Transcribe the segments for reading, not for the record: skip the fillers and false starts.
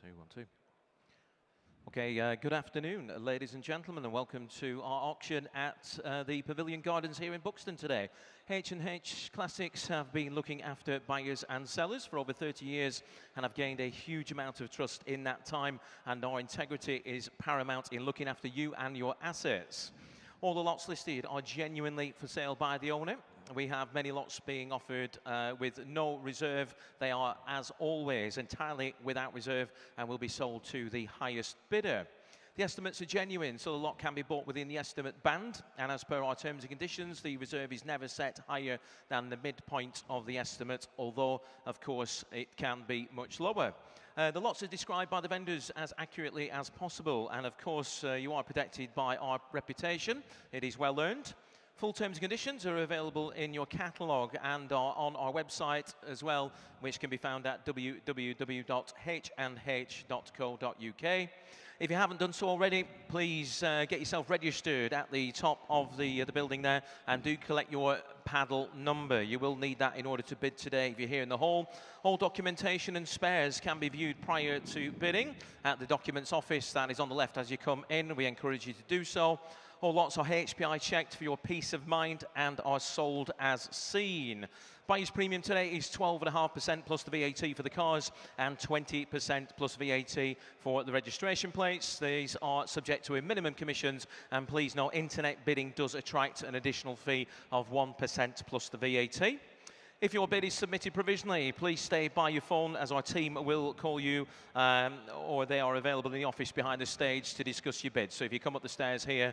two, 1, 2. Okay, good afternoon, ladies and gentlemen, and welcome to our auction at the Pavilion Gardens here in Buxton today. H&H Classics have been looking after buyers and sellers for over 30 years and have gained a huge amount of trust in that time, and our integrity is paramount in looking after you and your assets. All the lots listed are genuinely for sale by the owner. We have many lots being offered with no reserve. They are, as always, entirely without reserve and will be sold to the highest bidder. The estimates are genuine, so the lot can be bought within the estimate band, and as per our terms and conditions, the reserve is never set higher than the midpoint of the estimate, although, of course, it can be much lower. The lots are described by the vendors as accurately as possible, and of course, you are protected by our reputation. It is well earned. Full terms and conditions are available in your catalogue and are on our website as well, which can be found at www.h&h.co.uk. If you haven't done so already, please get yourself registered at the top of the building there and do collect your paddle number. You will need that in order to bid today if you're here in the hall. All documentation and spares can be viewed prior to bidding at the documents office that is on the left as you come in. We encourage you to do so. All lots are HPI checked for your peace of mind and are sold as seen. Buyer's premium today is 12.5% plus the VAT for the cars and 20% plus VAT for the registration plates. These are subject to a minimum commissions, and please note internet bidding does attract an additional fee of 1% plus the VAT. If your bid is submitted provisionally, please stay by your phone as our team will call you, or they are available in the office behind the stage to discuss your bid. So if you come up the stairs here,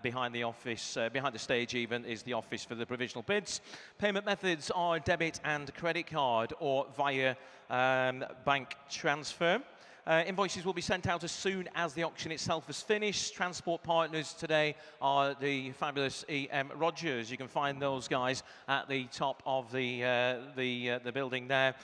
behind the office, behind the stage even, is the office for the provisional bids. Payment methods are debit and credit card or via bank transfer. Invoices will be sent out as soon as the auction itself is finished. Transport partners today are the fabulous EM Rogers. You can find those guys at the top of the building there.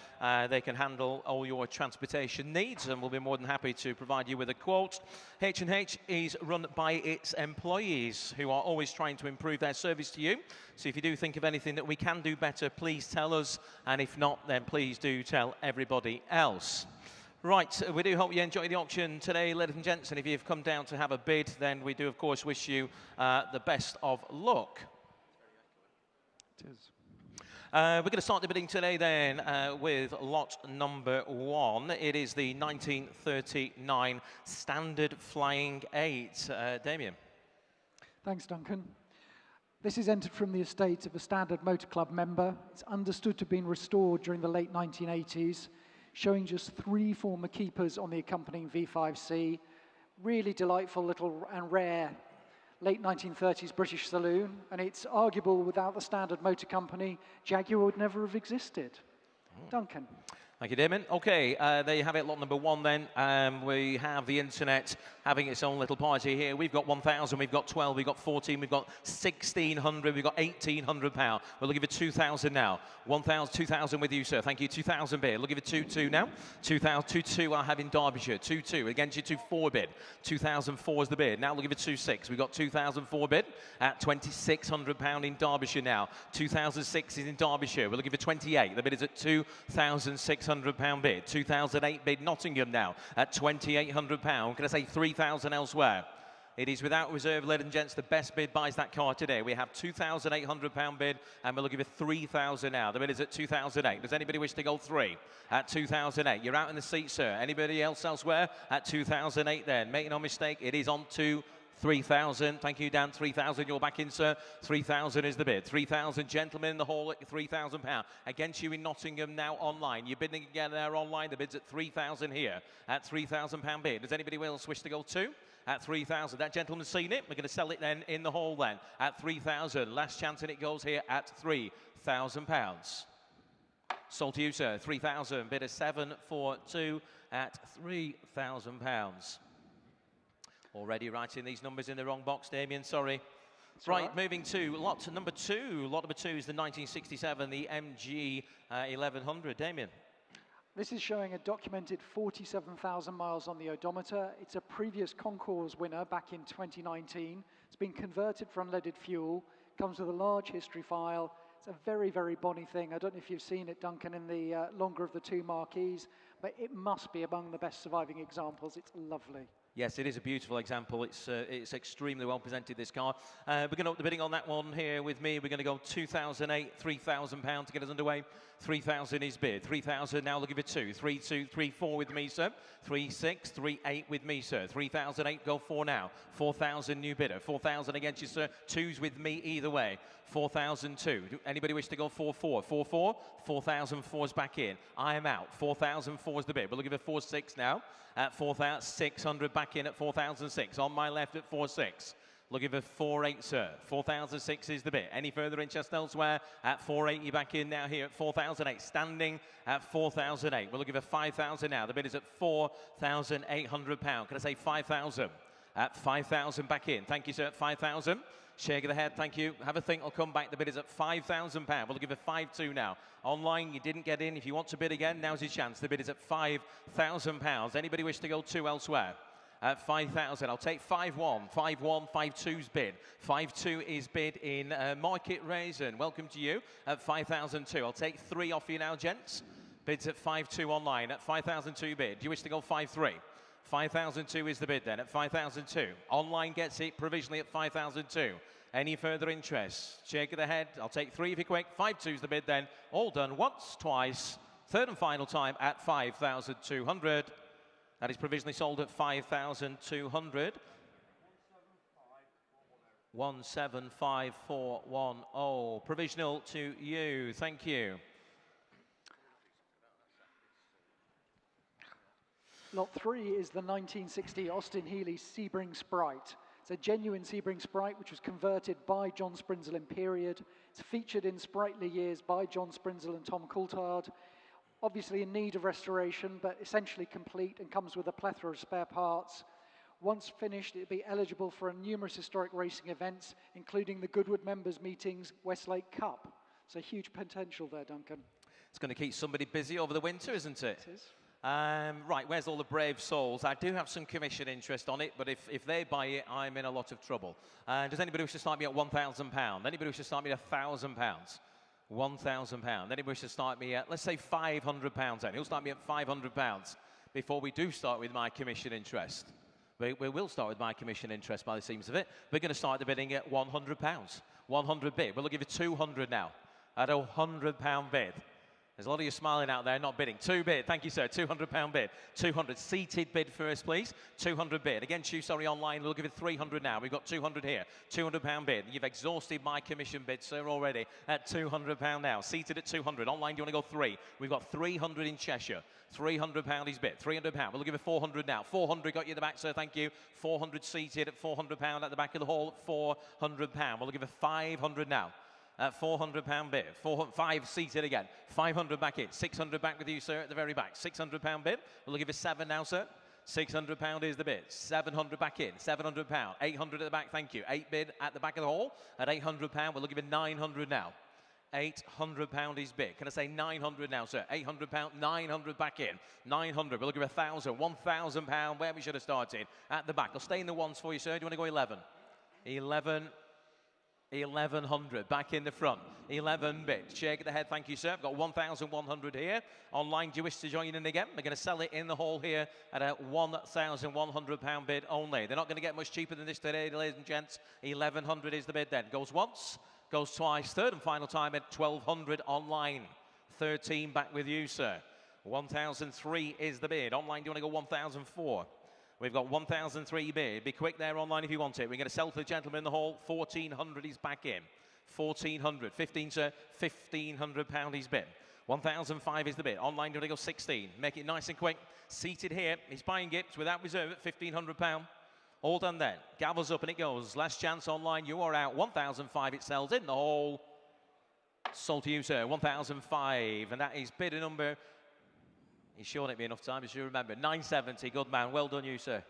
They can handle all your transportation needs and will be more than happy to provide you with a quote. H&H is run by its employees who are always trying to improve their service to you. So if you do think of anything that we can do better, please tell us. And if not, then please do tell everybody else. Right, we do hope you enjoy the auction today, ladies and gents, and if you've come down to have a bid, then we do, of course, wish you the best of luck. It is. We're going to start the bidding today then with lot number 1. It is the 1939 Standard Flying 8. Damien. Thanks, Duncan. This is entered from the estate of a Standard Motor Club member. It's understood to have been restored during the late 1980s. Showing just 3 former keepers on the accompanying V5C. Really delightful little and rare late 1930s British saloon, and it's arguable without the Standard Motor Company, Jaguar would never have existed. Duncan. Thank you, Damon. Okay, there you have it, lot number 1 then. We have the internet having its own little party here. We've got 1,000, we've got 12, we've got 14, we've got 1,600, we've got £1,800. We're looking for 2,000 now. 1,000, 2,000 with you, sir. Thank you. 2,000 bid. Looking for 2,2 now. 2,000, 2,2 I have in Derbyshire. 2,2 against your 2,4 bid. 2,004 is the bid. Now looking for 2,6. We've got 2,004 bid at £2,600 in Derbyshire now. 2,006 is in Derbyshire. We're looking for 28. The bid is at £2,600 bid. 2,008 bid Nottingham now at £2,800. Can I say 3,000 elsewhere? It is without reserve, ladies and gents. The best bid buys that car today. We have £2,800 bid, and we're looking for 3,000 now. The bid is at 2,008. Does anybody wish to go 3 at 2,008? You're out in the seat, sir. Anybody else elsewhere at 2,008 then? Make no mistake, it is on to 3,000. Thank you, Dan. 3,000. You're back in, sir. 3,000 is the bid. 3,000 gentlemen in the hall at £3,000. Against you in Nottingham now online. You're bidding again there online. The bid's at 3,000 here at £3,000 bid. Does anybody else wish to go 2? At 3,000. That gentleman's seen it. We're going to sell it then in the hall then at 3,000. Last chance and it goes here at £3,000. Sold to you, sir. 3,000. Bid of 742 at £3,000. Already writing these numbers in the wrong box, Damien. Sorry. Right, moving to lot number 2. Lot number 2 is the 1967, the MG 1100. Damien. This is showing a documented 47,000 miles on the odometer. It's a previous concours winner back in 2019. It's been converted for unleaded fuel. Comes with a large history file. It's a very, very bonny thing. I don't know if you've seen it, Duncan, in the longer of the 2 marquees, but it must be among the best surviving examples. It's lovely. Yes, it is a beautiful example. It's extremely well presented, this car. We're going to up the bidding on that one here with me. We're going to go 2008, £3,000 to get us underway. 3,000 is bid. 3,000 now looking for 2. 3, 2, 3, 4 with me, sir. 3, 6, 3, 8 with me, sir. 3,008, go 4 now. 4,000 new bidder. 4,000 against you, sir. 2's with me either way. 4,002. Anybody wish to go 4, 4? 4, 4. 4,004's back in. I am out. 4,004 is the bid. We're looking for 4, 6 now. At 4,600 back in at 4,006. On my left at 4,6. Looking for 4,8, sir. 4,006 is the bid. Any further interest elsewhere? At 4,8, you're back in now here at 4,008. Standing at 4,008. We're looking for 5,000 now. The bid is at £4,800. Can I say 5,000? At 5,000 back in. Thank you, sir. At 5,000. Shake of the head, thank you. Have a think, I'll come back. The bid is at £5,000. We'll give it 5,2 now. Online, you didn't get in. If you want to bid again, now's your chance. The bid is at £5,000. Anybody wish to go 2 elsewhere? At 5,000, I'll take 5,1. 5,1, 5,2's bid. 5,2 is bid in Market Raisin. Welcome to you at 5,002. I'll take 3 off you now, gents. Bids at 5,2 online. At 5,002 bid. Do you wish to go 5,3? 5,002 is the bid then, at 5,002. Online gets it provisionally at 5,002. Any further interest? Shake of the head. I'll take 3 if you're quick. 5,2 is the bid then. All done once, twice. Third and final time at 5,200. That is provisionally sold at 5,200. 175,410. Provisional to you. Thank you. Lot 3 is the 1960 Austin Healey Sebring Sprite. It's a genuine Sebring Sprite which was converted by John Sprinzel in period. It's featured in sprightly years by John Sprinzel and Tom Coulthard. Obviously in need of restoration, but essentially complete and comes with a plethora of spare parts. Once finished, it'll be eligible for numerous historic racing events, including the Goodwood Members Meetings Westlake Cup. So huge potential there, Duncan. It's going to keep somebody busy over the winter, isn't it? It is. Right, where's all the brave souls? I do have some commission interest on it, but if they buy it, I'm in a lot of trouble. Does anybody wish to start me at £1,000? Anybody wish to start me at £1,000? £1,000. Anybody wish to start me at, let's say, £500 then? Who'll start me at £500 before we do start with my commission interest? We will start with my commission interest by the seams of it. We're going to start the bidding at £100. 100 bid. We'll give you 200 now at a £100 bid. There's a lot of you smiling out there, not bidding. 2 bid, thank you, sir. £200 bid. 200 seated bid first, please. 200 bid. Against you, sorry, online. We'll give it 300 now. We've got 200 here. £200 bid. You've exhausted my commission bid, sir, already at £200 now. Seated at 200. Online, do you want to go 3? We've got 300 in Cheshire. £300 is bid. £300. We'll give it 400 now. 400 got you at the back, sir. Thank you. 400 seated at £400 at the back of the hall. £400. We'll give it 500 now. At £400 bid. 5 seated again. 500 back in. 600 back with you, sir, at the very back. £600 bid. We'll give you 7 now, sir. £600 is the bid. 700 back in. £700. 800 at the back, thank you. 8 bid at the back of the hall. At £800, we'll give you 900 now. £800 is bid. Can I say 900 now, sir? £800, 900 back in. 900, we'll give you 1,000. £1,000, where we should have started. At the back. I'll stay in the ones for you, sir. Do you want to go 11? 1,100 back in the front. 11 bid. Shake of the head, thank you, sir. I've got 1,100 here. Online, do you wish to join in again? We're going to sell it in the hall here at a £1,100 bid only. They're not going to get much cheaper than this today, ladies and gents. 1,100 is the bid then. Goes once, goes twice. Third and final time at 1,200 online. 13 back with you, sir. 1,003 is the bid. Online, do you want to go 1,004? We've got 1,003 bid. Be quick there online if you want it. We're going to sell to the gentleman in the hall. 1,400 is back in. 1,400. 15, sir. £1,500 is bid. 1,005 is the bid. Online, do you want to go 16? Make it nice and quick. Seated here. He's buying it without reserve at £1,500. All done then. Gavels up and it goes. Last chance online. You are out. 1,005 it sells in the hall. Sold to you, sir. 1,005. And that is bidder number... He's sure it'll be enough time, as you remember. 970, good man. Well done, you, sir.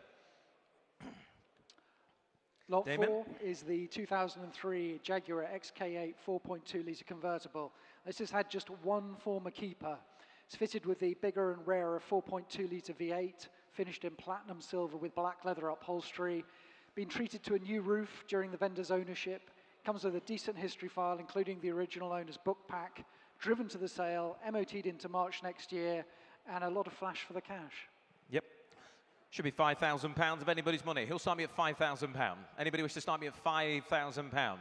Lot Damon? 4 is the 2003 Jaguar XK8 4.2 litre convertible. This has had just one former keeper. It's fitted with the bigger and rarer 4.2 litre V8, finished in platinum silver with black leather upholstery. Been treated to a new roof during the vendor's ownership. Comes with a decent history file, including the original owner's book pack. Driven to the sale, MOT'd into March next year. and a lot of flash for the cash. Yep. Should be £5,000 of anybody's money. Who'll start me at £5,000? Anybody wish to start me at £5,000?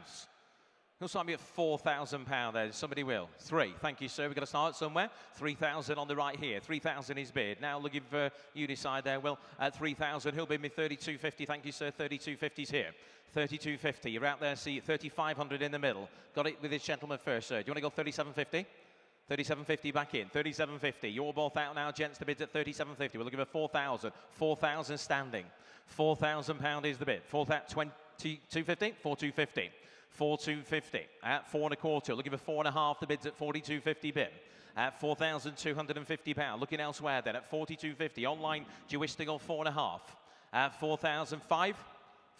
Who'll start me at £4,000 there? Somebody will. 3. Thank you, sir. We've got to start somewhere. 3,000 on the right here. 3,000 is bid. Now looking for you decide there. Well, at 3,000, who'll bid me 32.50? Thank you, sir. 32.50's here. 32.50. You're out there. See 3,500 in the middle. Got it with this gentleman first, sir. Do you want to go 37.50? 37.50 back in. 37.50. You're both out now, gents. The bid's at 37.50. We're looking for 4,000. 4,000 standing. £4,000 is the bid. 4,250. 4,250. 4,250 at 4 1/4. Looking for 4.5. The bid's at 42.50 bid. At £4,250. Looking elsewhere then at 42.50. Online, do you wish to go 4.5? At 4,005.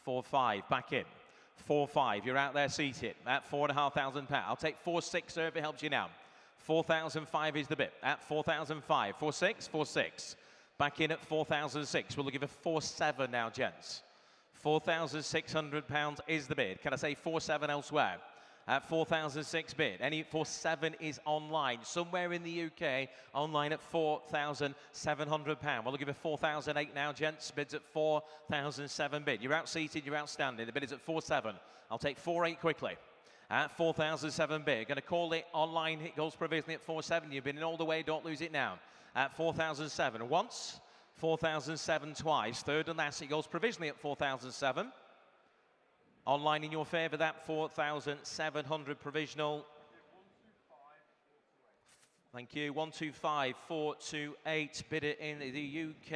4.5 back in. 4.5. You're out there seated at £4,500. I'll take 4.6, sir, if it helps you now. 4,005 is the bid. At 4,005. 4.6. 4.6. Back in at 4,006. We're looking for 4.7 now, gents. £4,600 is the bid. Can I say 4.7 elsewhere? At 4,006 bid. Any 4.7 is online. Somewhere in the UK, online at £4,700. We're looking for 4,008 now, gents. Bids at 4,007 bid. You're out seated, you're outstanding. The bid is at 4.7. I'll take 4.8 quickly. At 4,007 bid. Going to call it online. It goes provisionally at 4.7. You've been in all the way. Don't lose it now. At 4,007 once. 4,007 twice. Third and last, it goes provisionally at 4,007. Online in your favour, that 4,700 provisional. Thank you. 125, 428 bidder in the UK.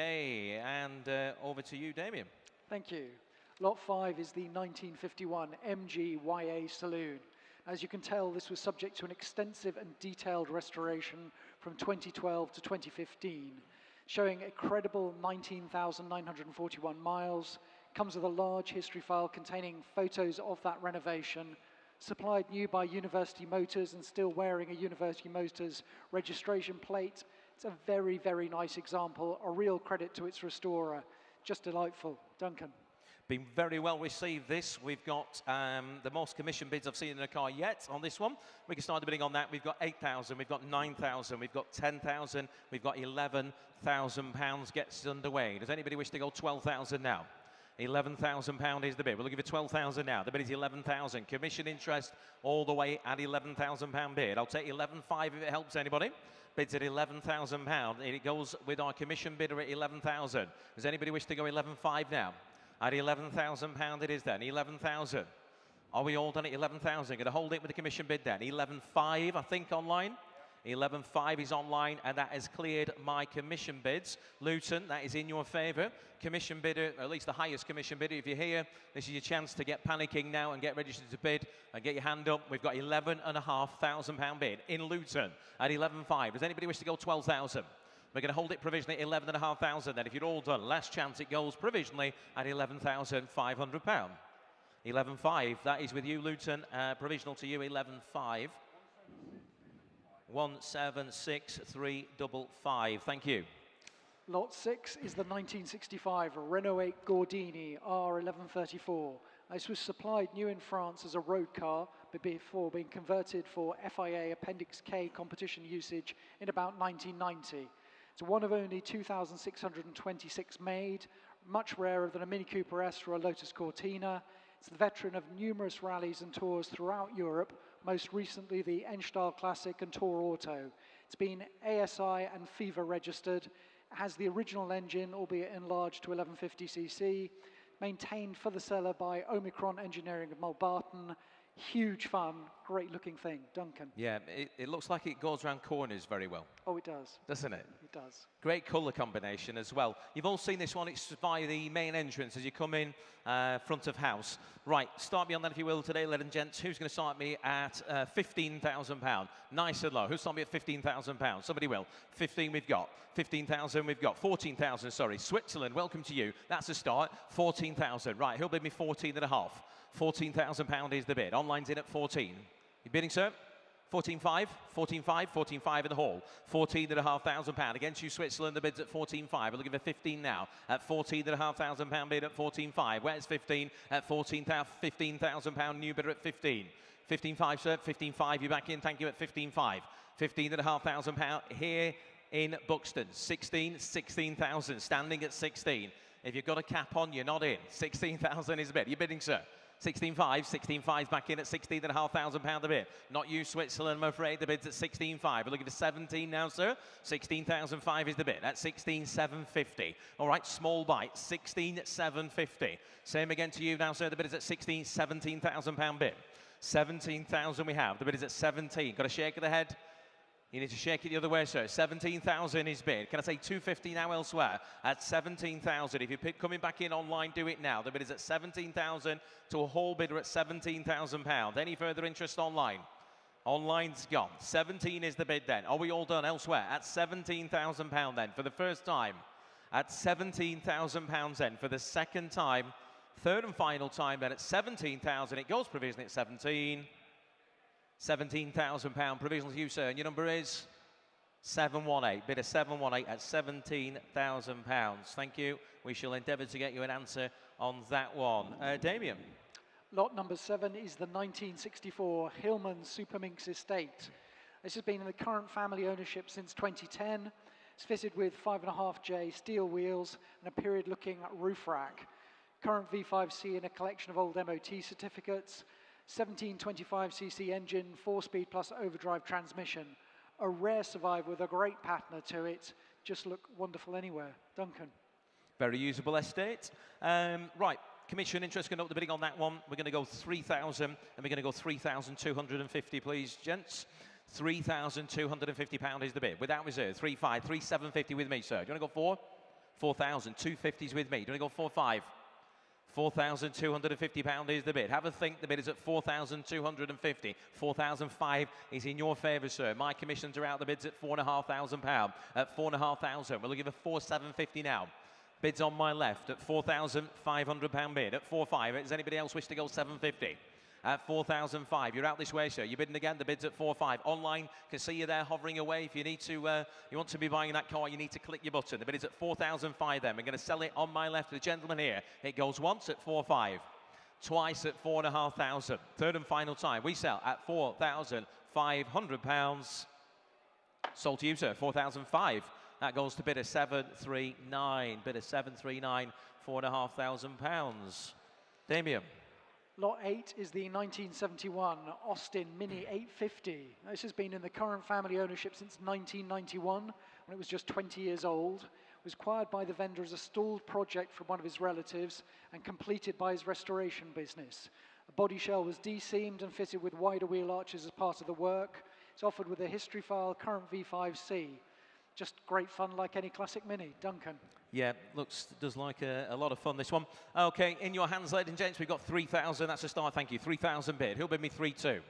And over to you, Damien. Thank you. Lot 5 is the 1951 MG Saloon. As you can tell, this was subject to an extensive and detailed restoration from 2012 to 2015. Showing a credible 19,941 miles, comes with a large history file containing photos of that renovation, supplied new by University Motors and still wearing a University Motors registration plate. It's a very, very nice example, a real credit to its restorer. Just delightful. Duncan. Been very well received this. We've got the most commission bids I've seen in a car yet on this one. We can start the bidding on that. We've got 8,000, we've got 9,000, we've got 10,000, we've got £11,000 gets underway. Does anybody wish to go 12,000 now? £11,000 is the bid. We're looking for 12,000 now. The bid is 11,000. Commission interest all the way at £11,000 bid. I'll take 11,500 if it helps anybody. Bids at £11,000 and it goes with our commission bidder at 11,000. Does anybody wish to go 11,500 now? At £11,000 it is then. 11,000. Are we all done at 11,000? Going to hold it with the commission bid then. 11,500 I think online. 11,500 is online and that has cleared my commission bids. Luton, that is in your favour. Commission bidder, or at least the highest commission bidder. If you're here, this is your chance to get panicking now and get registered to bid and get your hand up. We've got £11,500 bid in Luton at 11,500. Does anybody wish to go 12,000? We're going to hold it provisionally at 11,500 then. If you're all done, last chance it goes provisionally at £11,500. 11,500, that is with you, Luton. Provisional to you, 11,500. 176,355. Thank you. Lot 6 is the 1965 Renault 8 Gordini R1134. This was supplied new in France as a road car, but before being converted for FIA Appendix K competition usage in about 1990. It's one of only 2,626 made, much rarer than a Mini Cooper S or a Lotus Cortina. It's the veteran of numerous rallies and tours throughout Europe, most recently the H&H Classic and Tour Auto. It's been ASI and FIFA registered. It has the original engine, albeit enlarged to 1150cc, maintained for the seller by Omicron Engineering of Mulbarton. Huge fun, great looking thing. Duncan. Yeah, it looks like it goes around corners very well. Oh, it does. Doesn't it? It does. Great colour combination as well. You've all seen this one. It's by the main entrance as you come in front of house. Right, start me on that if you will today, ladies and gents. Who's going to start me at £15,000? Nice and low. Who'll start me at £15,000? Somebody will. 15 we've got. 15,000 we've got. 14,000, sorry. Switzerland, welcome to you. That's a start. 14,000. Right, who'll bid me 14.5? £14,000 is the bid. Online's in at 14. You bidding, sir? 14.5, 14.5, 14.5 in the hall. £14,500 against you, Switzerland. The bid's at 14.5. We're looking for 15 now at £14,500 bid at 14.5. Where's 15 at 14,000? £15,000 new bidder at 15. 15.5, sir. 15.5. You back in. Thank you at 15.5. £15,500 here. in Buxton. 16,000, standing at 16. If you've got a cap on, you're not in. 16,000 is a bid. You're bidding, sir. 16.5, 16.5 back in at 16,500 pound a bid. Not you, Switzerland, I'm afraid. The bid's at 16.5. We're looking for 17 now, sir. 16,005 is the bid. That's 16,750. All right, small bite. 16,750. Same again to you now, sir. The bid is at 17,000 pound bid. 17,000 we have. The bid is at 17. Got a shake of the head? You need to shake it the other way, sir. 17,000 is bid. Can I say 250 now elsewhere? At 17,000. If you're coming back in online, do it now. The bid is at 17,000 to a whole bidder at 17,000 pounds. Any further interest online? Online's gone. 17 is the bid then. Are we all done elsewhere? At 17,000 pounds then for the first time. At 17,000 pounds then for the second time. Third and final time then at 17,000. It goes provisionally at 17. 17,000 pound provisional to you, sir. And your number is 718. Bid of 718 at 17,000 pounds. Thank you. We shall endeavour to get you an answer on that one. Damien. Lot number 7 is the 1964 Hillman Superminx Estate. This has been in the current family ownership since 2010. It's fitted with 5.5J steel wheels and a period-looking roof rack. Current V5C and a collection of old MOT certificates. 1725cc engine, 4-speed plus overdrive transmission. A rare survivor with a great patina to it. Just look wonderful anywhere. Duncan. Very usable estate. Right, commission interest going to up the bidding on that one. We're going to go 3,000 and we're going to go 3,250, please, gents. 3,250 pound is the bid. Without reserve, 3,500, 3,750 with me, sir. Do you want to go 4? 4,000, 250s with me. Do you want to go 4,500? 4,250 pound is the bid. Have a think. The bid is at 4,250. 4,005 is in your favour, sir. My commissions are out. The bid's at 4,500 pound. At 4,500, we'll give a 4,750 now. Bids on my left at 4,500 pound bid. At 4,500. Does anybody else wish to go 750? At 4,005, you're out this way, sir. You're bidding again. The bid's at 4,500. Online, can see you there hovering away. If you need to, you want to be buying that car, you need to click your button. The bid is at 4,005. Then we're going to sell it on my left. The gentleman here. It goes once at 4,500, twice at 4,500. Third and final time. We sell at 4,500 pounds. Sold to you, sir. 4,005. That goes to bidder 739. Bidder 739. 4,500 pounds. Damien. Lot 8 is the 1971 Austin Mini 850. This has been in the current family ownership since 1991, when it was just 20 years old. It was acquired by the vendor as a stalled project from one of his relatives and completed by his restoration business. The body shell was de-seamed and fitted with wider wheel arches as part of the work. It's offered with a history file, current V5C. Just great fun like any classic Mini. Duncan. Yeah, does like a lot of fun, this one. Okay, in your hands, ladies and gents, we've got 3,000. That's a start, thank you. 3,000 bid. Who'll bid me 3,200?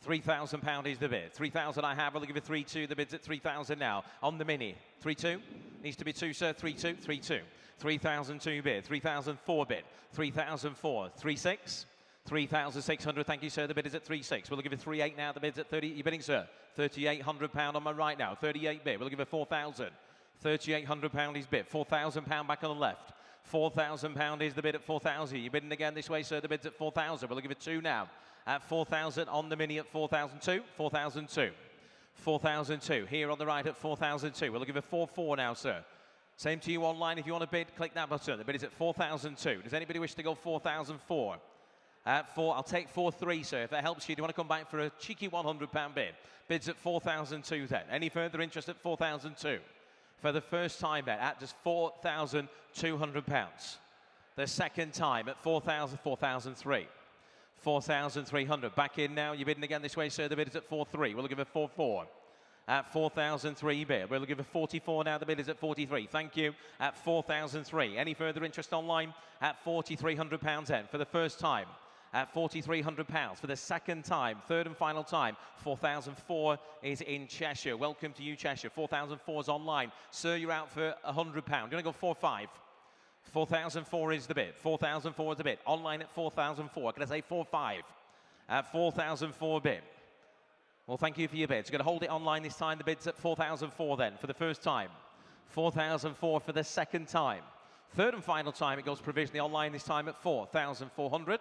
3,000 pound is the bid. 3,000 I have. I'll give you 3,200. The bid's at 3,000 now. On the Mini. 3,200? Needs to be 2, sir. 3,200? 3,200. 3,002 bid. 3,004 bid. 3,004. 3,600? 3,600. Thank you, sir. The bid is at 3,600. We'll give you 3,800 now. The bid's at 30. You're bidding, sir. 3,800 pound on my right now. 38 bid. We'll give you 4,000. 3,800 pound is bid. 4,000 pound back on the left. 4,000 pound is the bid at 4,000. You're bidding again this way, sir. The bid's at 4,000. We'll give it 2 now. At 4,000 on the Mini at 4,002. 4,002. 4,002. Here on the right at 4,002. We'll give it 4,400 now, sir. Same to you online. If you want to bid, click that button. The bid is at 4,002. Does anybody wish to go 4,004? At 4, I'll take 4,300, sir. If that helps you, do you want to come back for a cheeky 100 pound bid? Bids at 4,200 then. Any further interest at 4,200? For the first time bet at just 4,200 pounds. The second time at 4,000, 4,003. 4,300. Back in now. You're bidding again this way, sir. The bid is at 4,300. We'll give it 4,400. At 4,003 bid. We'll give it 44 now. The bid is at 43. Thank you. At 4,003. Any further interest online? At 4,300 pounds then. For the first time. At 4,300 pounds for the second time, third and final time. 4,004 is in Cheshire. Welcome to you, Cheshire. 4,004 is online. Sir, you're out for £100. You're going to go 4,500. 4,004 is the bid. 4,004 is the bid. Online at 4,004. Can I say 4,500? At 4,004 bid. Well, thank you for your bids. You're going to hold it online this time. The bid's at 4,004 then for the first time. 4,004 for the second time. Third and final time, it goes provisionally online this time at 4,400.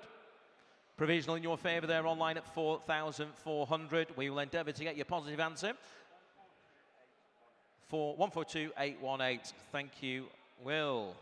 Provisional in your favour there online at 4,400. We will endeavour to get your positive answer. for 142818. Thank you, Will.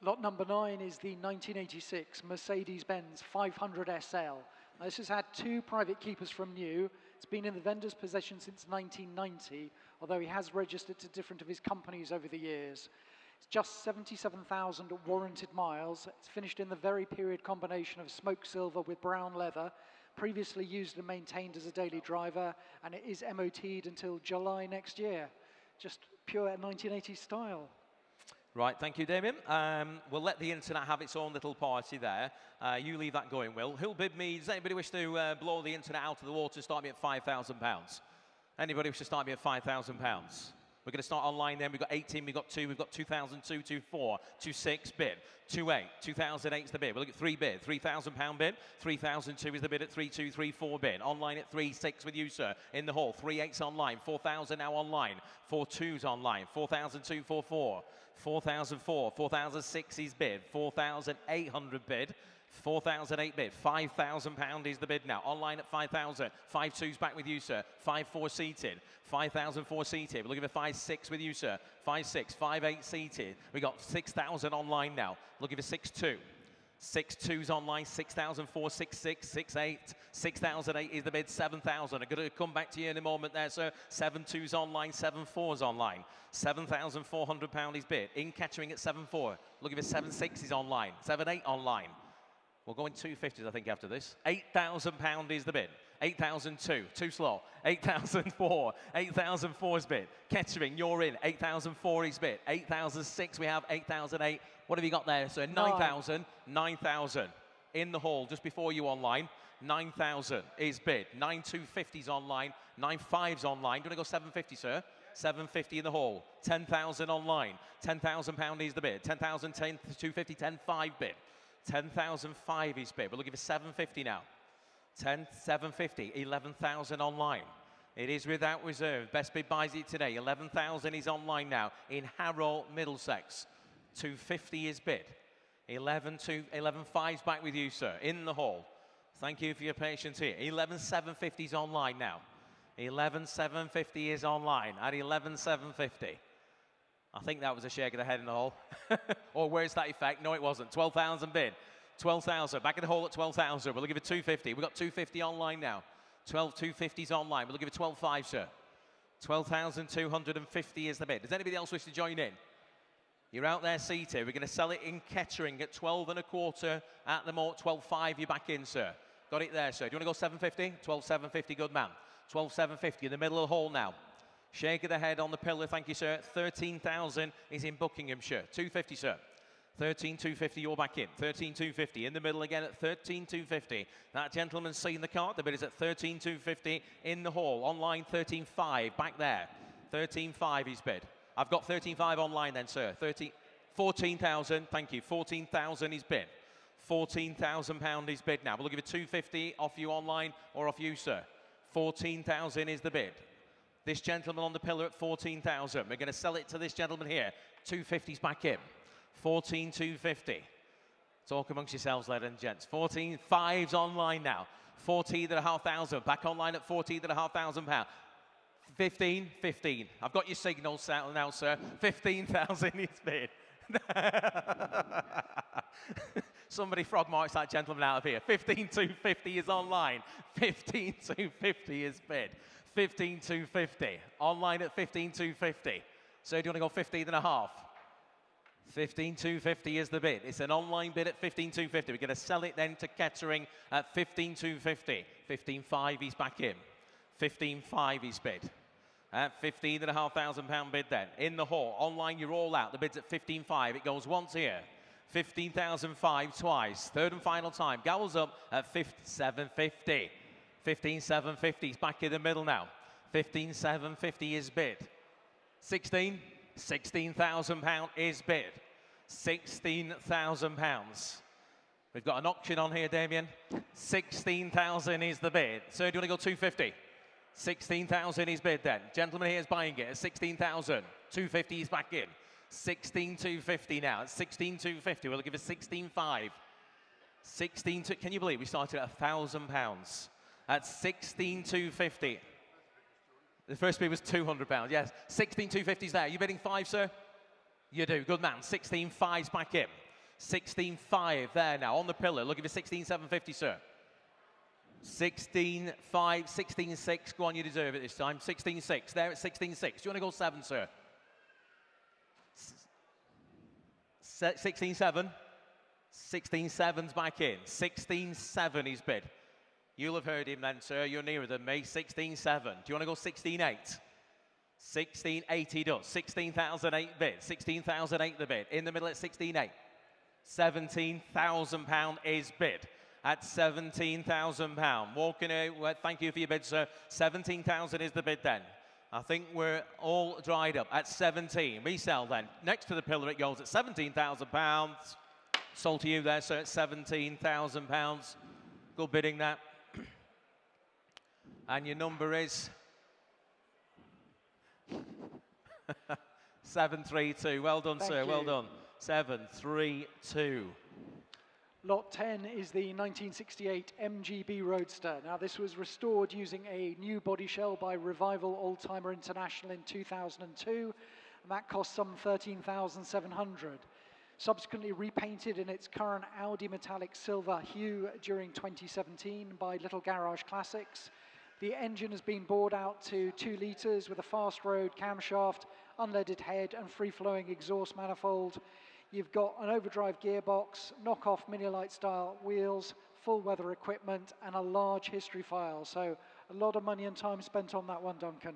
Lot number 9 is the 1986 Mercedes-Benz 500 SL. Now, this has had 2 private keepers from new. It's been in the vendor's possession since 1990, although he has registered to different of his companies over the years. It's just 77,000 warranted miles. It's finished in the very period combination of smoke silver with brown leather, previously used and maintained as a daily driver, and it is MOT'd until July next year. Just pure 1980s style. Right, thank you, Damien. We'll let the internet have its own little party there. You leave that going, Will. Who'll bid me? Does anybody wish to blow the internet out of the water, start me at £5,000? Anybody wish to start me at £5,000? We're going to start online then. We've got 18, we've got 2, we've got 2002, 24, 26 bid, 28, 2008 is the bid. We'll look at 3 bid, £3,000 bid, 3002 is the bid at 3234 bid. Online at 36 with you, sir. In the hall, 38's online, 4,000 now online, 42's online, 4,002, 44, 4,004, 4,006 is bid, 4,800 bid, 4,008 bid, £5,000 is the bid now. Online at 5,000, 5.2's back with you, sir. 5.4 seated, 5,004 seated. We'll give it 5.6 with you, sir. 5.6, 5.8 seated. We got 6,000 online now. We'll give it 6.2. 6.2's online, 6,004, 6.6, 6.8, 6,008 is the bid, 7,000. I'm going to come back to you in a moment there, sir. 7.2's online, 7.4's online. £7,400 is bid. In Kettering at 7.4. We'll give it 7.6 is online, 7.8 online. We'll go in 250s, I think, after this. £8,000 is the bid. 8,002, too slow. 8,004, 8,004's bid. Kettering, you're in. 8,004 is bid. 8,006, we have 8,008. What have you got there? So 9,000, 9,000. In the hall, just before you online. 9,000 is bid. 9,250's online. 9,5's online. Do you want to go 750, sir? 750 in the hall. 10,000 online. £10,000 is the bid. 10,000, 10, 250, 10,5 bid. 10,005 is bid. We're looking for 750 now. 10, 750, 11,000 online. It is without reserve. Best bid buys it today. 11,000 is online now in Harrow, Middlesex. 250 is bid. 11,5's back with you, sir, in the hall. Thank you for your patience here. 11,750 is online now. 11,750 is online at 11,750. I think that was a shake of the head in the hall. Or where's that effect? No, it wasn't. 12,000 bid. 12,000. Back in the hall at 12,000. We'll give it 250. We've got 250 online now. 12,250's online. We'll give it 12,500, sir. 12,250 is the bid. Does anybody else wish to join in? You're out there seated. We're going to sell it in Kettering at 12.25 at the moment. 12,500, you're back in, sir. Got it there, sir. Do you want to go 750? 12,750, good man. 12,750 in the middle of the hall now. Shake of the head on the pillar, thank you, sir. 13,000 is in Buckinghamshire. 250, sir. 13,250, you're back in. 13,250 in the middle again at 13,250. That gentleman's seen the card. The bid is at 13,250 in the hall. Online 13,500 back there. 13,500 is bid. I've got 13,500 online then, sir. 14,000, thank you. 14,000 is bid. £14,000 is bid now. We'll give it 250 off you online or off you, sir. 14,000 is the bid. This gentleman on the pillar at 14,000. We're going to sell it to this gentleman here. 250's back in. 14,250. Talk amongst yourselves, ladies and gents. 14,500's online now. 14,500. Back online at 14,500 pounds. 15, 15. I've got your signals now, sir. 15,000 is bid. Somebody frog marks that gentleman out of here. 15,250 is online. 15,250 is bid. 15,250. Online at 15,250. So do you want to go 15 and a half? 15,250 is the bid. It's an online bid at 15,250. We're going to sell it then to Kettering at 15,250. 15,500 he's back in. 15,500 he's bid. At £15,500 bid then. In the hall. Online you're all out. The bid's at 15,500. It goes once here. 15,005 twice. Third and final time. Gowls up at 750. 15,750 is back in the middle now. 15,750 is bid. 16, £16,000 is bid. £16,000. We've got an auction on here, Damien. 16,000 is the bid. So do you want to go 250? 16,000 is bid then. Gentleman here is buying it at 16,000. 250 is back in. 16,250 now. At 16,250, we'll give it 16,500. 16, can you believe we started at £1,000? At 16,250. The first bid was £200, yes. 16,250's there. You bidding 5, sir? You do, good man. 16,5's back in. 16,5 there now, on the pillar. Looking for 16,750, sir. 16.5, 16.6. Go on, you deserve it this time. 16.6. There at 16.6. Do you want to go 7, sir? 16.7. 16.7's back in. 16.7 he's bid. You'll have heard him then, sir. You're nearer than me. 16.7. Do you want to go 16.8? 16.8 he does. 16,008 bid. 16,008 the bid. In the middle at 16.8. £17,000 is bid. At £17,000. Walking out, well, thank you for your bid, sir. 17,000 is the bid then. I think we're all dried up at 17. We sell then. Next to the pillar it goes at £17,000. Sold to you there, sir, at £17,000. Good bidding that. And your number is 732. Well done, sir. Well done. 732. Lot 10 is the 1968 MGB Roadster. Now, this was restored using a new body shell by Revival Oldtimer International in 2002, and that cost some $13,700. Subsequently repainted in its current Audi metallic silver hue during 2017 by Little Garage Classics. The engine has been bored out to 2 litres with a fast road camshaft, unleaded head and free-flowing exhaust manifold. You've got an overdrive gearbox, knockoff Mini-Lite style wheels, full weather equipment, and a large history file. So a lot of money and time spent on that one, Duncan.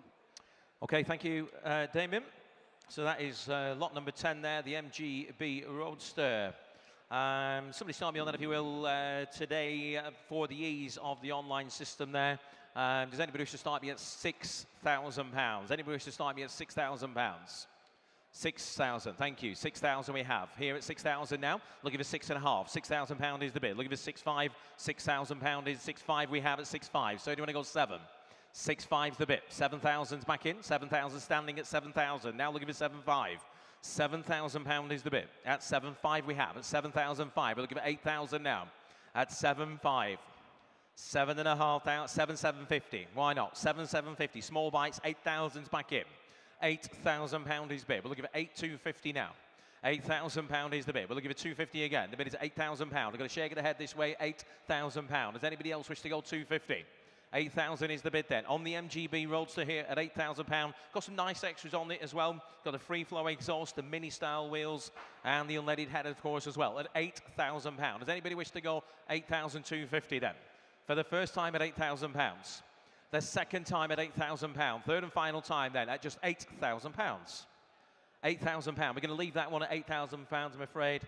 Okay, thank you, Damien. So that is lot number 10 there, the MGB Roadster. Somebody start me on that, if you will, today for the ease of the online system there. Does anybody wish to start me at £6,000? Anybody wish to start me at £6,000? 6,000, thank you. 6,000 we have. Here at 6,000 now, looking for 6.5. £6,000 is the bid. Looking for 6.5. £6,000 is 6.5 we have at 6.5. So do you want to go 7? 6.5's the bid. 7,000's back in. 7,000 standing at 7,000. Now looking for 7.5. £7,000 is the bid. At 7.5 we have. At 7,005. We're looking for 8,000 now. At 7.5. 7,500. 7,750. Why not? 7,750. Small bites. 8,000's back in. £8,000 is bid. We're looking for 8,250 now. £8,000 is the bid. We're looking for 250 again. The bid is £8,000. We're going to shake it ahead this way. £8,000. Does anybody else wish to go 250? 8,000 is the bid then. On the MGB Roadster here at £8,000. Got some nice extras on it as well. Got a free flow exhaust, the mini style wheels, and the unleaded head of course as well at £8,000. Does anybody wish to go 8,250 then? For the first time at £8,000. The second time at £8,000. Third and final time then at just £8,000. £8,000. We're going to leave that one at £8,000, I'm afraid.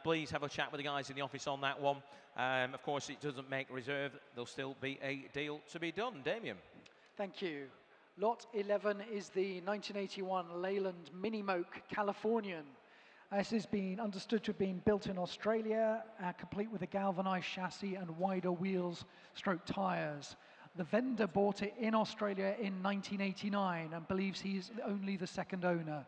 Please have a chat with the guys in the office on that one. Of course, it doesn't make reserve. There'll still be a deal to be done. Damien. Thank you. Lot 11 is the 1981 Leyland Minimoke Californian. This has been understood to have been built in Australia, complete with a galvanized chassis and wider wheels stroke tires. The vendor bought it in Australia in 1989 and believes he's only the second owner.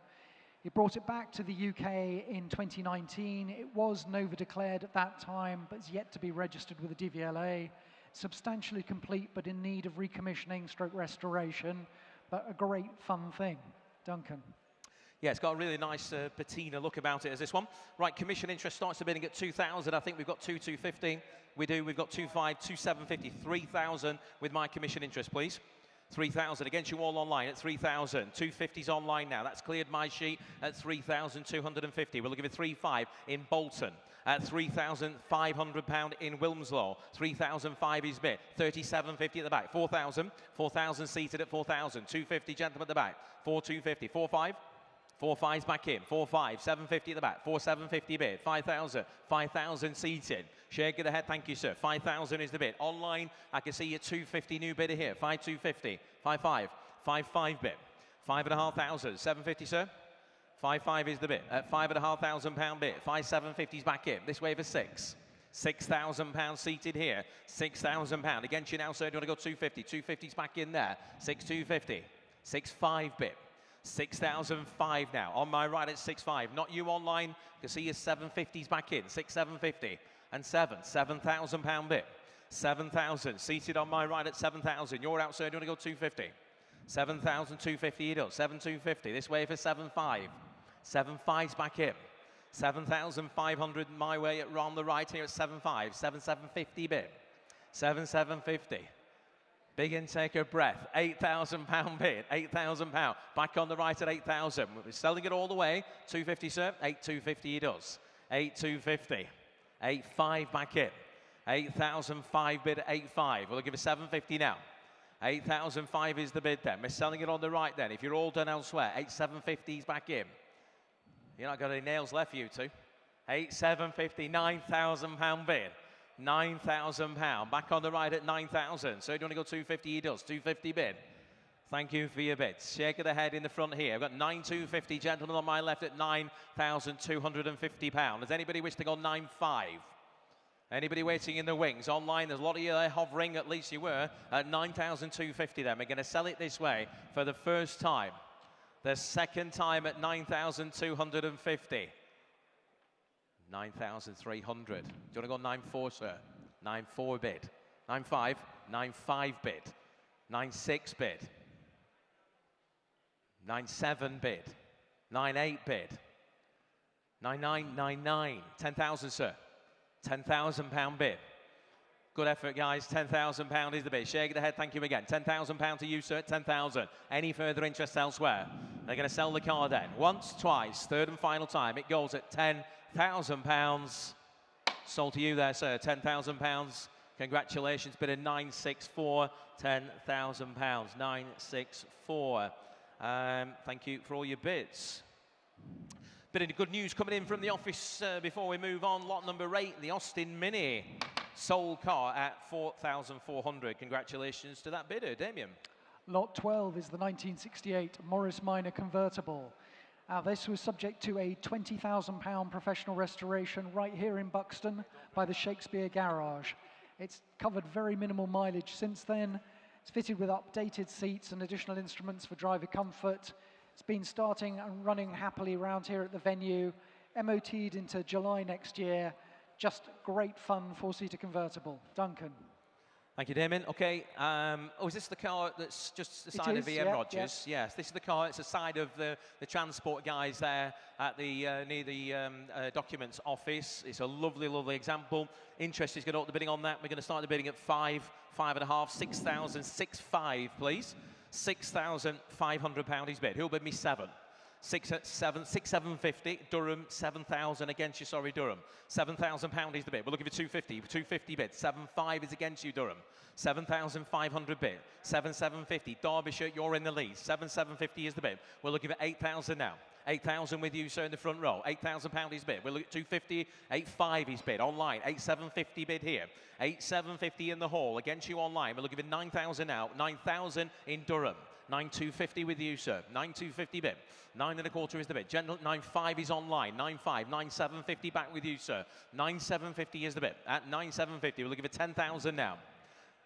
He brought it back to the UK in 2019. It was Nova declared at that time, but is yet to be registered with the DVLA. Substantially complete, but in need of recommissioning stroke restoration, but a great fun thing. Duncan. Yeah, it's got a really nice patina look about it as this one. Right, commission interest starts the bidding at 2,000. I think we've got 2,250. We do. We've got 2,500, 2,750, 3,000 with my commission interest, please. 3,000 against you all online at 3,000. 250's online now. That's cleared my sheet at 3,250. We're looking for 3,500 in Bolton. At £3,500 in Wilmslow. 3,005 is bid. 3,750 at the back. 4,000. 4,000 seated at 4,000. 250 gentlemen at the back. 4,250. 4,500. 4,500's back in. 4,500. 750 at the back. 4,750 bid. 5,000. 5,000 seated. Shake it ahead. Thank you, sir. 5,000 is the bid. Online, I can see your 250 new bidder here. 5,250. 5,500. 5,500 bid. 5,500. 750, sir. 5,500 is the bid. At £5,500 bid. 5,750's back in. This way for 6. £6,000 seated here. £6,000. Against you now, sir. Do you want to go 250? 250's back in there. 6,250. 6,500 bid. 6,005 now. On my right at 6,500. Not you online. You can see your 750's back in. 6,750. And 7. £7,000 bid. 7,000. Seated on my right at 7,000. You're out, sir. Do you want to go 250? 7,250 he does. 7,250. This way for 7,500. 7,500's back in. 7,500 my way on the right here at 7,500. 7,750 bid. 7,750. Big intake of breath. £8,000 bid. £8,000. Back on the right at 8,000. We're selling it all the way. 250, sir. 8,250 he does. 8,250. 8,500 back in. 8,005 bid at 8,500. We'll give it 750 now. 8,005 is the bid then. We're selling it on the right then. If you're all done elsewhere, 8,750 is back in. You're not got any nails left for you two. 8,750, £9,000 bid. £9,000. Back on the right at 9,000. So do you want to go 250? He does. 250 bid. Thank you for your bids. Shake of the head in the front here. I've got 9,250. Gentlemen on my left at £9,250. Does anybody wish to go 9,500? Anybody waiting in the wings? Online, there's a lot of you there hovering, at least you were, at 9,250 then. We're going to sell it this way for the first time. The second time at 9,250. 9,300. Do you want to go 9,400, sir? 9,400 bid. 9,500. 9,500 bid. 9,600 bid. 9,700 bid. 9,800 bid. 9,999. 10,000, sir. £10,000 bid. Good effort, guys. £10,000 is the bid. Shake the head. Thank you again. £10,000 to you, sir. 10,000. Any further interest elsewhere? They're going to sell the car then. Once, twice, third and final time. It goes at £10,000. Sold to you there, sir. £10,000. Congratulations. Bid of 964. £10,000. 964. Thank you for all your bids. Bit of good news coming in from the office before we move on. Lot number 8, the Austin Mini. Sold car at 4,400. Congratulations to that bidder, Damien. Lot 12 is the 1968 Morris Minor convertible. This was subject to a £20,000 professional restoration right here in Buxton by the Shakespeare Garage. It's covered very minimal mileage since then. It's fitted with updated seats and additional instruments for driver comfort. It's been starting and running happily around here at the venue, MOT'd into July next year. Just great fun, four-seater convertible. Duncan. Thank you, Damien. Okay, is this the car that's just the side of VM Rogers? Yeah. Yes, this is the car. It's the side of the transport guys there at the near the documents office. It's a lovely, lovely example. Interest is going to up the bidding on that. We're going to start the bidding at 5, 5.5, 6,000, 6,500, please. £6,500 is bid. Who'll bid me 7? 6,750. Durham, 7,000 against you. Sorry, Durham. £7,000 is the bid. We're looking for 250. 250 bid. 7,500 is against you, Durham. 7,500 bid. 7,750. Derbyshire, you're in the lead. 7,750 is the bid. We're looking for 8,000 now. 8,000 with you, sir, in the front row. £8,000 is bid. We'll look at 250. 8,500 is bid online. 8,750 bid here. 8,750 in the hall. Against you online. We're looking for 9,000 now. 9,000 in Durham. 9,250 with you, sir. 9,250 bid. 9.25 is the bid. 9,500 is online. 9,500. 9,750 back with you, sir. 9,750 is the bid. At 9,750, we're looking for 10,000 now.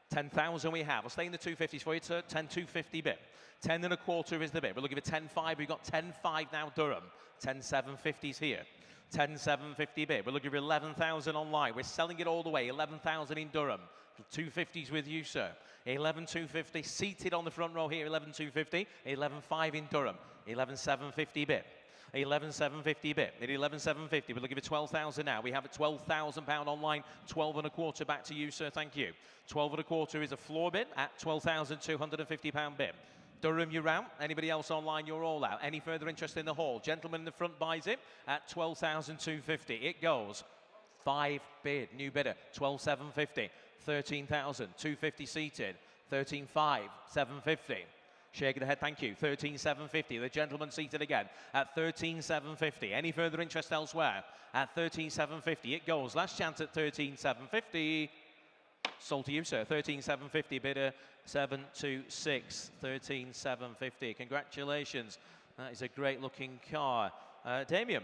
10,000 we have. I'll stay in the 250s for you, sir. 10,250 bid. 10.25 is the bid. We're looking for 10,500. We've got 10,500 now, Durham. 10,750 is here. 10,750 bid. We're looking for 11,000 online. We're selling it all the way. 11,000 in Durham. 250s with you, sir. 11,250 seated on the front row here. 11,250. 11,500 in Durham. 11,750 bid. 11,750 bid. At 11,750, we're looking for 12,000 now. We have a £12,000 online. 12.25 back to you, sir. Thank you. 12.25 is a floor bid at £12,250 bid. Durham, you're out. Anybody else online, you're all out. Any further interest in the hall? Gentleman in the front buys it at 12,250. It goes 5 bid. New bidder, 12,750. 13,250 seated. 13,500. 750. Shaking the head, thank you. 13,750. The gentleman seated again at 13,750. Any further interest elsewhere? At 13,750. It goes. Last chance at 13,750. Sold to you, sir. 13,750. Bidder 726. 13,750. Congratulations. That is a great looking car. Damien.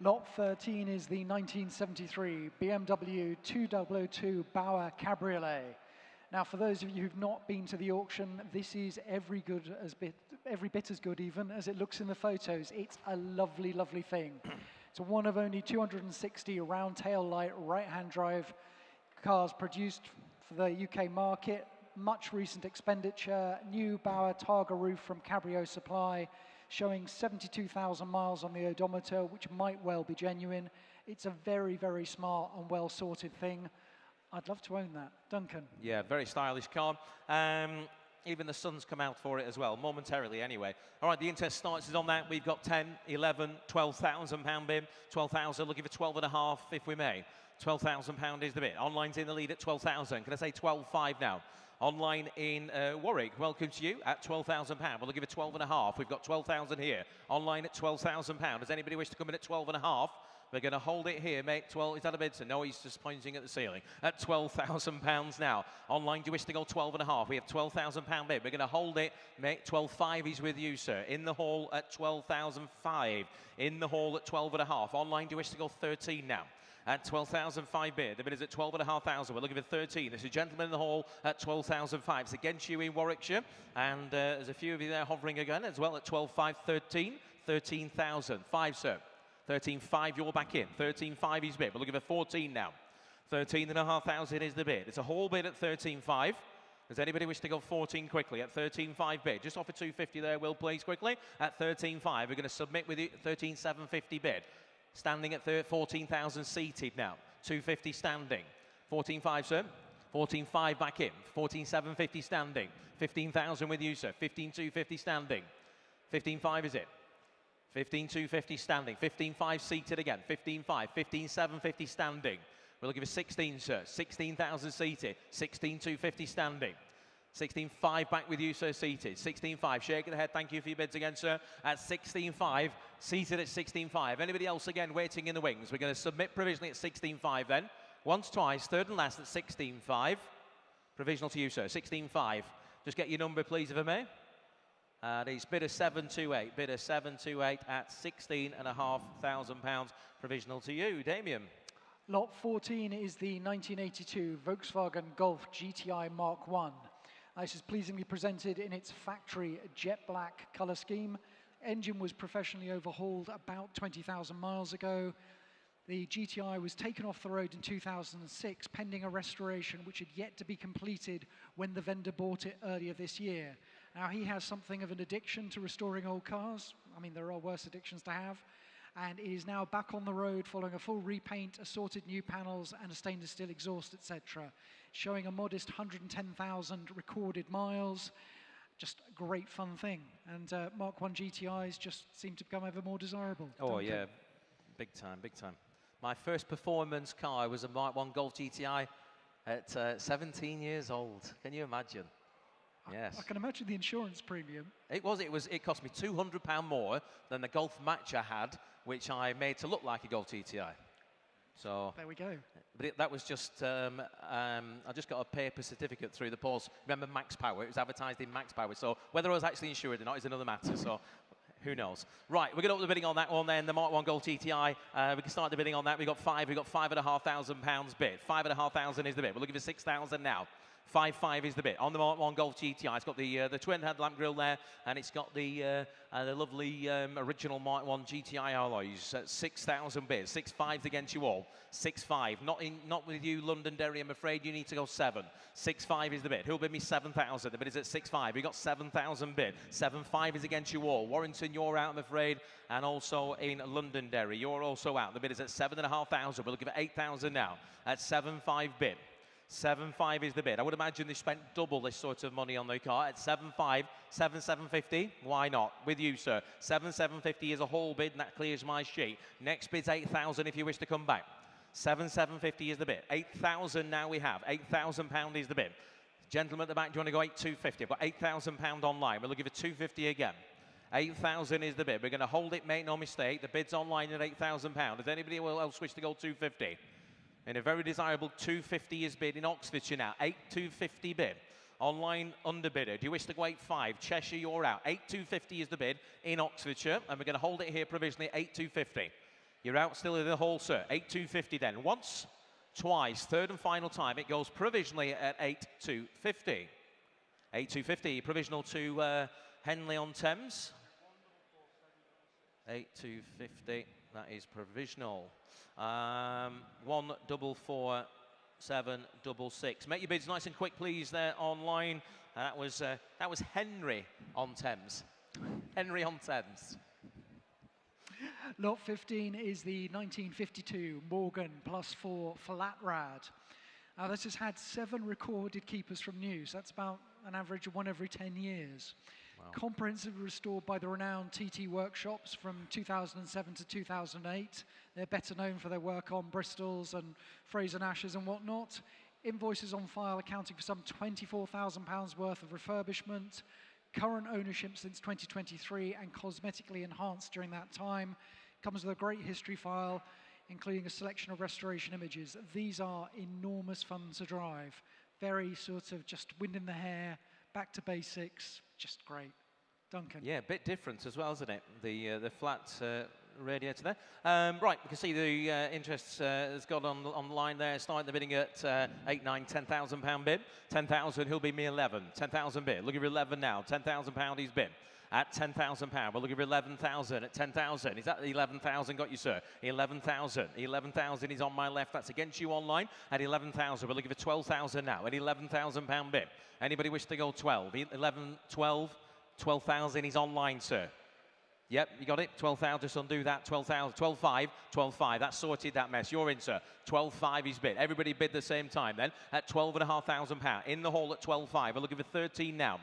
Lot 13 is the 1973 BMW 2002 Bauer Cabriolet. Now, for those of you who've not been to the auction, this is every bit as good even as it looks in the photos. It's a lovely, lovely thing. It's one of only 260 round tail light right-hand drive cars produced for the UK market. much recent expenditure, new Bauer Targa roof from Cabrio Supply, showing 72,000 miles on the odometer, which might well be genuine. It's a very, very smart and well-sorted thing. I'd love to own that. Duncan? Yeah, very stylish car. Even the sun's come out for it as well, momentarily anyway. All right, the interest starts is on that. We've got 10, 11, 12,000 pound bid. 12,000, looking for 12 and a half, if we may. 12,000 pound is the bid. Online's in the lead at 12,000. Can I say 12.5 now? Online in Warwick, welcome to you at 12,000 pound. We'll give it 12 and a half. We've got 12,000 here. Online at 12,000 pound. Does anybody wish to come in at 12 and a half? We're going to hold it here, mate. 12, is that a bid? So no, he's just pointing at the ceiling. At £12,000 now. Online, do you wish to go 12 and a half? We have £12,000 bid. We're going to hold it, mate. 12.5 is with you, sir. In the hall at 12,005. In the hall at 12 and a half. Online, do you wish to go 13 now? At 12,005 bid. The bid is at 12,500. We're looking for 13. There's a gentleman in the hall at 12,005. It's against you in Warwickshire. And there's a few of you there hovering again as well at 12,500. 13. 13,000. 5, sir. 13.5, you're back in. 13.5 is bid. We're looking for 14 now. 13,500 is the bid. It's a whole bid at 13.5. Does anybody wish to go 14 quickly at 13.5 bid? Just offer 250 there, Will, please, quickly. At 13.5, we're going to submit with you 13.750 bid. Standing at 14,000 seated now. 250 standing. 14.5, sir. 14.5 back in. 14.750 standing. 15,000 with you, sir. 15,250 standing. 15.5 is it. 15,250 standing, 15,500 seated again, 15,500, 15,750 standing. We're looking for 16, sir, 16,000 seated, 16,250 standing. 16,500 back with you, sir, seated. 16,500, shaking the head, thank you for your bids again, sir. At 16,500, seated at 16,500. Anybody else again waiting in the wings? We're going to submit provisionally at 16,500 then. Once, twice, third and last at 16,500. Provisional to you, sir, 16,500. Just get your number, please, if I may. It's bidder 728, bidder 728 at £16,500. Provisional to you, Damien. Lot 14 is the 1982 Volkswagen Golf GTI Mark 1. This is pleasingly presented in its factory jet black colour scheme. Engine was professionally overhauled about 20,000 miles ago. The GTI was taken off the road in 2006, pending a restoration which had yet to be completed when the vendor bought it earlier this year. Now, he has something of an addiction to restoring old cars. I mean, there are worse addictions to have. And it is now back on the road following a full repaint, assorted new panels, and a stainless steel exhaust, etc. Showing a modest 110,000 recorded miles. Just a great fun thing. And Mark 1 GTIs just seem to become ever more desirable. Oh, yeah. Big time, big time. My first performance car was a Mark 1 Golf GTI at 17 years old. Can you imagine? Yes. I can imagine the insurance premium. It cost me £200 more than the Golf Match I had, which I made to look like a Golf GTI. So there we go. But that was just, I just got a paper certificate through the post. Remember Max Power? It was advertised in Max Power. So whether I was actually insured or not is another matter. So who knows? Right, we're going to up the bidding on that one then, the Mark 1 Golf GTI. We can start the bidding on that. We've got £5,500 bid. £5,500 is the bid. We're looking for 6,000 now. 5.5 is the bid. On the Mark 1 Golf GTI, it's got the twin headlamp grille there, and it's got the lovely original Mark 1 GTI alloys. 6,000 bid. 6.5's against you all. 6.5. Not with you, Londonderry. I'm afraid you need to go 7. 6.5 is the bid. Who'll bid me 7,000? The bid is at 6.5. We got 7,000 bid. 7.5 is against you all. Warrington, you're out, I'm afraid, and also in Londonderry, you're also out. The bid is at 7,500. We're looking for 8,000 now at 7.5 bid. 7.5 is the bid. I would imagine they spent double this sort of money on the car at 7.5, 7,750. Why not? With you, sir. 7,750 is a whole bid, and that clears my sheet. Next bid's 8,000 if you wish to come back. 7,750 is the bid. 8,000 now we have. £8,000 is the bid. Gentlemen at the back, do you want to go 8,250? I've got £8,000 online. We're looking for 250 again. 8,000 is the bid. We're going to hold it, make no mistake. The bid's online at £8,000. Does anybody else wish to go 250? And a very desirable 250 is bid in Oxfordshire now. 8,250 bid. Online underbidder. Do you wish to go 8.5? Cheshire, you're out. 8,250 is the bid in Oxfordshire. And we're going to hold it here provisionally at 8,250. You're out still in the hall, sir. 8,250 then. Once, twice, third and final time. It goes provisionally at 8,250. 8,250. Provisional to Henley-on-Thames. 8,250. That is provisional. 144 766. Make your bids nice and quick, please, there online. That was Henry on Thames. Henry on Thames. Lot 15 is the 1952 Morgan +4 flat rad. Now this has had 7 recorded keepers from new, so that's about an average of 1 every 10 years. Wow. Comprehensively restored by the renowned TT Workshops from 2007 to 2008. They're better known for their work on Bristols and Fraser Nashes and whatnot. Invoices on file accounting for some £24,000 worth of refurbishment. Current ownership since 2023 and cosmetically enhanced during that time. Comes with a great history file, including a selection of restoration images. These are enormous fun to drive. Very sort of just wind in the hair, back to basics, just great. Duncan. Yeah, a bit different as well, isn't it? The flat radiator there. Right, we can see the interest has got on the line there, starting the bidding at £8,000, £9,000, £10,000 bid. 10,000, he'll be me 11. 10,000 bid. Look at 11 now. £10,000 he's bid. At £10,000, we'll look at 11,000 at 10,000. Is that the 11,000 got you, sir? 11,000. 11,000 is on my left. That's against you online. At 11,000, we'll look at 12,000 now. At £11,000 bid. Anybody wish to go 12? 11, 12, 12,000 is online, sir. Yep, you got it. 12,000, just undo that. 12,000, 12,5, 12,5. That's sorted, that mess. You're in, sir. 12,5 is bid. Everybody bid the same time then. At £12,500. In the hall at 12,5. We'll look at 13 now.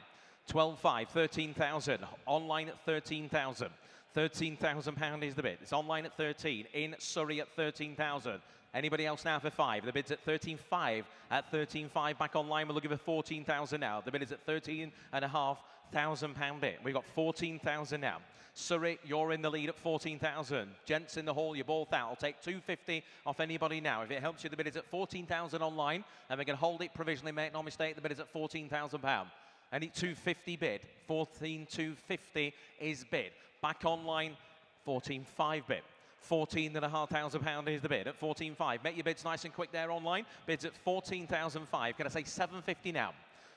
12,5, 13,000. Online at 13,000. £13,000 is the bid. It's online at 13. In Surrey at 13,000. Anybody else now for 5? The bid's at 13,500. At 13,500 back online, we'll look at 14,000 now. The bid is at £13,500 bid. We've got 14,000 now. Surrey, you're in the lead at 14,000. Gents in the hall, you're both out. I'll take 250 off anybody now. If it helps you, the bid is at 14,000 online, and we can hold it provisionally, make no mistake. The bid is at £14,000. Any 250 bid. 14,250 is bid. Back online, 14,500 bid. £14,500 is the bid at 14,500. Make your bids nice and quick there online. Bids at 14,500. Can I say 750 now?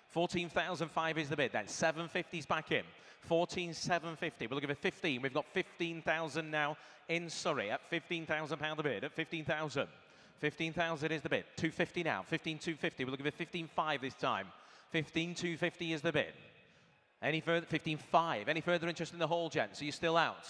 14,500 is the bid then. 750's back in. 14,750. We'll give it 15. We've got 15,000 now in Surrey at £15,000 the bid at 15,000. 15,000 is the bid. 250 now. 15,250. We'll give it 15,500 this time. 15,250 is the bid. Any further? 15,500. Any further interest in the hall, gents? Are you still out?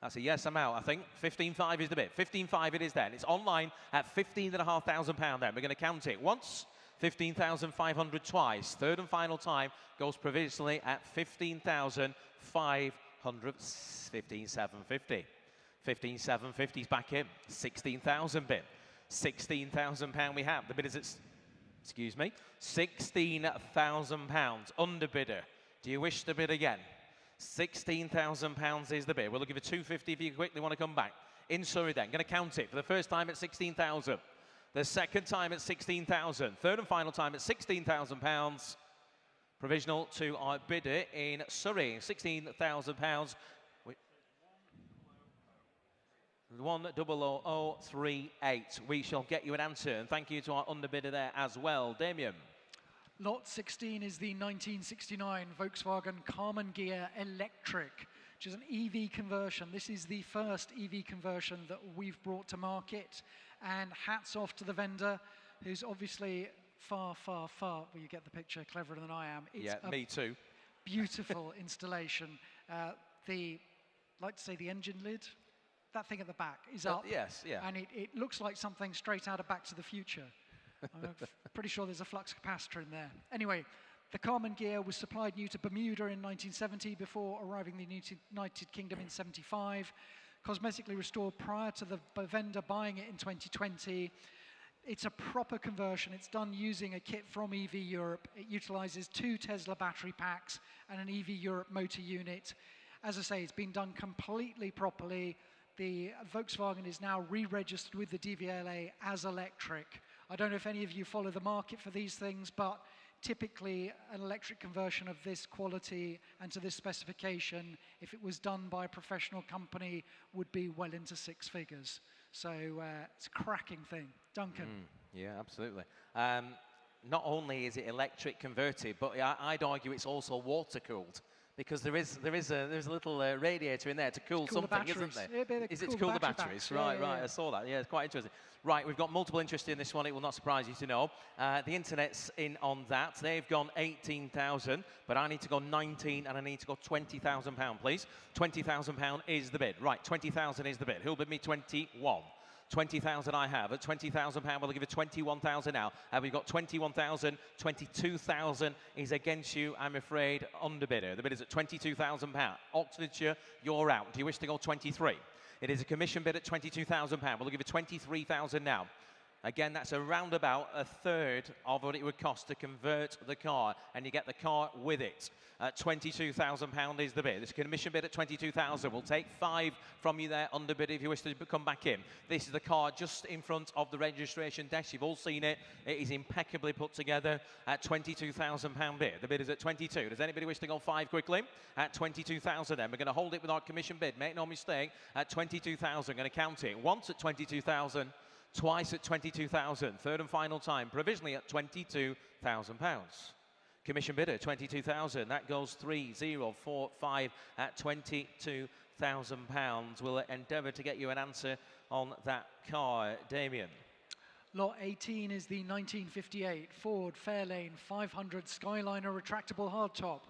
That's a yes, I'm out, I think. 15,500 is the bid. 15,500 it is then. It's online at £15,500 then. We're going to count it once. 15,500 twice. Third and final time goes provisionally at 15,500. 15,750. 15,750 is back in. 16,000 bid. £16,000 we have. The bid is at, excuse me, £16,000. Underbidder. Do you wish to bid again? £16,000 is the bid. We'll give it 250 if you quickly want to come back. In Surrey then. Going to count it for the first time at 16,000. The second time at 16,000. Third and final time at £16,000. Provisional to our bidder in Surrey. £16,000. 100,038. We shall get you an answer. And thank you to our underbidder there as well. Damien. Lot 16 is the 1969 Volkswagen Carmen Ghia Electric, which is an EV conversion. This is the first EV conversion that we've brought to market. And hats off to the vendor, who's obviously far, well, you get the picture, cleverer than I am. It's me too. Beautiful installation. Like to say the engine lid, that thing at the back is up. Yes, yeah. And it looks like something straight out of Back to the Future. I'm pretty sure there's a flux capacitor in there. Anyway, the Carmen Ghia was supplied new to Bermuda in 1970 before arriving in the United Kingdom in 75. Cosmetically restored prior to the vendor buying it in 2020. It's a proper conversion. It's done using a kit from EV Europe. It utilizes 2 Tesla battery packs and an EV Europe motor unit. As I say, it's been done completely properly. The Volkswagen is now re-registered with the DVLA as electric. I don't know if any of you follow the market for these things, but typically an electric conversion of this quality and to this specification, if it was done by a professional company, would be well into 6 figures. So it's a cracking thing. Duncan. Yeah, absolutely. Not only is it electric converted, but I'd argue it's also water-cooled, Because there's a little radiator in there to cool Cool the something, isn't batteries. there? Yeah, Is it to cool the batteries? packs. Right, Yeah, yeah, right. yeah. I saw that. Yeah, it's quite interesting. Right, we've got multiple interest in this one. It will not surprise you to know. The internet's in on that. They've gone 18,000, but I need to go 19, and I need to go £20,000, please. £20,000 is the bid. Right, 20,000 is the bid. Who'll bid me 21? 20,000 I have. At £20,000, we'll give it 21,000 now. We've got 21,000, 22,000 is against you, I'm afraid, underbidder. The bid is at £22,000. Oxfordshire, you're out. Do you wish to go 23? It is a commission bid at £22,000. We'll give it 23,000 now. Again, that's around about a third of what it would cost to convert the car, and you get the car with it. £22,000 is the bid. It's a commission bid at 22,000. We'll take 5 from you there, underbid, if you wish to come back in. This is the car just in front of the registration desk. You've all seen it. It is impeccably put together at £22,000 bid. The bid is at 22. Does anybody wish to go 5 quickly? At 22,000 then. We're going to hold it with our commission bid. Make no mistake, at 22,000. Going to count it once at 22,000. Twice at 22,000, third and final time, provisionally at £22,000. Commission bidder, 22,000. That goes 3, 0, 4, 5 at £22,000. We'll endeavour to get you an answer on that car. Damien. Lot 18 is the 1958 Ford Fairlane 500 Skyliner retractable hardtop,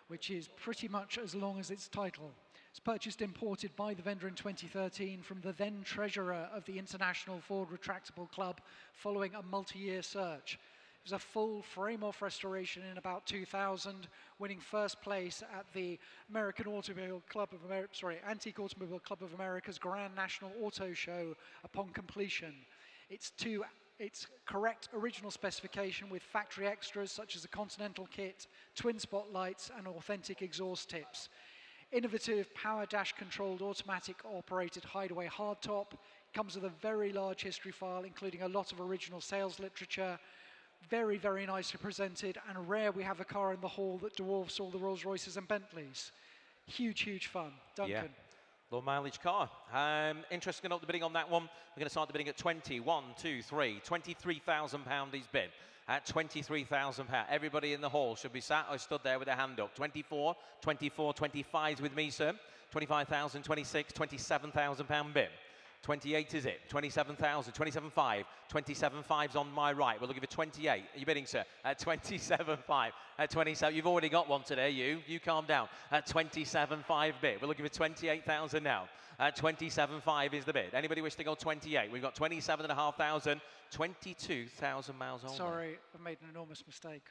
which is pretty much as long as its title. It's purchased imported by the vendor in 2013 from the then treasurer of the International Ford Retractable Club following a multi-year search. It was a full frame-off restoration in about 2000, winning first place at the Antique Automobile Club of America's Grand National Auto Show upon completion. It's correct original specification with factory extras such as a Continental kit, twin spotlights and authentic exhaust tips. Innovative power dash controlled automatic operated hideaway hardtop. Comes with a very large history file including a lot of original sales literature. Very, very nicely presented, and rare we have a car in the hall that dwarfs all the Rolls Royces and Bentleys. Huge, huge fun. Duncan. Yeah. Low mileage car. Interesting enough, the bidding on that one. We're going to start the bidding at 20. 1, 2, 3. £23,000 is bid. At £23,000. Everybody in the hall should be sat or stood there with their hand up. 24, 24, 25 with me, sir. 25,000, 26, £27,000 bid. 28 is it? 27,000, 27.5. 27.5's on my right. We'll give it 28. Are you bidding, sir? At 27.5. At 27. You've already got one today, you. You calm down. At 27.5 bid. We'll give it 28,000 now. At 27.5 is the bid. Anybody wish to go 28? We've got 27,500. 22,000 miles on. Sorry, I've made an enormous mistake.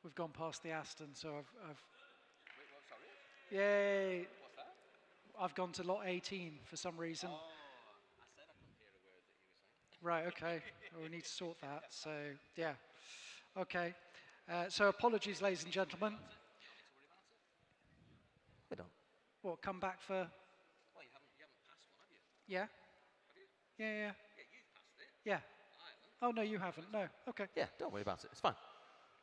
We've gone past the Aston, so I've Wait, what, sorry? Yay! What's that? I've gone to lot 18 for some reason. Oh, I said I couldn't hear a word that you were saying. Right, okay. Well, we need to sort that. So, yeah. Okay. So apologies, ladies and gentlemen. We don't. What, come back for... Well, you haven't passed one, have you? Yeah? Have you? Yeah, yeah. Yeah, you've passed it. Yeah. I haven't. Oh, no, you haven't. No. Okay. Yeah, don't worry about it. It's fine.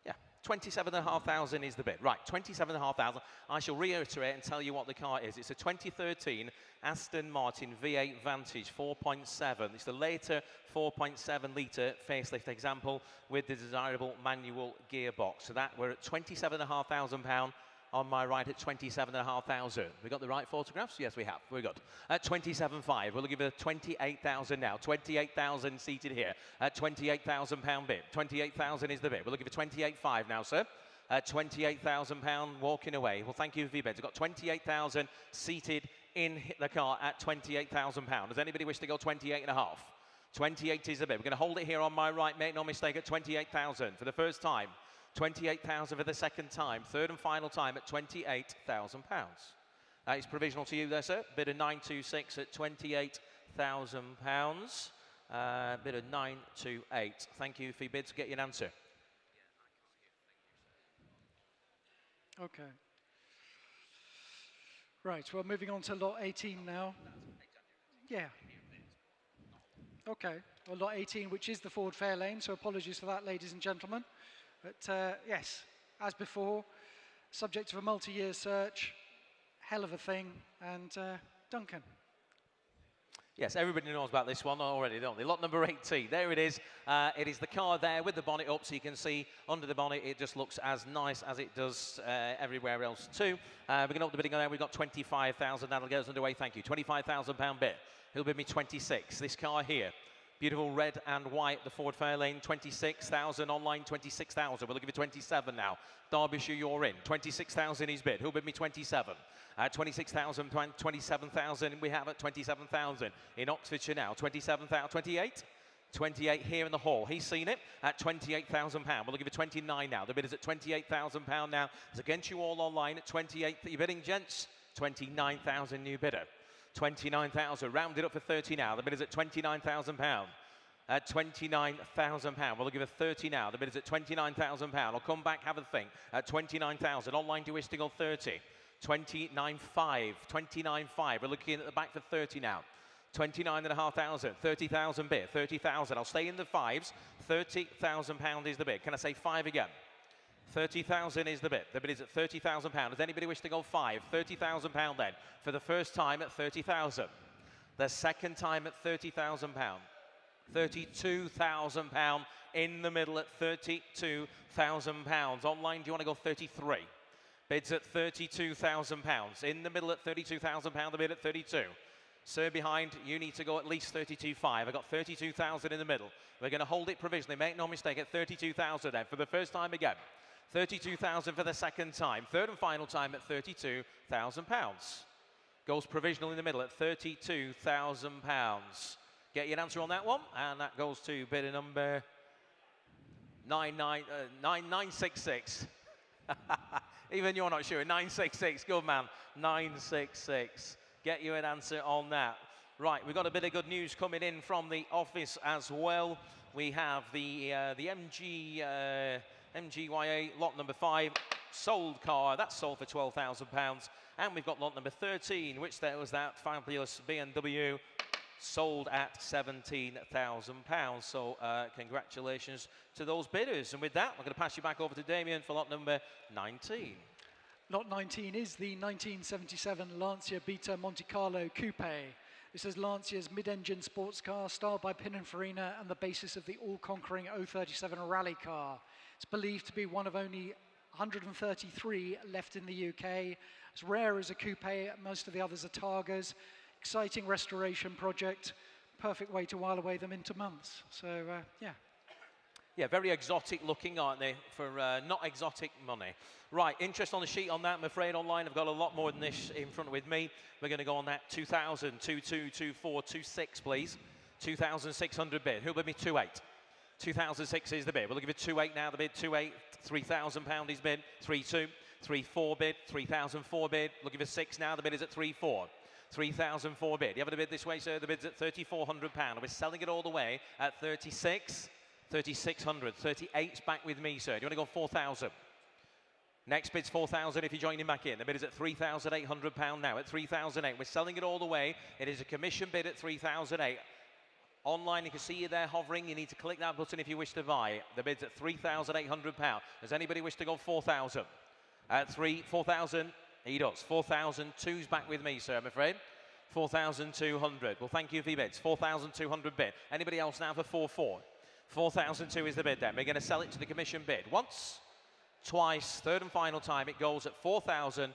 Yeah, 27,500 is the bid. Right, 27,500. I shall reiterate and tell you what the car is. It's a 2013 Aston Martin V8 Vantage 4.7. It's the later 4.7 litre facelift example with the desirable manual gearbox. So that we're at £27,500. On my right at 27,500. We got the right photographs? Yes, we have. We're good. At 27.5, we'll give it 28,000 now. 28,000 seated here. At £28,000 bid. 28,000 is the bid. We'll give it 28.5 now, sir. At £28,000 walking away. Well, thank you for your bids. We've got 28,000 seated in the car at £28,000. Does anybody wish to go 28.5? 28 is the bid. We're going to hold it here on my right. Make no mistake, at 28,000 for the first time. 28,000 for the second time, third and final time at £28,000. That is provisional to you there, sir. Bid of 926 at £28,000. Bid of 928. Thank you for your bids. Get you an answer. Okay. Right, well, moving on to lot 18 now. Yeah. Okay, well, lot 18, which is the Ford Fairlane, so apologies for that, ladies and gentlemen. But yes, as before, subject of a multi-year search, hell of a thing, and Duncan. Yes, everybody knows about this one already, don't they? Lot number 18, there it is. It is the car there with the bonnet up, so you can see under the bonnet it just looks as nice as it does everywhere else too. We're going to up the bidding on there. We've got 25,000. That'll get us underway. Thank you. £25,000 bid. He'll bid me 26. This car here, beautiful red and white, the Ford Fairlane, 26,000 online, 26,000. We'll give you 27 now. Derbyshire, you're in. 26,000 is bid. Who'll bid me 27? 26,000, 27,000. We have at 27,000 in Oxfordshire now. 27,000, 28. 28 here in the hall. He's seen it at £28,000. We'll give you 29 now. The bid is at £28,000 now. It's against you all online at 28 that you're bidding, gents. 29,000 new bidder. 29,000. Rounded up for 30 now. The bid is at £29,000. At £29,000. We'll give it 30 now. The bid is at £29,000. I'll come back, have a think. At 29,000. Online to wish to go 30. 29.5. 29.5. We're looking at the back for 30 now. 29,500. 30,000 bid. 30,000. I'll stay in the fives. £30,000 is the bid. Can I say 5 again? 30,000 is the bid. The bid is at £30,000. Does anybody wish to go 5? £30,000 then. For the first time at 30,000. The second time at £30,000. £32,000 in the middle at £32,000. Online, do you want to go 33? Bids at £32,000. In the middle at £32,000, the bid at 32. Sir behind, you need to go at least 32.5. I've got 32,000 in the middle. We're going to hold it provisionally. Make no mistake, at 32,000 then. For the first time again. 32,000 for the second time. Third and final time at £32,000. Goes provisional in the middle at £32,000. Get your answer on that one. And that goes to bidder number 966. Even you're not sure. 966. Good man. 966. Get you an answer on that. Right, we've got a bit of good news coming in from the office as well. We have the MGYA lot number 5 sold car. That's sold for £12,000. And we've got lot number 13, which there was that fabulous BMW sold at £17,000. So congratulations to those bidders. And with that, I'm going to pass you back over to Damien for lot number 19. Lot 19 is the 1977 Lancia Beta Monte Carlo Coupe. This is Lancia's mid-engine sports car, styled by Pininfarina and the basis of the all-conquering 037 rally car. It's believed to be one of only 133 left in the UK. It's rare as a coupe, most of the others are Targas. Exciting restoration project, perfect way to while away them into months. So, yeah. Yeah, very exotic looking, aren't they, for not exotic money. Right, interest on the sheet on that, I'm afraid, online. I've got a lot more than this in front with me. We're going to go on that 2,000, 22, 24, 26, please. 2,600 bid. Who'll bid me 2.8? 2,006 is the bid. We'll give it 2.8 now, the bid. 2.8, £3,000 is bid. 3.2, 3.4 bid. 3,004 bid. We'll give it 6 now, the bid is at 3.4. 3,004 bid. You have a bid this way, sir? The bid's at £3,400. We're selling it all the way at 36. 3,600. 38's back with me, sir. Do you want to go 4,000? Next bid's 4,000 if you're joining back in. The bid is at £3,800 now. At 3,008, we're selling it all the way. It is a commission bid at 3,008. Online, you can see you there hovering. You need to click that button if you wish to buy. The bid's at £3,800. Does anybody wish to go 4,000? At 4,000, he does. 4,002's back with me, sir, I'm afraid. 4,200. Well, thank you for your bids. 4,200 bid. Anybody else now for 4,400? 4,002 is the bid then. We're going to sell it to the commission bid. Once, twice, third and final time, it goes at £4,200.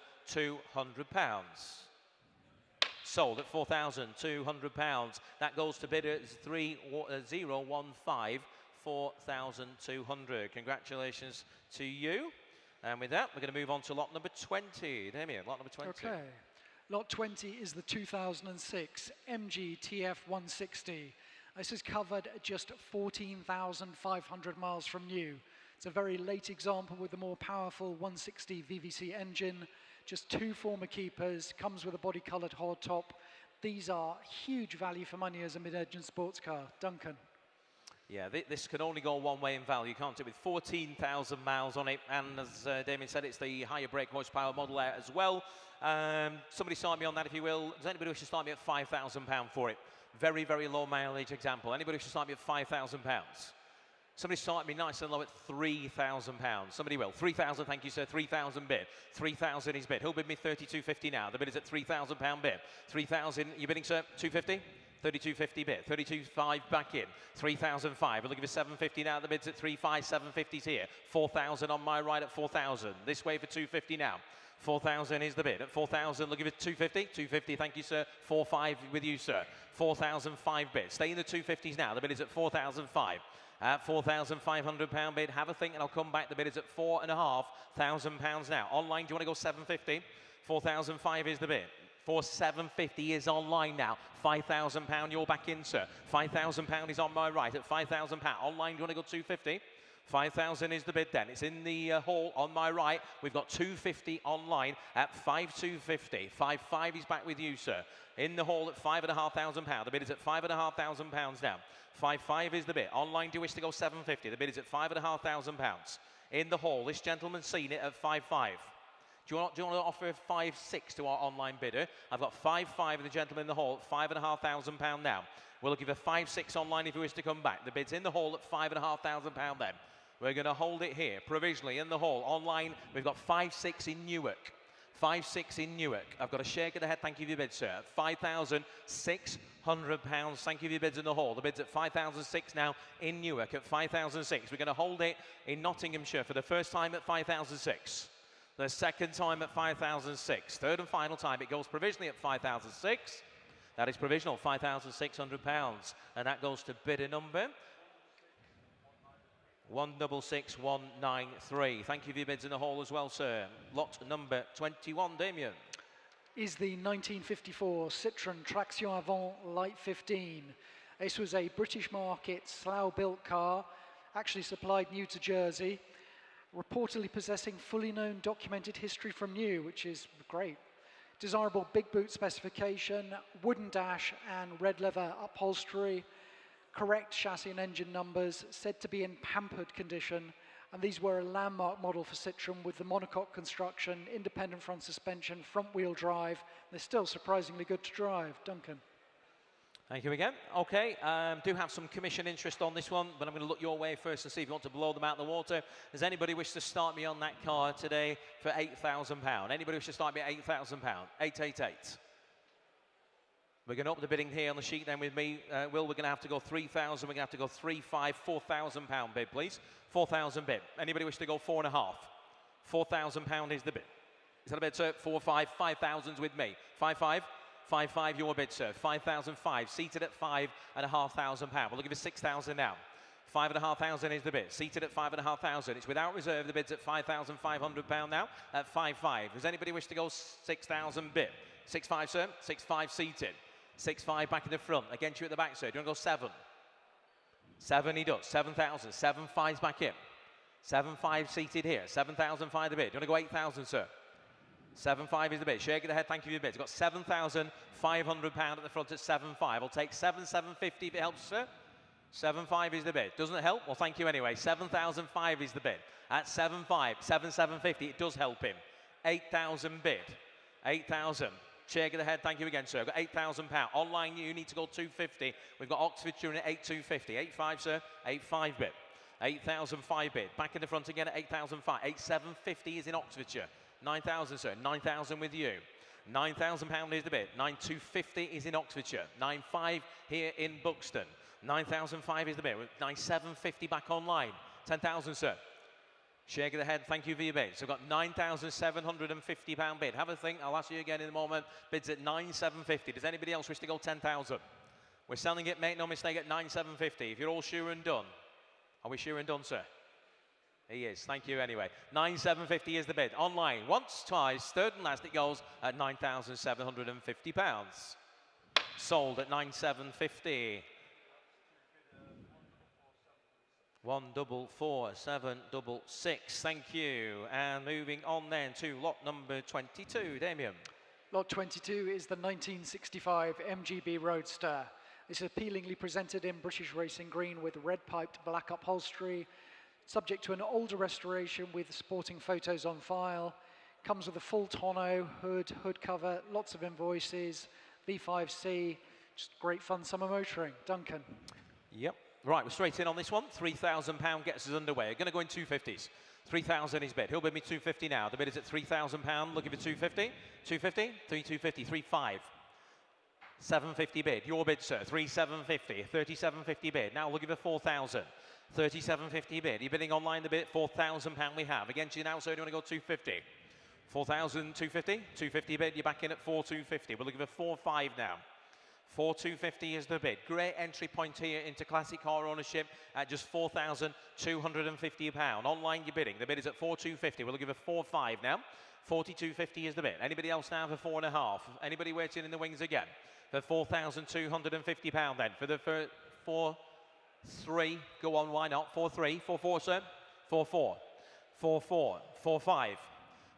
Sold at £4,200. That goes to bidder 3015, 4,200. Congratulations to you. And with that, we're going to move on to lot number 20. Damien, lot number 20. Okay. Lot 20 is the 2006 MG TF 160. This is covered at just 14,500 miles from new. It's a very late example with the more powerful 160 VVC engine. Just 2 former keepers, comes with a body-coloured hardtop. These are huge value for money as a mid-engine sports car. Duncan. Yeah, this can only go one way in value, can't it? With 14,000 miles on it, and as Damien said, it's the higher brake horsepower model out as well. Somebody start me on that, if you will. Does anybody wish to start me at £5,000 for it? Very, very low mileage example. Anybody wish to start me at £5,000? Somebody start me nice and low at £3,000. Somebody will. 3,000, thank you, sir. 3,000 bid. 3,000 is bid. Who'll bid me 32.50 now? The bid is at £3,000 bid. 3,000, you bidding, sir? 250? 32.50 bid, 32.5 back in, 3,005. We're looking for 750 now. The bid's at 3.5, 750's here. 4,000 on my right at 4,000. This way for 250 now. 4,000 is the bid. At 4,000, looking for 250. 250, thank you, sir. 4.5 with you, sir. 4,005 bid. Stay in the 250s now. The bid is at 4,005. At £4,500 bid, have a think and I'll come back. The bid is at £4,500 now. Online, do you want to go 750? 4,005 is the bid. 4,750 is online now. £5,000, you're back in, sir. £5,000 is on my right at £5,000. Online, do you want to go 250? 5,000 is the bid then. It's in the hall on my right. We've got 250 online at 5,250. 5,500 is back with you, sir. In the hall at £5,500. The bid is at £5,500 now. 5,500 is the bid. Online, do you wish to go 750? The bid is at £5,500. In the hall, this gentleman's seen it at 5,500. Do you want to offer 5,600 to our online bidder? I've got 5,500 of the gentleman in the hall at £5,500 now. We're looking for 5,600 online if you wish to come back. The bid's in the hall at £5,500 then. We're going to hold it here, provisionally in the hall. Online, we've got 5,600 in Newark. 5,600 in Newark. I've got a shake of the head, thank you for your bid, sir. £5,600. Thank you for your bids in the hall. The bid's at 5,600 now in Newark at 5,600. We're going to hold it in Nottinghamshire for the first time at 5,600. The second time at 5,600. Third and final time, it goes provisionally at 5,600. That is provisional, £5,600. And that goes to bidder number 166193. Thank you for your bids in the hall as well, sir. Lot number 21, Damien. Is the 1954 Citroën Traction Avant Light 15. This was a British market Slough-built car, actually supplied new to Jersey, reportedly possessing fully known documented history from new, which is great. Desirable big boot specification, wooden dash and red leather upholstery, correct chassis and engine numbers, said to be in pampered condition, and these were a landmark model for Citroën with the monocoque construction, independent front suspension, front wheel drive. They're still surprisingly good to drive. Duncan. Thank you again. Okay, do have some commission interest on this one, but I'm going to look your way first and see if you want to blow them out of the water. Does anybody wish to start me on that car today for £8,000? Anybody wish to start me at £8,000? 888. We're going to open the bidding here on the sheet then with me. Will, we're going to have to go 3,000. We're going to have to go 3,500, £4,000 bid, please. 4,000 bid. Anybody wish to go 4,500? £4,000 is the bid. Is that a bid, sir? 4,500, 5,000's with me. 5,500? 5,500 your bid, sir. 5,500, seated at £5,500. We're looking for 6,000 now. 5,500 is the bid. Seated at 5,500. It's without reserve. The bid's at £5,500 now at 5,500. Does anybody wish to go 6,000 bid? 6,500, sir. 6,500 seated. 6,500 back in the front. Against you at the back, sir. Do you want to go 7? 7 he does. 7,000. 7,500's back in. 7,500 seated here. 7,500 the bid. Do you want to go 8,000, sir? 7,500 is the bid. Shake of the head, thank you for your bids. Got £7,500 at the front at 7,500. I'll take 7,750 if it helps, sir. 7,500 is the bid. Doesn't it help? Well, thank you anyway. 7,500 is the bid. At 7,500, 7,750, it does help him. 8,000 bid. 8,000. Shake of the head, thank you again, sir. I've got £8,000. Online, you need to go 250. We've got Oxfordshire at 8,250. 8,500, sir. 8,500 bid. 8,005 bid. Back in the front again at 8,500. 8,750 is in Oxfordshire. 9,000, sir. 9,000 with you. £9,000 is the bid. 9,250 is in Oxfordshire. 9,500 here in Buxton. 9,005 is the bid. 9,750 back online. 10,000, sir. Shake of the head, thank you for your bid. So we've got £9,750 bid. Have a think, I'll ask you again in a moment. Bids at 9,750. Does anybody else wish to go 10,000? We're selling it, make no mistake, at 9,750. If you're all sure and done. Are we sure and done, sir? He is, thank you anyway. 9,750 is the bid. Online, once, twice, third and last it goes at £9,750. Sold at 9,750. 144,766. Thank you. And moving on then to lot number 22, Damien. Lot 22 is the 1965 MGB Roadster. This is appealingly presented in British Racing Green with red-piped black upholstery, subject to an older restoration with sporting photos on file. Comes with a full tonneau, hood cover, lots of invoices, V5C, just great fun summer motoring. Duncan. Yep. Right, we're straight in on this one. £3,000 gets us underway. We're going to go in 250s. 3,000 is bid. He'll bid me 250 now. The bid is at £3,000. Looking for 250. 250, 3,250, 3,500. 750 bid. Your bid, sir. 3750. 3750 bid. Now we'll give a 4,000. 3750 bid. You're bidding online the bid. £4,000 we have. Against you now, sir. Do you want to go 250? 4,250. 250 bid. You're back in at 4,250. We'll give a 4,500 now. 4,250 is the bid. Great entry point here into classic car ownership at just £4,250. Online you're bidding. The bid is at 4,250. We'll give a 4,500 now. 42.50 is the bid. Anybody else now for 4.5? Anybody waiting in the wings again? For £4,250 then. For the 4-3, go on, why not? 4-3, 4-4, sir. 4-4, 4-4, 4-5,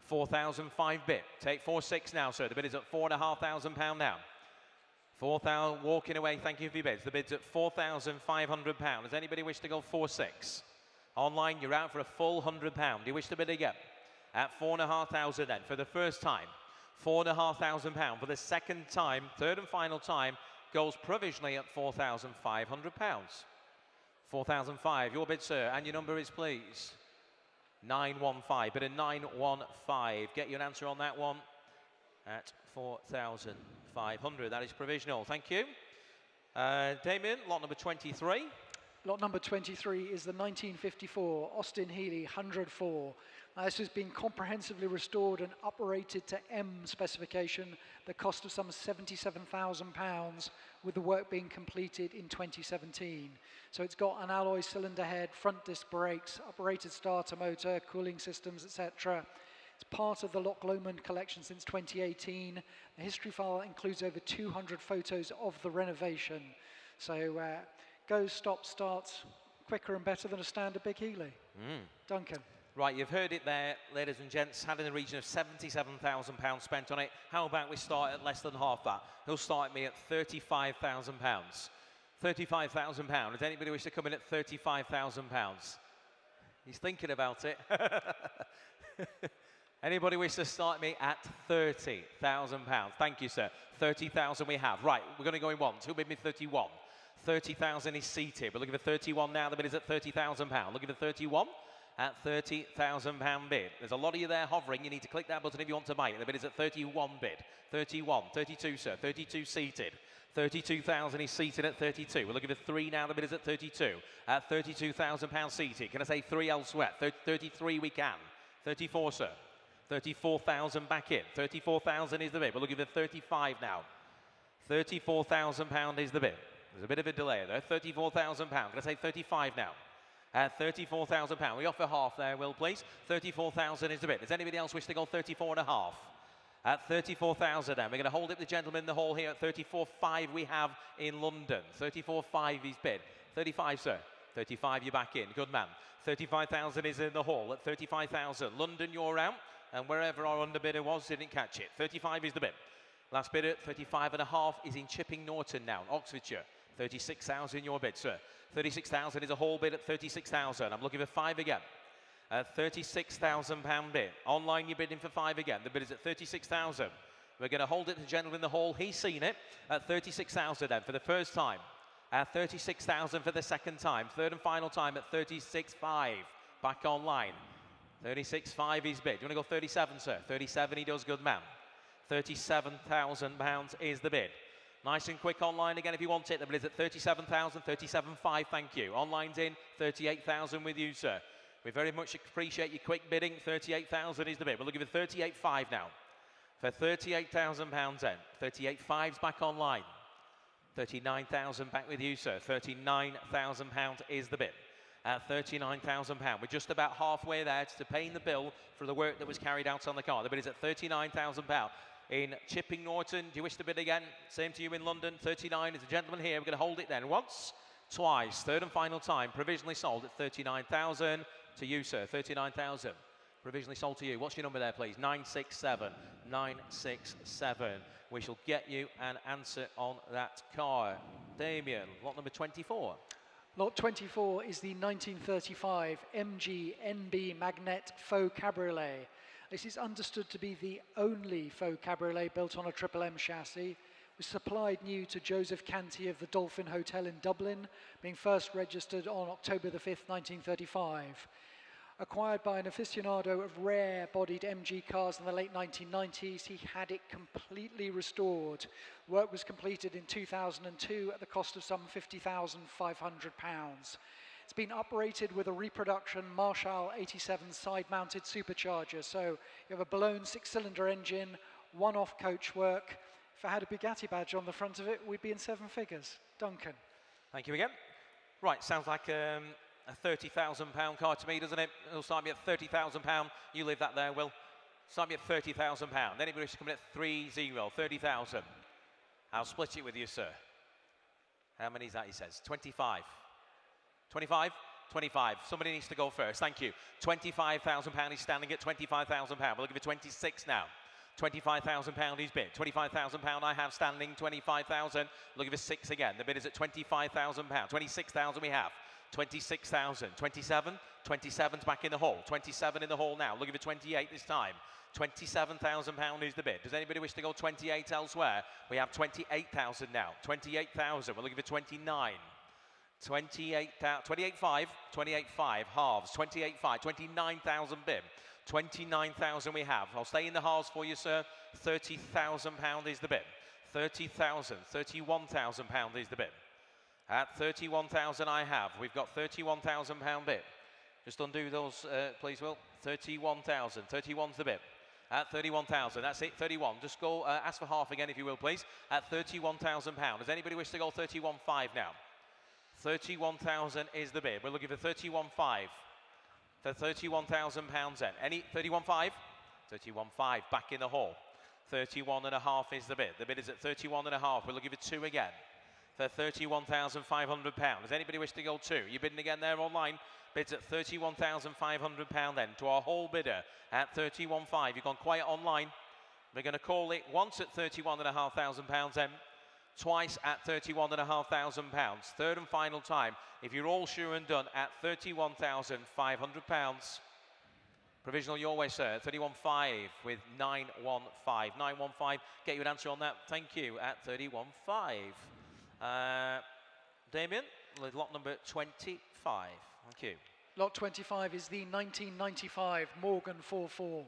4,005 bid. Take 4-6 now, sir. The bid is at £4,500 now. 4,000, walking away, thank you for your bids. The bid's at £4,500. Does anybody wish to go 4-6? Online, you're out for a full £100. Do you wish to bid again? At 4,500 then, for the first time. £4,500. For the second time, third and final time, goes provisionally at £4,500. 4,005, your bid, sir, and your number is, please, 915. Bid a 915. Get you an answer on that one at 4,500. That is provisional. Thank you. Damien, lot number 23. Lot number 23 is the 1954 Austin Healey 104. Now, this has been comprehensively restored and uprated to M specification, the cost of some £77,000, with the work being completed in 2017. So it's got an alloy cylinder head, front disc brakes, uprated starter motor, cooling systems, etc. It's part of the Loch Lomond collection since 2018. The history file includes over 200 photos of the renovation. So goes, stops, starts quicker and better than a standard big Healey. Duncan. Right, you've heard it there, ladies and gents. Had in the region of £77,000 spent on it. How about we start at less than half that? He'll start me at £35,000. £35,000. Does anybody wish to come in at £35,000? He's thinking about it. Anybody wish to start me at £30,000? Thank you, sir. 30,000 we have. Right, we're going to go in once. Who'll bid me 31? 30,000 is seated. We're looking for 31 now. The bid is at £30,000. Looking for 31 at £30,000 bid. There's a lot of you there hovering. You need to click that button if you want to buy it. The bid is at 31 bid. 31, 32, sir. 32 seated. 32,000 is seated at 32. We're looking for 3 now. The bid is at 32. At £32,000 seated. Can I say 3 elsewhere? 33 we can. 34, sir. 34,000 back in. 34,000 is the bid. We're looking for 35 now. £34,000 is the bid. There's a bit of a delay there. £34,000. Can I say 35 now? At £34,000. We offer half there, Will, please. 34,000 is the bid. Does anybody else wish to go 34.5? At 34,000 then. We're going to hold it the gentleman in the hall here at 34.5 we have in London. 34.5 is bid. 35, sir. 35, you're back in. Good man. 35,000 is in the hall at 35,000. London, you're out. And wherever our underbidder was, didn't catch it. 35 is the bid. Last bidder, 35.5 is in Chipping Norton now, Oxfordshire. 36,000 your bid, sir. 36,000 is a whole bid at 36,000. I'm looking for 5 again. £36,000 bid. Online, you're bidding for 5 again. The bid is at 36,000. We're going to hold it to the gentleman in the hall. He's seen it at 36,000 then for the first time. At 36,000 for the second time. Third and final time at 36.5. Back online. 36.5 is bid. You want to go 37, sir? 37 he does, good man. £37,000 is the bid. Nice and quick online again if you want it. The bid is at 37,000, 37.5, thank you. Online's in, 38,000 with you, sir. We very much appreciate your quick bidding. 38,000 is the bid. We're looking for 38.5 now. For £38,000 then. 38.5's back online. 39,000 back with you, sir. £39,000 is the bid. At £39,000. We're just about halfway there to paying the bill for the work that was carried out on the car. The bid is at £39,000. In Chipping Norton, do you wish to bid again? Same to you in London. 39 is a gentleman here. We're going to hold it then once, twice, third and final time. Provisionally sold at 39,000 to you, sir. 39,000. Provisionally sold to you. What's your number there, please? 967. 967. We shall get you an answer on that car. Damien, lot number 24. Lot 24 is the 1935 MG NB Magnet Faux Cabriolet. This is understood to be the only faux cabriolet built on a Triple M chassis. It was supplied new to Joseph Canty of the Dolphin Hotel in Dublin, being first registered on October the 5th, 1935. Acquired by an aficionado of rare-bodied MG cars in the late 1990s, he had it completely restored. Work was completed in 2002 at the cost of some £50,500. It's been operated with a reproduction Marshall 87 side-mounted supercharger. So you have a blown six-cylinder engine, one-off coachwork. If I had a Bugatti badge on the front of it, we'd be in seven figures. Duncan. Thank you again. Right, sounds like a £30,000 car to me, doesn't it? It'll start me at £30,000. You leave that there, Will. Start me at £30,000. Anybody who's coming at 30,000. I'll split it with you, sir. How many is that, he says? 25. 25? 25. Somebody needs to go first. Thank you. £25,000. He's standing at £25,000. We'll give you 26 now. £25,000 he's bid. £25,000 I have standing. 25,000. We'll give you 6 again. The bid is at £25,000. 26,000 we have. 26,000. 27. 27's back in the hall. 27 in the hall now. Looking for 28 this time. £27,000 is the bid. Does anybody wish to go 28 elsewhere? We have 28,000 now. 28,000. We're looking for 29. 28.5. 28.5 halves. 28.5. 29,000 bid. 29,000 we have. I'll stay in the halves for you, sir. £30,000 is the bid. 30,000. £31,000 is the bid. At 31,000 I have. We've got £31,000 bid. Just undo those, please, Will. 31,000. 31's the bid. At 31,000. That's it. 31. Just go ask for half again, if you will, please. At £31,000. Does anybody wish to go 31.5 now? 31,000 is the bid. We're looking for 31.5. For £31,000 then. Any 31.5? 31.5 back in the hall. 31.5 is the bid. The bid is at 31.5. We're looking for 2 again. For £31,500. Does anybody wish to go 2? You're bidding again there online. Bids at £31,500 then to our whole bidder at 31.5. You've gone quiet online. We're going to call it once at £31,500 then. Twice at £31,500. Third and final time, if you're all sure and done, at £31,500. Provisional your way, sir. 31.5 with 915. 915. Get you an answer on that. Thank you. At 31.5. Damien, lot number 25. Thank you. Lot 25 is the 1995 Morgan 4.4.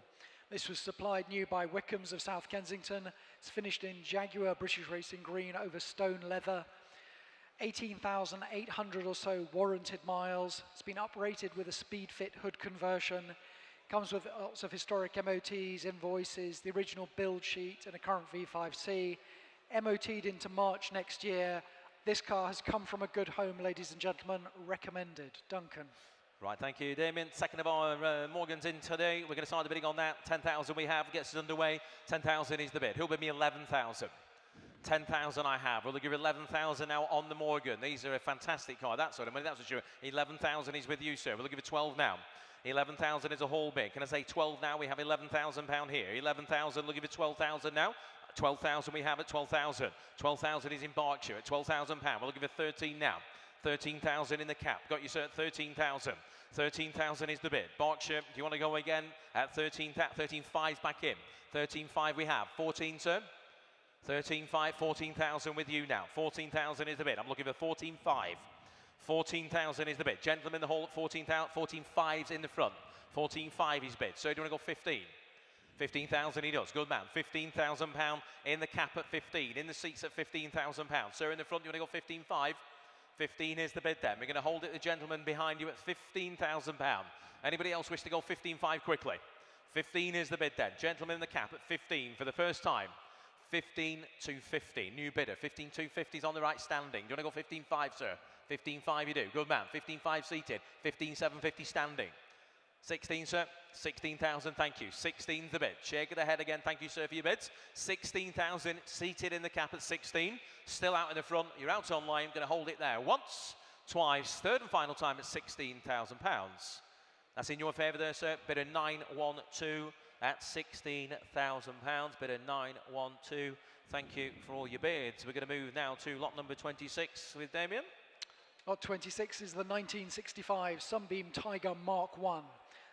This was supplied new by Wickham's of South Kensington. It's finished in Jaguar British Racing Green over stone leather. 18,800 or so warranted miles. It's been operated with a speed fit hood conversion. Comes with lots of historic MOTs, invoices, the original build sheet and a current V5C. MOT'd into March next year. This car has come from a good home, ladies and gentlemen. Recommended. Duncan. Right, thank you, Damien. Second of our Morgans in today. We're going to start the bidding on that. 10,000 we have. Gets us underway. 10,000 is the bid. Who'll bid me 11,000? 10,000 I have. We'll give 11,000 now on the Morgan. These are a fantastic car. That sort of money, that's for sure. 11,000 is with you, sir. We'll give you 12 now. 11,000 is a whole bid. Can I say 12 now? We have £11,000 here. 11,000. We'll give you 12,000 now. 12,000 we have at 12,000. 12,000 is in Berkshire at £12,000. We'll give you 13 now. 13,000 in the cap. Got you, sir, at 13,000. 13,000 is the bid. Berkshire, do you want to go again? At 13,500 back in. 13,500 we have. 14, sir. 13,500, 14,000 with you now. 14,000 is the bid. I'm looking for 14,500. 14,000 is the bid. Gentlemen in the hall at 14,000. 14,500's in the front. 14,500 is bid. So do you want to go 15? 15,000 he does. Good man. £15,000 in the cap at 15. In the seats at £15,000. Sir, in the front, you want to go 15,500? 15 is the bid then. We're going to hold it the gentleman behind you at £15,000. Anybody else wish to go 15,500 quickly? 15 is the bid then. Gentleman in the cap at 15 for the first time. 15,250. New bidder. 15,250 is on the right standing. Do you want to go 15,500, sir? 15,500 you do. Good man. 15,500 seated. 15,750 standing. 16, sir. 16,000, thank you. 16's the bid. Shake of the head again. Thank you, sir, for your bids. 16,000 seated in the cap at 16. Still out in the front. You're out online. Going to hold it there once, twice. Third and final time at £16,000. That's in your favour there, sir. Bidder 912 at £16,000. Bidder 912. Thank you for all your bids. We're going to move now to lot number 26 with Damien. Lot 26 is the 1965 Sunbeam Tiger Mark 1.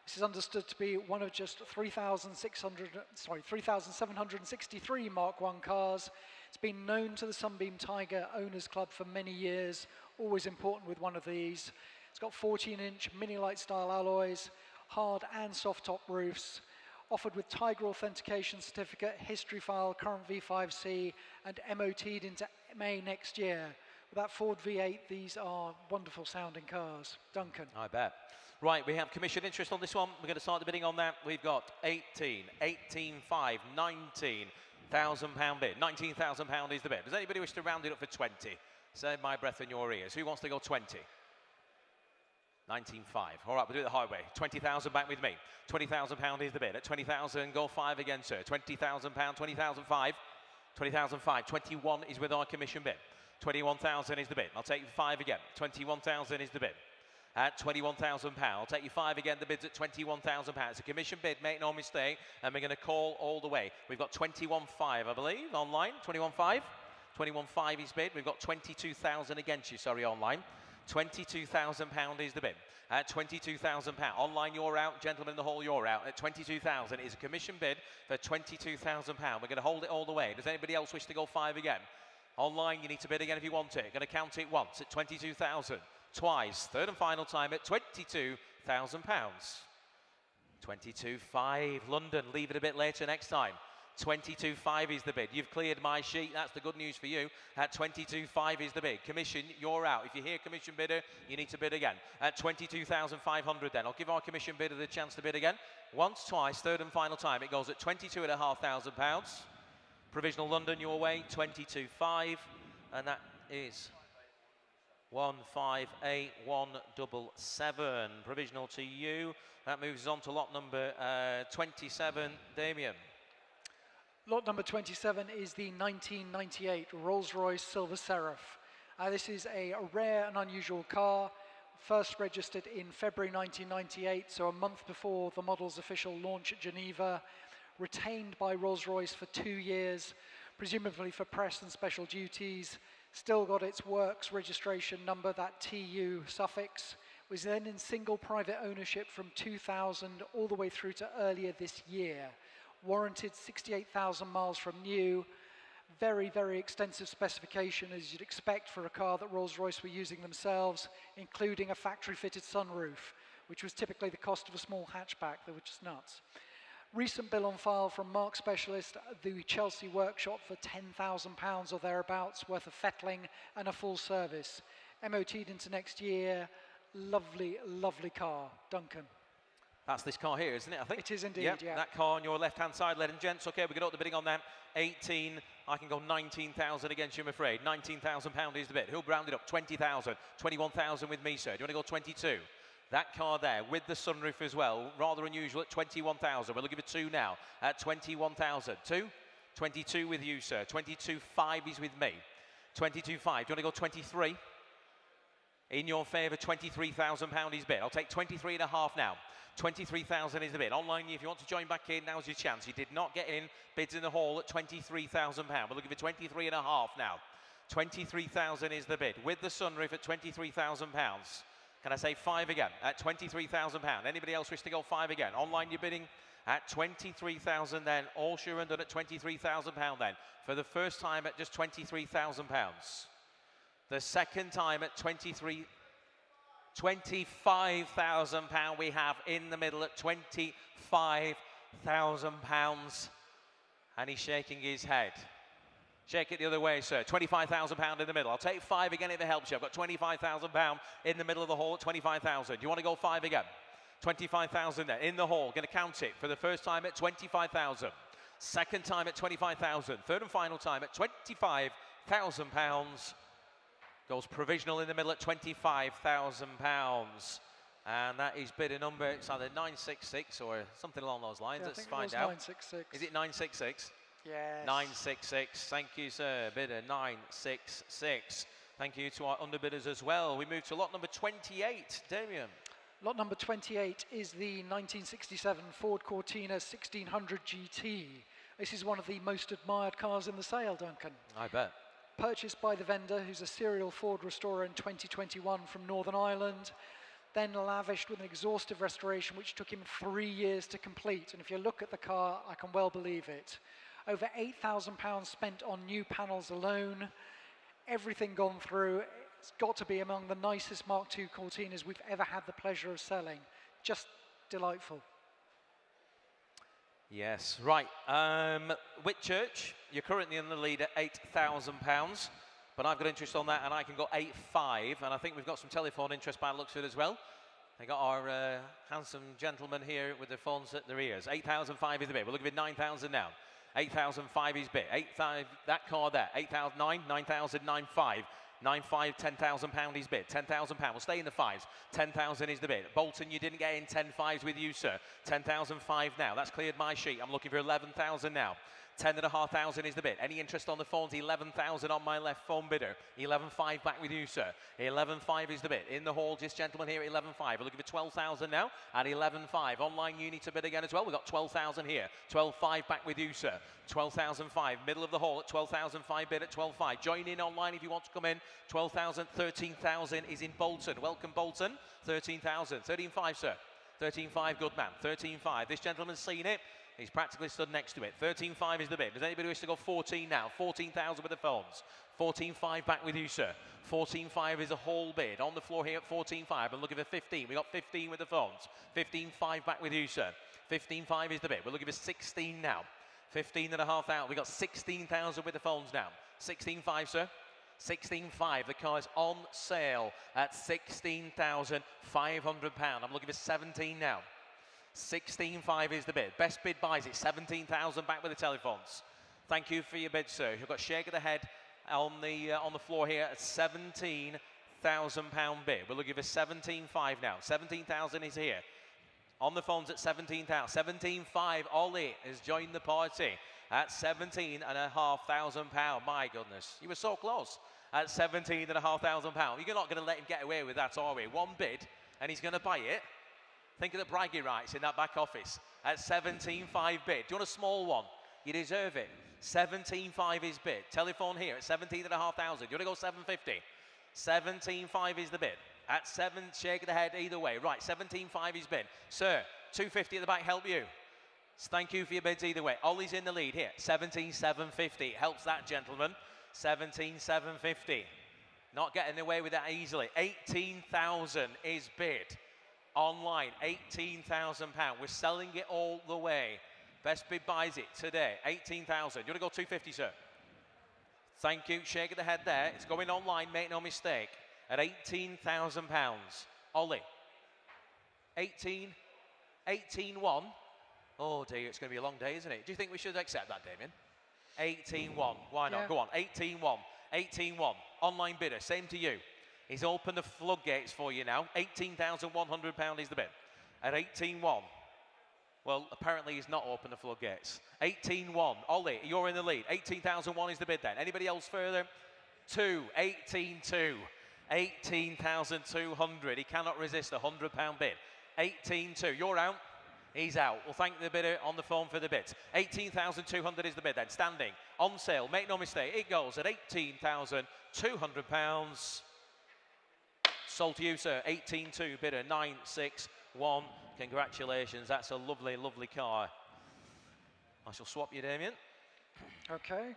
This is understood to be one of just 3,763 Mark 1 cars. It's been known to the Sunbeam Tiger Owners Club for many years. Always important with one of these. It's got 14-inch mini light style alloys, hard and soft top roofs, offered with Tiger authentication certificate, history file, current V5C, and MOT'd into May next year. With that Ford V8, these are wonderful sounding cars. Duncan. I bet. Right, we have commission interest on this one. We're going to start the bidding on that. We've got 18, 18.5, 19,000 pound bid. 19,000 pound is the bid. Does anybody wish to round it up for 20? Save my breath in your ears. Who wants to go 20? 19.5. All right, we'll do it the hard way. 20,000 back with me. 20,000 pound is the bid. At 20,000, go 5 again, sir. 20,000 pound, 20,005. 20,005. 21 is with our commission bid. 21,000 is the bid. I'll take you 5 again. 21,000 is the bid. At 21,000 pound, I'll take you 5 again. The bid's at 21,000 pounds. It's a commission bid, make no mistake, and we're going to call all the way. We've got 21.5, I believe, online. 21.5. 21.5 is bid. We've got 22,000 against you, sorry, online. 22,000 pound is the bid. At 22,000 pound, online you're out, gentlemen in the hall you're out. At 22,000 is a commission bid for 22,000 pound. We're going to hold it all the way. Does anybody else wish to go 5 again? Online, you need to bid again if you want it. Going to count it once at 22,000, twice, third and final time at 22,000 pounds. 22.5, London, leave it a bit later next time. 22.5 is the bid. You've cleared my sheet. That's the good news for you. At 22.5 is the bid. Commission, you're out. If you hear commission bidder, you need to bid again. At 22,500 then. I'll give our commission bidder the chance to bid again. Once, twice, third and final time. It goes at £22,500. Provisional London your way, 22.5. And that is 158,177. Provisional to you. That moves on to lot number 27, Damien. Lot number 27 is the 1998 Rolls-Royce Silver Seraph. This is a rare and unusual car, first registered in February 1998, so a month before the model's official launch at Geneva, retained by Rolls-Royce for 2 years, presumably for press and special duties, still got its works registration number, that TU suffix, was then in single private ownership from 2000 all the way through to earlier this year. Warranted 68,000 miles from new, very, very extensive specification as you'd expect for a car that Rolls-Royce were using themselves, including a factory-fitted sunroof, which was typically the cost of a small hatchback. They were just nuts. Recent bill on file from Mark Specialist, the Chelsea workshop for £10,000 or thereabouts, worth of fettling and a full service. MOT'd into next year. Lovely, lovely car. Duncan. That's this car here, isn't it, I think? It is indeed, yep, yeah. That car on your left-hand side, ladies and gents. OK, we're going to up the bidding on that. 18, I can go 19,000 against you, I'm afraid. £19,000 is the bid. Who'll round it up? 20,000. 21,000 with me, sir. Do you want to go 22? That car there, with the sunroof as well, rather unusual at 21,000. We'll give it 2 now at 21,000. 2? 22 with you, sir. 22.5 is with me. 22.5. Do you want to go 23? In your favour, £23,000 is bid. I'll take 23.5 now. 23,000 is the bid. Online, if you want to join back in, now's your chance. You did not get in. Bids in the hall at £23,000. We'll give it 23.5 now. 23,000 is the bid. With the sunroof at £23,000. Can I say 5 again? At £23,000. Anybody else wish to go 5 again? Online, you're bidding at 23,000 then. All sure and done at £23,000 then. For the first time at just £23,000. The second time at £25,000 we have in the middle at £25,000. And he's shaking his head. Shake it the other way, sir. £25,000 in the middle. I'll take 5 again if it helps you. I've got £25,000 in the middle of the hall at 25,000. Do you want to go 5 again? 25,000 there in the hall. Going to count it for the first time at 25,000. Second time at 25,000. Third and final time at £25,000. Goes provisional in the middle at £25,000. And that is bidder number, it's either 966 or something along those lines. Yeah, let's find out. 966. Is it 966? Yes. 966. Thank you, sir. Bidder 966. Thank you to our underbidders as well. We move to lot number 28. Damien. Lot number 28 is the 1967 Ford Cortina 1600 GT. This is one of the most admired cars in the sale, Duncan. I bet. Purchased by the vendor, who's a serial Ford restorer in 2021 from Northern Ireland, then lavished with an exhaustive restoration which took him 3 years to complete. And if you look at the car, I can well believe it. Over £8,000 spent on new panels alone, everything gone through. It's got to be among the nicest Mark II Cortinas we've ever had the pleasure of selling. Just delightful. Yes, right. Whitchurch, you're currently in the lead at £8,000, but I've got interest on that, and I can go 8.5, and I think we've got some telephone interest by the looks of it as well. They got our handsome gentleman here with the phones at their ears. 8,005 is the bid. We're looking at 9,000 now. 8,005 is bid. 8,000, that car there. 8,009, 9,000, 9,5. 9,5, £10,000 is bid. £10,000. We'll stay in the fives. 10,000 is the bid. Bolton, you didn't get in 10.5s with you, sir. 10,005 now. That's cleared my sheet. I'm looking for 11,000 now. 10,500 is the bid. Any interest on the phones? 11,000 on my left phone bidder. 11.5 back with you, sir. 11.5 is the bid. In the hall, this gentleman here, 11.5. We're looking for 12,000 now at 11.5. Online, you need to bid again as well. We've got 12,000 here. 12.5 back with you, sir. 12,005. Middle of the hall at 12,005 bid at 12.5. Join in online if you want to come in. 12,000, 13,000 is in Bolton. Welcome, Bolton. 13,000. 13.5, sir. 13.5, good man. 13.5. This gentleman's seen it. He's practically stood next to it. 13.5 is the bid. Does anybody wish to go 14 now? 14,000 with the phones. 14.5 back with you, sir. 14.5 is a whole bid. On the floor here at 14.5. I'm looking for 15. We got 15 with the phones. 15.5 back with you, sir. 15.5 is the bid. We're looking for 16 now. 15,500. We got 16,000 with the phones now. 16.5, sir. 16.5. The car's on sale at £16,500. I'm looking for 17 now. 16.5 is the bid. Best bid buys it. 17,000 back with the telephones. Thank you for your bid, sir. You've got shake of the head on the floor here at £17,000 bid. We're looking for 17.5 now. 17,000 is here. On the phones at 17,000. 17.5. Ollie has joined the party at £17,500. My goodness, you were so close. At £17,500. You're not going to let him get away with that, are we? One bid, and he's going to buy it. Think of the bragging rights in that back office at 17.5 bid. Do you want a small one? You deserve it. 17.5 is bid. Telephone here at 17,500. Do you want to go 750? 17.5 is the bid. At 7, shake of the head either way. Right, 17.5 is bid. Sir, 250 at the back, help you. Thank you for your bids either way. Ollie's in the lead here. 17,750. Helps that gentleman. 17,750. Not getting away with that easily. 18,000 is bid. Online, £18,000. We're selling it all the way. Best bid buys it today. 18,000. You want to go 250, sir? Thank you. Shake of the head there. It's going online, make no mistake. At £18,000. Ollie. 18-1. Oh dear, it's going to be a long day, isn't it? Do you think we should accept that, Damien? 18-1. Why not? Yeah. Go on. 18-1. 18-1. Online bidder. Same to you. He's opened the floodgates for you now. £18,100 is the bid. At 18-1. Well, apparently he's not opened the floodgates. 18-1. Ollie, you're in the lead. 18,001 is the bid then. Anybody else further? 18-2. 18,200. He cannot resist a £100 bid. 18-2. You're out. He's out. We'll thank the bidder on the phone for the bids. 18,200 is the bid then. Standing. On sale. Make no mistake. It goes at £18,200. Sold to you, sir. 18-2 bidder. 961. Congratulations. That's a lovely, lovely car. I shall swap you, Damien. Okay.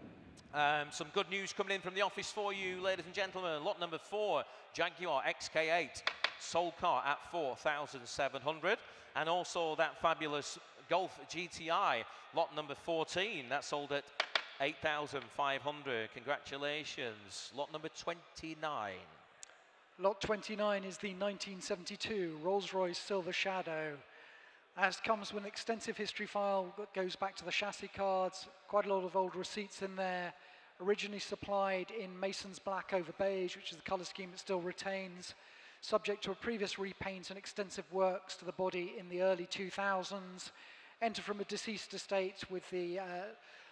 Some good news coming in from the office for you, ladies and gentlemen. Lot number 4, Jaguar XK8. Sold car at 4,700. And also that fabulous Golf GTI, lot number 14. That sold at 8,500. Congratulations. Lot number 29. Lot 29 is the 1972 Rolls-Royce Silver Shadow. As comes with an extensive history file that goes back to the chassis cards, quite a lot of old receipts in there. Originally supplied in Mason's black over beige, which is the colour scheme it still retains. Subject to a previous repaint and extensive works to the body in the early 2000s. Entered from a deceased estate with the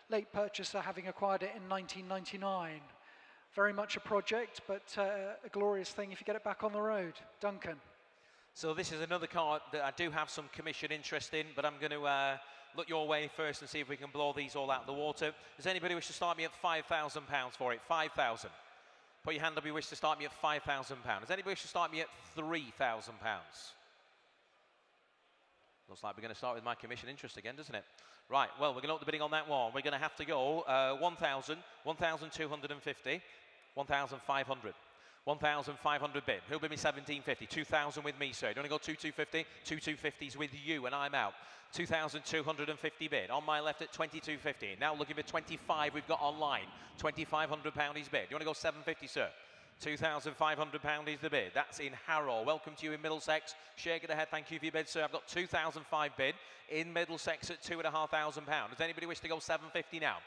late purchaser having acquired it in 1999. Very much a project, but a glorious thing if you get it back on the road. Duncan. So this is another car that I do have some commission interest in, but I'm going to look your way first and see if we can blow these all out of the water. Does anybody wish to start me at £5,000 for it? 5,000. Put your hand up if you wish to start me at £5,000. Does anybody wish to start me at £3,000? Looks like we're going to start with my commission interest again, doesn't it? Right, well, we're going to up the bidding on that one. We're going to have to go 1,000, 1,250, 1,500. 1,500 bid. Who'll bid me 1,750? 2,000 with me, sir. Do you want to go 2,250? 2,250s with you, and I'm out. 2,250 bid. On my left at 2,250. Now looking for 25. We've got online. £2,500 is bid. Do you want to go 750, sir? £2,500 is the bid. That's in Harrow. Welcome to you in Middlesex. Shake it ahead. Thank you for your bid, sir. I've got 2,005 bid in Middlesex at £2,500. Does anybody wish to go 750 now?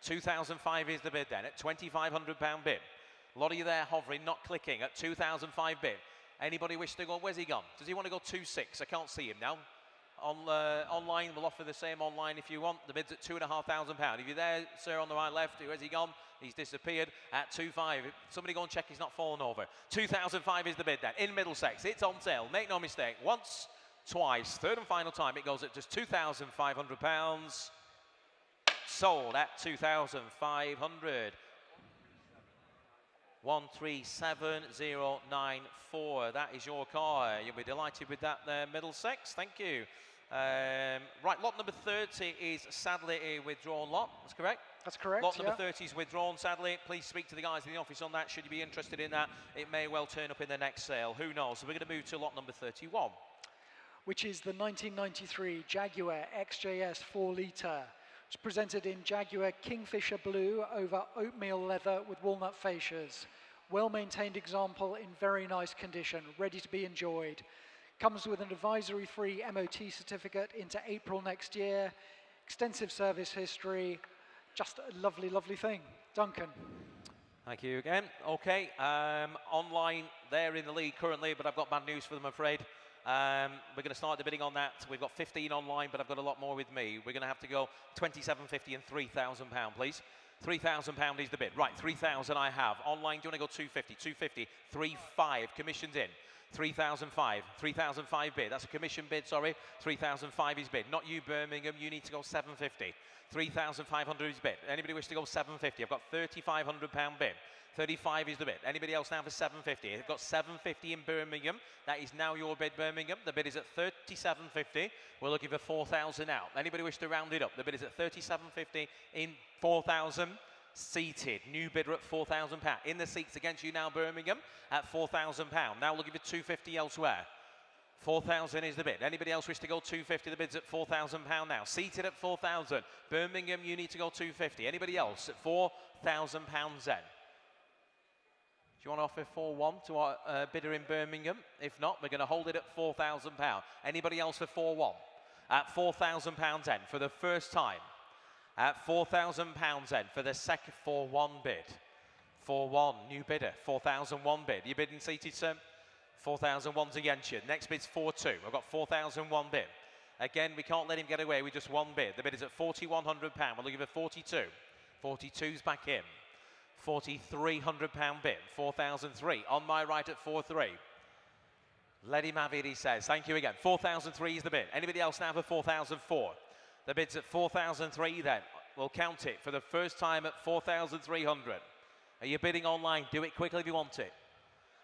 2,005 is the bid then at £2,500 bid. A lot of you there hovering, not clicking at 2,005 bid. Anybody wish to go? Where's he gone? Does he want to go 2.6? I can't see him now. Online, we'll offer the same online if you want. The bid's at £2,500. If you're there, sir, on the right, left, where's he gone? He's disappeared at 2.5. Somebody go and check he's not fallen over. 2,005 is the bid then. In Middlesex, it's on sale. Make no mistake. Once, twice, third and final time, it goes at just £2,500. Sold at 2,500. 137094. That is your car. You'll be delighted with that there, Middlesex. Thank you. Right, lot number 30 is sadly a withdrawn lot. That's correct? That's correct. Lot number 30 is withdrawn, sadly. Please speak to the guys in the office on that. Should you be interested in that, it may well turn up in the next sale. Who knows? So we're going to move to lot number 31. Which is the 1993 Jaguar XJS 4-litre. It's presented in Jaguar Kingfisher Blue over oatmeal leather with walnut fascias. Well-maintained example in very nice condition, ready to be enjoyed. Comes with an advisory-free MOT certificate into April next year. Extensive service history. Just a lovely, lovely thing. Duncan. Thank you again. Okay, online, they're in the lead currently, but I've got bad news for them, I'm afraid. We're going to start the bidding on that. We've got 15 online, but I've got a lot more with me. We're going to have to go 2,750 and £3,000, please. £3,000 is the bid. Right, 3,000 I have. Online, do you want to go 250? 250, 3,500. Commission's in. 3,005. 3,005 bid. That's a commission bid, sorry. 3,005 is bid. Not you, Birmingham. You need to go 750. 3,500 is bid. Anybody wish to go 750? I've got £3,500 bid. 35 is the bid. Anybody else now for 750? I've got 750 in Birmingham. That is now your bid, Birmingham. The bid is at 37.50. We're looking for 4,000 out. Anybody wish to round it up? The bid is at 37.50 in 4,000. Seated. New bidder at £4,000. In the seats against you now, Birmingham, at £4,000. Now looking for 250 elsewhere. 4,000 is the bid. Anybody else wish to go 250? The bid's at £4,000 now. Seated at 4,000. Birmingham, you need to go 250. Anybody else at £4,000 then? Do you want to offer 4-1 to our bidder in Birmingham? If not, we're going to hold it at £4,000. Anybody else for 4-1? At £4,000 then, for the first time. At £4,000 then, for the second 4-1 bid. 4-1, new bidder, 4,001 bid. You bidding seated, sir? 4,001's against you. Next bid's 4-2. I've got 4,001 bid. Again, we can't let him get away with just one bid. The bid is at £4,100. We're looking for 42. 42's back in. £4,300 bid, 4,003. On my right at 4-3. Let him have it, he says. Thank you again. 4,003 is the bid. Anybody else now for 4,004? The bid's at 4,003 then. We'll count it for the first time at 4,300. Are you bidding online? Do it quickly if you want it.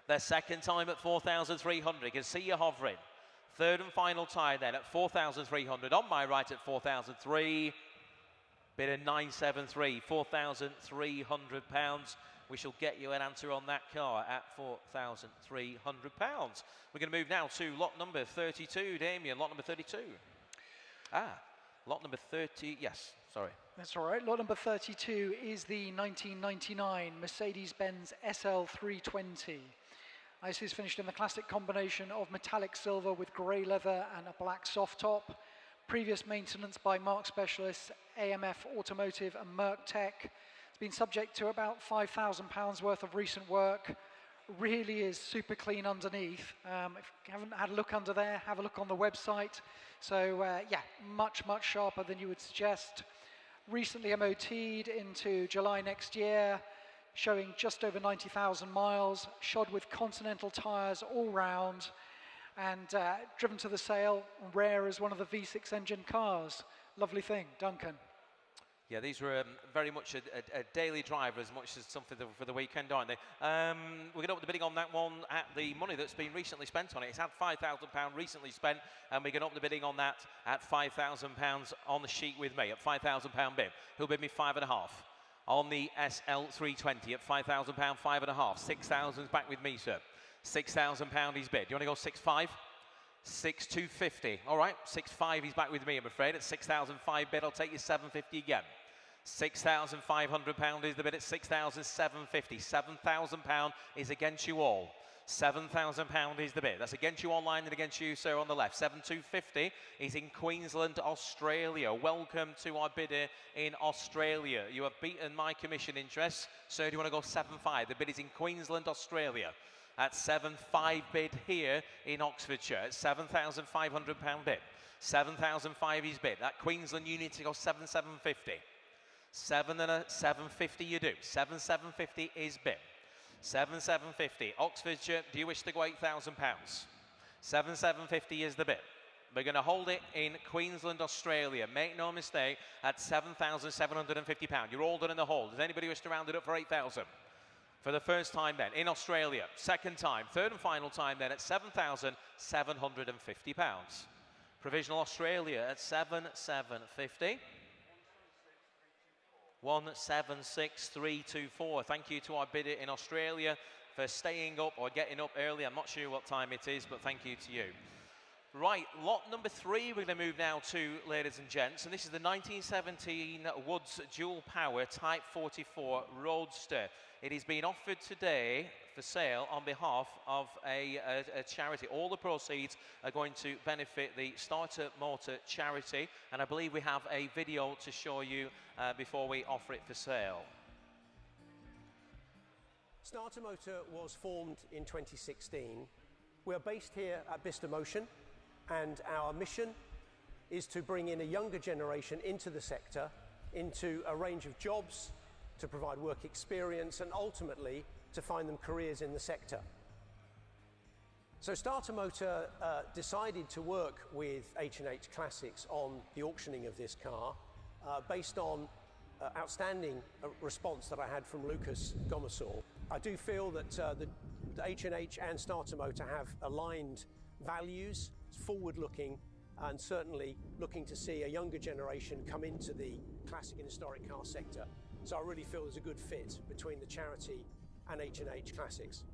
The second time at 4,300. You can see you hovering. Third and final time then at 4,300. On my right at 4,003. Bid of 973, £4,300. We shall get you an answer on that car at £4,300. We're going to move now to lot number 32, Damien. Lot number 32. Lot number 30. Yes, sorry. That's all right. Lot number 32 is the 1999 Mercedes-Benz SL320. This is finished in the classic combination of metallic silver with grey leather and a black soft top. Previous maintenance by Mark Specialists, AMF Automotive and Merck Tech. It's been subject to about £5,000 worth of recent work. Really is super clean underneath. If you haven't had a look under there, have a look on the website. So yeah, much, much sharper than you would suggest. Recently MOT'd into July next year, showing just over 90,000 miles, shod with Continental tyres all round, and driven to the sale, rare as one of the V6 engine cars. Lovely thing, Duncan. Yeah, these were very much a daily driver as much as something for the weekend, aren't they? We're going to up the bidding on that one at the money that's been recently spent on it. It's had £5,000 recently spent, and we're going to up the bidding on that at £5,000 on the sheet with me, at £5,000 bid. Who'll bid me 5.5? On the SL320 at £5,000, 5.5. 6,000's back with me, sir. £6,000 he's bid. Do you want to go 6.5? 6,250. All right, 6.5 he's back with me, I'm afraid. At 6,005 bid, I'll take you 750 again. £6,500 is the bid at 6,750. £7,000 is against you all. £7,000 is the bid. That's against you online and against you, sir, on the left. 7,250 is in Queensland, Australia. Welcome to our bidder in Australia. You have beaten my commission interest. Sir, do you want to go 7.5? The bid is in Queensland, Australia. At 7.5 bid here in Oxfordshire. At £7,500 bid. 7,005 is bid. At Queensland, you need to go 7,750. 7,750 you do. 7,750 is bid. 7,750. Oxfordshire, do you wish to go £8,000? 7,750 is the bid. We're going to hold it in Queensland, Australia. Make no mistake, at £7,750. You're all done in the hold. Does anybody wish to round it up for 8,000? For the first time then, in Australia. Second time, third and final time then at £7,750. Provisional Australia at 7,750. 1,76324. Thank you to our bidder in Australia for staying up or getting up early. I'm not sure what time it is, but thank you to you. Right, lot number 3 we're going to move now to, ladies and gents, and this is the 1917 Woods Dual Power Type 44 Roadster. It is being offered today for sale on behalf of a charity. All the proceeds are going to benefit the Starter Motor charity, and I believe we have a video to show you before we offer it for sale. Starter Motor was formed in 2016. We are based here at Bicester Motion, and our mission is to bring in a younger generation into the sector, into a range of jobs, to provide work experience, and ultimately to find them careers in the sector. So Starter Motor decided to work with H&H Classics on the auctioning of this car based on outstanding response that I had from Lucas Gomersall. I do feel that the H&H and Starter Motor have aligned values, forward-looking, and certainly looking to see a younger generation come into the classic and historic car sector. So I really feel there's a good fit between the charity and H&H Classics.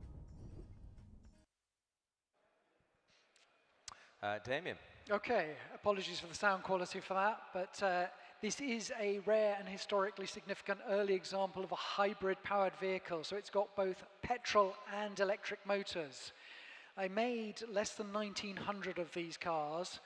Damien. Okay, apologies for the sound quality for that, but this is a rare and historically significant early example of a hybrid powered vehicle. So it's got both petrol and electric motors. They made less than 1,900 of these cars,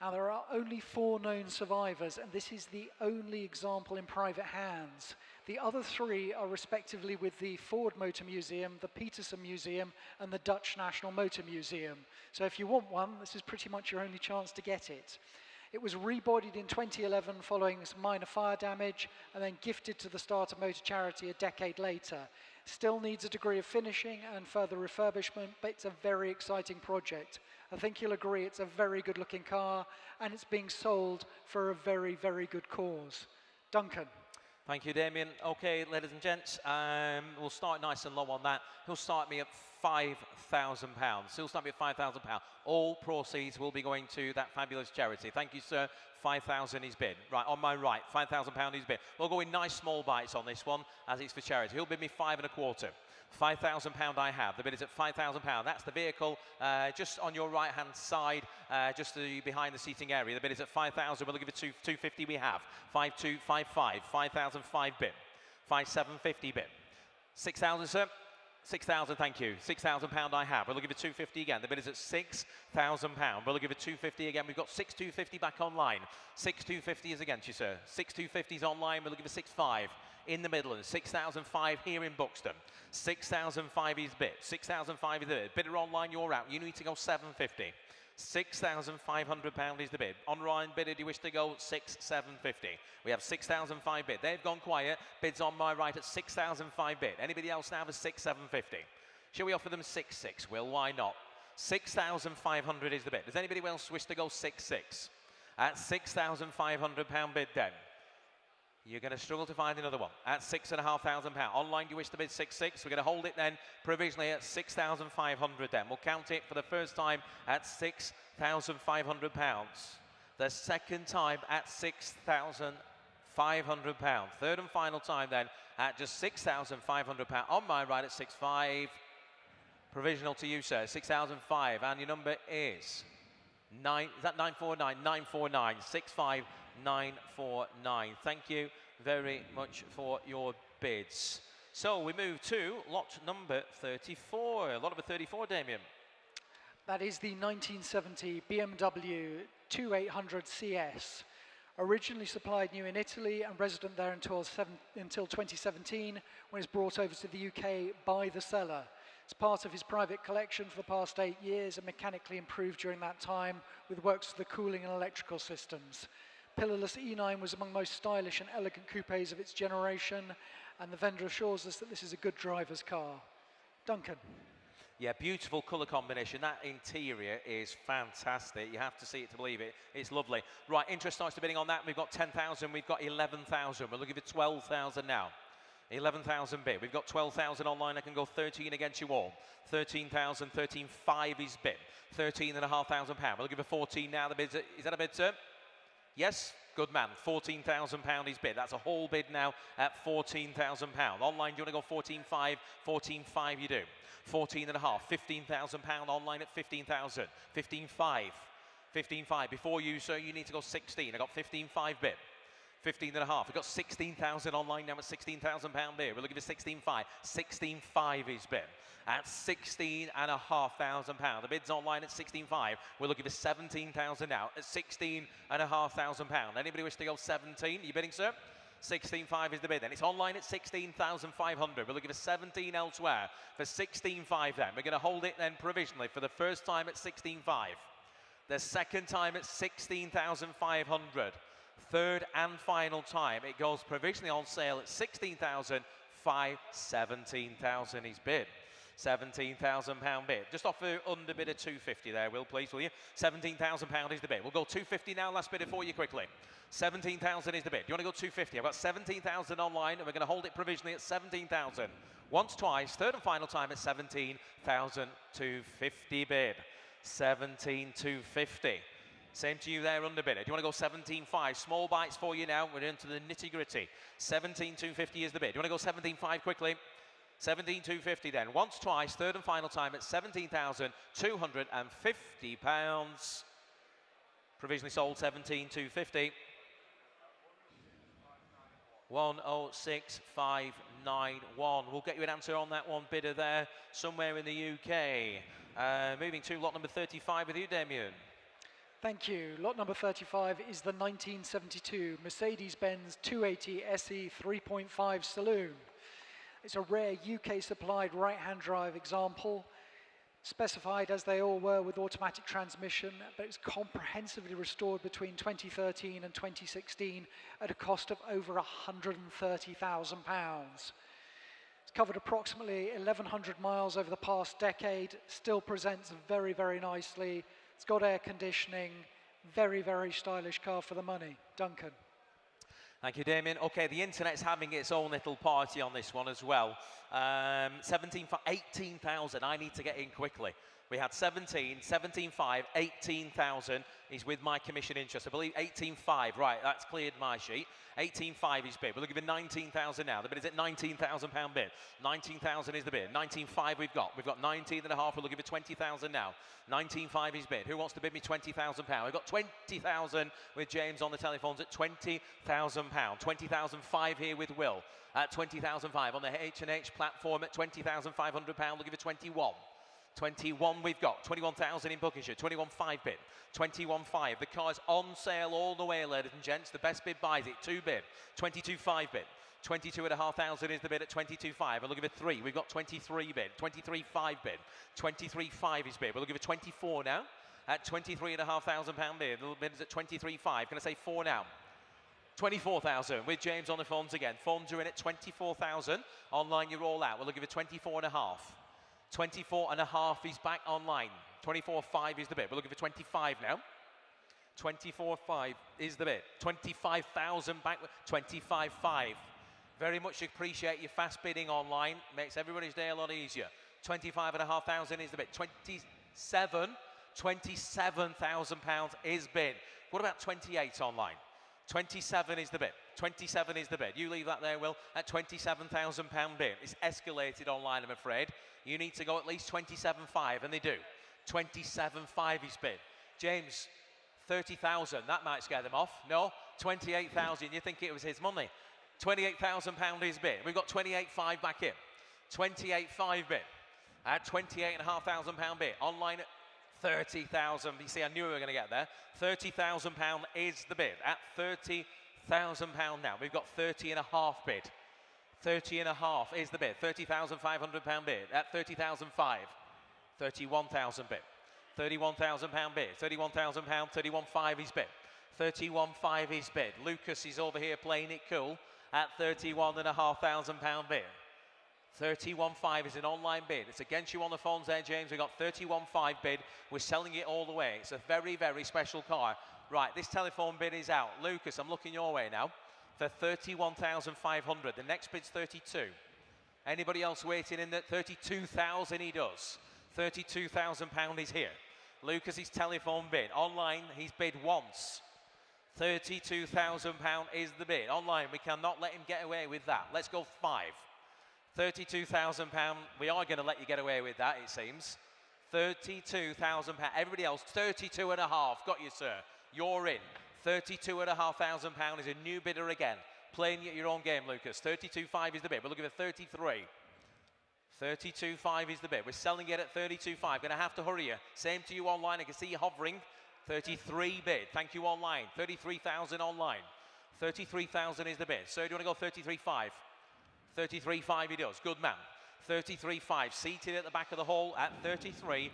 and there are only 4 known survivors, and this is the only example in private hands. The other 3 are respectively with the Ford Motor Museum, the Peterson Museum, and the Dutch National Motor Museum. So if you want one, this is pretty much your only chance to get it. It was rebodied in 2011 following some minor fire damage, and then gifted to the Starter Motor charity a decade later. Still needs a degree of finishing and further refurbishment, but it's a very exciting project. I think you'll agree it's a very good looking car, and it's being sold for a very, very good cause. Duncan. Thank you, Damien. Okay, ladies and gents, we'll start nice and low on that. He'll start me at £5,000. He'll start me at £5,000. All proceeds will be going to that fabulous charity. Thank you, sir. 5,000 is bid. Right, on my right, £5,000 is bid. We'll go in nice small bites on this one, as it's for charity. He'll bid me 5.25. £5,000 I have. The bid is at £5,000. That's the vehicle just on your right-hand side, just behind the seating area. The bid is at £5,000. We'll give it 250 we have. 5,255. 5,005 bid. 5,750 bid. 6,000, sir. 6,000, thank you. £6,000 I have. We'll give it 250 again. The bid is at £6,000. We'll give it 250 again. We've got 6,250 back online. 6,250 is against you, sir. 6,250 is online. We'll give it 6,500 in the Midlands. 6,005 here in Buxton. 6,005 is bid. 6,005 is the bid. Bidder online, you're out. You need to go 750. £6,500 is the bid. Online bidder, do you wish to go 6,750? We have 6,005 bid. They've gone quiet. Bids on my right at 6,005 bid. Anybody else now for 6,750? Shall we offer them 6,600? Well, why not? 6,500 is the bid. Does anybody else wish to go 6,600? At £6,500 bid then. You're going to struggle to find another one. At £6,500. Online, do you wish to bid 6,600? We're going to hold it then provisionally at 6,500 then. We'll count it for the first time at £6,500. The second time at £6,500. £6,500. Third and final time then at just £6,500. On my right at 6,500. Provisional to you, sir, 6,005. And your number is 949? 949, 65949. Thank you very much for your bids. So we move to lot number 34. Lot number 34, Damien. That is the 1970 BMW 2800 CS. Originally supplied new in Italy and resident there until 2017, when it was brought over to the UK by the seller. It's part of his private collection for the past 8 years and mechanically improved during that time with works to the cooling and electrical systems. Pillarless E9 was among the most stylish and elegant coupes of its generation, and the vendor assures us that this is a good driver's car. Duncan. Yeah, beautiful colour combination. That interior is fantastic. You have to see it to believe it. It's lovely. Right, interest starts to bidding on that. We've got 10,000, we've got 11,000. We're looking for 12,000 now. 11,000 bid. We've got 12,000 online. I can go 13 against you all. 13,000, 13,500 is bid. £13,500. We're looking for 14 now. The bid, is that a bid, sir? Yes? Good man. £14,000 is bid. That's a whole bid now at £14,000. Online, do you want to go 14,500? 14,500 you do. 14,500. £15,000 online at 15,000. 15,500. 15,500. Before you, sir, you need to go 16. I got 15,500 bid. 15,500. We've got 16,000 online now at £16,000 bid. We're looking for 16,500. 16,500 is bid at £16,500. The bid's online at 16,500. We're looking for 17,000 now at £16,500. Anybody wish to go 17? Are you bidding, sir? 16,500 is the bid then. It's online at 16,500. We're looking for 17 elsewhere for 16,500 then. We're going to hold it then provisionally for the first time at 16,500. The second time at 16,500. Third and final time, it goes provisionally on sale at 16,500. 17,000 is bid. £17,000 bid. Just offer under bid of 250 there, Will, please, will you? £17,000 is the bid. We'll go 250 now, last bidder for you quickly. 17,000 is the bid. Do you want to go 250? I've got 17,000 online, and we're going to hold it provisionally at 17,000. Once, twice, third and final time at 17,250 bid. 17,250. Same to you there, underbidder. Do you want to go 17,500? Small bites for you now. We're into the nitty-gritty. 17,250 is the bid. Do you want to go 17,500 quickly? 17,250 then. Once, twice, third and final time at £17,250. Provisionally sold 17,250. 106,591. We'll get you an answer on that one, bidder there, somewhere in the UK. Moving to lot number 35 with you, Damien. Thank you. Lot number 35 is the 1972 Mercedes-Benz 280 SE 3.5 Saloon. It's a rare UK-supplied right-hand drive example, specified as they all were with automatic transmission, but it's comprehensively restored between 2013 and 2016 at a cost of over £130,000. It's covered approximately 1,100 miles over the past decade, still presents very, very nicely. It's got air conditioning, very, very stylish car for the money. Duncan. Thank you, Damien. Okay, the internet's having its own little party on this one as well. 18,000. I need to get in quickly. We had 17,500, 18,000 is with my commission interest. I believe 18,500. Right, that's cleared my sheet. 18,500 is bid. We're looking for 19,000 now. The bid is at £19,000 bid. 19,000 is the bid. 19,500 we've got. We've got 19,500. We're looking for 20,000 now. 19,500 is bid. Who wants to bid me £20,000? We've got 20,000 with James on the telephones at £20,000. 20,500 here with Will at 20,500 on the H&H platform at £20,500. Looking for 21. 21 we've got, 21,000 in Buckinghamshire, 21,500 bid, 21,500. The car's on sale all the way, ladies and gents. The best bid buys it, 2 bid, 22,500 bid. 22,500 is the bid at 22,500. We're looking for 3. We've got 23 bid, 23,500 bid, 23,500 is bid. We're looking for 24 now at £23,500 bid. The little bid is at 23,500. Can I say 4 now? 24,000 with James on the phones again. Phones are in at 24,000. Online, you're all out. We're looking for 24,500. 24,500 is back online. 24,500 is the bid. We're looking for 25 now. 24,500 is the bid. 25,000 back. 25,500. Very much appreciate your fast bidding online. Makes everybody's day a lot easier. 25,500 is the bid. 27,000 pounds is bid. What about 28 online? 27 is the bid. 27 is the bid. You leave that there, Will, at £27,000 bid. It's escalated online, I'm afraid. You need to go at least 27.5, and they do. 27.5 is bid. James, 30,000. That might scare them off. No, 28,000. You think it was his money. £28,000 is bid. We've got 28.5 back in. 28.5 bid. At £28,500 bid. Online at 30,000. You see, I knew we were going to get there. £30,000 is the bid. At £30,000 now. We've got 30.5 bid. 30.5 is the bid. £30,500 bid. At 30,005. 31,000 bid. £31,000 bid. £31,000. 31.5 is bid. 31.5 is bid. Lucas is over here playing it cool at £31,500 bid. 31.5 is an online bid. It's against you on the phones there, James. We've got 31.5 bid. We're selling it all the way. It's a very, very special car. Right, this telephone bid is out. Lucas, I'm looking your way now for 31,500. The next bid's 32. Anybody else waiting in that? 32,000 he does. £32,000 is here. Lucas's telephone bid. Online, he's bid once. £32,000 is the bid. Online, we cannot let him get away with that. Let's go 5. £32,000. We are going to let you get away with that, it seems. £32,000. Everybody else, 32.5. Got you, sir. You're in. £32,500 is a new bidder again. Playing your own game, Lucas. 32.5 is the bid. We're looking for 33. 32.5 is the bid. We're selling it at 32.5. Going to have to hurry you. Same to you online. I can see you hovering. 33 bid. Thank you online. 33,000 online. 33,000 is the bid. So do you want to go 33.5? 33.5 he does. Good man. 33.5. Seated at the back of the hall at 33.5.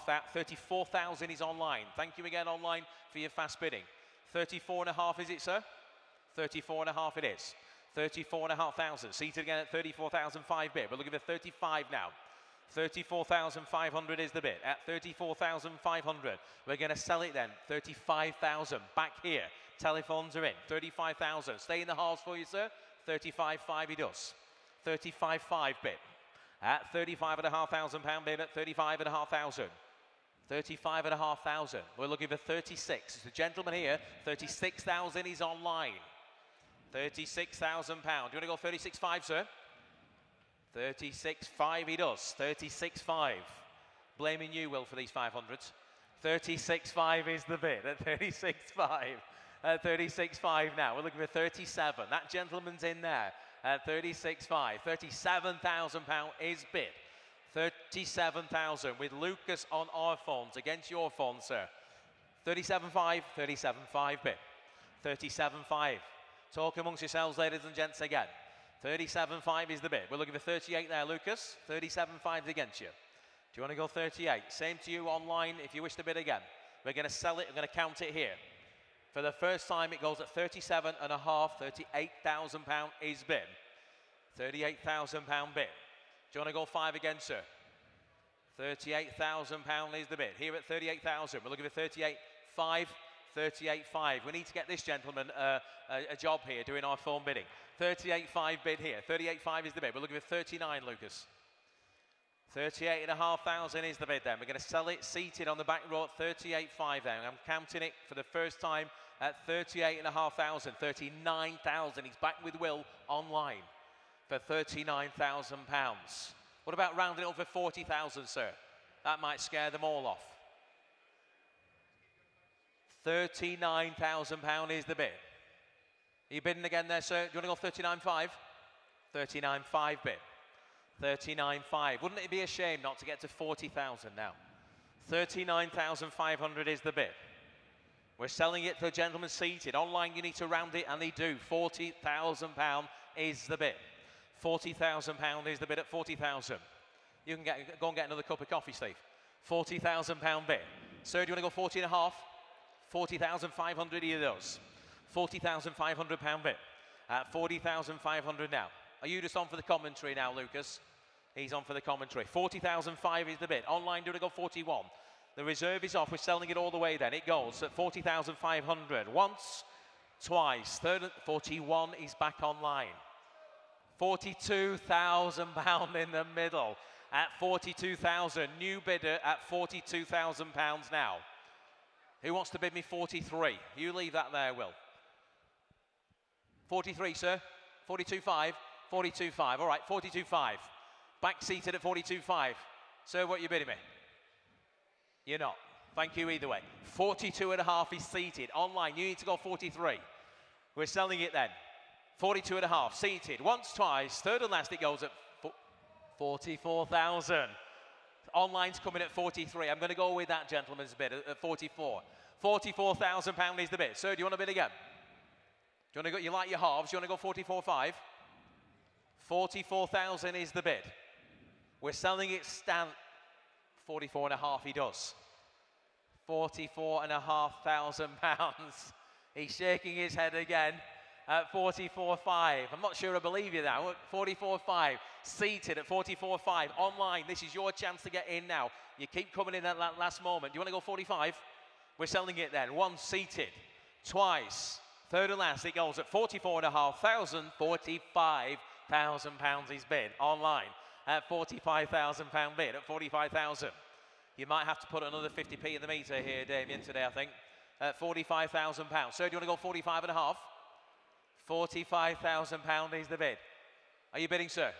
That 34,000 is online. Thank you again online for your fast bidding. 34.5 is it, sir? 34.5 it is. 34,500. Seated again at 34,005 bid. We're looking for 35 now. 34,500 is the bid. At 34,500, we're going to sell it then. 35,000. Back here. Telephones are in. 35,000. Stay in the halves for you, sir. 35.5 he does. 35.5 bid. At £35,500 bid at 35,500. 35,500. We're looking for 36. It's the gentleman here. 36,000 is online. £36,000. Do you want to go 36.5, sir? 36.5 he does. 36.5. Blaming you, Will, for these 500s. 36.5 is the bid at 36.5. At 36.5 now. We're looking for 37. That gentleman's in there at 36.5. £37,000 is bid. 37,000 with Lucas on our phones against your phone, sir. 37.5. 37.5 bid. 37.5. Talk amongst yourselves, ladies and gents, again. 37.5 is the bid. We're looking for 38 there, Lucas. 37.5 is against you. Do you want to go 38? Same to you online if you wish to bid again. We're going to sell it. We're going to count it here. For the first time, it goes at 37.5. £38,000 is bid. £38,000 bid. Do you want to go 5 again, sir? £38,000 is the bid. Here at 38,000, we're looking for 38.5. 38.5. We need to get this gentleman a job here doing our phone bidding. 38.5 bid here. 38.5 is the bid. We're looking for 39, Lucas. 38,500 is the bid then. We're going to sell it seated on the back row at 38.5 then. I'm counting it for the first time at 38,500. 39,000. He's back with Will online for £39,000. What about rounding it up for 40,000, sir? That might scare them all off. £39,000 is the bid. Are you bidding again there, sir? Do you want to go 39.5? 39.5 bid. 39.5. Wouldn't it be a shame not to get to 40,000 now? 39,500 is the bid. We're selling it to the gentleman seated. Online, you need to round it, and they do. £40,000 is the bid. £40,000 is the bid at 40,000. You can go and get another cup of coffee, Steve. £40,000 bid. Sir, do you want to go 40 and a half? 40,500 he does. £40,500 bid. At 40,500 now. Are you just on for the commentary now, Lucas? He's on for the commentary. 40,005 is the bid. Online, do you want to go 41? The reserve is off. We're selling it all the way then. It goes at 40,500. Once, twice. 41 is back online. £42,000 in the middle. At 42,000. New bidder at £42,000 now. Who wants to bid me 43? You leave that there, Will. 43, sir. 42.5. 42.5. All right, 42.5. Back seated at 42.5. Sir, what are you bidding me? You're not. Thank you either way. 42.5 is seated. Online, you need to go 43. We're selling it then. 42.5, seated. Once, twice. Third and last, it goes at 44,000. Online's coming at 43. I'm going to go with that gentleman's bid at 44. 44,000 pound is the bid. Sir, do you want to bid again? Do you want to go? You like your halves? Do you want to go 44.5? 44,000 is the bid. We're selling it 44.5. He does. 44,500 pounds. He's shaking his head again at 44.5. I'm not sure I believe you now. 44.5. Seated at 44.5. Online, this is your chance to get in now. You keep coming in at that last moment. Do you want to go 45? We're selling it then. Once, seated. Twice. Third and last, it goes at 44,500. 45,000 pounds is bid. Online at 45,000 pound bid at 45,000. You might have to put another 50p in the meter here, Damien, today, I think. At 45,000 pounds. Sir, do you want to go 45.5? 45,000 pound is the bid. Are you bidding, sir?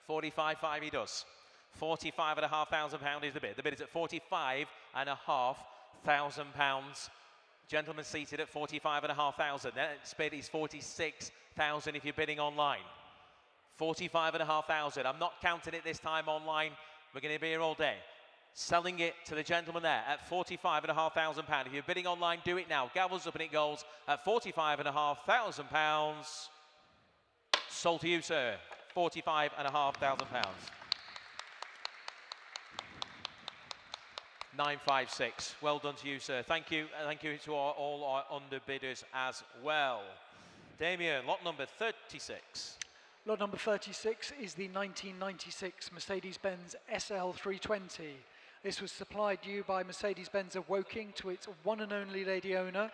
45.5 he does. 45,500 pound is the bid. The bid is at 45,500 pounds. Gentleman seated at 45,500. Next bid is 46,000 if you're bidding online. 45,500. I'm not counting it this time online. We're going to be here all day. Selling it to the gentleman there at 45,500 pound. If you're bidding online, do it now. Gavels up and it goes at 45,500 pounds. Sold to you, sir. 45,500 pounds. 956. Well done to you, sir. Thank you. Thank you to all our underbidders as well. Damien, lot number 36. Lot number 36 is the 1996 Mercedes-Benz SL320. This was supplied to you by Mercedes-Benz of Woking to its one and only lady owner,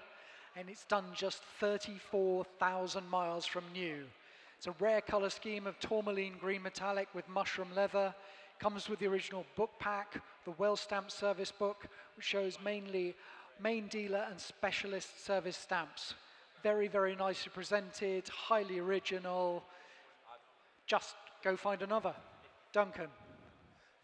and it's done just 34,000 miles from new. It's a rare colour scheme of tourmaline green metallic with mushroom leather. Comes with the original book pack, the well-stamped service book, which shows mainly main dealer and specialist service stamps. Very, very nicely presented, highly original. Just go find another. Duncan.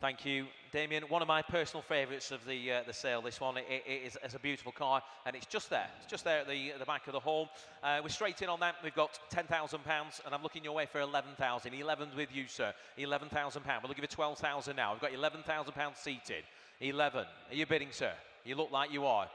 Thank you, Damien. One of my personal favourites of the sale, this one. It is a beautiful car, and it's just there. It's just there at the back of the hall. We're straight in on that. We've got £10,000, and I'm looking your way for 11,000. 11 with you, sir. £11,000. We'll give you 12,000 now. We've got £11,000 seated. 11. Are you bidding, sir? You look like you are.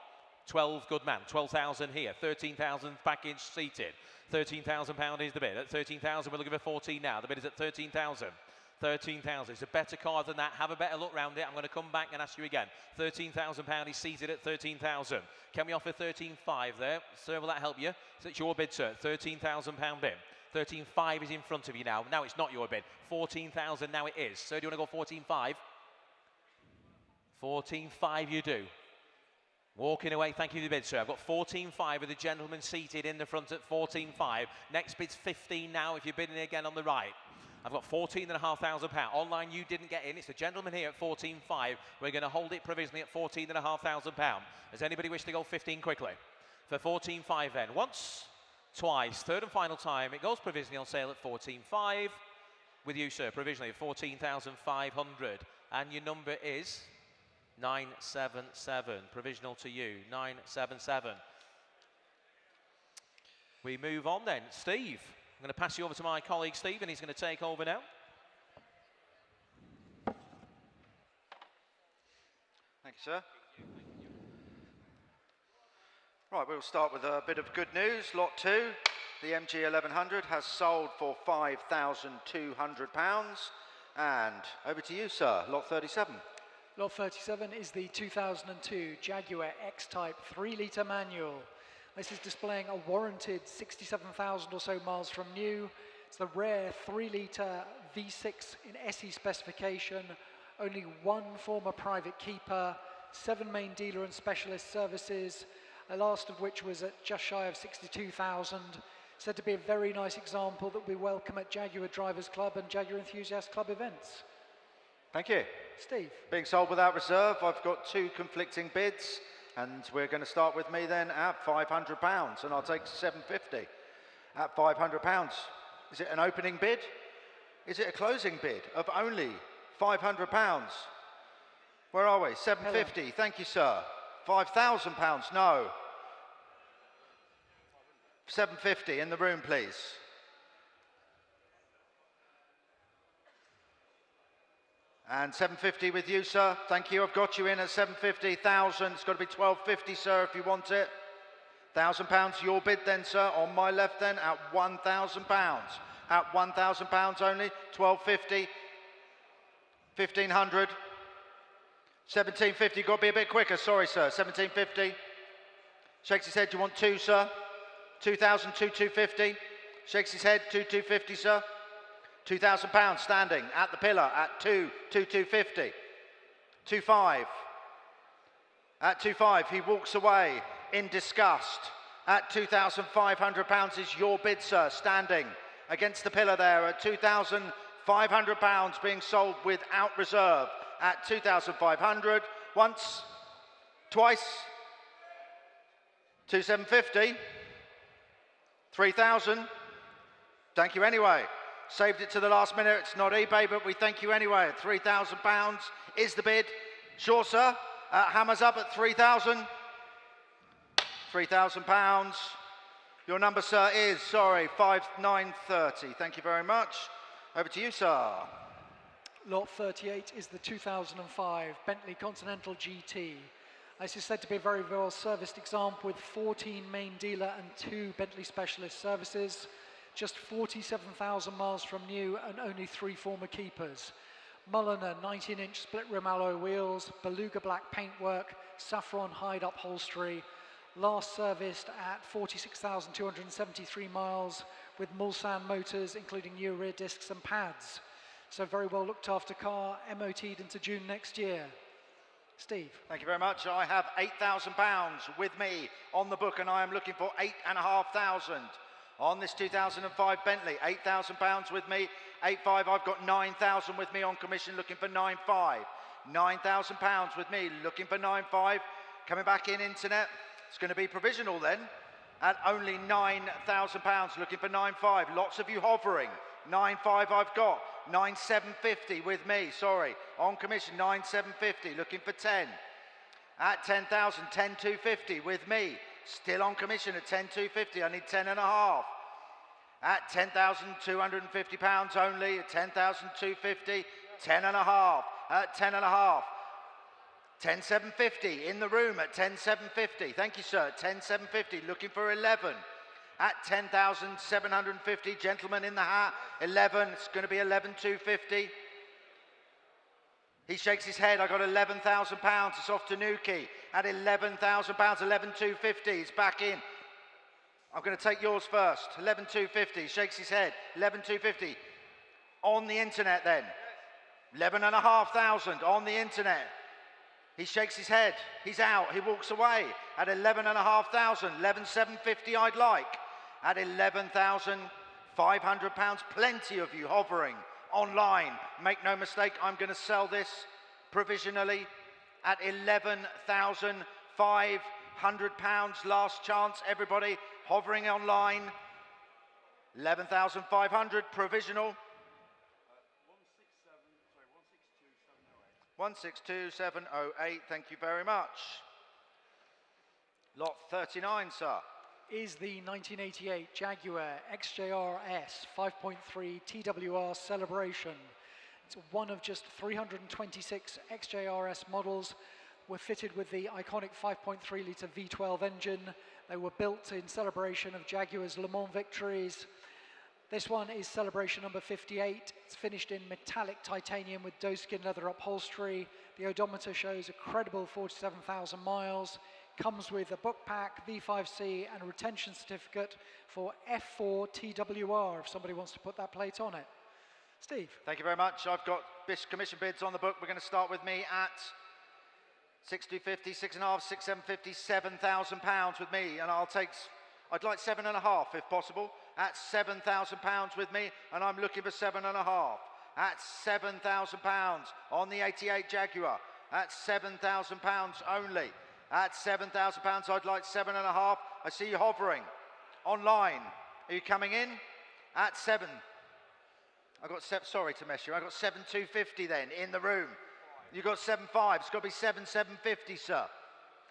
12, good man. 12,000 here. 13,000 package seated. £13,000 is the bid. At 13,000, we're looking for 14 now. The bid is at 13,000. 13,000. It's a better car than that. Have a better look round it. I'm going to come back and ask you again. £13,000 is seated at 13,000. Can we offer 13,500 there? Sir, will that help you? So it's your bid, sir. £13,000 bid. 13,500 is in front of you now. Now it's not your bid. 14,000 now it is. Sir, do you want to go 14,500? 14,500 you do. Walking away, thank you for the bid, sir. I've got 14,500 with the gentleman seated in the front at 14,500. Next bid's 15 now if you're bidding again on the right. I've got £14,500. Online, you didn't get in. It's the gentleman here at 14,500. We're going to hold it provisionally at £14,500. Does anybody wish to go 15 quickly? For 14,500 then. Once, twice, third and final time. It goes provisionally on sale at 14,500. With you, sir, provisionally at 14,500. And your number is 977. Provisional to you, 977. We move on then. Steve. I'm going to pass you over to my colleague Steve, and he's going to take over now. Thank you, sir. Right, we'll start with a bit of good news. Lot 2, the MG 1100 has sold for £5,200. And over to you, sir, lot 37. Lot 37 is the 2002 Jaguar X-Type 3-litre manual. This is displaying a warranted 67,000 or so miles from new. It's the rare 3-litre V6 in SE specification, only one former private keeper, 7 main dealer and specialist services, the last of which was at just shy of 62,000. Said to be a very nice example that we welcome at Jaguar Drivers Club and Jaguar Enthusiast Club events. Thank you. Steve. Being sold without reserve, I've got 2 conflicting bids. And we're going to start with me then at £500, and I'll take 750. at £500. Is it an opening bid? Is it a closing bid of only £500? Where are we? 750. Thank you, sir. £5,000. No. 750 in the room, please. And 750 with you, sir. Thank you. I've got you in at 750,000. It's got to be 1250, sir, if you want it. £1,000. Your bid then, sir. On my left then at £1,000. At £1,000 only. 1250. 1500. 1750. Got to be a bit quicker. Sorry, sir. 1750. Shakes his head. Do you want 2, sir? 2,000, 2,250. Shakes his head. 2,250, sir. £2,000 standing at the pillar at 2,250. 2,5. At 2,5, he walks away in disgust. At £2,500 is your bid, sir, standing against the pillar there at £2,500 being sold without reserve at 2,500. Once, twice, 2,750, 3,000. Thank you anyway. Saved it to the last minute. It's not eBay, but we thank you anyway. £3,000 is the bid. Sure, sir. Hammers up at 3,000. £3,000. Your number, sir, is, sorry, 5930. Thank you very much. Over to you, sir. Lot 38 is the 2005 Bentley Continental GT. This is said to be a very well-serviced example with 14 main dealer and 2 Bentley specialist services. Just 47,000 miles from new and only 3 former keepers. Mulliner 19-inch split rim alloy wheels, beluga black paintwork, saffron hide upholstery. Last serviced at 46,273 miles with Mulsanne motors, including new rear discs and pads. So very well looked after car, MOT'd into June next year. Steve. Thank you very much. I have £8,000 with me on the book, and I am looking for 8,500 on this 2005 Bentley. £8,000 with me. 8,500. I've got 9,000 with me on commission, looking for 9,500. £9,000 with me, looking for 9,500. Coming back in internet. It's going to be provisional then at only £9,000, looking for 9,500. Lots of you hovering. 9,500 I've got. 9,750 with me, sorry. On commission, 9,750, looking for 10. At 10,000, 10,250 with me. Still on commission at 10,250, I need 10.5. At £10,250 only, at 10,250, 10.5. At 10.5. 10,750 in the room at 10,750. Thank you, sir. 10,750, looking for 11. At 10,750, gentleman in the hat, 11. It's going to be 11,250. He shakes his head. I got £11,000. It's off to Nuki at £11,000. 11,250. He's back in. I'm going to take yours first. 11,250. Shakes his head. 11,250. On the internet then. 11,500 on the internet. He shakes his head. He's out. He walks away at 11,500. 11,750 I'd like. At £11,500. Plenty of you hovering online. Make no mistake, I'm going to sell this provisionally at £11,500. Last chance, everybody hovering online. 11,500 provisional. 162708. Thank you very much. Lot 39, sir. Is the 1988 Jaguar XJR-S 5.3 TWR Celebration. It's one of just 326 XJR-S models. Were fitted with the iconic 5.3-litre V12 engine. They were built in celebration of Jaguar's Le Mans victories. This one is celebration number 58. It's finished in metallic titanium with doeskin leather upholstery. The odometer shows a credible 47,000 miles. Comes with a book pack, V5C, and a retention certificate for F4 TWR, if somebody wants to put that plate on it. Steve. Thank you very much. I've got commission bids on the book. We're going to start with me at 6,250, 6.5, 6,750, £7,000 with me, and I'd like 7.5 if possible. At £7,000 with me, and I'm looking for 7.5. At £7,000 on the 88 Jaguar. At £7,000 only. At £7,000, I'd like 7.5. I see you hovering online. Are you coming in? At 7. I got 7, sorry to mess you. I got 7,250 then in the room. You got 7,500. It's got to be 7,750, sir.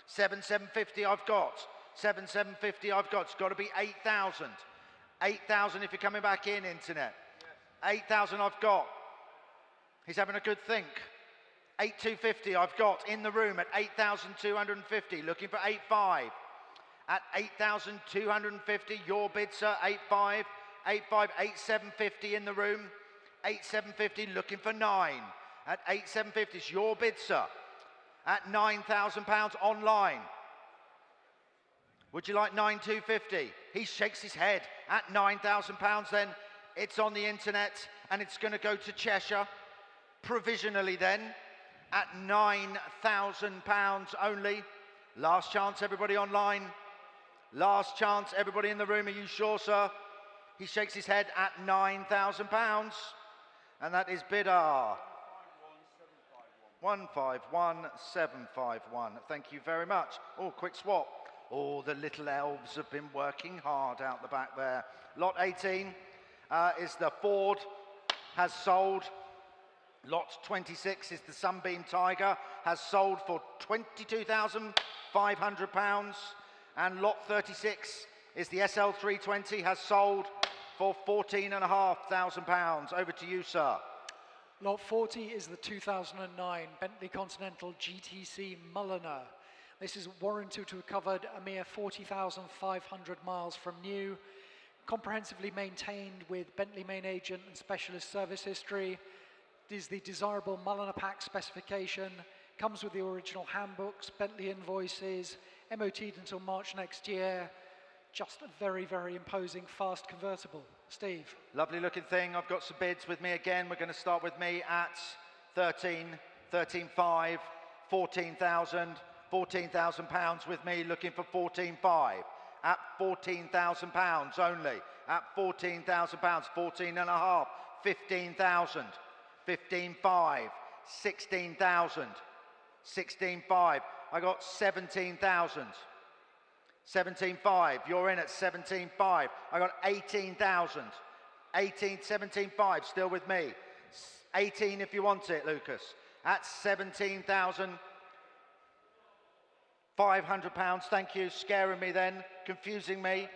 7,750 I've got. 7,750 I've got. It's got to be 8,000. 8,000 if you're coming back in, internet. 8,000 I've got. He's having a good think. 8,250 I've got in the room at 8,250. Looking for 8,500. At 8,250, your bid, sir. 8,500. 8,500, 8,750 in the room. 8,750 looking for 9. At 8,750 is your bid, sir. At £9,000 online. Would you like 9,250? He shakes his head. At £9,000 then, it's on the internet and it's going to go to Cheshire. Provisionally then, at £9,000 only. Last chance, everybody online. Last chance, everybody in the room. Are you sure, sir? He shakes his head at £9,000. And that is bidder 151,751. Thank you very much. Oh, quick swap. Oh, the little elves have been working hard out the back there. Lot 18 is the Ford, has sold. Lot 26 is the Sunbeam Tiger, has sold for £22,500. And lot 36 is the SL320, has sold for £14,500. Over to you, sir. Lot 40 is the 2009 Bentley Continental GTC Mulliner. This is warranted to have covered a mere 40,500 miles from new, comprehensively maintained with Bentley main agent and specialist service history. It is the desirable Mulliner pack specification, comes with the original handbooks, Bentley invoices, MOT'd until March next year. Just a very, very imposing fast convertible. Steve. Lovely looking thing. I've got some bids with me again. We're going to start with me at 13, 13,500, 14,000, £14,000 with me, looking for 14,500. At £14,000 only. At £14,000, 14,500, 15,000, 15,500, 16,000, 16,500. I got 17,000. 17,500, you're in at 17,500. I got 18,000. 17,500, still with me. 18 if you want it, Lucas. At 17,500 thank you. Scaring me then, confusing me. 18.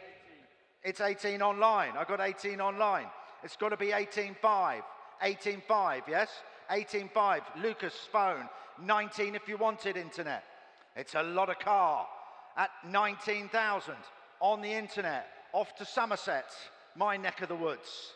It's 18 online. I got 18 online. It's got to be 18,500. 18,500, yes? 18,500. Lucas phone. 19 if you want it, internet. It's a lot of car. At 19,000 on the internet, off to Somerset, my neck of the woods.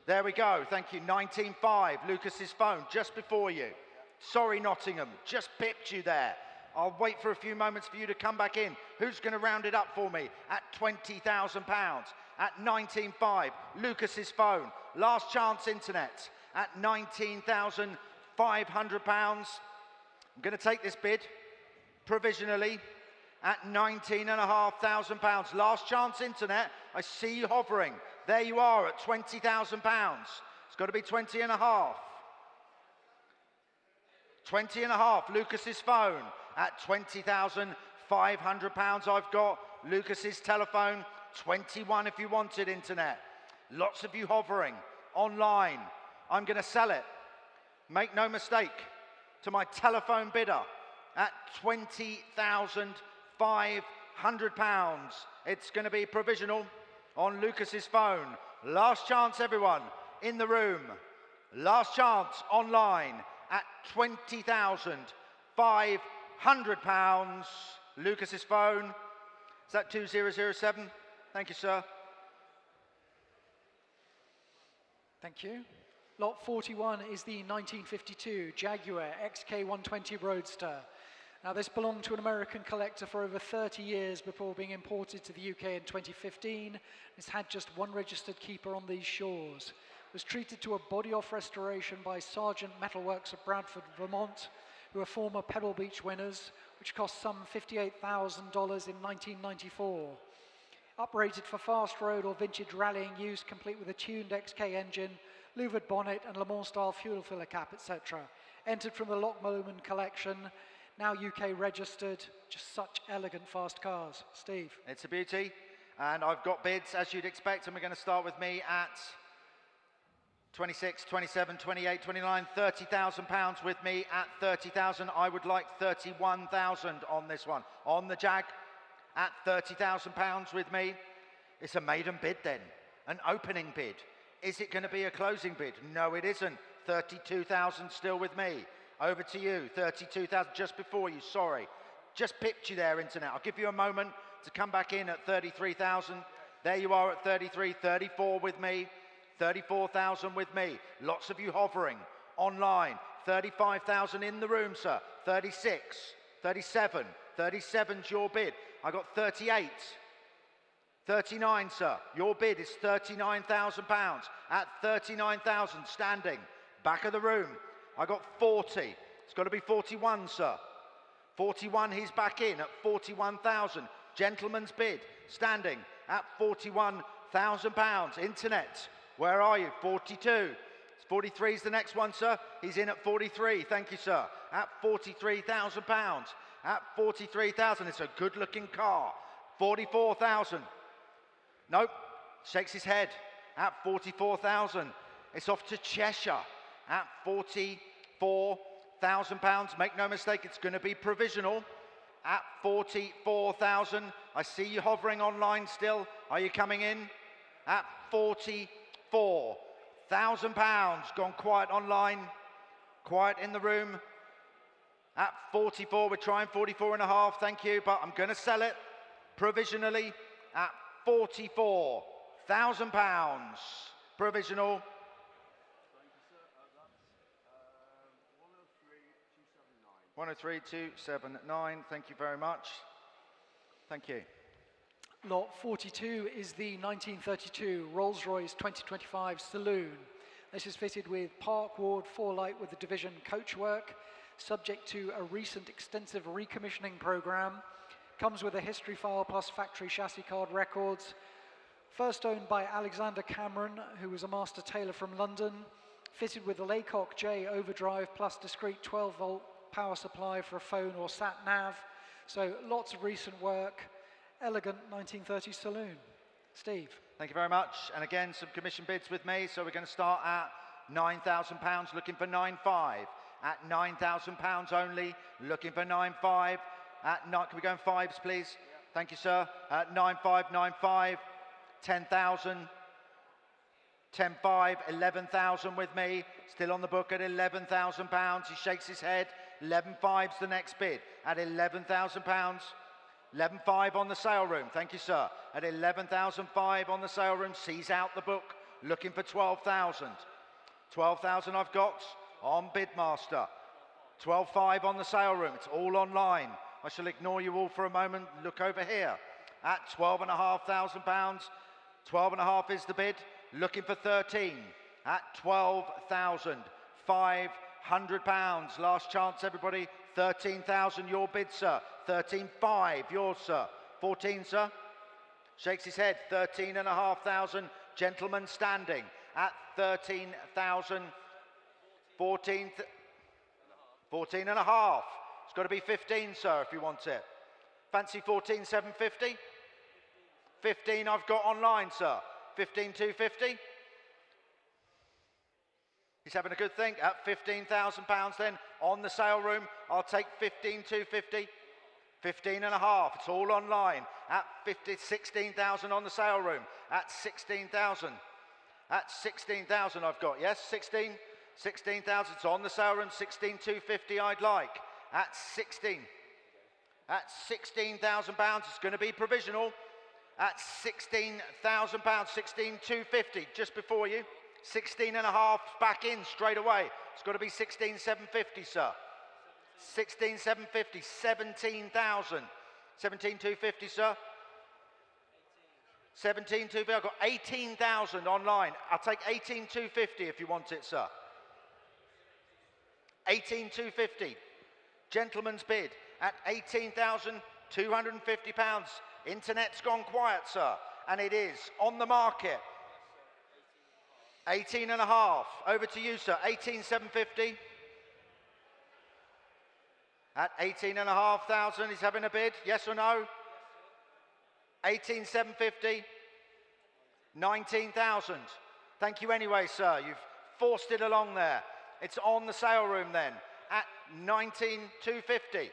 There we go, thank you. 19,500, Lucas's phone, just before you. Sorry, Nottingham, just pipped you there. I'll wait for a few moments for you to come back in. Who's going to round it up for me? At £20,000. At 19,500, Lucas's phone, last chance internet. At £19,500. I'm going to take this bid provisionally. At £19,500. Last chance internet, I see you hovering. There you are at £20,000. It's got to be 20.5. 20.5, Lucas's phone. At £20,500 I've got. Lucas's telephone, 21 if you wanted, internet. Lots of you hovering, online. I'm going to sell it. Make no mistake, to my telephone bidder at £20,500. It's going to be provisional on Lucas's phone. Last chance, everyone in the room. Last chance online at £20,500. Lucas's phone. Is that 2007? Thank you, sir. Thank you. Lot 41 is the 1952 Jaguar XK120 Roadster. Now, this belonged to an American collector for over 30 years before being imported to the UK in 2015. It's had just one registered keeper on these shores. It was treated to a body-off restoration by Sargent Metalworks of Bradford, Vermont, who are former Pebble Beach winners, which cost some $58,000 in 1994. Uprated for fast road or vintage rallying use, complete with a tuned XK engine, louvered bonnet and Le Mans-style fuel filler cap, etc. Entered from the Loch Lomond collection. Now UK registered, just such elegant fast cars. Steve. It's a beauty. And I've got bids, as you'd expect, and we're going to start with me at 26, 27, 28, 29, £30,000 with me at 30,000. I would like 31,000 on this one. On the Jag at £30,000 with me. It's a maiden bid then, an opening bid. Is it going to be a closing bid? No, it isn't. 32,000 still with me. Over to you, 32,000, just before you, sorry. Just pipped you there, Internet. I'll give you a moment to come back in at 33,000. There you are at 33, 34 with me, 34,000 with me. Lots of you hovering online. 35,000 in the room, sir. 36, 37, 37's your bid. I got 38. 39, sir. Your bid is £39,000 at 39,000 standing. Back of the room. I got 40. It's got to be 41, sir. 41, he's back in at 41,000. Gentleman's bid standing at £41,000. Internet, where are you? 42. 43 is the next one, sir. He's in at 43. Thank you, sir. At £43,000. At 43,000. It's a good-looking car. 44,000. Nope, shakes his head at 44,000. It's off to Cheshire at £44,000. Make no mistake, it's going to be provisional at 44,000. I see you hovering online still. Are you coming in? At £44,000. Gone quiet online, quiet in the room. At 44, we're trying 44 and a half, thank you, but I'm going to sell it provisionally at £44,000. Provisional. 103,279. Thank you very much. Thank you. Lot 42 is the 1932 Rolls-Royce 2025 Saloon. This is fitted with Park Ward 4-light with the division coachwork, subject to a recent extensive recommissioning program. Comes with a history file plus factory chassis card records. First owned by Alexander Cameron, who was a master tailor from London. Fitted with a Laycock J overdrive plus discrete 12-volt power supply for a phone or sat-nav. So lots of recent work. Elegant 1930s saloon. Steve. Thank you very much. And again, some commission bids with me. So we're going to start at £9,000, looking for 9.5. At £9,000 only, looking for 9.5. At 9, can we go in fives, please? Yeah. Thank you, sir. At 9.5, 9.5, 10,000, 10.5, 11,000 with me. Still on the book at £11,000. He shakes his head. 11.5's the next bid. At £11,000. 11.5 on the sale room. Thank you, sir. At 11,005 on the sale room. Sees out the book. Looking for 12,000. 12,000 I've got on Bidmaster. 12.5 on the sale room. It's all online. I shall ignore you all for a moment. Look over here. At £12,500. 12.5 is the bid. Looking for 13. At £12,500. Last chance, everybody. 13,000, your bid, sir. 13.5, yours, sir. 14, sir. Shakes his head. 13,500. Gentleman standing at 13,000. 14 and a half. It's got to be 15, sir, if you want it. Fancy 14,750? 15 I've got online, sir. 15,250. He's having a good think. At £15,000 then on the sale room. I'll take 15,250. 15 and a half. It's all online. At 16,000 on the sale room. At 16,000. At 16,000 I've got. Yes, 16. 16,000. It's on the sale room. 16,250 I'd like. At 16. At £16,000. It's going to be provisional. At £16,000. 16,250 just before you. 16 and a half back in straight away. It's got to be 16,750, sir. 16,750, 17,000. 17,250, sir. 17,250. I've got 18,000 online. I'll take 18,250 if you want it, sir. 18,250. Gentleman's bid at £18,250. Internet's gone quiet, sir. And it is on the market. 18 and a half. Over to you, sir. 18,750. At 18,500, he's having a bid. Yes or no? 18,750. 19,000. Thank you anyway, sir. You've forced it along there. It's on the sale room then at 19,250.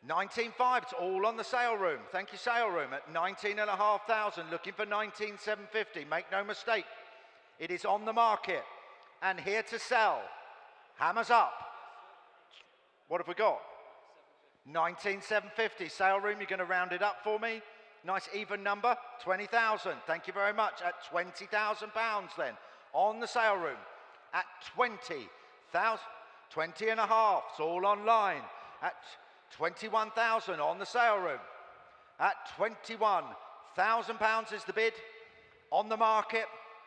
19,500. It's all on the sale room. Thank you, sale room, at 19,500. Looking for 19,750. Make no mistake, it is on the market and here to sell. Hammers up. What have we got? 19,750. Sale room, you're going to round it up for me. Nice even number, 20,000. Thank you very much. At £20,000 then, on the sale room. At 20,000, 20 and a half. It's all online. At 21,000 on the sale room. At £21,000 is the bid on the market.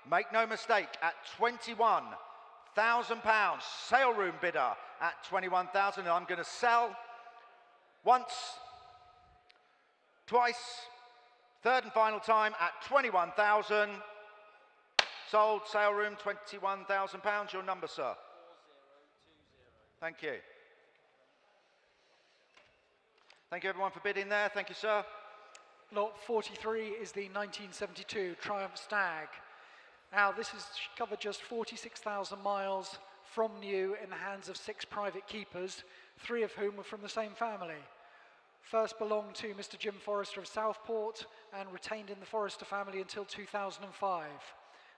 Make no mistake, at £21,000, sale room bidder at 21,000. And I'm going to sell once, twice, third and final time at 21,000. Sold, sale room, £21,000. Your number, sir. 4020. Thank you. Thank you, everyone, for bidding there. Thank you, sir. Lot 43 is the 1972 Triumph Stag. Now, this has covered just 46,000 miles from new in the hands of 6 private keepers, 3 of whom were from the same family. First belonged to Mr. Jim Forrester of Southport and retained in the Forrester family until 2005.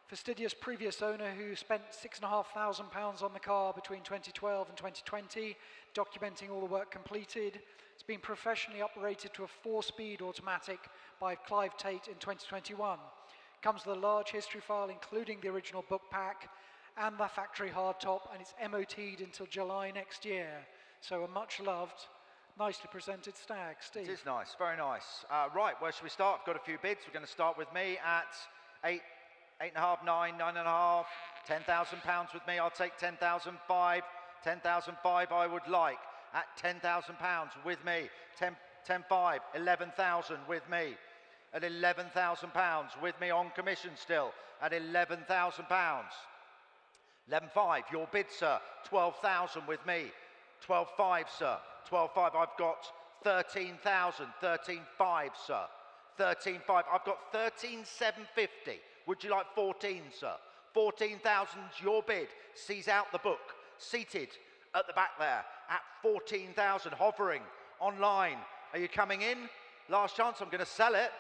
Fastidious previous owner who spent £6,500 on the car between 2012 and 2020, documenting all the work completed. It's been professionally operated to a 4-speed automatic by Clive Tate in 2021. Comes with a large history file including the original book pack and the factory hardtop, and it's MOT'd until July next year. So a much loved, nicely presented Stag. Steve. It is nice, very nice. Right, where should we start? I've got a few bids. We're going to start with me at 8.5, 9, 9.5, £10,000 with me. I'll take 10,005. 10,005 I would like at £10,000 with me. 10.5, 11,000 with me. At £11,000 with me on commission still at £11,000. 11.5, your bid, sir. 12,000 with me. 12.5, sir. 12.5, I've got 13,000. 13.5, sir. 13.5, I've got 13,750. Would you like 14, sir? 14,000's your bid. Sees out the book. Seated at the back there at 14,000, hovering online. Are you coming in? Last chance, I'm going to sell it.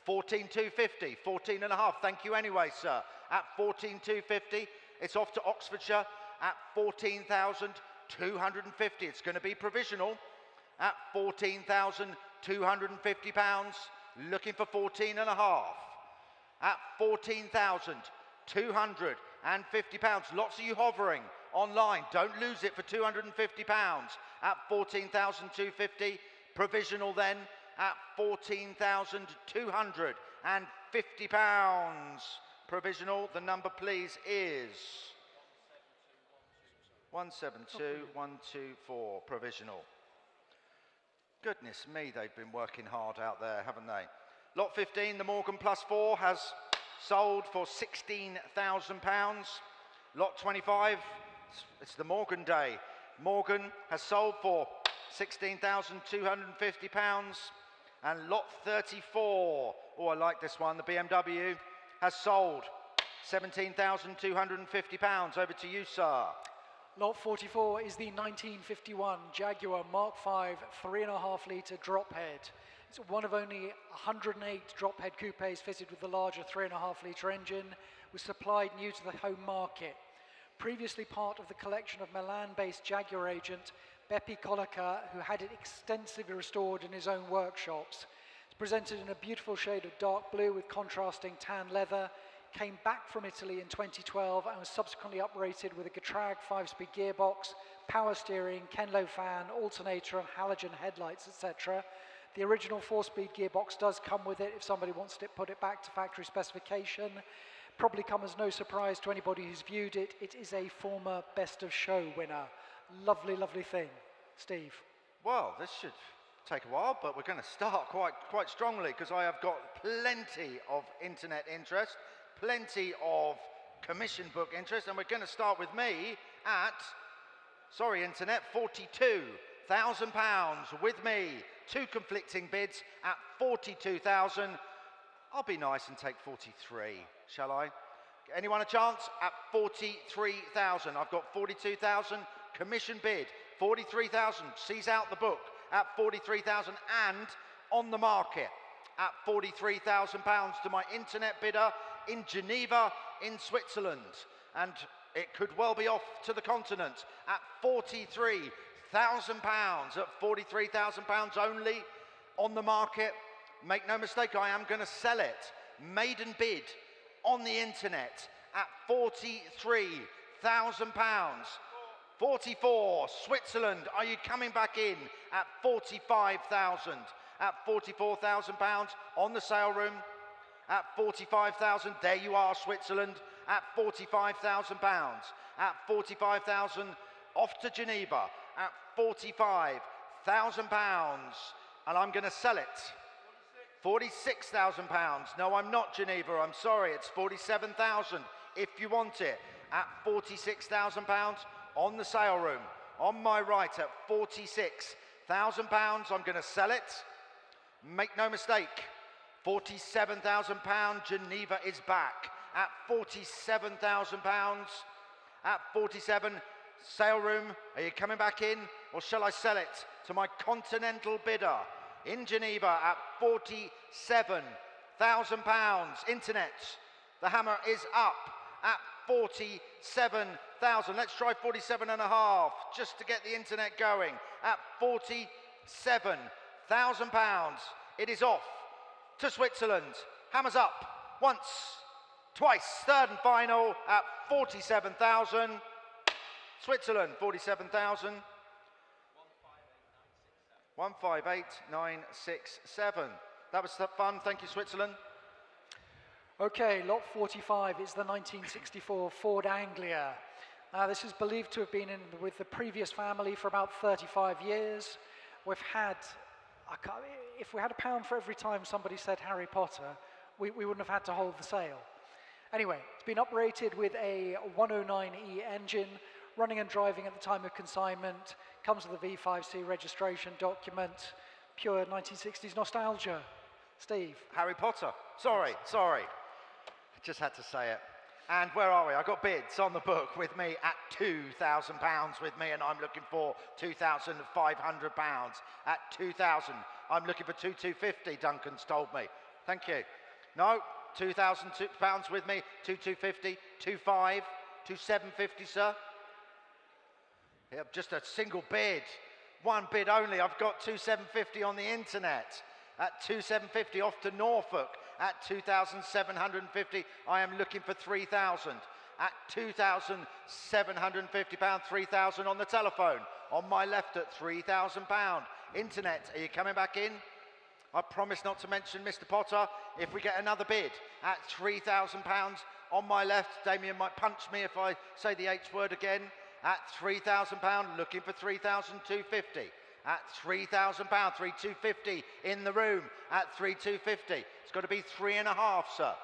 14,250, 14 and a half. Thank you anyway, sir. At 14,250, it's off to Oxfordshire at 14,250. It's going to be provisional at £14,250. Looking for 14 and a half. At £14,250. Lots of you hovering online. Don't lose it for £250 at 14,250. Provisional then at £14,250. Provisional. The number, please, is 172124. Provisional. Goodness me, they've been working hard out there, haven't they? Lot 15, the Morgan +4, has sold for £16,000. Lot 25, it's the Morgan day. Morgan has sold for £16,250. And lot 34, oh, I like this one, the BMW, has sold £17,250. Over to you, sir. Lot 44 is the 1951 Jaguar Mark V 3.5 litre drop head. It's one of only 108 drop head coupes fitted with the larger 3.5 litre engine, was supplied new to the home market. Previously part of the collection of Milan-based Jaguar agent Beppe Collica, who had it extensively restored in his own workshops. It's presented in a beautiful shade of dark blue with contrasting tan leather. Came back from Italy in 2012 and was subsequently uprated with a Getrag 5-speed gearbox, power steering, Kenlo fan, alternator and halogen headlights, etc. The original 4-speed gearbox does come with it if somebody wants to put it back to factory specification. Probably come as no surprise to anybody who's viewed it. It is a former Best of Show winner. Lovely, lovely thing. Steve. Well, this should take a while, but we're going to start quite strongly because I have got plenty of internet interest, plenty of commission book interest, and we're going to start with me at, sorry internet, 42,000 £1,000 with me. Two conflicting bids at 42,000. I'll be nice and take 43, shall I? Anyone a chance? At 43,000. I've got 42,000. Commission bid, 43,000. Sees out the book at 43,000 and on the market at £43,000 to my internet bidder in Geneva in Switzerland. And it could well be off to the continent at £43,000, at £43,000 only on the market. Make no mistake, I am going to sell it. Maiden bid on the internet at £43,000. 44, Switzerland, are you coming back in at 45,000? At £44,000 on the sale room, at 45,000, there you are, Switzerland, at £45,000, at 45,000, off to Geneva, at £45,000, and I'm going to sell it. £46,000, no, I'm not Geneva, I'm sorry, it's 47,000 if you want it, at £46,000 on the sale room, on my right at £46,000, I'm going to sell it. Make no mistake, £47,000, Geneva is back at £47,000, at 47, sale room, are you coming back in, or shall I sell it to my continental bidder in Geneva at £47,000, internet, the hammer is up at 47,000, let's try 47.5, just to get the internet going, at £47,000, it is off to Switzerland, hammers up, once, twice, third and final at 47,000, Switzerland, 47,000, 158,967. That was fun, thank you Switzerland. Okay, lot 45 is the 1964 Ford Anglia. This is believed to have been with the previous family for about 35 years. We've had, if we had £1 for every time somebody said Harry Potter, we wouldn't have had to hold the sale. Anyway, it's been uprated with a 109E engine, running and driving at the time of consignment, comes with a V5C registration document, pure 1960s nostalgia. Steve. Harry Potter, sorry. Just had to say it. And where are we? I got bids on the book with me at £2,000 with me, and I'm looking for £2,500 at 2,000. I'm looking for £2,250, Duncan's told me. Thank you. No, £2,000 with me, £2,250, £2,500, £2,750, sir. Yep, just a single bid, one bid only. I've got £2,750 on the internet. At £2,750 off to Norfolk. At £2,750, I am looking for £3,000. At £2,750, £3,000 on the telephone. On my left at £3,000. Internet, are you coming back in? I promise not to mention Mr. Potter. If we get another bid at £3,000 on my left, Damien might punch me if I say the H word again. At £3,000, looking for £3,250. At £3,000, £3,250 in the room. At £3,250, it's got to be 3.5, sir.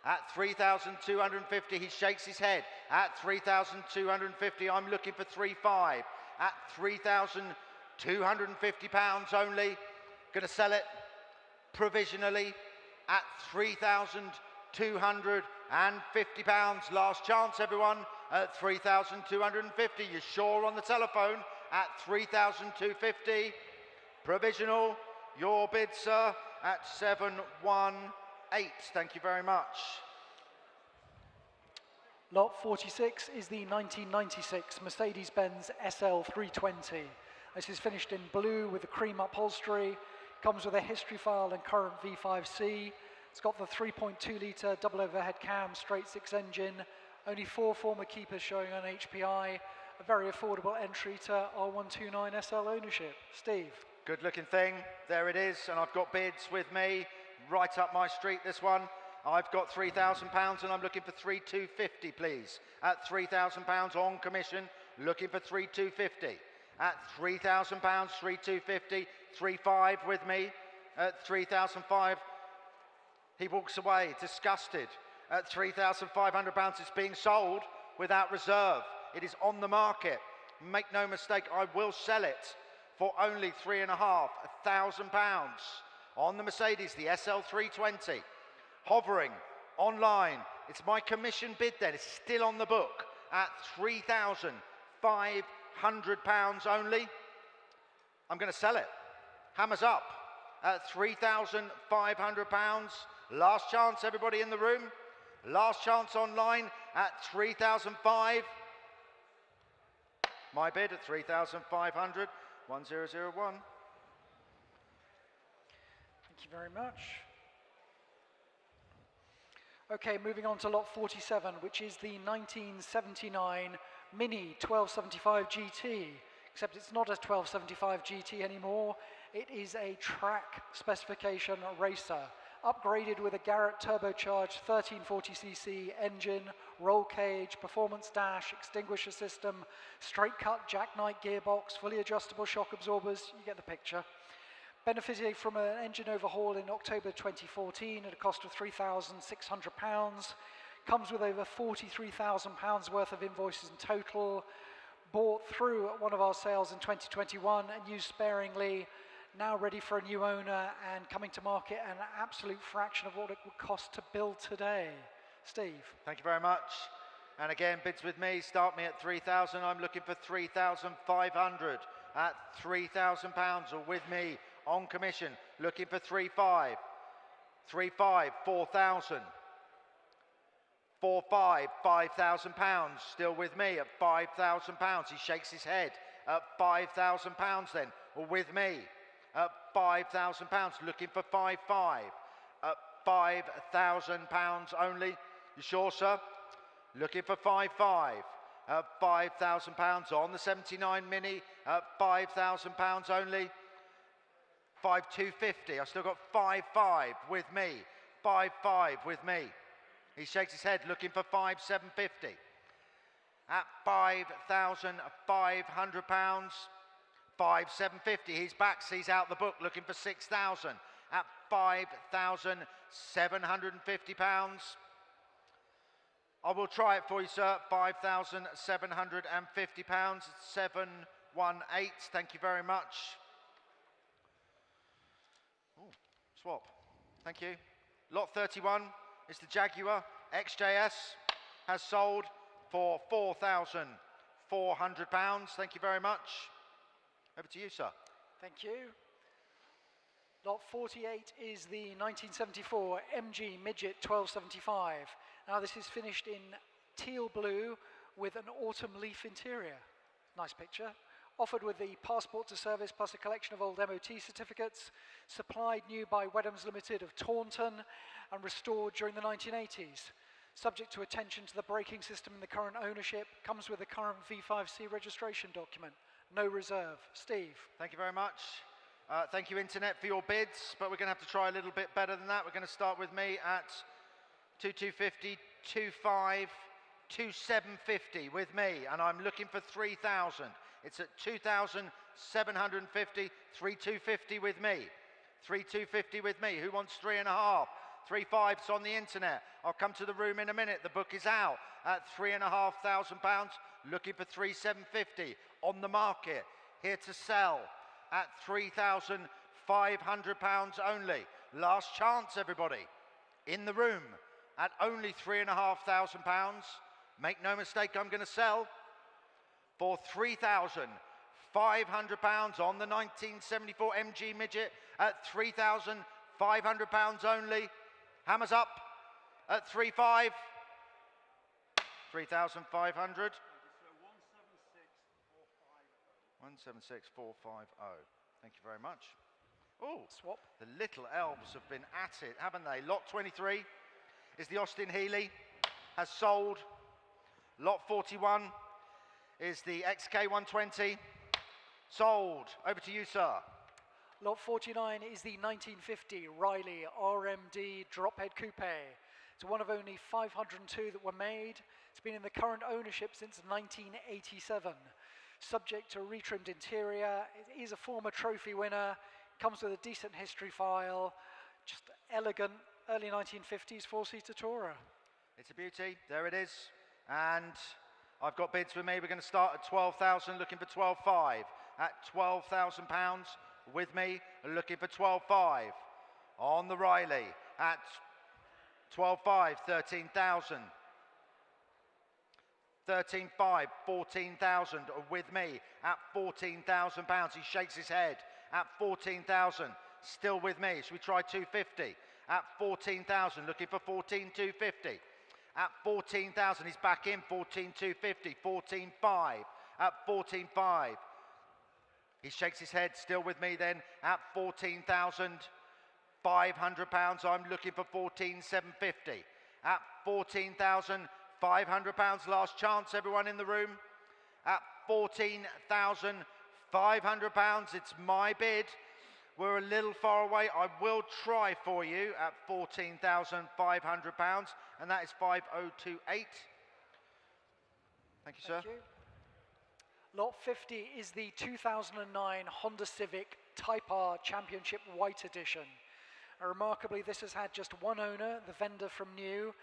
At £3,250, he shakes his head. At £3,250, I'm looking for £3,500. At £3,250 only, going to sell it provisionally at £3,250. Last chance, everyone, at £3,250. You're sure on the telephone? At £3,250. Provisional, your bid, sir, at 718. Thank you very much. Lot 46 is the 1996 Mercedes-Benz SL320. This is finished in blue with the cream upholstery. Comes with a history file and current V5C. It's got the 3.2 litre double overhead cam, straight six engine. Only 4 former keepers showing on HPI. A very affordable entry to R129 SL ownership. Steve. Good looking thing. There it is. And I've got bids with me right up my street, this one. I've got £3,000 and I'm looking for £3,250, please. At £3,000 on commission, looking for £3,250. At £3,000, £3,250, £3,500 with me. At £3,500, he walks away disgusted. At £3,500, it's being sold without reserve. It is on the market Make no mistake, I will sell it for only £3,500. On the Mercedes, the SL320, hovering online. It's my commission bid then, it's still on the book at £3,500 only. I'm going to sell it. Hammers up at £3,500. Last chance, everybody in the room. Last chance online at £3,500. My bid at £3,500. 1001. Thank you very much. Okay, moving on to lot 47, which is the 1979 Mini 1275 GT, except it's not a 1275 GT anymore. It is a track specification racer, upgraded with a Garrett turbocharged 1340cc engine, roll cage, performance dash, extinguisher system, straight cut jackknife gearbox, fully adjustable shock absorbers, you get the picture. Benefited from an engine overhaul in October 2014 at a cost of £3,600. Comes with over £43,000 worth of invoices in total. Bought through at one of our sales in 2021 and used sparingly. Now ready for a new owner and coming to market at an absolute fraction of what it would cost to build today. Steve. Thank you very much. And again, bids with me, start me at 3,000. I'm looking for 3,500 at £3,000, or with me on commission, looking for 3,500. 3,500, 4,000. 4,500, £5,000, still with me at £5,000. He shakes his head at £5,000 then, or with me at £5,000, looking for 5,500 at £5,000 only. You sure, sir? Looking for 5,500 at £5,000 on the 79 Mini at £5,000 only. 5,250. I've still got 5,500 with me. 5,500 with me. He shakes his head, looking for 5,750 at £5,500. 5,750. He's back, sees out the book, looking for 6,000 at £5,750. I will try it for you, sir. £5,750. 718. Thank you very much. Ooh, swap. Thank you. Lot 31 is the Jaguar XJS. Has sold for £4,400. Thank you very much. Over to you, sir. Thank you. Lot 48 is the 1974 MG Midget 1275. Now this is finished in teal blue with an autumn leaf interior. Nice picture. Offered with the passport to service plus a collection of old MOT certificates, supplied new by Wedham's Limited of Taunton and restored during the 1980s. Subject to attention to the braking system in the current ownership, comes with a current V5C registration document. No reserve. Steve. Thank you very much. Thank you, Internet, for your bids, but we're going to have to try a little bit better than that. We're going to start with me at 2,250, 2,500, 2,750 with me, and I'm looking for 3,000. It's at 2,750, 3,250 with me. 3,250 with me. Who wants 3,500? 3,500's on the internet. I'll come to the room in a minute. The book is out at £3,500. Looking for 3,750 on the market. Here to sell at £3,500 only. Last chance, everybody. In the room at only £3,500. Make no mistake, I'm going to sell for £3,500 on the 1974 MG Midget at £3,500 only. Hammers up at 3,500. 3,500. 176,450. Thank you very much. Oh, swap. The little elves have been at it, haven't they? Lot 23 is the Austin Healey. Has sold. Lot 41 is the XK120. Sold. Over to you, sir. Lot 49 is the 1950 Riley RMD Drophead Coupe. It's one of only 502 that were made. It's been in the current ownership since 1987. Subject to a retrimmed interior. It is a former trophy winner. Comes with a decent history file. Just elegant, early 1950s four-seater tourer. It's a beauty. There it is. And I've got bids with me. We're going to start at 12,000, looking for 12.5. At £12,000 with me, looking for 12.5. On the Riley at 12.5, 13,000. 13.5, 14,000 with me at £14,000. He shakes his head at 14,000. Still with me. Should we try 250? At 14,000, looking for 14,250. At 14,000, he's back in 14,250. 14.5 at 14.5. He shakes his head. Still with me then at £14,500. I'm looking for 14,750. At 14,500, last chance, everyone in the room. At 14,500, it's my bid. We're a little far away. I will try for you at 14,500, and that is 5028. Thank you, sir. Thank you. Lot 50 is the 2009 Honda Civic Type R Championship White Edition. Remarkably, this has had just one owner, the vendor from new,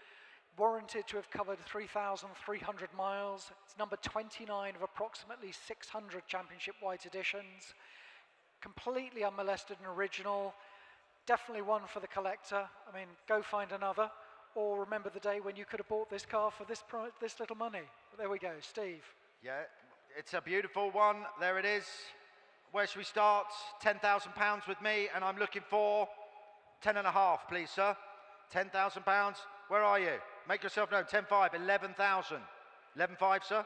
warranted to have covered 3,300 miles. It's number 29 of approximately 600 Championship White Editions. Completely unmolested and original. Definitely one for the collector. I mean, go find another. Or remember the day when you could have bought this car for this little money. But there we go, Steve. Yeah, it's a beautiful one. There it is. Where should we start? £10,000 with me, and I'm looking for 10.5, please, sir. £10,000. Where are you? Make yourself known. 10.5, 11,000. 11.5, sir.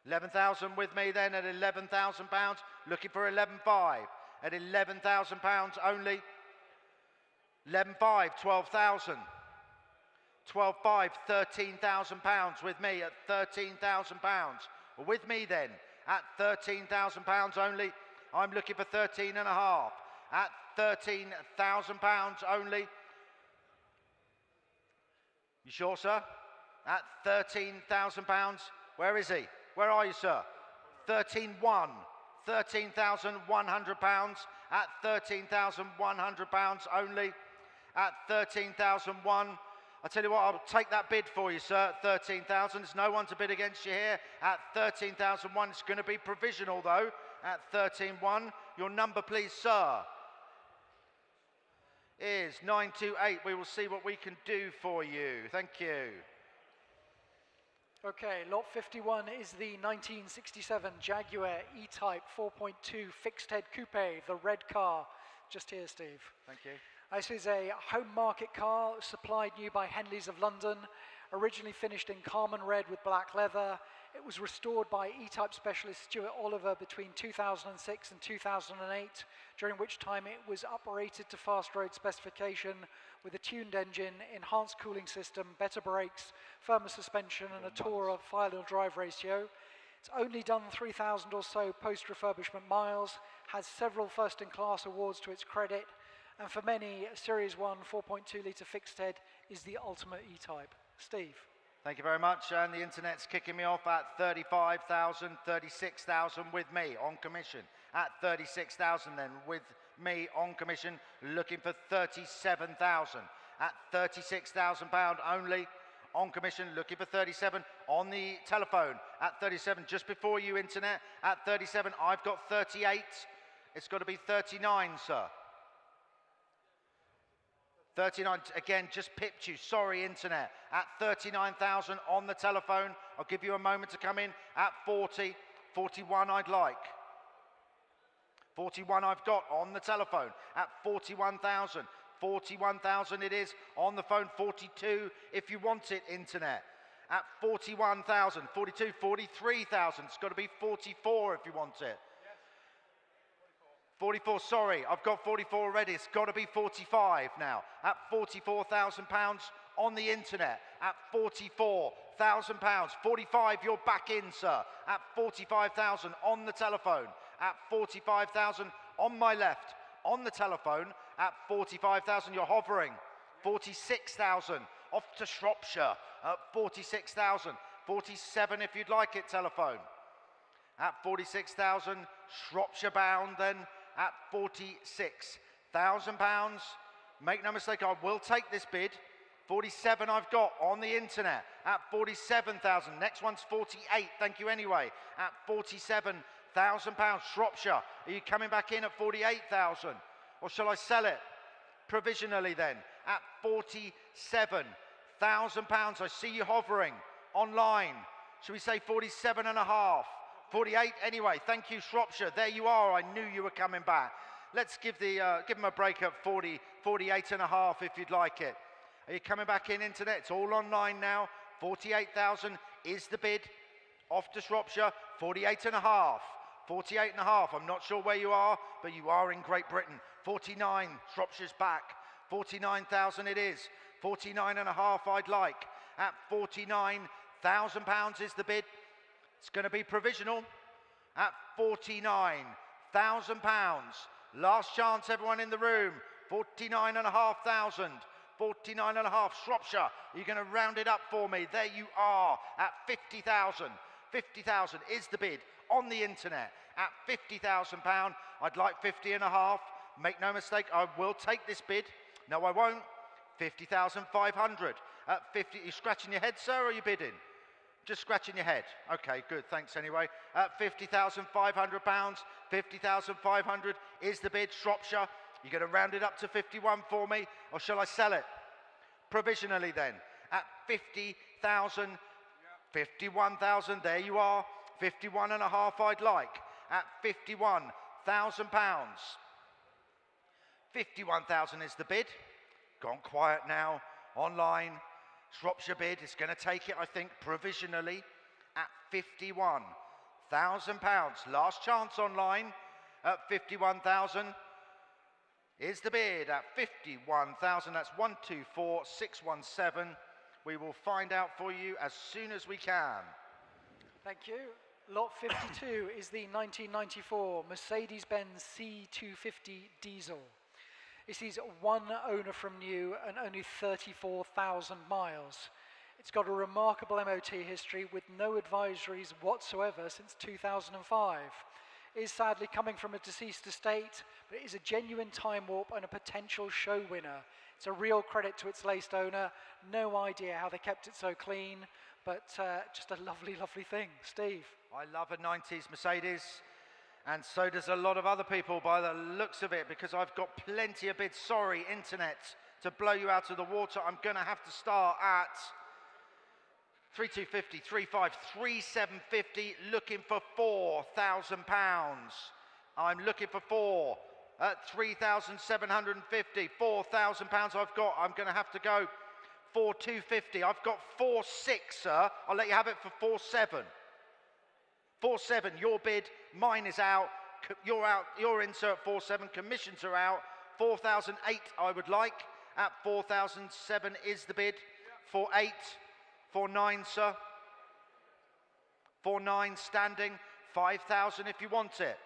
11,000 with me then at £11,000. Looking for 11.5 at £11,000 only. 11.5, 12,000. 12.5, £13,000 with me at £13,000. With me then at £13,000 only. I'm looking for 13.5 at £13,000 only. You sure, sir? At £13,000. Where is he? Where are you, sir? 13.1. £13,100 at £13,100 only. At 13,001. I tell you what, I'll take that bid for you, sir, at 13,000. There's no one to bid against you here. At 13,001, it's going to be provisional, though, at 13.1. Your number, please, sir, is 928. We will see what we can do for you. Thank you. Okay, lot 51 is the 1967 Jaguar E-Type 4.2 fixed-head coupe, the red car. Just here, Steve. Thank you. This is a home market car supplied new by Henleys of London, originally finished in Carmen red with black leather. It was restored by E-Type specialist Stuart Oliver between 2006 and 2008, during which time it was uprated to fast road specification with a tuned engine, enhanced cooling system, better brakes, firmer suspension and a Tourer final drive ratio. It's only done 3,000 or so post-refurbishment miles, has several first-in-class awards to its credit, and for many, Series 1 4.2 litre fixed head is the ultimate E-Type. Steve. Thank you very much. And the internet's kicking me off at 35,000, 36,000 with me on commission. At 36,000 then with me on commission, looking for 37,000. At £36,000 only on commission, looking for 37 on the telephone. At 37, just before you, internet. At 37, I've got 38. It's got to be 39, sir. 39, again, just pipped you. Sorry, internet. At 39,000 on the telephone. I'll give you a moment to come in. At 40, 41 I'd like. 41 I've got on the telephone. At 41,000. 41,000 it is on the phone. 42 if you want it, internet. At 41,000. 42, 43,000. It's got to be 44 if you want it. 44, sorry, I've got 44 already. It's got to be 45 now. At £44,000 on the internet. At £44,000. 45, you're back in, sir. At 45,000 on the telephone. At 45,000 on my left. On the telephone. At 45,000, you're hovering. 46,000 off to Shropshire. At 46,000. 47 if you'd like it, telephone. At 46,000, Shropshire bound then. At £46,000. Make no mistake, I will take this bid. 47 I've got on the internet at 47,000. Next one's 48, thank you anyway, at 47,000 pounds. Shropshire, are you coming back in at 48,000? Or shall I sell it provisionally then at 47,000 pounds? I see you hovering online. Should we say 47 and a half? 48 anyway, thank you Shropshire. There you are, I knew you were coming back. Let's give them a break at 48 and a half if you'd like it. Are you coming back in internet? It's all online now. 48,000 is the bid. Off to Shropshire, 48 and a half. 48 and a half, I'm not sure where you are, but you are in Great Britain. 49, Shropshire's back. 49,000 it is. 49 and a half I'd like. At 49,000 pounds is the bid. It's going to be provisional. At 49,000 pounds. Last chance, everyone in the room. 49,500. 49.5, Shropshire, are you going to round it up for me? There you are, at 50,000. 50,000 is the bid on the internet. At £50,000, I'd like 50 and a half. Make no mistake, I will take this bid. No, I won't. 50,500. At 50, you scratching your head, sir, or are you bidding? Just scratching your head. Okay, good, thanks anyway. At £50,500, 50,500 is the bid. Shropshire, you're going to round it up to 51 for me, or shall I sell it? Provisionally then, at 50,000, 51,000, there you are. 51 and a half I'd like, at £51,000. 51,000 is the bid. Gone quiet now, online. Shropshire bid is going to take it, I think, provisionally, at £51,000. Last chance online, at 51,000. Is the bid at 51,000. That's 124,617. We will find out for you as soon as we can. Thank you. Lot 52 is the 1994 Mercedes-Benz C250 diesel. It sees one owner from new and only 34,000 miles. It's got a remarkable MOT history with no advisories whatsoever since 2005. It is sadly coming from a deceased estate, but it is a genuine time warp and a potential show winner. It's a real credit to its laced owner. No idea how they kept it so clean, but just a lovely, lovely thing. Steve. I love a 90s Mercedes, and so does a lot of other people by the looks of it, because I've got plenty of bids. Sorry, internet, to blow you out of the water. I'm going to have to start at 3,250, 3,500, 3,750, looking for £4,000. I'm looking for four at 3,750, £4,000 I've got. I'm going to have to go 4,250. I've got 4,600, sir. I'll let you have it for 4,700. 4,700, your bid, mine is out. You're out, you're in, sir, at 4,700. Commissions are out. 4,008 I would like. At 4,007 is the bid. 4,800. 4,900, sir. 4,900 standing. 5,000 if you want it.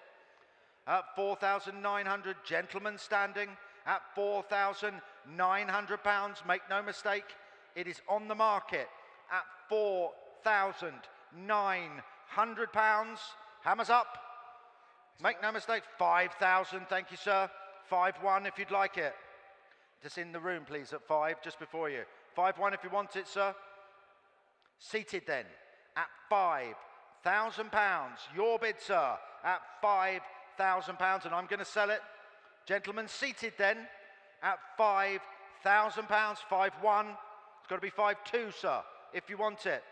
At 4,900, gentlemen standing. At £4,900, make no mistake, it is on the market. At £4,900, hammers up. Make no mistake, 5,000, thank you, sir. 5,1 if you'd like it. Just in the room, please, at 5, just before you. 5,1 if you want it, sir. Seated then, at £5,000. Your bid, sir, at £5,000, and I'm going to sell it. Gentlemen, seated then, at £5,000. 5,1. It's got to be 5,2, sir, if you want it.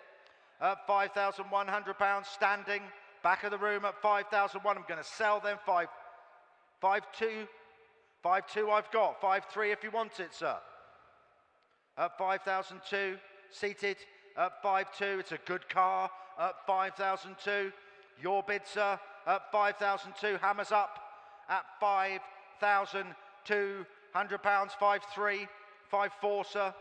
At £5,100, standing, back of the room at 5,001. I'm going to sell them 5,2. 5,2 I've got. 5,3 if you want it, sir. At 5,002, seated. At 5,2, it's a good car. At 5,002, your bid, sir. At 5,002, hammers up. At £5,200, 5,3, 5,4, sir.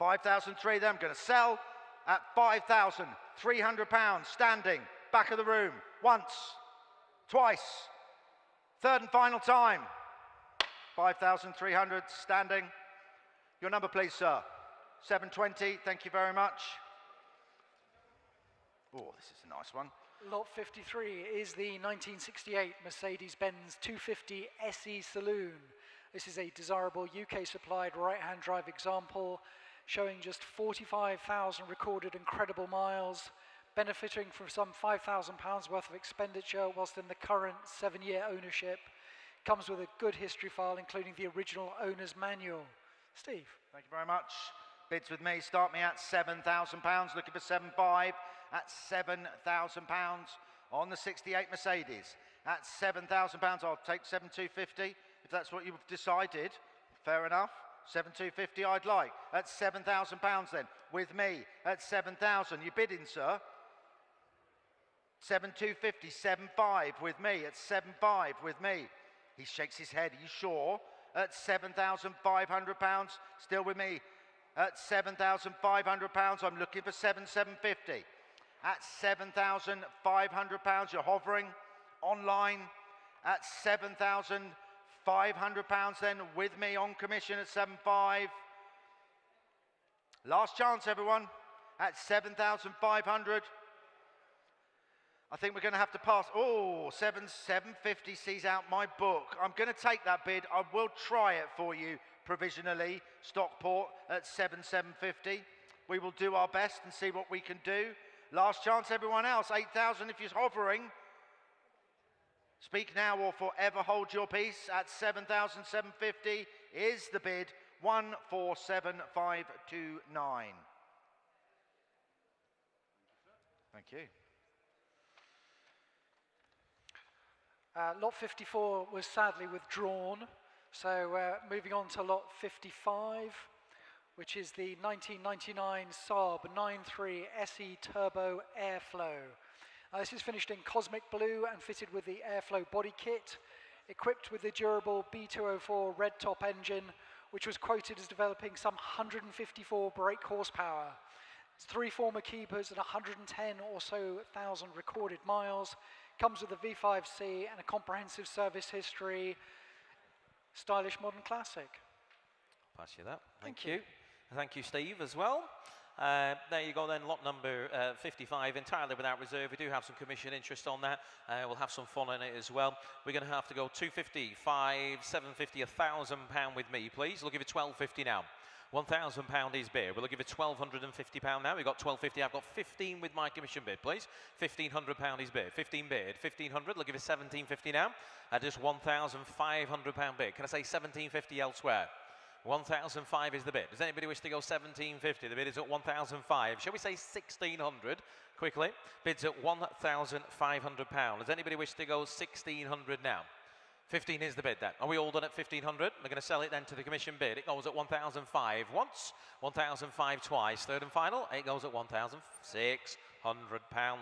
£5,003 then I'm going to sell at £5,300, standing, back of the room, once, twice, third and final time. 5,300, standing. Your number, please, sir. 720, thank you very much. Oh, this is a nice one. Lot 53 is the 1968 Mercedes-Benz 250 SE Saloon. This is a desirable UK-supplied right-hand drive example, showing just 45,000 recorded incredible miles, benefiting from some £5,000 worth of expenditure whilst in the current 7-year ownership. Comes with a good history file, including the original owner's manual. Steve. Thank you very much. Bids with me start me at £7,000, looking for 7.5 at £7,000 on the 68 Mercedes. At £7,000, I'll take 7,250 if that's what you've decided. Fair enough. 7,250 I'd like. At £7,000 then, with me at 7,000. You bidding, sir? 7,250, 7.5 with me at 7.5 with me. He shakes his head. Are you sure? At £7,500, still with me. At £7,500, I'm looking for 7,750. At £7,500, you're hovering online. At £7,500 then with me on commission at 7.5. Last chance, everyone. At 7,500. I think we're going to have to pass. Oh, 7,750 sees out my book. I'm going to take that bid. I will try it for you provisionally. Stockport at 7,750. We will do our best and see what we can do. Last chance, everyone else. 8,000 if you're hovering. Speak now or forever hold your peace. At 7,750 is the bid. 147,529. Thank you. Lot 54 was sadly withdrawn, so moving on to lot 55, which is the 1999 Saab 9.3 SE Turbo Airflow. This is finished in cosmic blue and fitted with the Airflow body kit, equipped with the durable B204 red top engine, which was quoted as developing some 154 brake horsepower. It's 3 former keepers and 110 or so thousand recorded miles. Comes with a V5C and a comprehensive service history. Stylish modern classic. I'll pass you that. Thank you. Thank you, Steve, as well. There you go then, lot number 55, entirely without reserve. We do have some commission interest on that. We'll have some fun in it as well. We're going to have to go 250, 5, 750, £1,000 with me, please. We'll give you £1,250 now. £1,000 is bid. We'll give you £1,250 now. We've got £1,250. I've got 15 with my commission bid, please. £1,500 is bid. 15 bid. 1,500. We'll give you £1,750 now. Just £1,500 bid. Can I say £1,750 elsewhere? 1,005 is the bid. Does anybody wish to go 1,750? The bid is at 1,005. Shall we say 1,600 quickly? Bids at £1,500. Does anybody wish to go 1,600 now? 15 is the bid then. Are we all done at 1,500? We're going to sell it then to the commission bid. It goes at 1,005 once, 1,005 twice. Third and final, it goes at £1,600.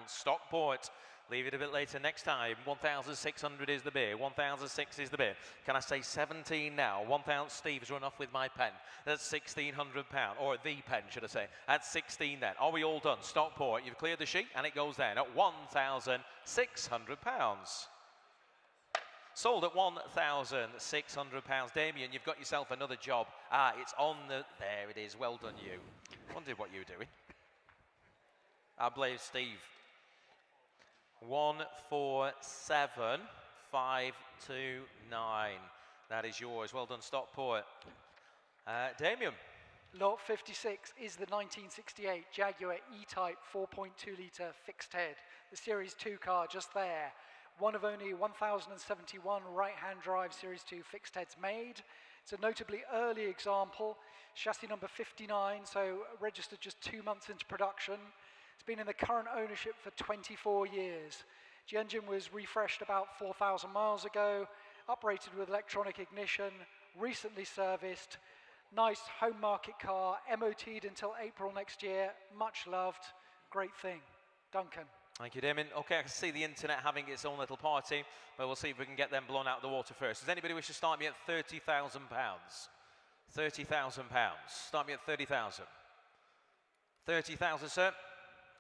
Stockport. Leave it a bit later next time. 1,600 is the bid. 1,006 is the bid. Can I say 17 now? 1,000. Steve's run off with my pen. That's £1,600, or the pen, should I say? At 16 then. Are we all done? Stockport. You've cleared the sheet, and it goes then at £1,600. Sold at £1,600. Damien, you've got yourself another job. It's on the... There it is. Well done, you. Wondered what you were doing. I blame Steve. 147,529. That is yours. Well done, Stockport. Damien. Lot 56 is the 1968 Jaguar E-Type 4.2 litre fixed head. The Series 2 car just there. One of only 1,071 right-hand drive Series 2 fixed heads made. It's a notably early example. Chassis number 59, so registered just 2 months into production. It's been in the current ownership for 24 years. The engine was refreshed about 4,000 miles ago, uprated with electronic ignition, recently serviced. Nice home market car, MOT'd until April next year. Much loved. Great thing. Duncan. Thank you, Damien. Okay, I can see the internet having its own little party, but we'll see if we can get them blown out of the water first. Does anybody wish to start me at £30,000? £30,000. Start me at 30,000. 30,000, sir.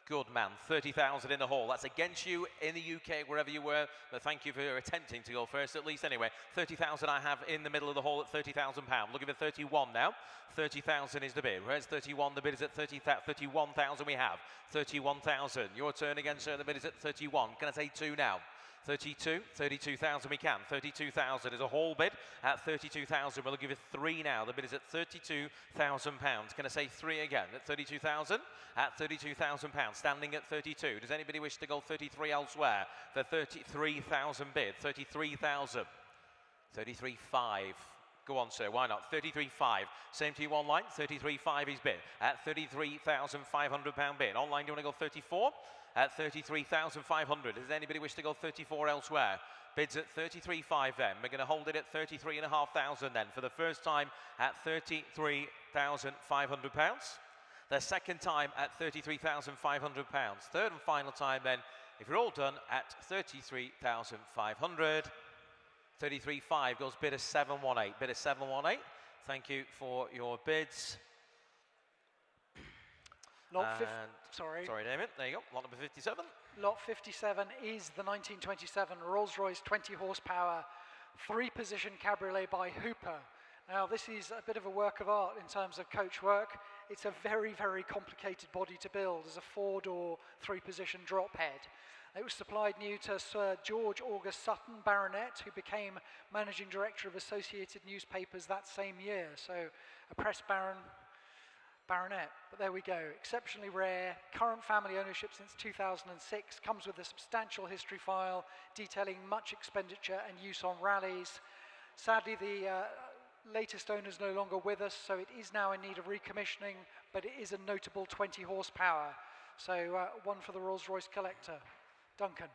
Good man, 30,000 in the hall. That's against you in the UK, wherever you were, but thank you for attempting to go first, at least anyway. 30,000 I have in the middle of the hall at £30,000. Looking for 31 now. 30,000 is the bid. Where's 31? The bid is at 31,000 we have. 31,000. Your turn again, sir. The bid is at 31. Can I say 2 now? 32, 32,000 we can. 32,000 is a hall bid at 32,000. We'll give you 3 now. The bid is at £32,000. Can I say 3 again? At 32,000? At £32,000. Standing at 32. Does anybody wish to go 33 elsewhere? For 33,000 bid. 33,000. 33,500. Go on, sir. Why not? 33,500. Same to you online. 33,500 is bid at £33,500 bid. Online, do you want to go 34? At 33,500. Does anybody wish to go 34 elsewhere? Bids at 33,500 then. We're going to hold it at 33,500 then for the first time at £33,500. The second time at £33,500. Third and final time then, if you're all done, at 33,500. 33,500 goes bid of 718. Bid of 718. Thank you for your bids. Sorry, Damien. There you go. Lot number 57. Lot 57 is the 1927 Rolls-Royce 20 horsepower 3-position cabriolet by Hooper. Now, this is a bit of a work of art in terms of coach work. It's a very, very complicated body to build as a 4-door, 3-position drop head. It was supplied new to Sir George August Sutton, Baronet, who became managing director of Associated Newspapers that same year. So a press baronet, but there we go. Exceptionally rare, current family ownership since 2006, comes with a substantial history file detailing much expenditure and use on rallies. Sadly, the latest owner is no longer with us, so it is now in need of recommissioning, but it is a notable 20 horsepower. So one for the Rolls-Royce collector. Duncan.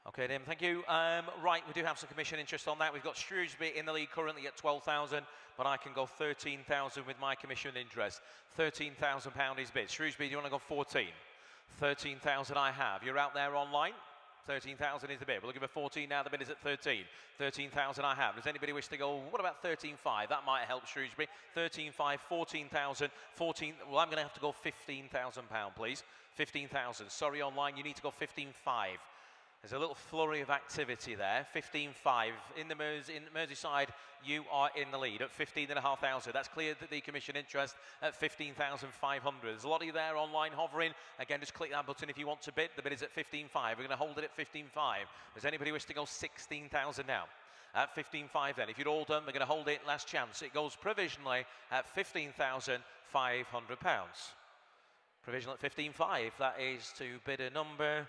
Okay, Tim, thank you. Right, we do have some commission interest on that. We've got Shrewsbury in the lead currently at 12,000, but I can go 13,000 with my commission interest. £13,000 is bid. Shrewsbury, do you want to go 14? 13,000 I have. You're out there online? 13,000 is the bid. We'll give a 14 now. The bid is at 13. 13,000 I have. Does anybody wish to go, what about 13,500? That might help Shrewsbury. 13,500, 14,000, 14. Well, I'm going to have to go £15,000, please. 15,000. Sorry, online, you need to go 15,500. There's a little flurry of activity there. 15,500 in the Merseyside. You are in the lead at 15,500. That's cleared the commission interest at 15,500. There's a lot of you there online hovering. Again, just click that button if you want to bid. The bid is at 15,500. We're going to hold it at 15,500. Does anybody wish to go 16,000 now? At 15,500 then. If you're all done, we're going to hold it last chance. It goes provisionally at £15,500. Provisional at 15,500. That is to bidder number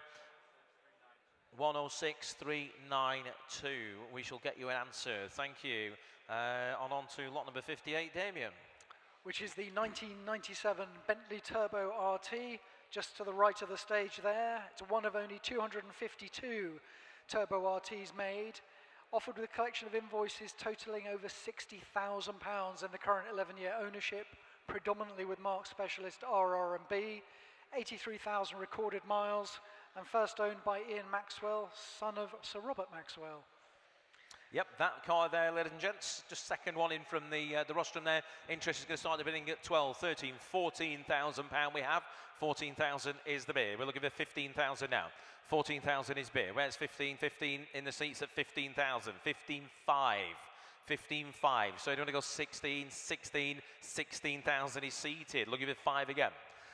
106392. We shall get you an answer. Thank you. On to lot number 58, Damien. Which is the 1997 Bentley Turbo RT, just to the right of the stage there. It's one of only 252 Turbo RTs made, offered with a collection of invoices totaling over £60,000 in the current 11-year ownership, predominantly with marque specialist RR&B, 83,000 recorded miles, and first owned by Ian Maxwell, son of Sir Robert Maxwell. Yep, that car there, ladies and gents, just second one in from the rostrum there. Interest is going to start the bidding at 12, 13, £14,000 we have. 14,000 is the bid. We'll give it 15,000 now. 14,000 is bid. Where's 15? 15 in the seats at 15,000. 15,500. 15,500. So you want to go 16, 16, 16,000 is seated. We'll give it 5 again.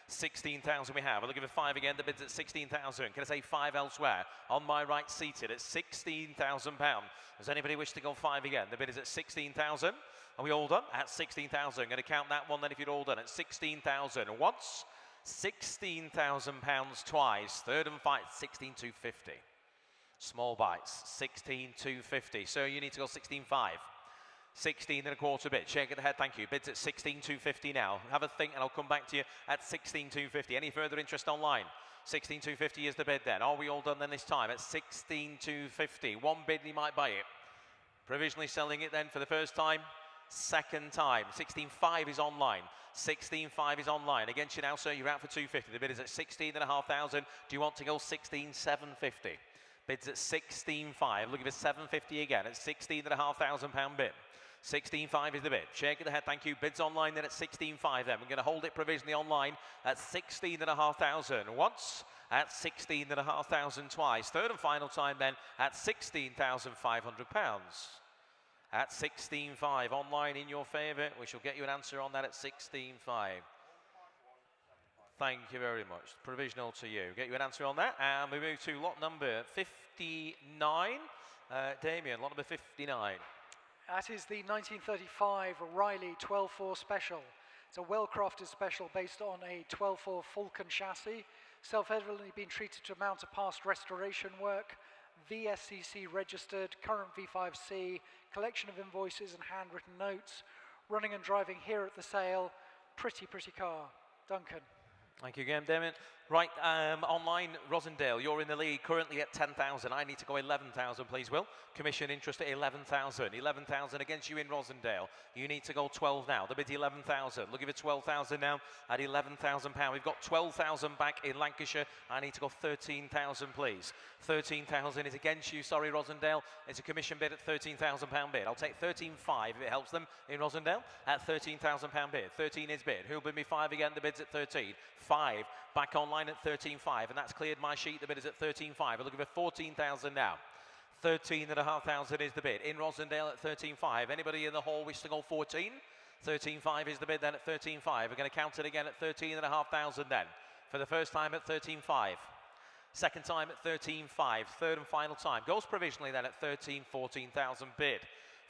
16,000 we have. I'll give it 5 again. The bid's at 16,000. Can I say 5 elsewhere? On my right, seated at £16,000. Does anybody wish to go 5 again? The bid is at 16,000. Are we all done? At 16,000. I'm going to count that one then if you're all done. At 16,000 once, £16,000 twice. Third and final, 16,250. Small bites, 16,250. So you need to go 16,500. 16.25 bid. Shake of the head, thank you. Bids at 16,250 now. Have a think and I'll come back to you at 16,250. Any further interest online? 16,250 is the bid then. Are we all done then this time? At 16,250. One bid and you might buy it. Provisionally selling it then for the first time. Second time. 16,500 is online. 16,500 is online. Against you now, sir, you're out for 250. The bid is at 16,500. Do you want to go 16,750? Bids at 16,500. Looking for 750 again at £16,500 bid. 16.5 is the bid. Shake of the head, thank you. Bids online then at 16.5 then. We're going to hold it provisionally online at 16,500 once, at 16,500 twice. Third and final time then at £16,500. At 16.5 online in your favour. We shall get you an answer on that at 16.5. Thank you very much. Provisional to you. Get you an answer on that. And we move to lot number 59. Damien, lot number 59. That is the 1935 Riley 12.4 Special. It's a well-crafted special based on a 12.4 Falcon chassis, self-evidently been treated to amount of past restoration work, VSCC registered, current V5C, collection of invoices and handwritten notes, running and driving here at the sale. Pretty car. Duncan. Thank you again, Damien. Right, online, Rosendale, you're in the lead, currently at 10,000. I need to go 11,000, please, Will. Commission interest at 11,000. 11,000 against you in Rosendale. You need to go 12 now. The bid's 11,000. Look, give it 12,000 now at £11,000. We've got 12,000 back in Lancashire. I need to go 13,000, please. 13,000 is against you, sorry, Rosendale. It's a commission bid at £13,000 bid. I'll take 13.5 if it helps them in Rosendale at £13,000 bid. 13 is bid. Who'll bid me 5 again? The bid's at 13. 5 back online at 13.5, and that's cleared my sheet. The bid is at 13.5. We're looking for 14,000 now. 13,500 is the bid. In Rosendale at 13.5. Anybody in the hall wish to go 14? 13.5 is the bid then at 13.5. We're going to count it again at 13,500 then. For the first time at 13.5. Second time at 13.5. Third and final time. Goes provisionally then at 14,000 bid.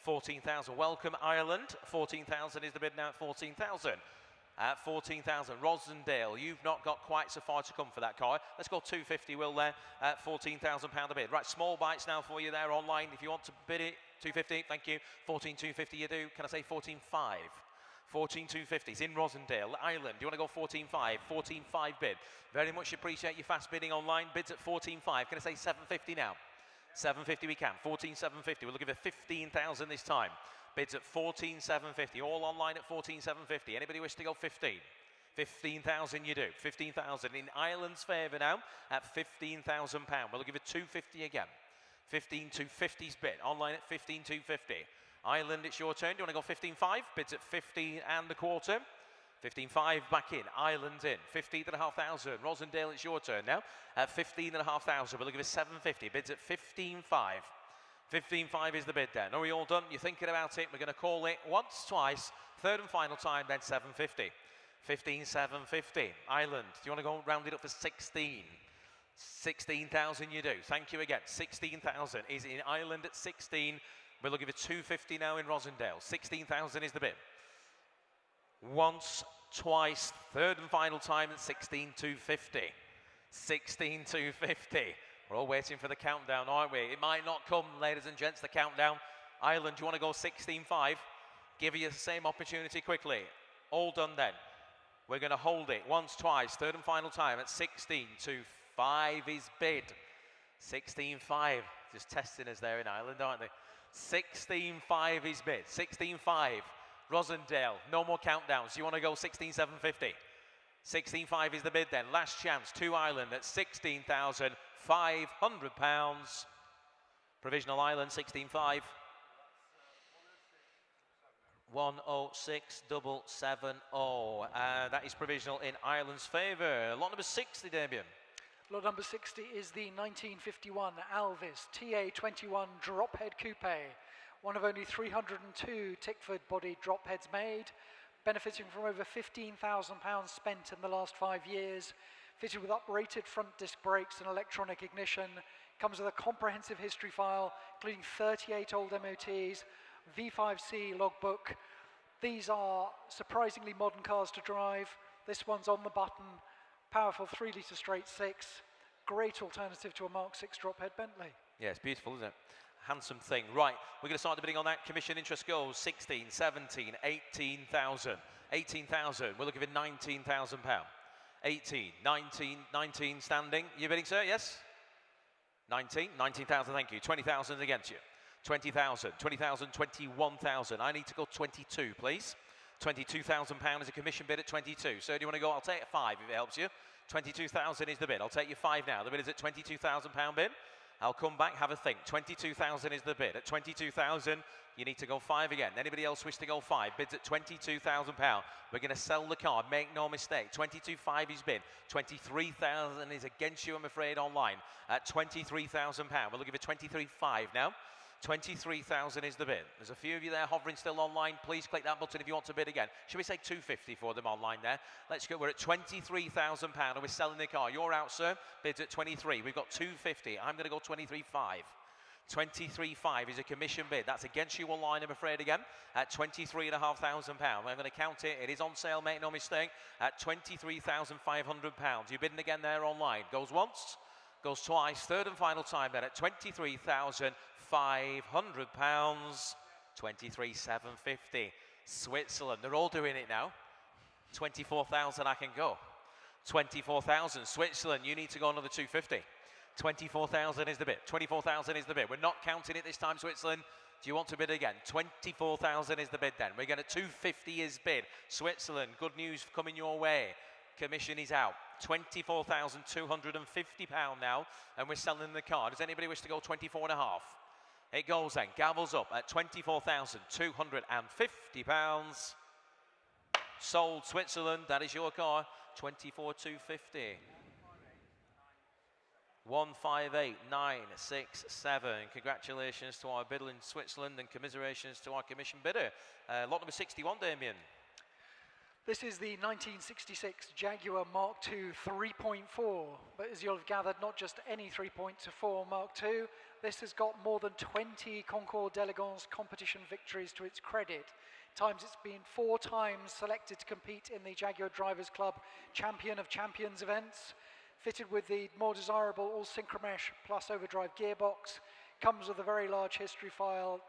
14,000. Welcome Ireland. 14,000 is the bid now at 14,000. At 14,000, Rosendale, you've not got quite so far to come for that car. Let's go 250, Will, there, at £14,000 a bid. Right, small bites now for you there online. If you want to bid it, 250, thank you. 14,250 you do. Can I say 14.5? 14,250 is in Rosendale, Ireland. Do you want to go 14.5? 14.5 bid. Very much appreciate your fast bidding online. Bids at 14.5. Can I say 750 now? 750 we can. 14,750. We'll give it 15,000 this time. Bids at 14,750, all online at 14,750. Anybody wish to go 15? 15,000 you do. 15,000 in Ireland's favour now at £15,000. We'll give it 250 again. 15,250's bid. Online at 15,250. Ireland, it's your turn. Do you want to go 15.5? Bids at 15 and a quarter. 15.5 back in. Ireland's in. 15,500. Rosendale, it's your turn now at 15,500. We'll give it 750. Bids at 15.5. 15.5 is the bid then. Are we all done? You're thinking about it. We're going to call it once, twice, third and final time, then 750. 15,750. Ireland, do you want to go round it up for 16? 16,000 you do. Thank you again. 16,000 is in Ireland at 16. We'll give it 250 now in Rosendale. 16,000 is the bid. Once, twice, third and final time at 16,250. 16,250. We're all waiting for the countdown, aren't we? It might not come, ladies and gents, the countdown. Ireland, do you want to go 16.5? Give you the same opportunity quickly. All done then. We're going to hold it once, twice, third and final time at 16.25 is bid. 16.5. Just testing us there in Ireland, aren't they? 16.5 is bid. 16.5. Rosendale, no more countdowns. You want to go 16.750? 16.5 is the bid then. Last chance to Ireland at £16,500. Provisional Ireland, 16.5. 106,770. That is provisional in Ireland's favour. Lot number 60, Damien. Lot number 60 is the 1951 Alvis TA21 Drophead Coupe. One of only 302 Tickford body drop heads made, benefiting from over £15,000 spent in the last 5 years, fitted with uprated front disc brakes and electronic ignition, comes with a comprehensive history file, including 38 old MOTs, V5C logbook. These are surprisingly modern cars to drive. This one's on the button, powerful 3-litre straight six, great alternative to a Mark 6 drop head Bentley. Yeah, it's beautiful, isn't it? Handsome thing. Right, we're going to start the bidding on that. Commission interest goes 16, 17, 18,000. 18,000. We're looking for £19,000. 18, 19 standing. You bidding, sir? Yes? 19,000, thank you. 20,000 against you. 20,000, 20,000, 21,000. I need to go 22, please. £22,000 is a commission bid at 22. So do you want to go? I'll take a 5 if it helps you. 22,000 is the bid. I'll take you 5 now. The bid is at £22,000 bid. I'll come back, have a think. 22,000 is the bid. At 22,000, you need to go 5 again. Anybody else wish to go 5? Bids at £22,000. We're going to sell the car, make no mistake. 22,500 is bid. 23,000 is against you, I'm afraid, online. At £23,000. We'll give it 23,500 now. 23,000 is the bid. There's a few of you there hovering still online. Please click that button if you want to bid again. Should we say 250 for them online there? Let's go. We're at £23,000 and we're selling the car. You're out, sir. Bids at 23. We've got 250. I'm going to go 23,500. 23,500 is a commission bid. That's against you online, I'm afraid, again. At £23,500. I'm going to count it. It is on sale, make no mistake. At £23,500. You're bidding again there online. Goes once. Goes twice. Third and final time then at £23,500. £23,750. Switzerland, they're all doing it now. 24,000 I can go. 24,000. Switzerland, you need to go another 250. 24,000 is the bid. 24,000 is the bid. We're not counting it this time, Switzerland. Do you want to bid again? 24,000 is the bid then. We're going to 250 is bid. Switzerland, good news coming your way. Commission is out. £24,250 now, and we're selling the car. Does anybody wish to go 24.5? It goes then. Gavels up at £24,250. Sold, Switzerland. That is your car. 24,250. 158967. Congratulations to our bidder in Switzerland and commiserations to our commission bidder. Lot number 61, Damien. This is the 1966 Jaguar Mark II 3.4, but as you'll have gathered, not just any 3.4 Mark II. This has got more than 20 Concours d'Elegance competition victories to its credit. Times it's been 4 times selected to compete in the Jaguar Drivers Club Champion of Champions events. Fitted with the more desirable all-synchromesh plus overdrive gearbox, comes with a very large history file,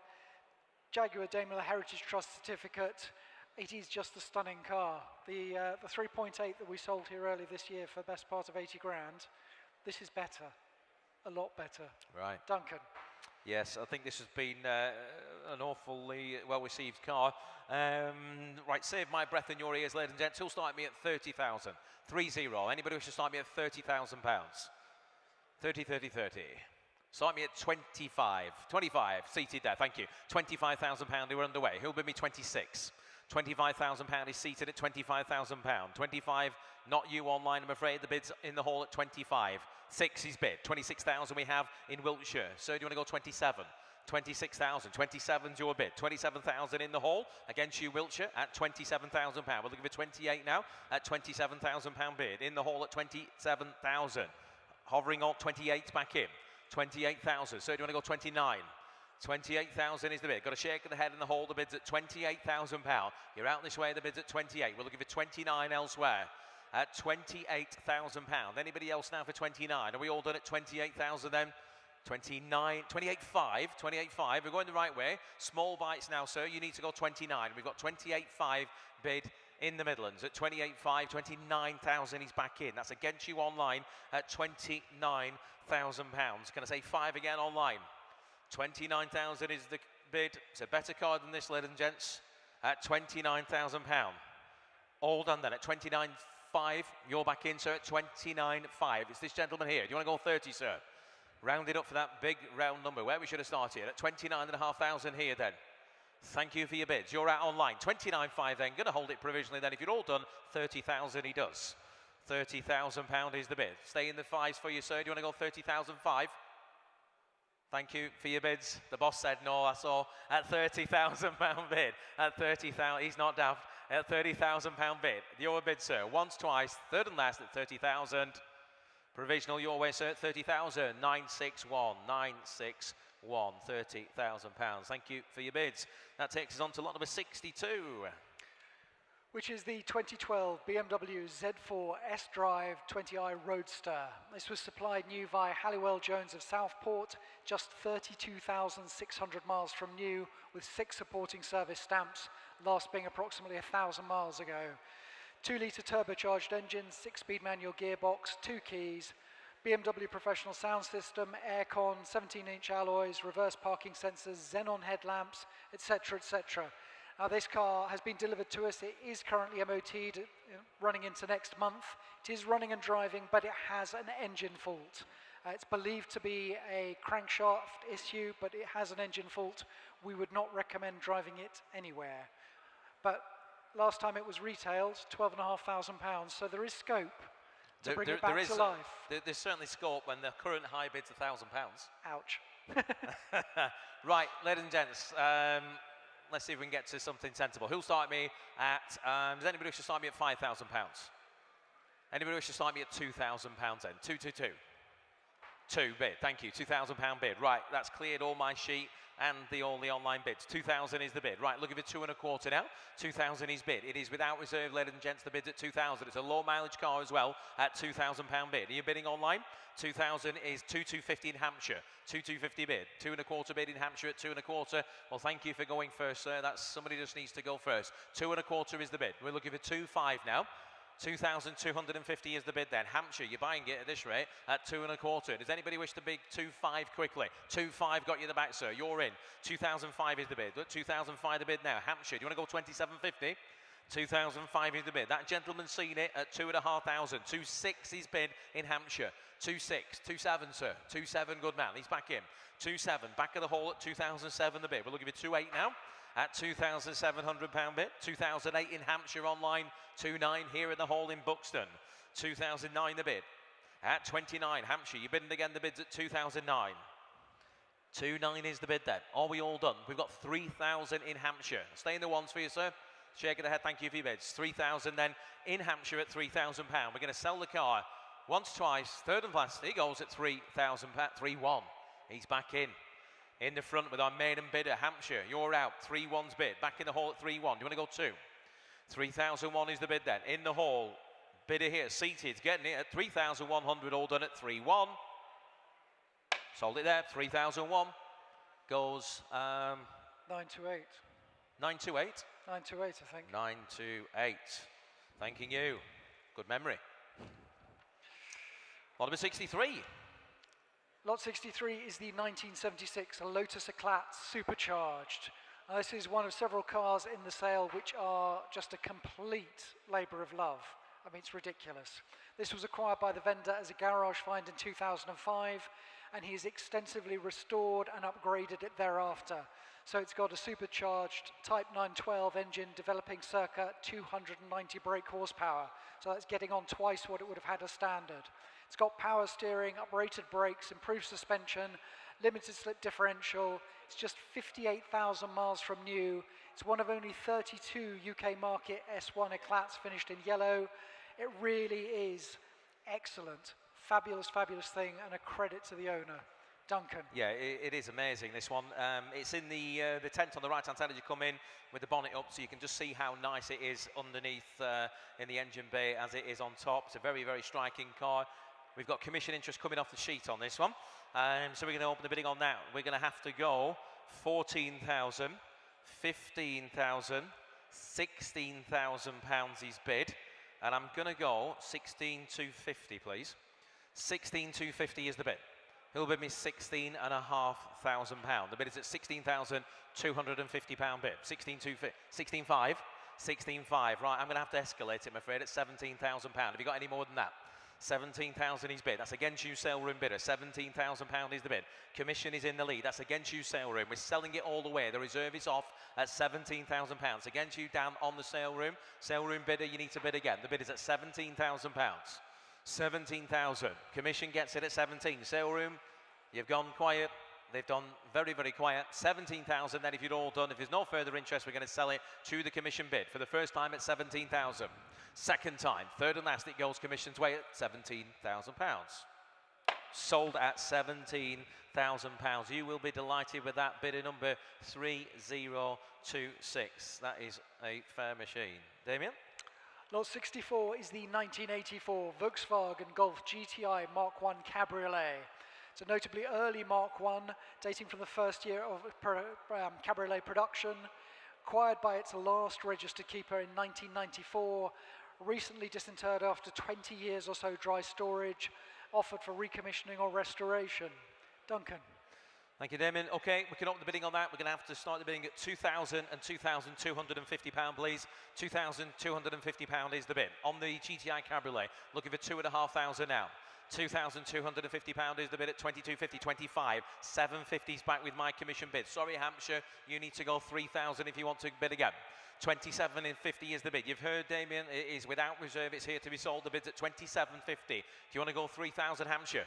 Jaguar Daimler Heritage Trust certificate. It is just a stunning car. The 3.8 that we sold here early this year for the best part of 80 grand, this is better, a lot better. Right. Duncan. Yes, I think this has been an awfully well-received car. Right, save my breath in your ears, ladies and gents. Who'll start me at 30,000? 30. Anybody wish to start me at £30,000? 30, 30, 30. Start me at 25. 25, seated there, thank you. £25,000, we're underway. Who'll bid me 26? £25,000 is seated at £25,000. 25, not you online, I'm afraid. The bid's in the hall at 25. 6 is bid. 26,000 we have in Wiltshire. So do you want to go 27? 26,000. 27's your bid. 27,000 in the hall against you, Wiltshire, at £27,000. We'll give it 28 now at £27,000 bid. In the hall at 27,000. Hovering on 28 back in. 28,000. So do you want to go 29? 28,000 is the bid. Got a shake of the head in the hall. The bid's at £28,000. You're out this way. The bid's at 28. We'll give it 29 elsewhere at £28,000. Anybody else now for 29? Are we all done at 28,000 then? 29, 28.5, 28.5. We're going the right way. Small bites now, sir. You need to go 29. We've got 28.5 bid in the Midlands at 28.5. 29,000 is back in. That's against you online at £29,000. Can I say 5 again online? 29,000 is the bid. It's a better car than this, ladies and gents, at £29,000. All done then at 29.5. You're back in, sir, at 29.5. It's this gentleman here. Do you want to go 30, sir? Round it up for that big round number where we should have started at 29,500 here then. Thank you for your bids. You're out online. 29.5 then. Going to hold it provisionally then. If you're all done, 30,000 he does. £30,000 is the bid. Stay in the 5s for you, sir. Do you want to go 30,005? Thank you for your bids. The boss said no, I saw. At £30,000 bid. At 30,000, he's not daft. At £30,000 bid. Your bid, sir. Once, twice. Third and last at 30,000. Provisional your way, sir, 30,000, 961, 961, £30,000. Thank you for your bids. That takes us on to lot number 62. Which is the 2012 BMW Z4 S-Drive 20i Roadster. This was supplied new via Halliwell Jones of Southport, just 32,600 miles from new, with 6 supporting service stamps, last being approximately 1,000 miles ago. 2-litre turbocharged engine, 6-speed manual gearbox, 2 keys, BMW professional sound system, aircon, 17-inch alloys, reverse parking sensors, xenon headlamps, etc., etc. Now this car has been delivered to us. It is currently MOT'd, running into next month. It is running and driving, but it has an engine fault. It's believed to be a crankshaft issue, but it has an engine fault. We would not recommend driving it anywhere. But last time it was retailed, £12,500, so there is scope to bring it back to life. There's certainly scope when the current high bid's £1,000. Ouch. Right, ladies and gents, let's see if we can get to something sensible. Who'll start me at, does anybody wish to start me at £5,000? Anybody wish to start me at £2,000 then? 222. 2 bid, thank you, £2,000 bid. Right, that's cleared all my sheet and all the online bids. 2,000 is the bid. Right, looking for 2.25 now. 2,000 is bid. It is without reserve, ladies and gents. The bid's at 2,000. It's a low mileage car as well at £2,000 bid. Are you bidding online? 2,000 is 2,250 in Hampshire. 2,250 bid. 2.25 bid in Hampshire at 2.25. Well, thank you for going first, sir. That's somebody just needs to go first. 2.25 is the bid. We're looking for 2,500 now. 2,250 is the bid then. Hampshire, you're buying it at this rate at 2.25. Does anybody wish to bid 2,500 quickly? 2,500 got you the back, sir. You're in. 2,005 is the bid. Look, 2,005 the bid now. Hampshire, do you want to go 2,750? 2,005 is the bid. That gentleman's seen it at 2,500. 2,600 is bid in Hampshire. 2,600. 2,700, sir. 2,700, good man. He's back in. 2,700. Back of the hole at 2,007 the bid. We're looking for 2,800 now. At £2,700 bid, 2008 in Hampshire online, 2,900 here in the hall in Buxton, 2009 the bid. At 29, Hampshire, you bidding again, the bid's at 2009. 2,900 is the bid then. Are we all done? We've got 3,000 in Hampshire. Stay in the ones for you, sir. Shaking the head, thank you for your bids. 3,000 then in Hampshire at £3,000. We're going to sell the car once, twice, third and last. He goes at £3,000, 3,100. He's back in. In the front with our maiden bidder, Hampshire. You're out. 3,100's bid. Back in the hall at 3,100. Do you want to go 2? 3,001 is the bid then. In the hall, bidder here, seated, getting it at 3,100. All done at 3,100. Sold it there. 3,001 goes 928. 928. 928, I think. 928. Thanking you. Good memory. Lot number 63. Lot 63 is the 1976 Lotus Eclats Supercharged. Now, this is one of several cars in the sale which are just a complete labour of love. I mean, it's ridiculous. This was acquired by the vendor as a garage find in 2005, and he's extensively restored and upgraded it thereafter. So it's got a supercharged Type 912 engine developing circa 290 brake horsepower. So that's getting on twice what it would have had as standard. It's got power steering, uprated brakes, improved suspension, limited slip differential. It's just 58,000 miles from new. It's one of only 32 UK market S1 Eclats finished in yellow. It really is excellent. Fabulous, fabulous thing, and a credit to the owner. Duncan. Yeah, it is amazing, this one. It's in the tent on the right-hand side as you come in with the bonnet up, so you can just see how nice it is underneath in the engine bay as it is on top. It's a very, very striking car. We've got commission interest coming off the sheet on this one. So we're going to open the bidding on that. We're going to have to go 14,000, 15,000, 16,000 pounds is bid. And I'm going to go 16,250, please. 16,250 is the bid. He'll bid me £16,500. The bid is at £16,250 bid. 16,500. 16,500. Right, I'm going to have to escalate it, I'm afraid, at £17,000. Have you got any more than that? 17,000 is bid. That's against you, sale room bidder. £17,000 is the bid. Commission is in the lead. That's against you, sale room. We're selling it all the way. The reserve is off at £17,000. Against you, down on the sale room. Sale room bidder, you need to bid again. The bid is at £17,000. 17,000. Commission gets it at 17. Sale room, you've gone quiet. They've done very, very quiet. 17,000. Then if you're all done, if there's no further interest, we're going to sell it to the commission bid for the first time at 17,000. Second time, third and last, it goes commission's way at £17,000. Sold at £17,000. You will be delighted with that bidder number 3026. That is a fair machine. Damien? Lot 64 is the 1984 Volkswagen Golf GTI Mark I Cabriolet. It's a notably early Mark I, dating from the first year of Cabriolet production, acquired by its last registered keeper in 1994, recently disinterred after 20 years or so dry storage, offered for recommissioning or restoration. Duncan. Thank you, Damien. Okay, we can open the bidding on that. We're going to have to start the bidding at £2,000 and £2,250, please. £2,250 is the bid. On the GTI Cabriolet, looking for 2,500 now. £2,250 is the bid at 22.50, 25. 750's back with my commission bid. Sorry, Hampshire, you need to go 3,000 if you want to bid again. 27.50 is the bid. You've heard, Damien, it is without reserve. It's here to be sold. The bid's at 27.50. Do you want to go 3,000, Hampshire?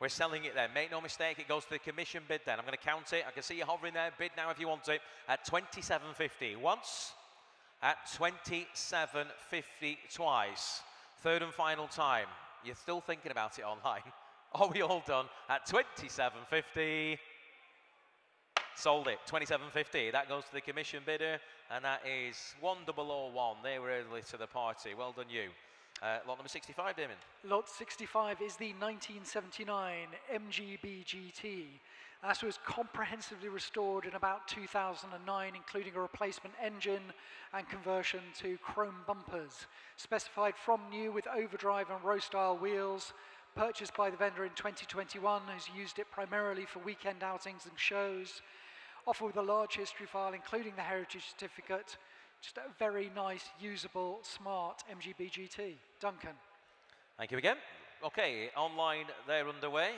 We're selling it there. Make no mistake, it goes to the commission bid then. I'm going to count it. I can see you hovering there. Bid now if you want it at 27.50 once, at 27.50 twice. Third and final time. You're still thinking about it online. Are we all done? At 27.50. Sold it, 27.50. That goes to the commission bidder, and that is 1001. They were early to the party. Well done, you. Lot number 65, Damien. Lot 65 is the 1979 MGB GT. This was comprehensively restored in about 2009, including a replacement engine and conversion to chrome bumpers. Specified from new with overdrive and row-style wheels. Purchased by the vendor in 2021, who's used it primarily for weekend outings and shows. Offered with a large history file, including the heritage certificate. Just a very nice, usable, smart MGB GT. Duncan. Thank you again. Okay, online, they're underway.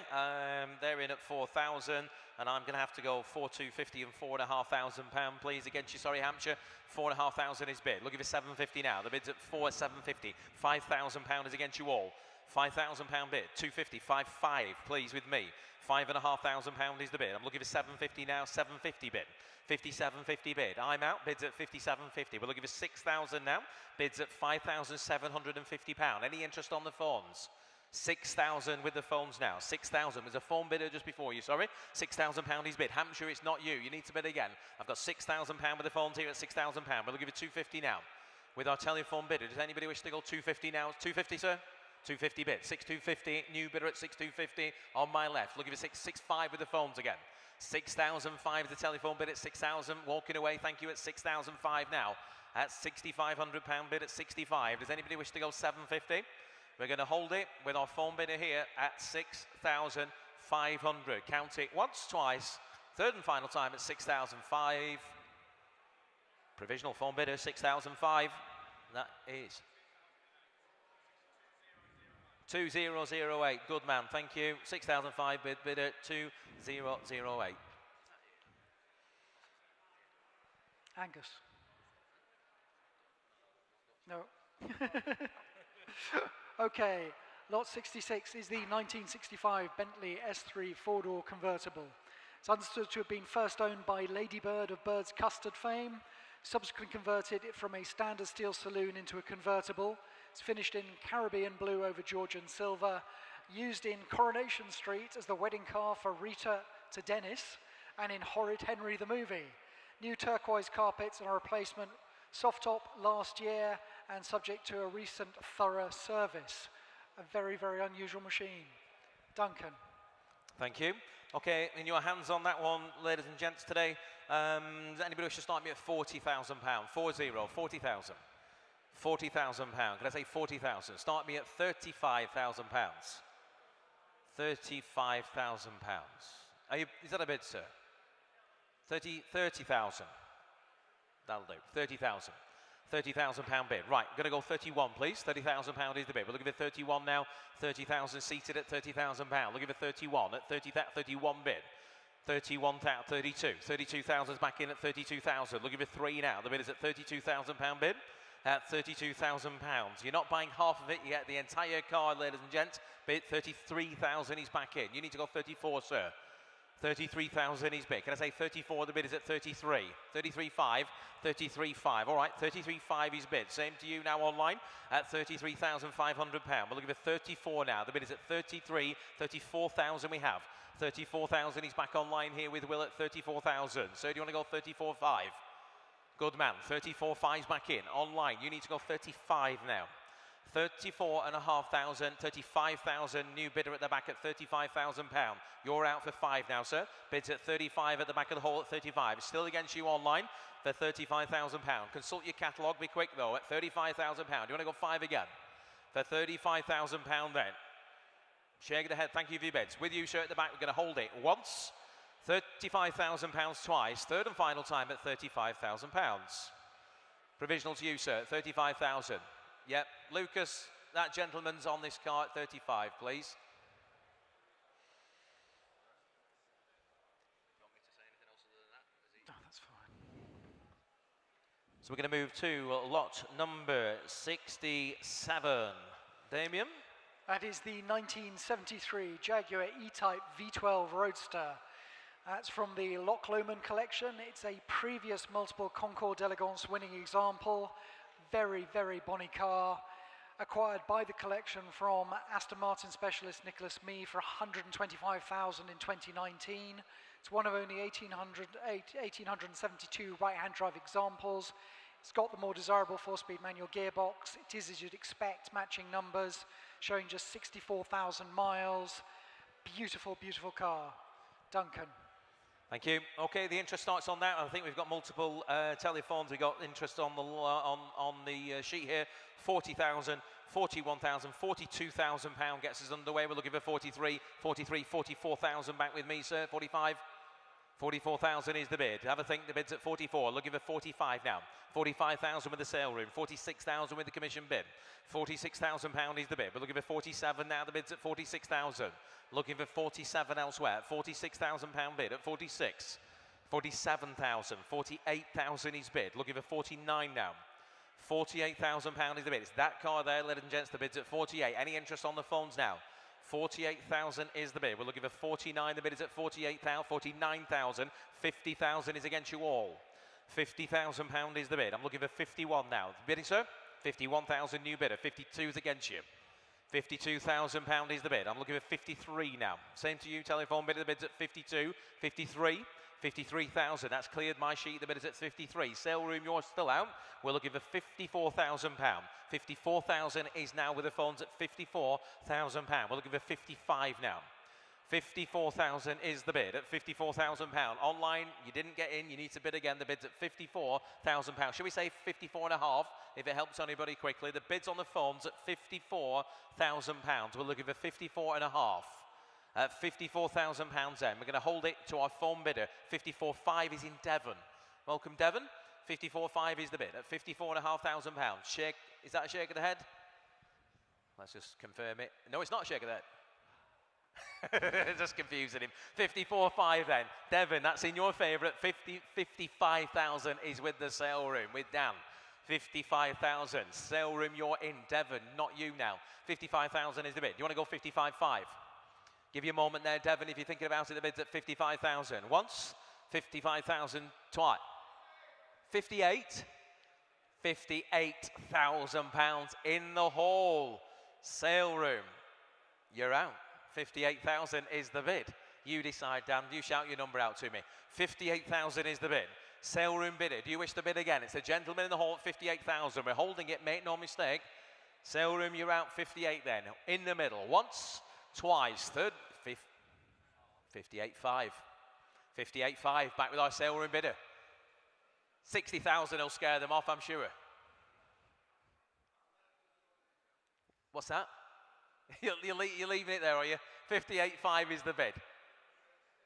They're in at 4,000, and I'm going to have to go 4,250 and £4,500, please. Against you, sorry, Hampshire. 4,500 is bid. Looking for 750 now. The bid's at 4,750. £5,000 is against you all. £5,000 bid. 250, 5,500, please, with me. £5,500 is the bid. I'm looking for 750 now. 750 bid. 57.50 bid. I'm out. Bids at 57.50. We're looking for 6,000 now. Bids at £5,750. Any interest on the phones? 6,000 with the phones now. 6,000. There's a phone bidder just before you, sorry. £6,000 is bid. Hampshire, it's not you. You need to bid again. I've got £6,000 with the phones here at £6,000. We're looking for 250 now with our telephone bidder. Does anybody wish to go 250 now? 250, sir? 250 bid. 6,250. New bidder at 6,250 on my left. Looking for 665 with the phones again. 6,005 the telephone bid at 6,000. Walking away, thank you, at 6,005 now. At £6,500 bid at 65. Does anybody wish to go 750? We're going to hold it with our phone bidder here at 6,500. Count it once, twice. Third and final time at 6,005. Provisional phone bidder 6,005. That is 2008. Good man, thank you. 6,005 bidder 2008. Angus. No. Okay, lot 66 is the 1965 Bentley S3 four-door convertible. It's understood to have been first owned by Lady Bird of Bird's Custard fame, subsequently converted it from a standard steel saloon into a convertible. It's finished in Caribbean blue over Georgian silver, used in Coronation Street as the wedding car for Rita to Dennis, and in Horrid Henry the movie. New turquoise carpets and a replacement soft top last year, and subject to a recent thorough service. A very, very unusual machine. Duncan. Thank you. Okay, in your hands on that one, ladies and gents, today. Does anybody wish to start me at £40,000? 40,000. £40,000. Can I say 40,000? Start me at £35,000. £35,000. Is that a bid, sir? 30,000. That'll do. 30,000. £30,000 bid. Right, going to go 31, please. £30,000 is the bid. We're looking for 31 now. 30,000 seated at £30,000. Looking for 31 at 31 bid. 31,000, 32. 32,000 is back in at 32,000. Looking for 3 now. The bid is at £32,000 bid. At £32,000. You're not buying half of it, you get the entire car, ladies and gents. Bid 33,000 is back in. You need to go 34, sir. 33,000 is bid. Can I say 34? The bid is at 33. 33.5. 33.5. All right, 33.5 is bid. Same to you now online at £33,500. We're looking for 34 now. The bid is at 33. 34,000 we have. 34,000 is back online here with Will at 34,000. So do you want to go 34.5? Good man. 34.5 is back in. Online, you need to go 35 now. 34,500, 35,000, new bidder at the back at £35,000. You're out for 5 now, sir. Bids at 35 at the back of the hall at 35. It's still against you online for £35,000. Consult your catalogue, be quick though, at £35,000. Do you want to go 5 again? For £35,000 then. Shake it ahead, thank you for your bids. With you, sir, at the back, we're going to hold it once. £35,000 twice. Third and final time at £35,000. Provisional to you, sir, 35,000. Yep, Lucas, that gentleman's on this car at 35, please. So we're going to move to lot number 67. Damien? That is the 1973 Jaguar E-Type V12 Roadster. That's from the Loch Lomond collection. It's a previous multiple Concours d'Elegance winning example. Very, very bonny car. Acquired by the collection from Aston Martin specialist Nicholas Mee for $125,000 in 2019. It's one of only 1,872 right-hand drive examples. It's got the more desirable 4-speed manual gearbox. It is, as you'd expect, matching numbers, showing just 64,000 miles. Beautiful, beautiful car. Duncan. Thank you. Okay, the interest starts on that. I think we've got multiple telephones. We've got interest on the sheet here. 40,000, 41,000, 42,000 pound gets us underway. We're looking for 43, 43, 44,000. Back with me, sir. 45. 44,000 is the bid. Have a think. The bid's at 44. Looking for 45 now. 45,000 with the sale room. 46,000 with the commission bid. 46,000 pound is the bid. We're looking for 47 now. The bid's at 46,000. Looking for 47 elsewhere. 46,000 pound bid at 46. 47,000. 48,000 is bid. Looking for 49 now. 48,000 pound is the bid. It's that car there, ladies and gents. The bid's at 48. Any interest on the phones now? 48,000 is the bid. We're looking for 49. The bid is at 48,000, 49,000. 50,000 is against you all. 50,000 pound is the bid. I'm looking for 51 now. Bidding, sir? 51,000 new bidder. 52 is against you. 52,000 pound is the bid. I'm looking for 53 now. Same to you, telephone bidder. The bid's at 52. 53. 53,000. That's cleared my sheet. The bid is at 53. Sale room, you're still out. We're looking for 54,000 pound. 54,000 is now with the phones at 54,000 pound. We're looking for 55 now. 54,000 is the bid at 54,000 pound. Online, you didn't get in. You need to bid again. The bid's at 54,000 pound. Should we say 54 and a half if it helps anybody quickly? The bid's on the phones at 54,000 pounds. We're looking for 54 and a half. At 54,000 pounds then. We're going to hold it to our phone bidder. 54.5 is in Devon. Welcome, Devon. 54.5 is the bid at 54,500 pounds. Shake, is that a shake of the head? Let's just confirm it. No, it's not a shake of the head. Just confusing him. 54.5 then. Devon, that's in your favour at 55,000 is with the sale room, with Dan. 55,000. Sale room, you're in. Devon, not you now. 55,000 is the bid. You want to go 55.5? Give you a moment there, Devon, if you're thinking about it. The bid's at 55,000. Once, 55,000 twice. 58. 58,000 pounds in the hall. Sale room, you're out. 58,000 is the bid. You decide, Dan. You shout your number out to me. 58,000 is the bid. Sale room bidder. Do you wish to bid again? It's a gentleman in the hall at 58,000. We're holding it, make no mistake. Sale room, you're out. 58 then. In the middle. Once. Twice, third, 58.5. 58.5, back with our sale room bidder. 60,000 will scare them off, I'm sure. What's that? You're leaving it there, are you? 58.5 is the bid.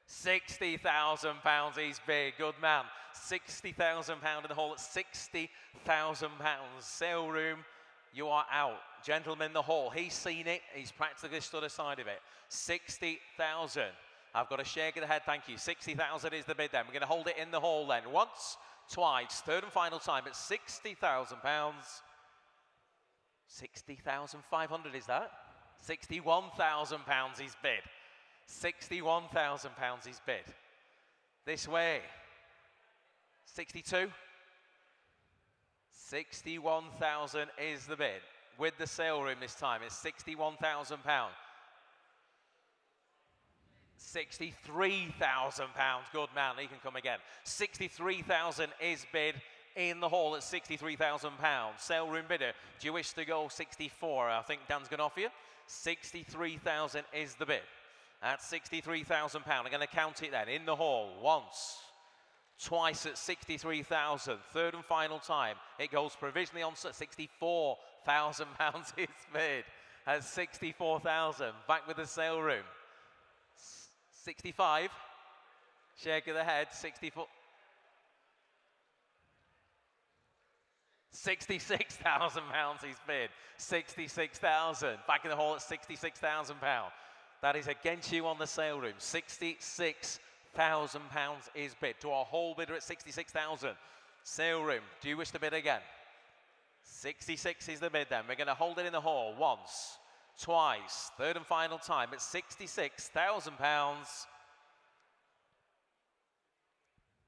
60,000 pounds is big, good man. 60,000 pound in the hall at 60,000 pounds. Sale room, you are out. Gentleman in the hall, he's seen it. He's practically stood aside of it. 60,000. I've got a shake of the head, thank you. 60,000 is the bid then. We're going to hold it in the hall then. Once, twice, third and final time at 60,000 pounds. 60,500 is that? 61,000 pounds is bid. 61,000 pounds is bid. This way. 62. 61,000 is the bid. With the sale room this time, it's 61,000 pounds. 63,000 pounds. Good man, he can come again. 63,000 is bid in the hall at 63,000 pounds. Sale room bidder, do you wish to go 64? I think Dan's going to offer you. 63,000 is the bid. At 63,000 pounds. I'm going to count it then. In the hall, once, twice at 63,000. Third and final time. It goes provisionally on 64,000 pounds is bid. At 64,000. Back with the sale room. 65. Shake of the head. 64. 66,000 pounds is bid. 66,000. Back in the hall at 66,000 pounds. That is against you on the sale room. 66,000 pounds is bid. To our whole bidder at 66,000. Sale room, do you wish to bid again? 66 is the bid then. We're going to hold it in the hall once, twice, third and final time at £66,000.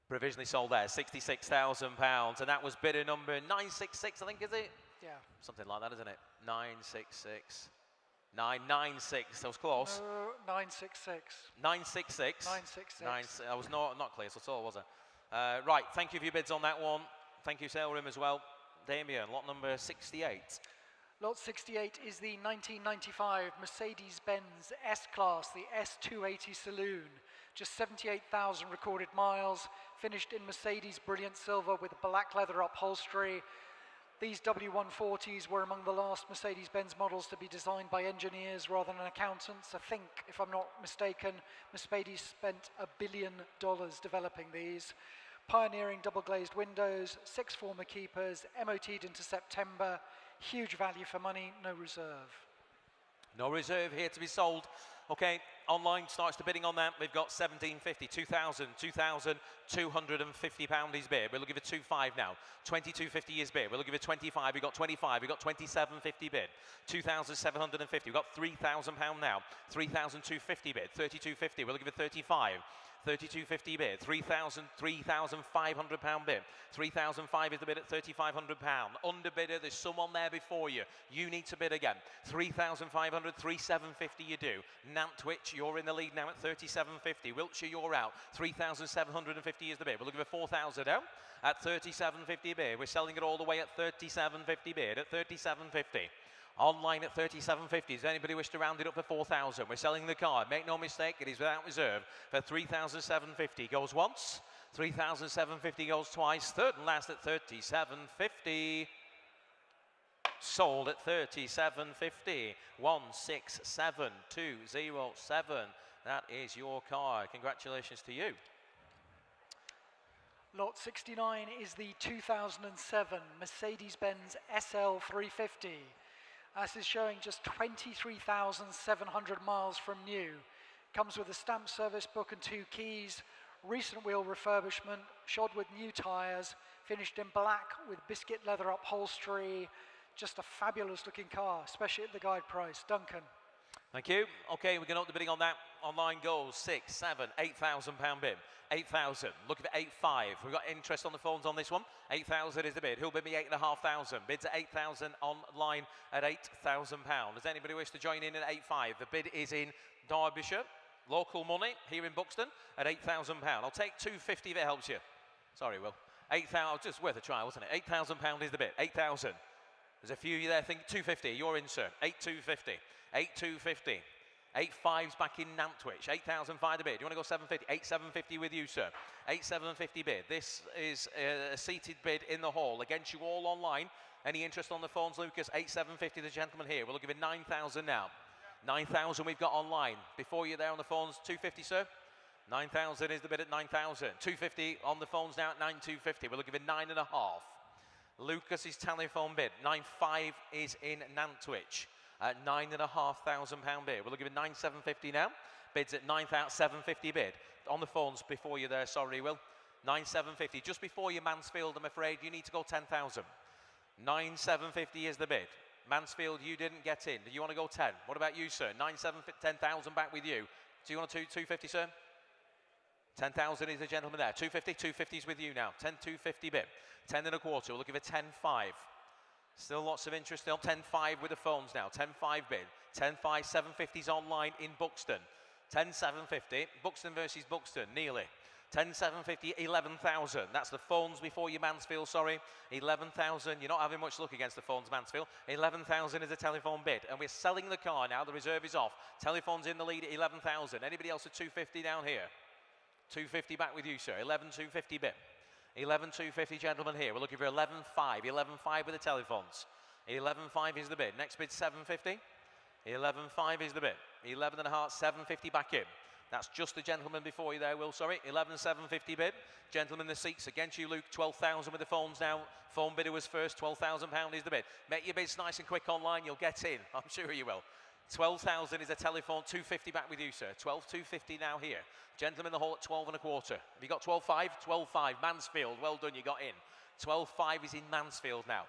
Provisionally sold there, £66,000. And that was bidder number 966, I think, is it? Yeah. Something like that, isn't it? 966. 996, that was close. No, 966. 966. 966. I was not clear at all, was I? Right, thank you for your bids on that one. Thank you, sale room, as well. Damien, lot number 68. Lot 68 is the 1995 Mercedes-Benz S-Class, the S280 Saloon. Just 78,000 recorded miles, finished in Mercedes Brilliant Silver with black leather upholstery. These W140s were among the last Mercedes-Benz models to be designed by engineers rather than accountants. I think, if I'm not mistaken, Mercedes spent $1 billion developing these. Pioneering double-glazed windows, 6 former keepers, MOT'd into September. Huge value for money, no reserve. No reserve here to be sold. Okay, online starts the bidding on that. We've got 1750, 2000, 2,250 pound is bid. We'll give it 25 now. 2250 is bid. We'll give it 25. We got 25. We got 2750 bid. 2,750. We've got 3,000 pound now. 3,250 bid. 3,250. We'll give it 35. 3,250 bid, 3,500 pound bid. 3,005 is the bid at 3,500 pound. Under bidder, there's someone there before you. You need to bid again. 3,500, 3,750 you do. Nantwich, you're in the lead now at 3,750. Wiltshire, you're out. 3,750 is the bid. We'll give it 4,000 now at 3,750 bid. We're selling it all the way at 3,750 bid, at 3,750. Online at 3,750. Does anybody wish to round it up for 4,000? We're selling the car. Make no mistake, it is without reserve for 3,750. Goes once. 3,750 goes twice. Third and last at 3,750. Sold at 3,750. 167207. That is your car. Congratulations to you. Lot 69 is the 2007 Mercedes-Benz SL350. This is showing just 23,700 miles from new. Comes with a stamp service book and 2 keys, recent wheel refurbishment, shod with new tyres, finished in black with biscuit leather upholstery. Just a fabulous looking car, especially at the guide price. Duncan. Thank you. Okay, we're going to up the bidding on that. Online goes 6, 7, 8,000 pound bid. 8,000. Look at 8.5. We've got interest on the phones on this one. 8,000 is the bid. Who'll bid me 8,500? Bids at 8,000 online at 8,000 pound. Does anybody wish to join in at 8.5? The bid is in Derbyshire. Local money here in Buxton at 8,000 pound. I'll take 250 if it helps you. Sorry, Will. 8,000. Just worth a try, wasn't it? 8,000 pound is the bid. 8,000. There's a few of you there think 250. You're in, sir. 8,250. 8,250. 8.5's back in Nantwich. 8,005 the bid. You want to go 750? 8,750 with you, sir. 8,750 bid. This is a seated bid in the hall against you all online. Any interest on the phones, Lucas? 8,750 the gentleman here. We'll give it 9,000 now. 9,000 we've got online. Before you there on the phones, 250, sir. 9,000 is the bid at 9,000. 250 on the phones now at 9,250. We'll give it 9.5. Lucas's telephone bid. 9.5 is in Nantwich. At £9,500 bid. We'll give it 9,750 now. Bids at 9,750 bid. On the phones before you there, sorry, Will. 9,750. Just before you, Mansfield, I'm afraid you need to go 10,000. 9,750 is the bid. Mansfield, you didn't get in. Do you want to go 10? What about you, sir? 10,000 back with you. Do you want to 250, sir? 10,000 is the gentleman there. 250, 250 is with you now. 10,250 bid. 10.25. We'll give it 10.5. Still lots of interest still. 10.5 with the phones now. 10.5 bid. 10.5, 750's online in Buxton. 10.750. Buxton versus Buxton. Nearly. 10.750, 11,000. That's the phones before you, Mansfield, sorry. 11,000. You're not having much luck against the phones, Mansfield. 11,000 is a telephone bid. And we're selling the car now. The reserve is off. Telephone's in the lead at 11,000. Anybody else at 250 down here? 250 back with you, sir. 11,250 bid. 11,250 gentlemen here. We're looking for 11.5. 11.5 with the telephones. 11.5 is the bid. Next bid 750. 11.5 is the bid. 11.5, 750 back in. That's just the gentleman before you there, Will, sorry. 11,750 bid. Gentlemen, the seats against you, Luke. 12,000 with the phones now. Phone bidder was first. £12,000 is the bid. Make your bids nice and quick online. You'll get in. I'm sure you will. 12,000 is a telephone, 250 back with you, sir. 12,250 now here. Gentleman in the hall at 12 and a quarter. Have you got 12.5? 12.5, Mansfield, well done, you got in. 12.5 is in Mansfield now.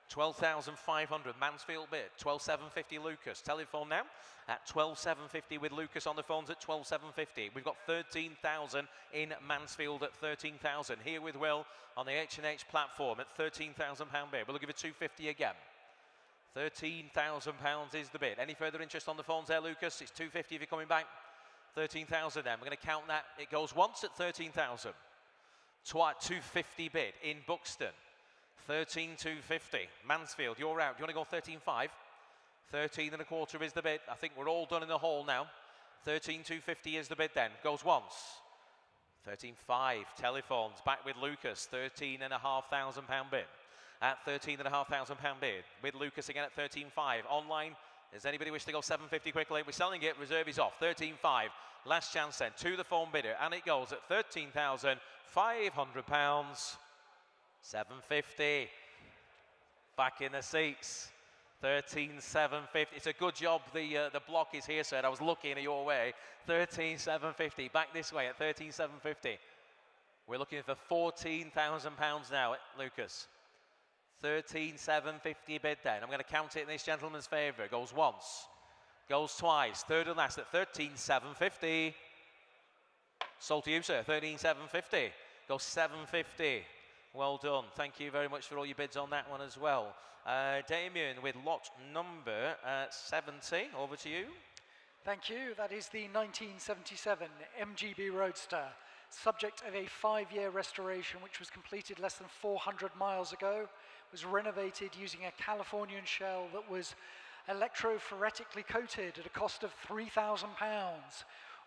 12,500, Mansfield bid. 12,750, Lucas. Telephone now at 12,750 with Lucas on the phones at 12,750. We've got 13,000 in Mansfield at 13,000. Here with Will on the H&H platform at £13,000 bid. We'll give it 250 again. £13,000 is the bid. Any further interest on the phones there, Lucas? It's 250 if you're coming back. 13,000 then. We're going to count that. It goes once at 13,000. Twice, 250 bid in Buxton. 13,250. Mansfield, you're out. Do you want to go 13.5? 13 and a quarter is the bid. I think we're all done in the hall now. 13,250 is the bid then. Goes once. 13.5. Telephones back with Lucas. £13,500 bid. At £13,500 bid. With Lucas again at 13.5. Online, does anybody wish to go 750 quickly? We're selling it. Reserve is off. 13.5. Last chance then to the phone bidder. And it goes at £13,500. 750. Back in the seats. 13,750. It's a good job the block is here, sir. I was looking at your way. 13,750. Back this way at 13,750. We're looking for £14,000 now, Lucas. 13,750 bid then. I'm going to count it in this gentleman's favour. Goes once. Goes twice. Third and last at 13,750. Sold to you, sir. 13,750. Goes 750. Well done. Thank you very much for all your bids on that one as well. Damien with lot number 70. Over to you. Thank you. That is the 1977 MGB Roadster, subject of a 5-year restoration which was completed less than 400 miles ago. It was renovated using a Californian shell that was electrophoretically coated at a cost of £3,000.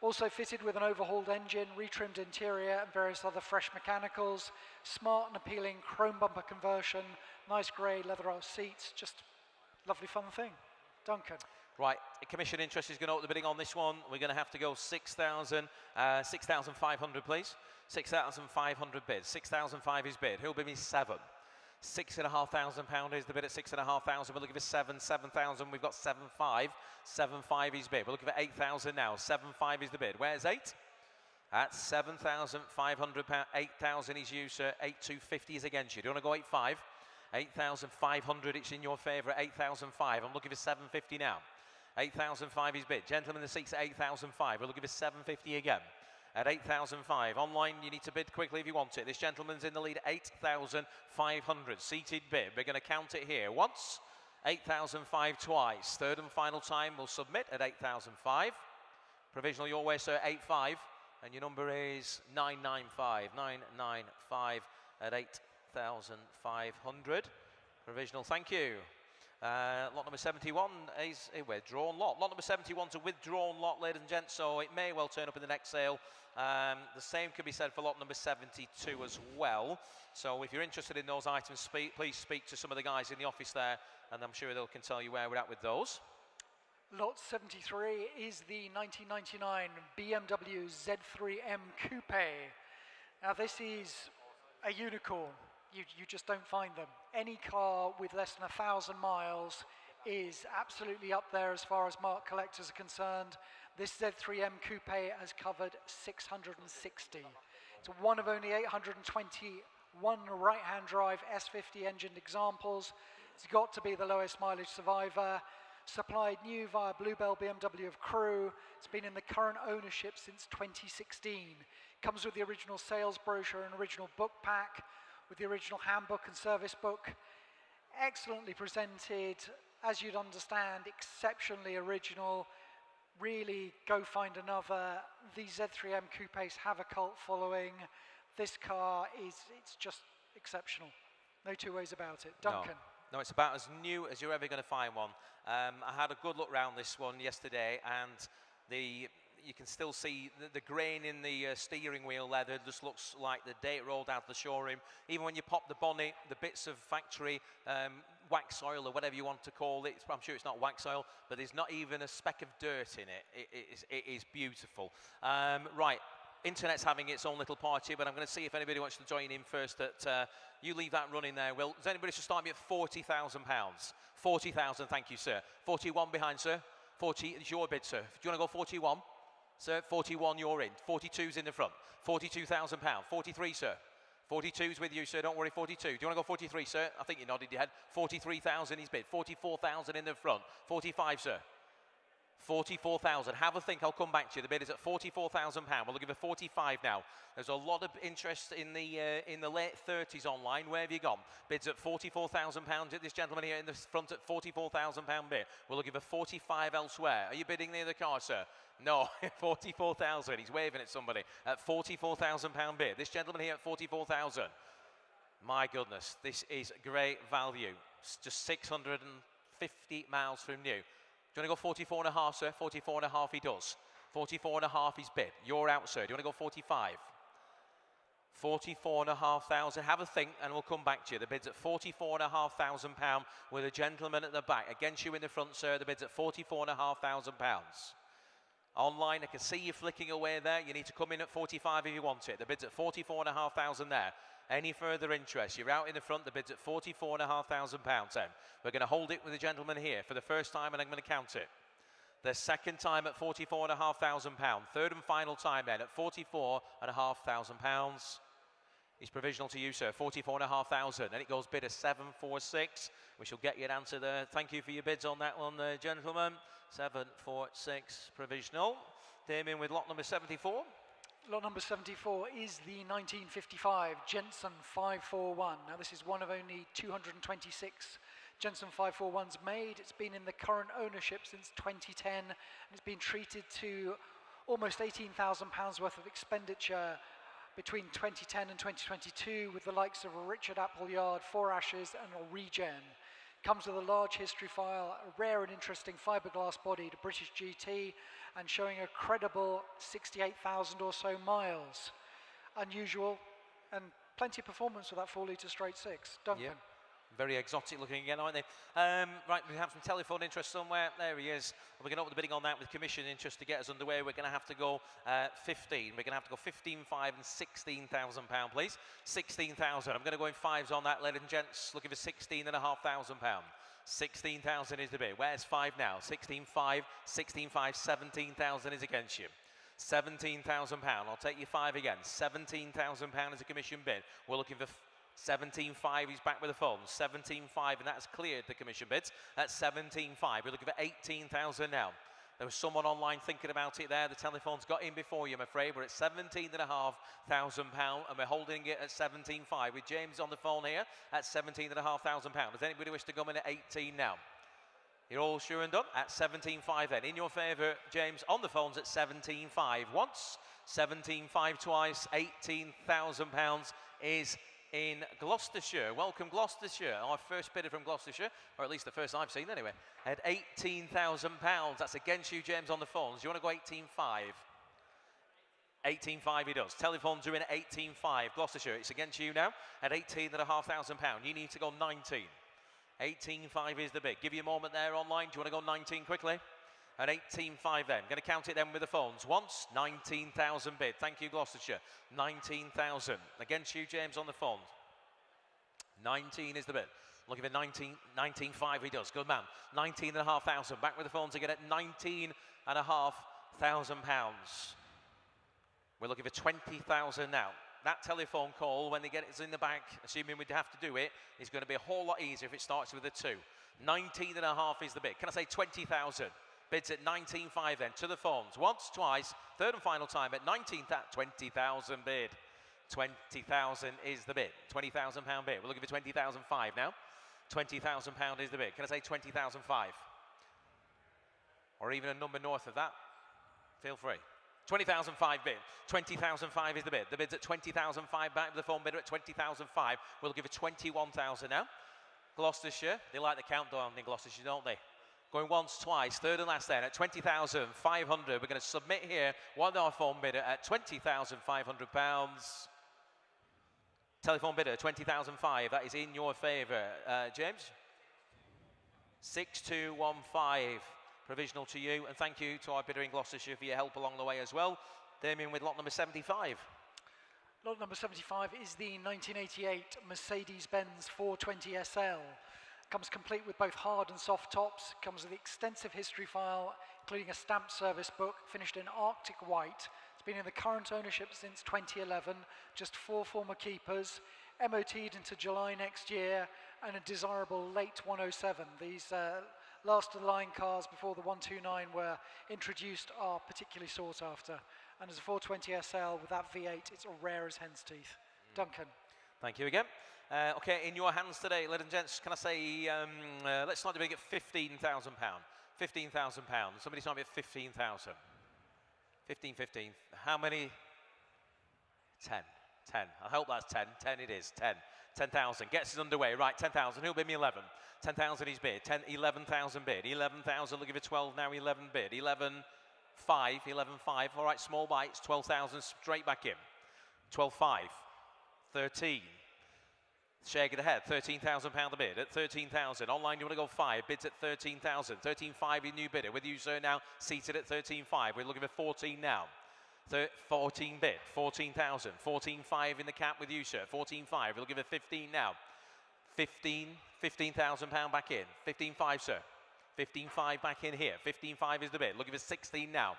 Also fitted with an overhauled engine, retrimmed interior and various other fresh mechanicals, smart and appealing chrome bumper conversion, nice grey leather seats, just lovely fun thing. Duncan. Right, commission interest is going to open the bidding on this one. We're going to have to go 6,500 please. 6,500 bid. 6,005 is bid. Who'll bid me 7? £6,500 is the bid at 6,500. We're looking for 7,000. We've got 7,500. 7,500 is bid. We're looking for 8,000 now. 7,500 is the bid. Where's 8? At £7,500. 8,000 is you, sir. 8,250 is against you. Do you want to go 8,500? 8,500. It's in your favour at 8,005. I'm looking for 750 now. 8,005 is bid. Gentlemen, the seats at 8,005. We're looking for 750 again. At 8,005. Online, you need to bid quickly if you want it. This gentleman's in the lead at 8,500. Seated bid. We're going to count it here. Once, 8,005 twice. Third and final time, we'll submit at 8,005. Provisional your way, sir, 8,500. And your number is 995. 995 at 8,500. Provisional, thank you. Lot number 71 is a withdrawn lot. Lot number 71 is a withdrawn lot, ladies and gents, so it may well turn up in the next sale. The same could be said for lot number 72 as well. So if you're interested in those items, please speak to some of the guys in the office there, and I'm sure they can tell you where we're at with those. Lot 73 is the 1999 BMW Z3M Coupe. Now this is a unicorn. You just don't find them. Any car with less than 1,000 miles is absolutely up there as far as marked collectors are concerned. This Z3M Coupe has covered 660. It's one of only 821 right-hand drive S50 engined examples. It's got to be the lowest mileage survivor. Supplied new via Bluebell BMW of Crewe. It's been in the current ownership since 2016. Comes with the original sales brochure and original book pack, with the original handbook and service book. Excellently presented, as you'd understand, exceptionally original. Really go find another. These Z3M Coupes have a cult following. This car it's just exceptional. No two ways about it. Duncan. No, it's about as new as you're ever going to find one. I had a good look round this one yesterday, and you can still see the grain in the steering wheel leather. Just looks like the day it rolled out of the showroom. Even when you pop the bonnet, the bits of factory wax oil or whatever you want to call it, I'm sure it's not wax oil, but there's not even a speck of dirt in it. It is beautiful. Right, Internet's having its own little party, but I'm going to see if anybody wants to join in first. You leave that running there, Will. Does anybody to start me at £40,000? 40,000, thank you, sir. 41 behind, sir. 40 is your bid, sir. Do you want to go 41? Sir, 41, you're in. 42's in the front. £42,000. 43, sir. 42's with you, sir. Don't worry, 42. Do you want to go 43, sir? I think you nodded your head. 43,000 is bid. 44,000 in the front. 45, sir. 44,000. Have a think. I'll come back to you. The bid is at £44,000. We'll give it 45 now. There's a lot of interest in the late 30s online. Where have you gone? Bids at £44,000. This gentleman here in the front at £44,000 bid. We'll give a 45 elsewhere. Are you bidding near the car, sir? No, 44,000. He's waving at somebody at £44,000 bid. This gentleman here at 44,000. My goodness, this is great value. It's just 650 miles from new. Do you want to go 44 and a half, sir? 44 and a half he does. 44 and a half is bid. You're out, sir. Do you want to go 45? 44,500. Have a think and we'll come back to you. The bid's at £44,500 with a gentleman at the back. Against you in the front, sir. The bid's at £44,500. Online, I can see you flicking away there. You need to come in at 45 if you want it. The bid's at 44,500 there. Any further interest? You're out in the front. The bid's at £44,500 then. We're going to hold it with the gentleman here for the first time and I'm going to count it. The second time at £44,500. Third and final time then at £44,500. Is provisional to you, sir. 44,500. And it goes bid at 746. We shall get you an answer there. Thank you for your bids on that one, gentlemen. 746 provisional. Damien with lot number 74. Lot number 74 is the 1955 Jensen 541. Now this is one of only 226 Jensen 541s made. It's been in the current ownership since 2010 and it's been treated to almost £18,000 worth of expenditure between 2010 and 2022 with the likes of a Richard Appleyard, 4 Ashes and a Regen. Comes with a large history file, a rare and interesting fiberglass body to British GT and showing a credible 68,000 or so miles. Unusual and plenty of performance with that 4-litre straight 6. Duncan. Yeah. Very exotic looking again, aren't they? Right, we have some telephone interest somewhere. There he is. We're going to open the bidding on that with commission interest to get us underway. We're going to have to go 15. We're going to have to go 15,500 and £16,000, please. 16,000. I'm going to go in fives on that, ladies and gents. Looking for £16,500. 16,000 is the bid. Where's 5 now? 16,500, 16,500, 17,000 is against you. £17,000. I'll take you 5 again. £17,000 is a commission bid. We're looking for 17.5, he's back with the phone. 17.5, and that's cleared the commission bids. At 17.5, we're looking for 18,000 now. There was someone online thinking about it there. The telephone's got in before you, I'm afraid. We're at £17,500, and we're holding it at 17.5. With James on the phone here at £17,500. Does anybody wish to come in at 18 now? You're all sure and done? At 17.5 then. In your favour, James, on the phones at 17.5 once, 17.5 twice, £18,000 is in Gloucestershire. Welcome, Gloucestershire. Our first bidder from Gloucestershire, or at least the first I've seen anyway, at £18,000. That's against you, James, on the phones. Do you want to go 18.5? 18.5 he does. Telephones are in at 18.5. Gloucestershire, it's against you now at £18,500. You need to go 19. 18.5 is the bid. Give you a moment there online. Do you want to go 19 quickly? At 18.5 then. I'm going to count it then with the phones. Once, 19,000 bid. Thank you, Gloucestershire. 19,000. Against you, James, on the phone. 19 is the bid. Looking for 19.5 he does. Good man. 19,500. Back with the phones again at £19,500. We're looking for 20,000 now. That telephone call, when they get it in the back, assuming we'd have to do it, is going to be a whole lot easier if it starts with a 2. 19.5 is the bid. Can I say 20,000? Bids at 19.5 then, to the phones. Once, twice, third and final time at 20,000 bid. 20,000 is the bid. £20,000 bid. We're looking for 20,005 now. £20,000 is the bid. Can I say 20,005? Or even a number north of that? Feel free. 20,005 bid. 20,005 is the bid. The bid's at 20,005. Back to the phone bidder at 20,005. We'll give it 21,000 now. Gloucestershire, they like the countdown in Gloucestershire, don't they? Going once, twice, third and last then at 20,500. We're going to submit here one our phone bidder at £20,500. Telephone bidder, 20,005. That is in your favour. James? 6215. Provisional to you. And thank you to our bidder in Gloucestershire for your help along the way as well. Damien with lot number 75. Lot number 75 is the 1988 Mercedes-Benz 420 SL. Comes complete with both hard and soft tops. Comes with an extensive history file, including a stamped service book, finished in Arctic white. It's been in the current ownership since 2011, just 4 former keepers, MOT'd into July next year, and a desirable late 107. These last of the line cars before the 129 were introduced are particularly sought after. And as a 420 SL with that V8, it's rare as hen's teeth. Duncan. Thank you again. Okay, in your hands today, ladies and gents, can I say, let's start the big at £15,000. £15,000. Somebody start me at 15,000. 15. How many? 10. I hope that's 10. 10 it is. 10. 10,000. Gets us underway. Right, 10,000. Who'll bid me 11? 10,000 is bid. 11,000 bid. 11,000. Looking for 12 now. 11 bid. 11,5. 11,5. All right, small bites. 12,000 straight back in. 12,5. 13. Share get ahead. £13,000 a bid at 13,000. Online, you want to go 5. Bids at 13,000. 13,5 in new bidder. With you, sir, now seated at 13,5. We're looking for 14 now. 14 bid. 14,000. 14,5 in the cap with you, sir. 14,5. We're looking for 15 now. 15,000 back in. 15,5, sir. 15,5 back in here. 15,5 is the bid. Looking for 16 now.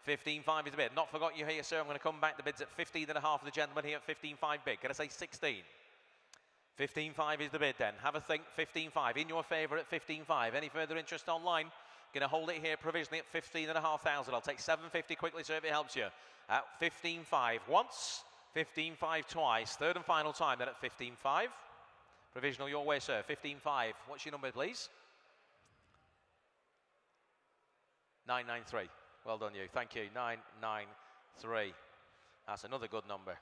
15,5 is the bid. Not forgot you here, sir. I'm going to come back. The bid's at 15.5 for the gentleman here at 15,5 bid. Can I say 16? 15.5 is the bid then. Have a think. 15.5 in your favour at 15.5. Any further interest online? Going to hold it here provisionally at 15,500. I'll take 750 quickly, so if it helps you. At 15.5 once, 15.5 twice. Third and final time then at 15.5. Provisional your way, sir. 15.5. What's your number, please? 993. Well done, you. Thank you. 993. That's another good number.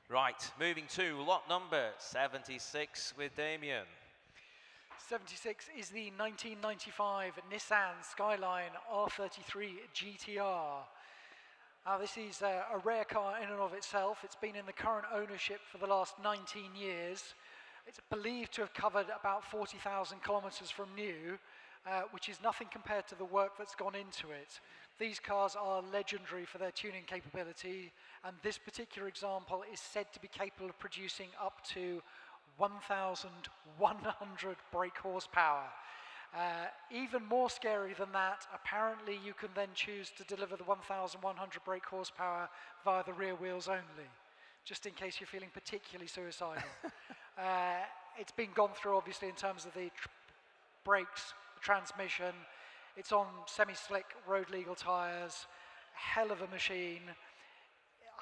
Right, moving to lot number 76 with Damien. 76 is the 1995 Nissan Skyline R33 GTR. Now this is a rare car in and of itself. It's been in the current ownership for the last 19 years. It's believed to have covered about 40,000 kilometers from new, which is nothing compared to the work that's gone into it. These cars are legendary for their tuning capability, and this particular example is said to be capable of producing up to 1,100 brake horsepower. Even more scary than that, apparently you can then choose to deliver the 1,100 brake horsepower via the rear wheels only, just in case you're feeling particularly suicidal. It's been gone through, obviously, in terms of the brakes, the transmission. It's on semi-slick, road-legal tyres, hell of a machine.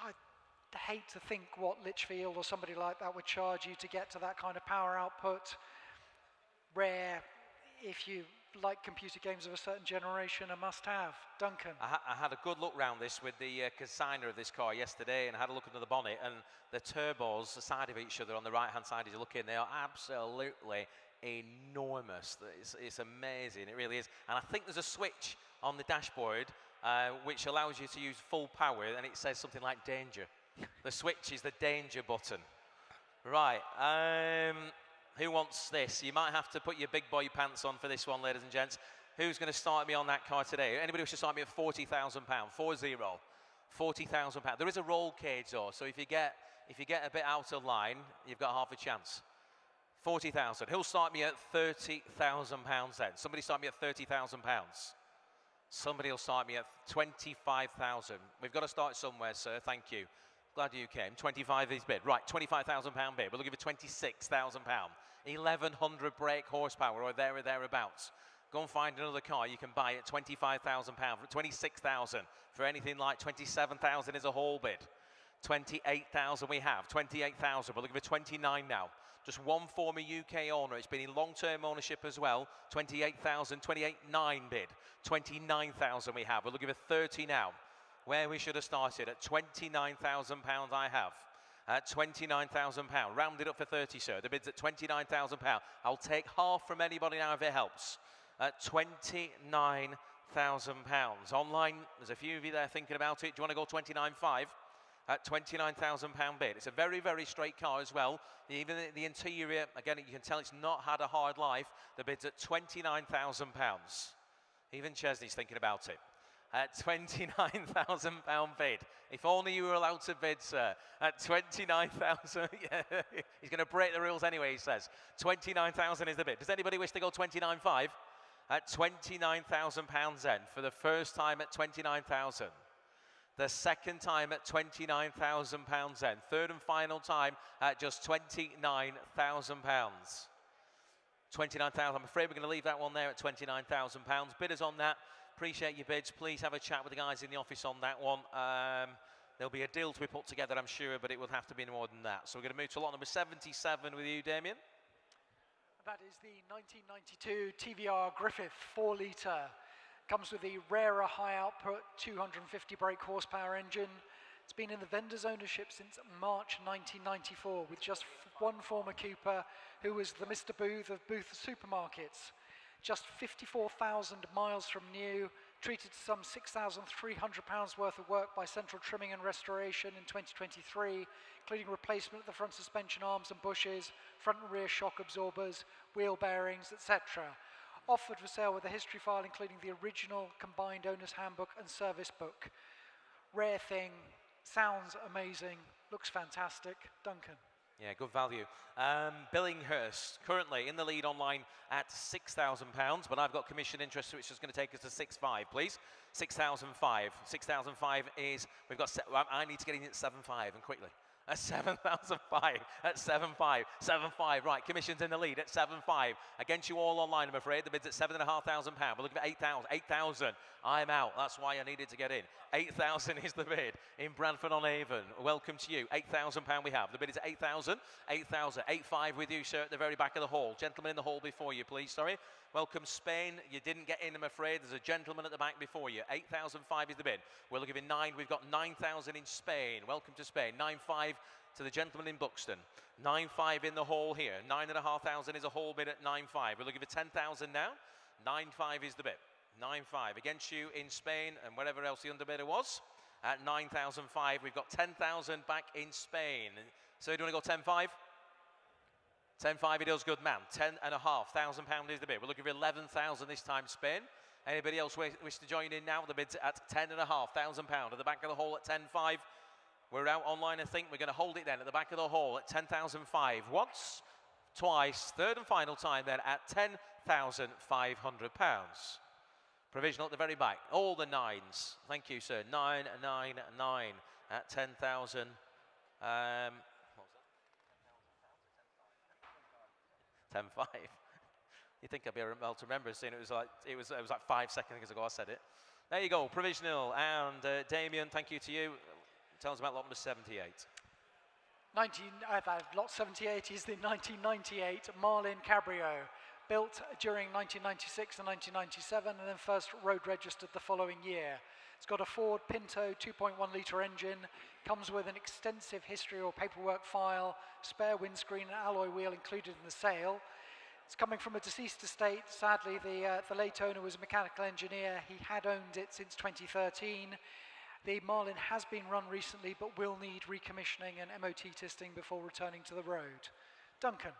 I hate to think what Litchfield or somebody like that would charge you to get to that kind of power output. Rare, if you like computer games of a certain generation, a must-have. Duncan. I had a good look round this with the consignor of this car yesterday, and I had a look under the bonnet, and the turbos, the side of each other on the right-hand side as you look in, they are absolutely enormous. It's amazing, it really is. And I think there's a switch on the dashboard which allows you to use full power, and it says something like danger. The switch is the danger button. Right, who wants this? You might have to put your big boy pants on for this one, ladies and gents. Who's going to start me on that car today? Anybody who should start me at £40,000, 40. £40,000. There is a roll cage though, so if you get a bit out of line, you've got half a chance. 40,000. Who'll start me at £30,000 then? Somebody start me at £30,000. Somebody will start me at 25,000. We've got to start somewhere, sir. Thank you. Glad you came. 25 is bid. Right, £25,000 bid. We're looking for £26,000. 1,100 brake horsepower or thereabouts. Go and find another car you can buy at £25,000. For 26,000. For anything like 27,000 is a whole bid. 28,000 we have. 28,000. We're looking for 29 now. Just one former UK owner. It's been in long-term ownership as well. 28,000, 28,900 bid. 29,000 we have. We're looking for 30 now. Where we should have started at £29,000 I have. At £29,000. Round it up for 30, sir. The bid's at £29,000. I'll take half from anybody now if it helps. At £29,000. Online, there's a few of you there thinking about it. Do you want to go 29.5? At £29,000 bid. It's a very, very straight car as well. Even the interior, again, you can tell it's not had a hard life. The bid's at £29,000. Even Chesney's thinking about it. at £29,000 bid. If only you were allowed to bid, sir, at 29,000. Yeah, he's going to break the rules anyway, he says. 29,000 is the bid. Does anybody wish to go 29.5? At £29,000 then, for the first time at 29,000. The second time at £29,000 then. Third and final time at just £29,000. 29,000. I'm afraid we're going to leave that one there at £29,000. Bidders on that, appreciate your bids. Please have a chat with the guys in the office on that one. There'll be a deal to be put together, I'm sure, but it will have to be more than that. So we're going to move to lot number 77 with you, Damien. That is the 1992 TVR Griffith 4-litre. Comes with the rarer high output 250 brake horsepower engine. It's been in the vendor's ownership since March 1994 with just one former Cooper who was the Mr. Booth of Booth Supermarkets. Just 54,000 miles from new, treated to some £6,300 worth of work by Central Trimming and Restoration in 2023, including replacement of the front suspension arms and bushes, front and rear shock absorbers, wheel bearings, etc. Offered for sale with a history file including the original combined owner's handbook and service book. Rare thing, sounds amazing, looks fantastic. Duncan. Yeah, good value. Billinghurst, currently in the lead online at £6,000, but I've got commission interest, which is going to take us to 6,500, please. 6,005. 6,005 is, we've got, I need to get in at 7,500 and quickly. At 7,005, at 7,500, 7,500, right, commission's in the lead at 7,500. Against you all online, I'm afraid, the bid's at £7,500. We're looking at 8,000, 8,000, I'm out, that's why I needed to get in. 8,000 is the bid in Bradford-on-Avon. Welcome to you, £8,000 we have. The bid is at 8,000, 8,000, 8,500 with you, sir, at the very back of the hall. Gentleman in the hall before you, please, sorry. Welcome, Spain. You didn't get in, I'm afraid. There's a gentleman at the back before you. 8,005 is the bid. We're looking at 9. We've got 9,000 in Spain. Welcome to Spain. 9,500 to the gentleman in Buxton. 9,500 in the hall here. 9,500 is a hall bid at 9,500. We're looking for 10,000 now. 9,500 is the bid. 9,500 against you in Spain and wherever else the underbidder was. At 9,500, we've got 10,000 back in Spain. So do you want to go 10,500? 10,500 it does, good man. £10,500 is the bid. We're looking for 11,000 this time, Spain. Anybody else wish to join in now? The bid's at £10,500. At the back of the hall at 10,500. We're out online, I think. We're going to hold it then at the back of the hall at 10,500. Once, twice, third and final time then at £10,500. Provisional at the very back. All the nines. Thank you, sir. 999 at 10,000. 10,500. You think I'd be able to remember, seeing it was like 5 seconds ago I said it. There you go, provisional. And Damien, thank you to you. Tell us about lot number 78. Lot 78 is the 1998 Marlin Cabrio, built during 1996 and 1997, and then first road registered the following year. It's got a Ford Pinto 2.1 litre engine, comes with an extensive history or paperwork file, spare windscreen and alloy wheel included in the sale. It's coming from a deceased estate. Sadly, the late owner was a mechanical engineer. He had owned it since 2013. The Marlin has been run recently, but will need recommissioning and MOT testing before returning to the road. Duncan.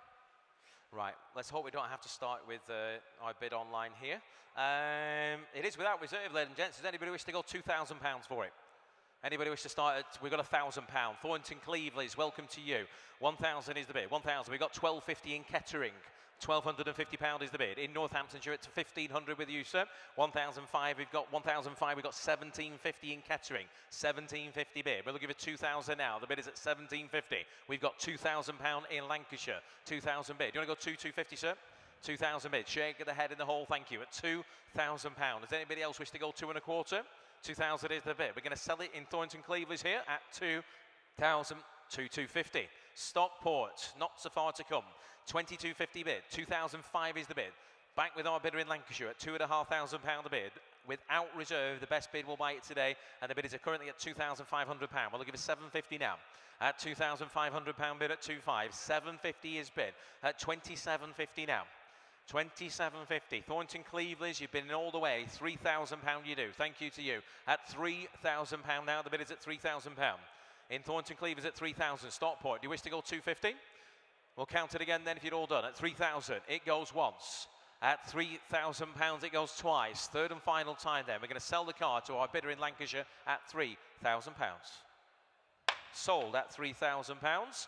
Right, let's hope we don't have to start with our bid online here. It is without reserve, ladies and gents. Does anybody wish to go £2,000 for it? Anybody wish to start at, we've got £1,000. Thornton Cleveland's, welcome to you. 1,000 is the bid, 1,000. We've got 1,250 in Kettering. £1,250 is the bid. In Northamptonshire, it's 1,500 with you, sir. 1,500, we've got 1,500, we've got 1,750 in Kettering. 1,750 bid. We're looking for 2,000 now. The bid is at 1,750. We've got £2,000 in Lancashire. 2,000 bid. Do you want to go 2,250, sir? 2,000 bid. Shake of the head in the hall, thank you. At £2,000. Does anybody else wish to go 2,25? 2,000 is the bid. We're going to sell it in Thornton Cleveland's here at 2,250. Stockport, not so far to come. 2250 bid. 2,005 is the bid. Back with our bidder in Lancashire at £2,500 the bid. Without reserve, the best bid will buy it today, and the bid is currently at £2,500. We'll give it 750 now. At £2,500 bid at 2,500. 750 is bid at 2750 now. 2750. Thornton Cleveland's, you've been in all the way. £3,000 you do. Thank you to you. At £3,000 now, the bid is at £3,000. In Thornton Cleveland's at 3,000. Stockport, do you wish to go 250? We'll count it again then if you're all done. At 3,000, it goes once. At £3,000 it goes twice. Third and final time then. We're going to sell the car to our bidder in Lancashire at £3,000. Sold at £3,000.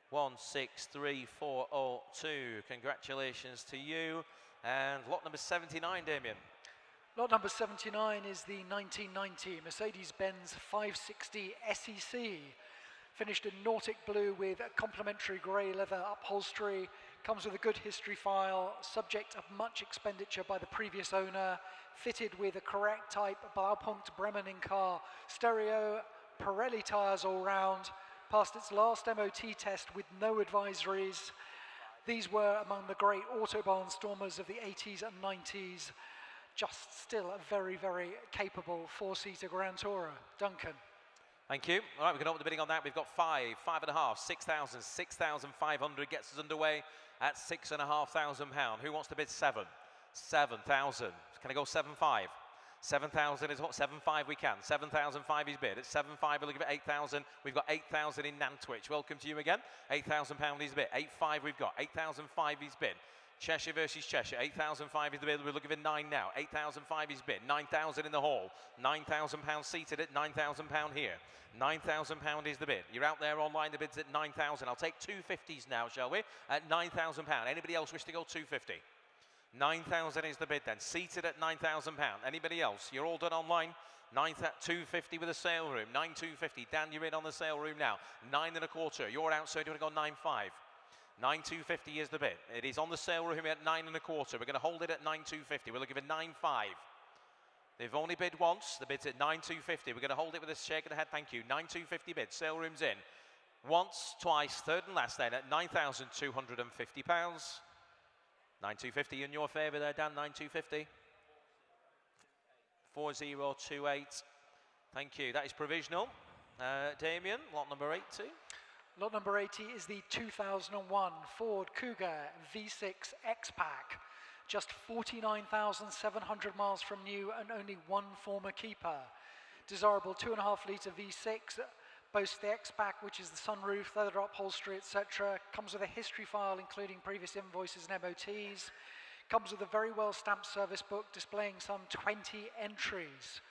163402. Congratulations to you. And lot number 79, Damien. Lot number 79 is the 1990 Mercedes-Benz 560 SEC. Finished in Nautic blue with a complimentary grey leather upholstery. Comes with a good history file, subject of much expenditure by the previous owner. Fitted with a correct type Blaupunkt Bremen in-car stereo, Pirelli tyres all round. Passed its last MOT test with no advisories. These were among the great Autobahn stormers of the 80s and 90s. Just still a very, very capable four-seater Grand Tourer. Duncan. Thank you. All right, we can open the bidding on that. We've got 5, 5.5, 6,000, 6,500 gets us underway at £6,500. Who wants to bid 7? 7,000. Can I go 7.5? 7,000 is what? 7.5 we can. 7,005 is bid. At 7.5 we'll give it 8,000. We've got 8,000 in Nantwich. Welcome to you again. £8,000 is bid. 8.5 we've got. 8,005 is bid. Cheshire versus Cheshire. 8,005 is the bid. We're looking at 9 now. 8,005 is bid. 9,000 in the hall. £9,000 seated at £9,000 here. £9,000 is the bid. You're out there online. The bid's at 9,000. I'll take 250s now, shall we? At £9,000. Anybody else wish to go 250? 9,000 is the bid then. Seated at £9,000. Anybody else? You're all done online. 250 with a sale room. 9,250. Dan, you're in on the sale room now. 9.25. You're out, so do you want to go 9.5? 9,250 is the bid. It is on the sale room at 9.25. We're going to hold it at 9,250. We'll give it 9.5. They've only bid once. The bid's at 9,250. We're going to hold it with a shake of the head. Thank you. 9,250 bid. Sale room's in. Once, twice, third and last then at £9,250. 9,250 in your favour there, Dan. 9,250. 4028. Thank you. That is provisional. Damien, lot number 80. Lot number 80 is the 2001 Ford Cougar V6 X-Pack. Just 49,700 miles from new and only one former keeper. Desirable 2.5 litre V6. Boasts the X-Pack, which is the sunroof, leather upholstery, etc. Comes with a history file including previous invoices and MOTs. Comes with a very well stamped service book displaying some 20 entries.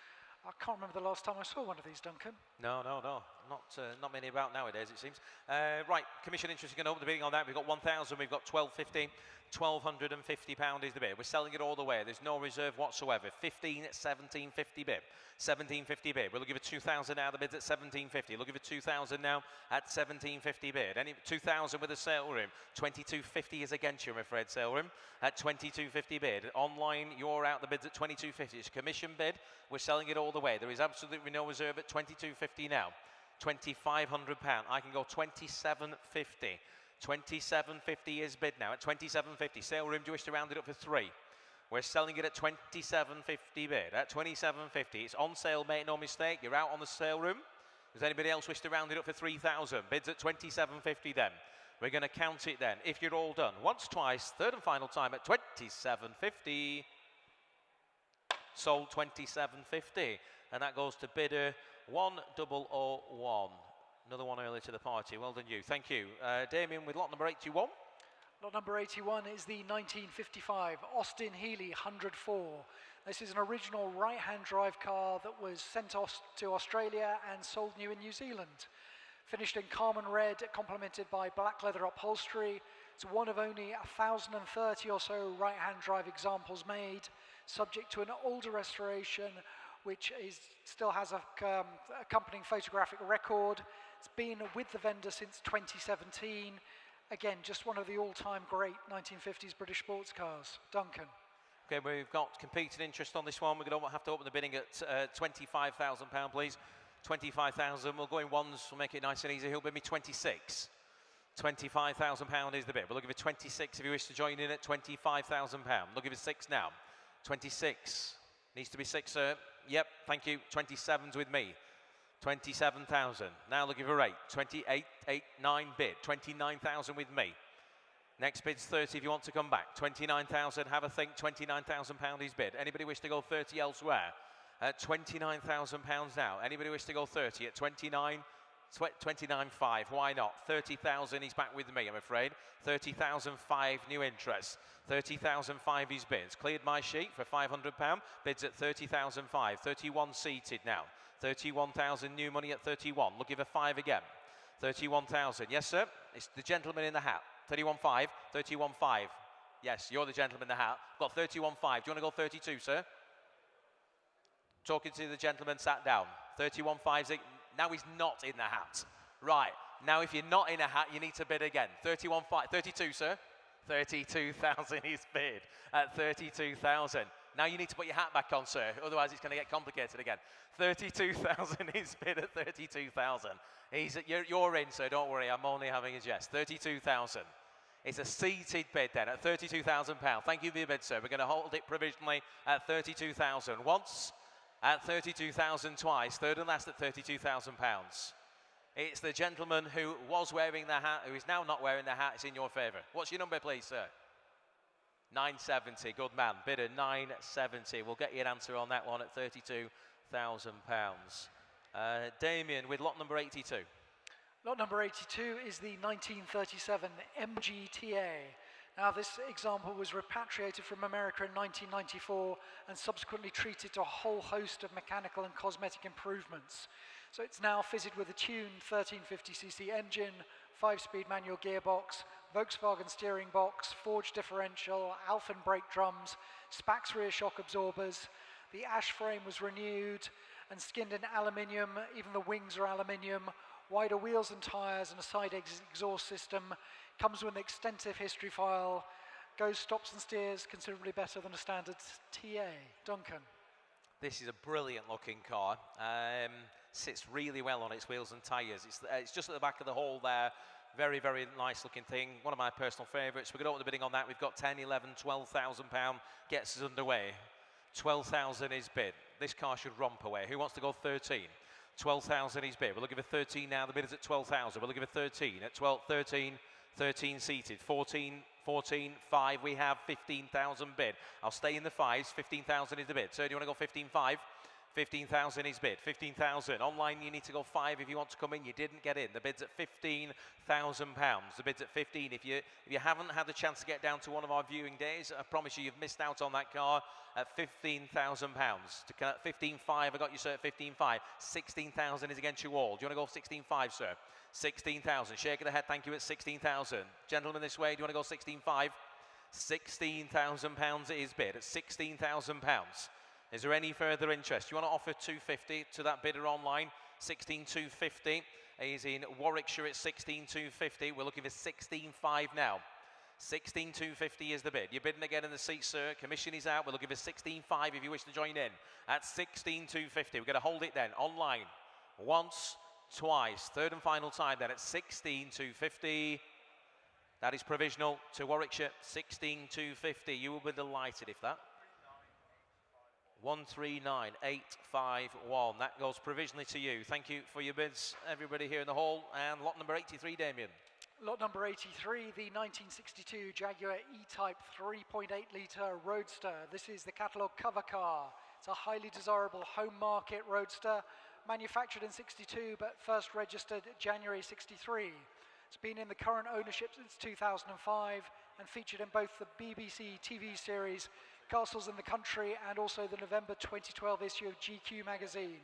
I can't remember the last time I saw one of these, Duncan. No. Not many about nowadays, it seems. Right, commission interest, you're going to open the bidding on that. We've got 1,000, we've got 1,250. £1,250 is the bid. We're selling it all the way. There's no reserve whatsoever. 15 at 1750 bid. 1750 bid. We'll give it 2,000 now. The bid's at 1750. We'll give it 2,000 now at 1750 bid. 2,000 with a sale room. 2250 is against you, I'm afraid, sale room. At 2250 bid. Online, you're out. The bid's at 2250. It's a commission bid. We're selling it all the way. There is absolutely no reserve at 2250 now. £2,500. I can go 2750. 2750 is bid now at 2750. Sale room, do you wish to round it up for 3? We're selling it at 2750 bid. At 2750, it's on sale, make no mistake. You're out on the sale room. Does anybody else wish to round it up for 3,000? Bids at 2750 then. We're going to count it then. If you're all done, once, twice, third and final time at 2750. Sold 2750, and that goes to bidder 1001. Another one early to the party. Well done, you. Thank you. Damien with lot number 81. Lot number 81 is the 1955 Austin Healey 104. This is an original right-hand drive car that was sent off to Australia and sold new in New Zealand. Finished in Carmen red, complemented by black leather upholstery. It's one of only 1,030 or so right-hand drive examples made, subject to an older restoration, which still has a accompanying photographic record. It's been with the vendor since 2017. Again, just one of the all-time great 1950s British sports cars. Duncan. Okay, we've got competing interest on this one. We're going to have to open the bidding at £25,000, please. 25,000. We'll go in ones. We'll make it nice and easy. He'll bid me 26. £25,000 is the bid. We'll give it 26 if you wish to join in at £25,000. We'll give it 6 now. 26. Needs to be 6, sir. Yep, thank you. 27's with me. 27,000. Now looking for 8. 28, 8, 9 bid. 29,000 with me. Next bid's 30 if you want to come back. 29,000, have a think. £29,000 is bid. Anybody wish to go 30 elsewhere? At £29,000 now. Anybody wish to go 30 at 29? 29.5, why not? 30,000, he's back with me, I'm afraid. 30,005 new interest. 30,005 he's bids. Cleared my sheet for £500. Bids at 30,005. 31 seated now. 31,000 new money at 31. Looking for 5 again. 31,000. Yes, sir. It's the gentleman in the hat. 31.5. 31.5. Yes, you're the gentleman in the hat. Got 31.5. Do you want to go 32, sir? Talking to the gentleman sat down. 31.5. Now he's not in the hat. Right. Now if you're not in a hat, you need to bid again. 31.5. 32, sir. 32,000 is bid at 32,000. Now you need to put your hat back on, sir. Otherwise it's going to get complicated again. 32,000 is bid at 32,000. You're in, sir. Don't worry. I'm only having a jest. 32,000. It's a seated bid then at £32,000. Thank you for your bid, sir. We're going to hold it provisionally at 32,000 once, at 32,000 twice, third and last at £32,000. It's the gentleman who was wearing the hat, who is now not wearing the hat. It's in your favour. What's your number, please, sir? 970. Good man. Bidder 970. We'll get you an answer on that one at £32,000. Damien with lot number 82. Lot number 82 is the 1937 MGTA. Now, this example was repatriated from America in 1994 and subsequently treated to a whole host of mechanical and cosmetic improvements. So it's now fitted with a tuned 1350cc engine, 5-speed manual gearbox, Volkswagen steering box, forged differential, Alphen brake drums, Spax rear shock absorbers. The ash frame was renewed and skinned in aluminium. Even the wings are aluminium. Wider wheels and tyres and a side exhaust system. Comes with an extensive history file. Goes, stops and steers considerably better than a standard TA. Duncan. This is a brilliant looking car. Sits really well on its wheels and tyres. It's just at the back of the hall there. Very, very nice looking thing. One of my personal favourites. We're going to open the bidding on that. We've got 10, 11, £12,000 gets us underway. 12,000 is bid. This car should romp away. Who wants to go 13? 12,000 is bid. We're looking for 13 now. The bid is at 12,000. We're looking for 13 at 12, 13 seated. 14, 5. We have 15,000 bid. I'll stay in the fives. 15,000 is the bid. So do you want to go 15.5? 15,000 is bid. 15,000. Online, you need to go 5 if you want to come in. You didn't get in. The bid's at £15,000. The bid's at 15. If you haven't had the chance to get down to one of our viewing days, I promise you've missed out on that car at £15,000. To 15.5, I got you, sir, at 15.5. 16,000 is against you all. Do you want to go 16.5, sir? 16,000. Shake of the head, thank you, at 16,000. Gentlemen this way, do you want to go 16.5? £16,000 is bid at £16,000. Is there any further interest? You want to offer 250 to that bidder online? 16,250. He's in Warwickshire at 16,250. We're looking for 16.5 now. 16,250 is the bid. You're bidding again in the seat, sir. Commission is out. We're looking for 16.5 if you wish to join in. At 16,250. We're going to hold it then online. Once, twice. Third and final time then at 16,250. That is provisional to Warwickshire. 16,250. You will be delighted if that. 139,851. That goes provisionally to you. Thank you for your bids, everybody here in the hall. And lot number 83, Damien. Lot number 83, the 1962 Jaguar E-Type 3.8 litre Roadster. This is the catalogue cover car. It's a highly desirable home market Roadster, manufactured in 62 but first registered January 63. It's been in the current ownership since 2005 and featured in both the BBC TV series Castles in the Country and also the November 2012 issue of GQ magazine.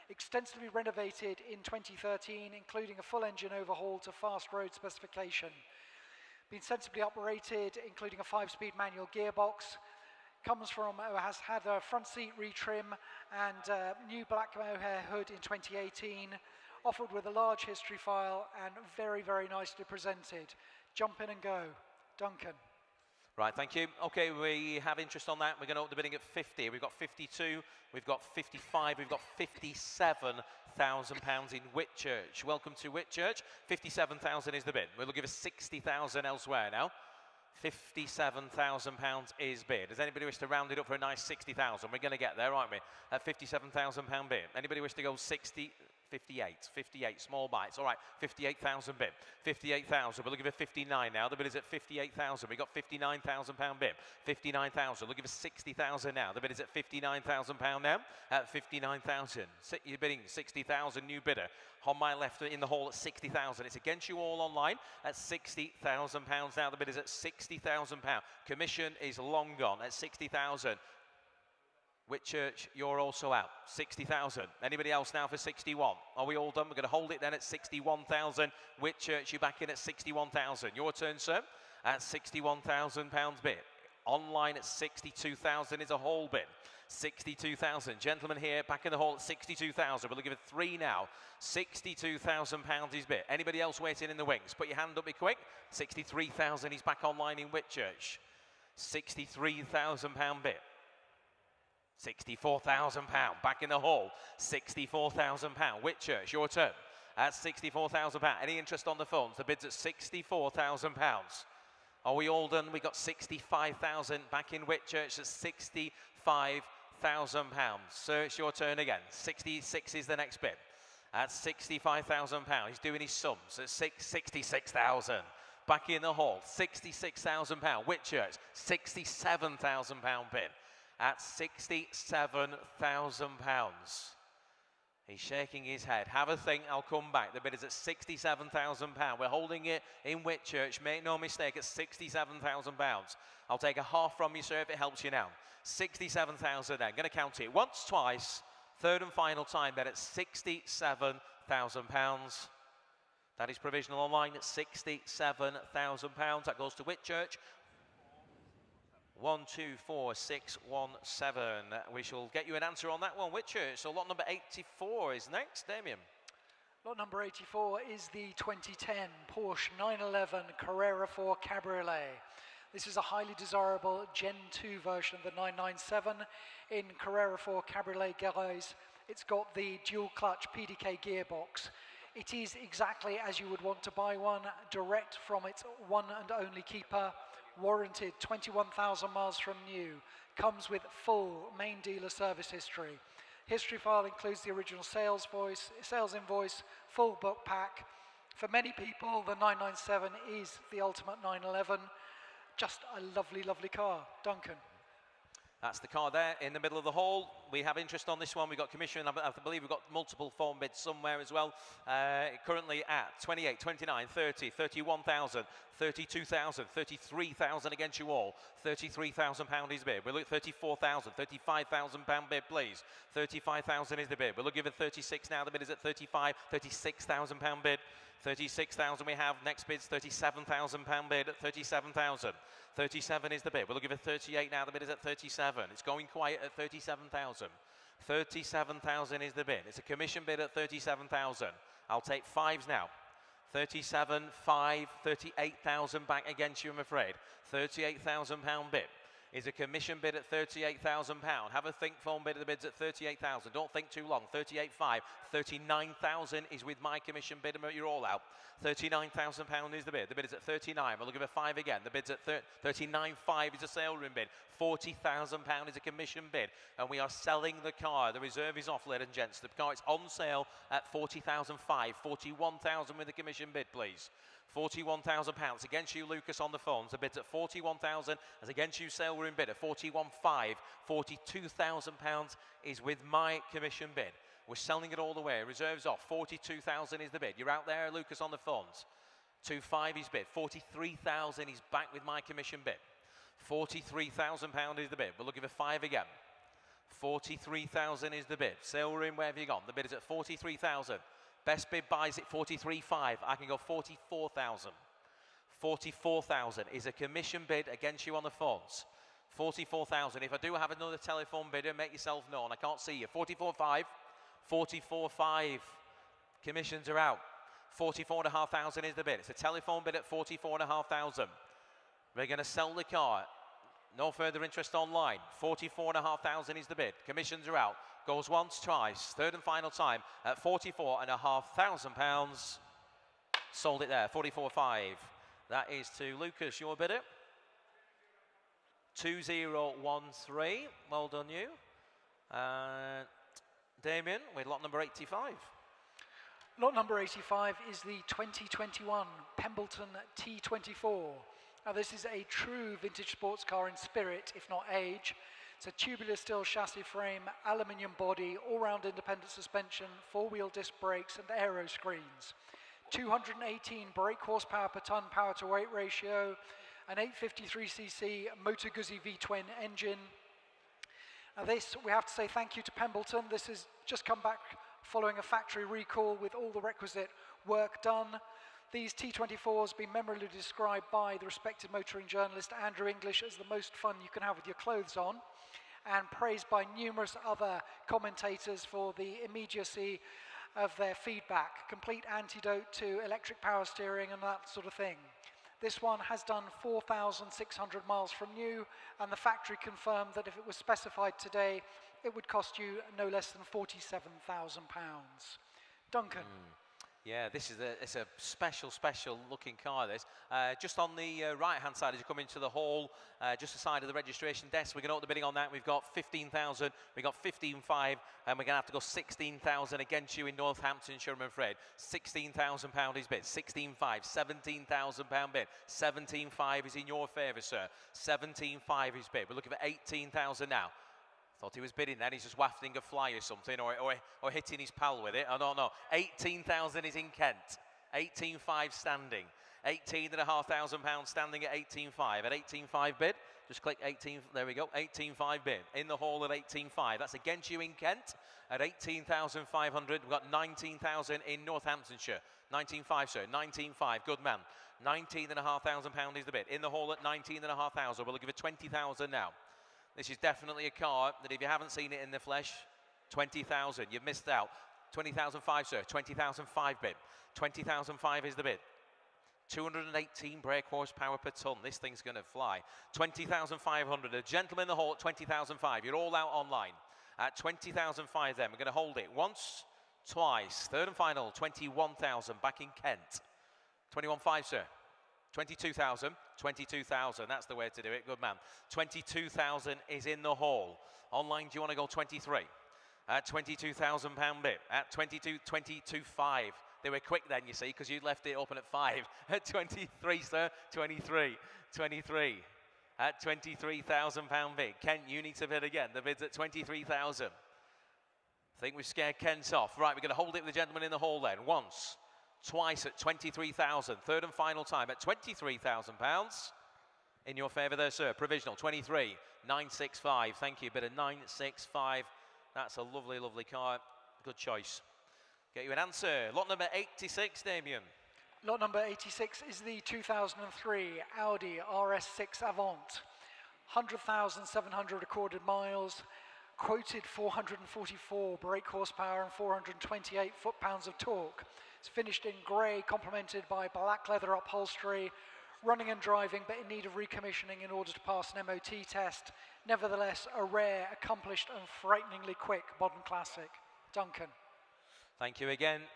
Extensively renovated in 2013, including a full engine overhaul to fast road specification. Been sensibly uprated, including a 5-speed manual gearbox. Has had a front seat retrim and new black mohair hood in 2018. Offered with a large history file and very, very nicely presented. Jump in and go. Duncan. Right, thank you. Okay, we have interest on that. We're going to open the bidding at 50. We've got 52, we've got 55, we've got £57,000 in Whitchurch. Welcome to Whitchurch. 57,000 is the bid. We're looking for 60,000 elsewhere now. £57,000 is bid. Does anybody wish to round it up for a nice 60,000? We're going to get there, aren't we? At £57,000 bid. Anybody wish to go 60, 58, small bites. All right, 58,000 bid. 58,000. We're looking for 59 now. The bid is at 58,000. We got 59,000 pound bid. 59,000. Looking for 60,000 now. The bid is at 59,000 pound now. At 59,000. You're bidding 60,000. New bidder on my left in the hall at 60,000. It's against you all online at 60,000 pounds now. The bid is at 60,000 pound. Commission is long gone at 60,000. Whitchurch, you're also out. 60,000. Anybody else now for 61? Are we all done? We're going to hold it then at 61,000. Whitchurch, you're back in at 61,000. Your turn, sir, at 61,000 pounds bid. Online at 62,000 is a whole bid. 62,000. Gentlemen here, back in the hall at 62,000. We're looking for 3 now. 62,000 pounds is bid. Anybody else waiting in the wings? Put your hand up, be quick. 63,000. He's back online in Whitchurch. 63,000 pound bid. 64,000 pound, back in the hall, 64,000 pound. Whitchurch, your turn at 64,000 pound. Any interest on the phones? The bid's at 64,000 pounds. Are we all done? We got 65,000 back in Whitchurch at 65,000 pounds. Sir, it's your turn again. 66 is the next bid at 65,000 pound. He's doing his sums at 66,000. Back in the hall, 66,000 pound. Whitchurch, 67,000 pound bid. At 67,000 pounds. He's shaking his head. Have a think, I'll come back. The bid is at 67,000 pounds. We're holding it in Whitchurch, make no mistake, at 67,000 pounds. I'll take a half from you, sir, if it helps you now. 67,000 then. Going to count it once, twice, third and final time, then at 67,000 pounds. That is provisional online at 67,000 pounds. That goes to Whitchurch. 1, 2, 4, 6, 1, 7. We shall get you an answer on that one, Whitchurch. So lot number 84 is next. Damien. Lot number 84 is the 2010 Porsche 911 Carrera 4 Cabriolet. This is a highly desirable Gen 2 version of the 997 in Carrera 4 Cabriolet guise. It's got the dual clutch PDK gearbox. It is exactly as you would want to buy one, direct from its one and only keeper. Warranted 21,000 miles from new, comes with full main dealer service history. History file includes the original sales invoice, full book pack. For many people, the 997 is the ultimate 911. Just a lovely, lovely car. Duncan. That's the car there in the middle of the hall. We have interest on this one. We've got commission. I believe we've got multiple phone bids somewhere as well. Currently at 28, 29, 30, 31,000, 32,000, 33,000 against you all. 33,000 pound is bid. We're looking at 34,000, 35,000 pound bid, please. 35,000 is the bid. We're looking at 36 now. The bid is at 35, 36,000 pound bid. 36,000 we have. Next bid's 37,000 pound bid at 37,000. 37 is the bid. We're looking for 38 now. The bid is at 37. It's going quiet at 37,000. 37,000 is the bid. It's a commission bid at 37,000. I'll take fives now. 37, 5, 38,000 back against you, I'm afraid. 38,000 pound bid is a commission bid at 38,000 pound. Have a think phone bid of the bids at 38,000. Don't think too long. 38.5. 39,000 is with my commission bid. You're all out. 39,000 pound is the bid. The bid is at 39. We'll give it 5 again. The bid's at 39.5 is a sale room bid. 40,000 pound is a commission bid, and we are selling the car. The reserve is off, ladies and gents. The car is on sale at 40,005. 41,000 with the commission bid, please. 41,000 pounds against you, Lucas, on the phones. The bid's at 41,000 as against you, sale room bid at 41.5. 42,000 pounds is with my commission bid. We're selling it all the way. Reserves off. 42,000 is the bid. You're out there, Lucas, on the phones. 2.5 is bid. 43,000 is back with my commission bid. 43,000 pound is the bid. We're looking for 5 again. 43,000 is the bid. Sale room, where have you gone? The bid is at 43,000. Best bid buys it 43.5. I can go 44,000. 44,000 is a commission bid against you on the phones. 44,000. If I do have another telephone bidder, make yourself known. I can't see you. 44.5. 44.5. Commissions are out. 44,500 is the bid. It's a telephone bid at 44,500. We're going to sell the car. No further interest online. 44,500 is the bid. Commissions are out. Goes once, twice. Third and final time at 44,500 pounds. Sold it there. 44.5. That is to Lucas, your bidder. 2013. Well done, you. Damien with lot number 85. Lot number 85 is the 2021 Pembleton T24. Now this is a true vintage sports car in spirit, if not age. It's a tubular steel chassis frame, aluminium body, all-round independent suspension, four-wheel disc brakes and aero screens. 218 brake horsepower per tonne power to weight ratio, an 853cc Motor Guzzi V-twin engine. Now this, we have to say thank you to Pembleton. This has just come back following a factory recall with all the requisite work done. These T24s have been memorably described by the respected motoring journalist Andrew English as the most fun you can have with your clothes on, and praised by numerous other commentators for the immediacy of their feedback, complete antidote to electric power steering and that sort of thing. This one has done 4,600 miles from new, and the factory confirmed that if it was specified today, it would cost you no less than £47,000. Duncan. Yeah, this is it's a special looking car, this. Just on the right-hand side as you come into the hall, just aside of the registration desk, we're going to open the bidding on that. We've got 15,000, we've got 15,500, and we're going to have to go 16,000 against you in Northamptonshire, I'm afraid. £16,000 is bid, 16,500, £17,000 bid, 17,500 is in your favour, sir. 17,500 is bid. We're looking for 18,000 now. Thought he was bidding then, he's just wafting a fly or something, or hitting his pal with it, I don't know. 18,000 is in Kent, 18,500 standing. £18,500 standing at 18,500. At 18,500 bid, just click 18, there we go, 18,500 bid. In the hall at 18,500. That's against you in Kent at 18,500. We've got 19,000 in Northamptonshire. 19,500, sir, 19,500, good man. £19,500 is the bid. In the hall at 19,500, we'll give it 20,000 now. This is definitely a car that if you haven't seen it in the flesh, 20,000, you've missed out. 20,500, sir, 20,500 bid. 20,500 is the bid. 218 brake horsepower per tonne. This thing's going to fly. 20,500. A gentleman in the hall at 20,500. You're all out online. At 20,500 then, we're going to hold it once, twice. Third and final, 21,000 back in Kent. 21,500, sir. 22,000, 22,000, that's the way to do it, good man. 22,000 is in the hall. Online, do you want to go 23? At £22,000 bid. At 22,500. They were quick then, you see, because you left it open at 5. At 23, sir, 23, 23. At £23,000 bid. Kent, you need to bid again. The bid's at 23,000. I think we've scared Kent off. Right, we're going to hold it with the gentleman in the hall then. Once. Twice at 23,000. Third and final time at £23,000. In your favour there, sir. Provisional 23,965. Thank you. Bit of 965. That's a lovely, lovely car. Good choice. Get you an answer. Lot number 86, Damien. Lot number 86 is the 2003 Audi RS6 Avant. 100,700 recorded miles. Quoted 444 brake horsepower and 428 foot-pounds of torque. It's finished in grey, complemented by black leather upholstery, running and driving, but in need of recommissioning in order to pass an MOT test. Nevertheless, a rare, accomplished and frighteningly quick modern classic. Duncan. Thank you again.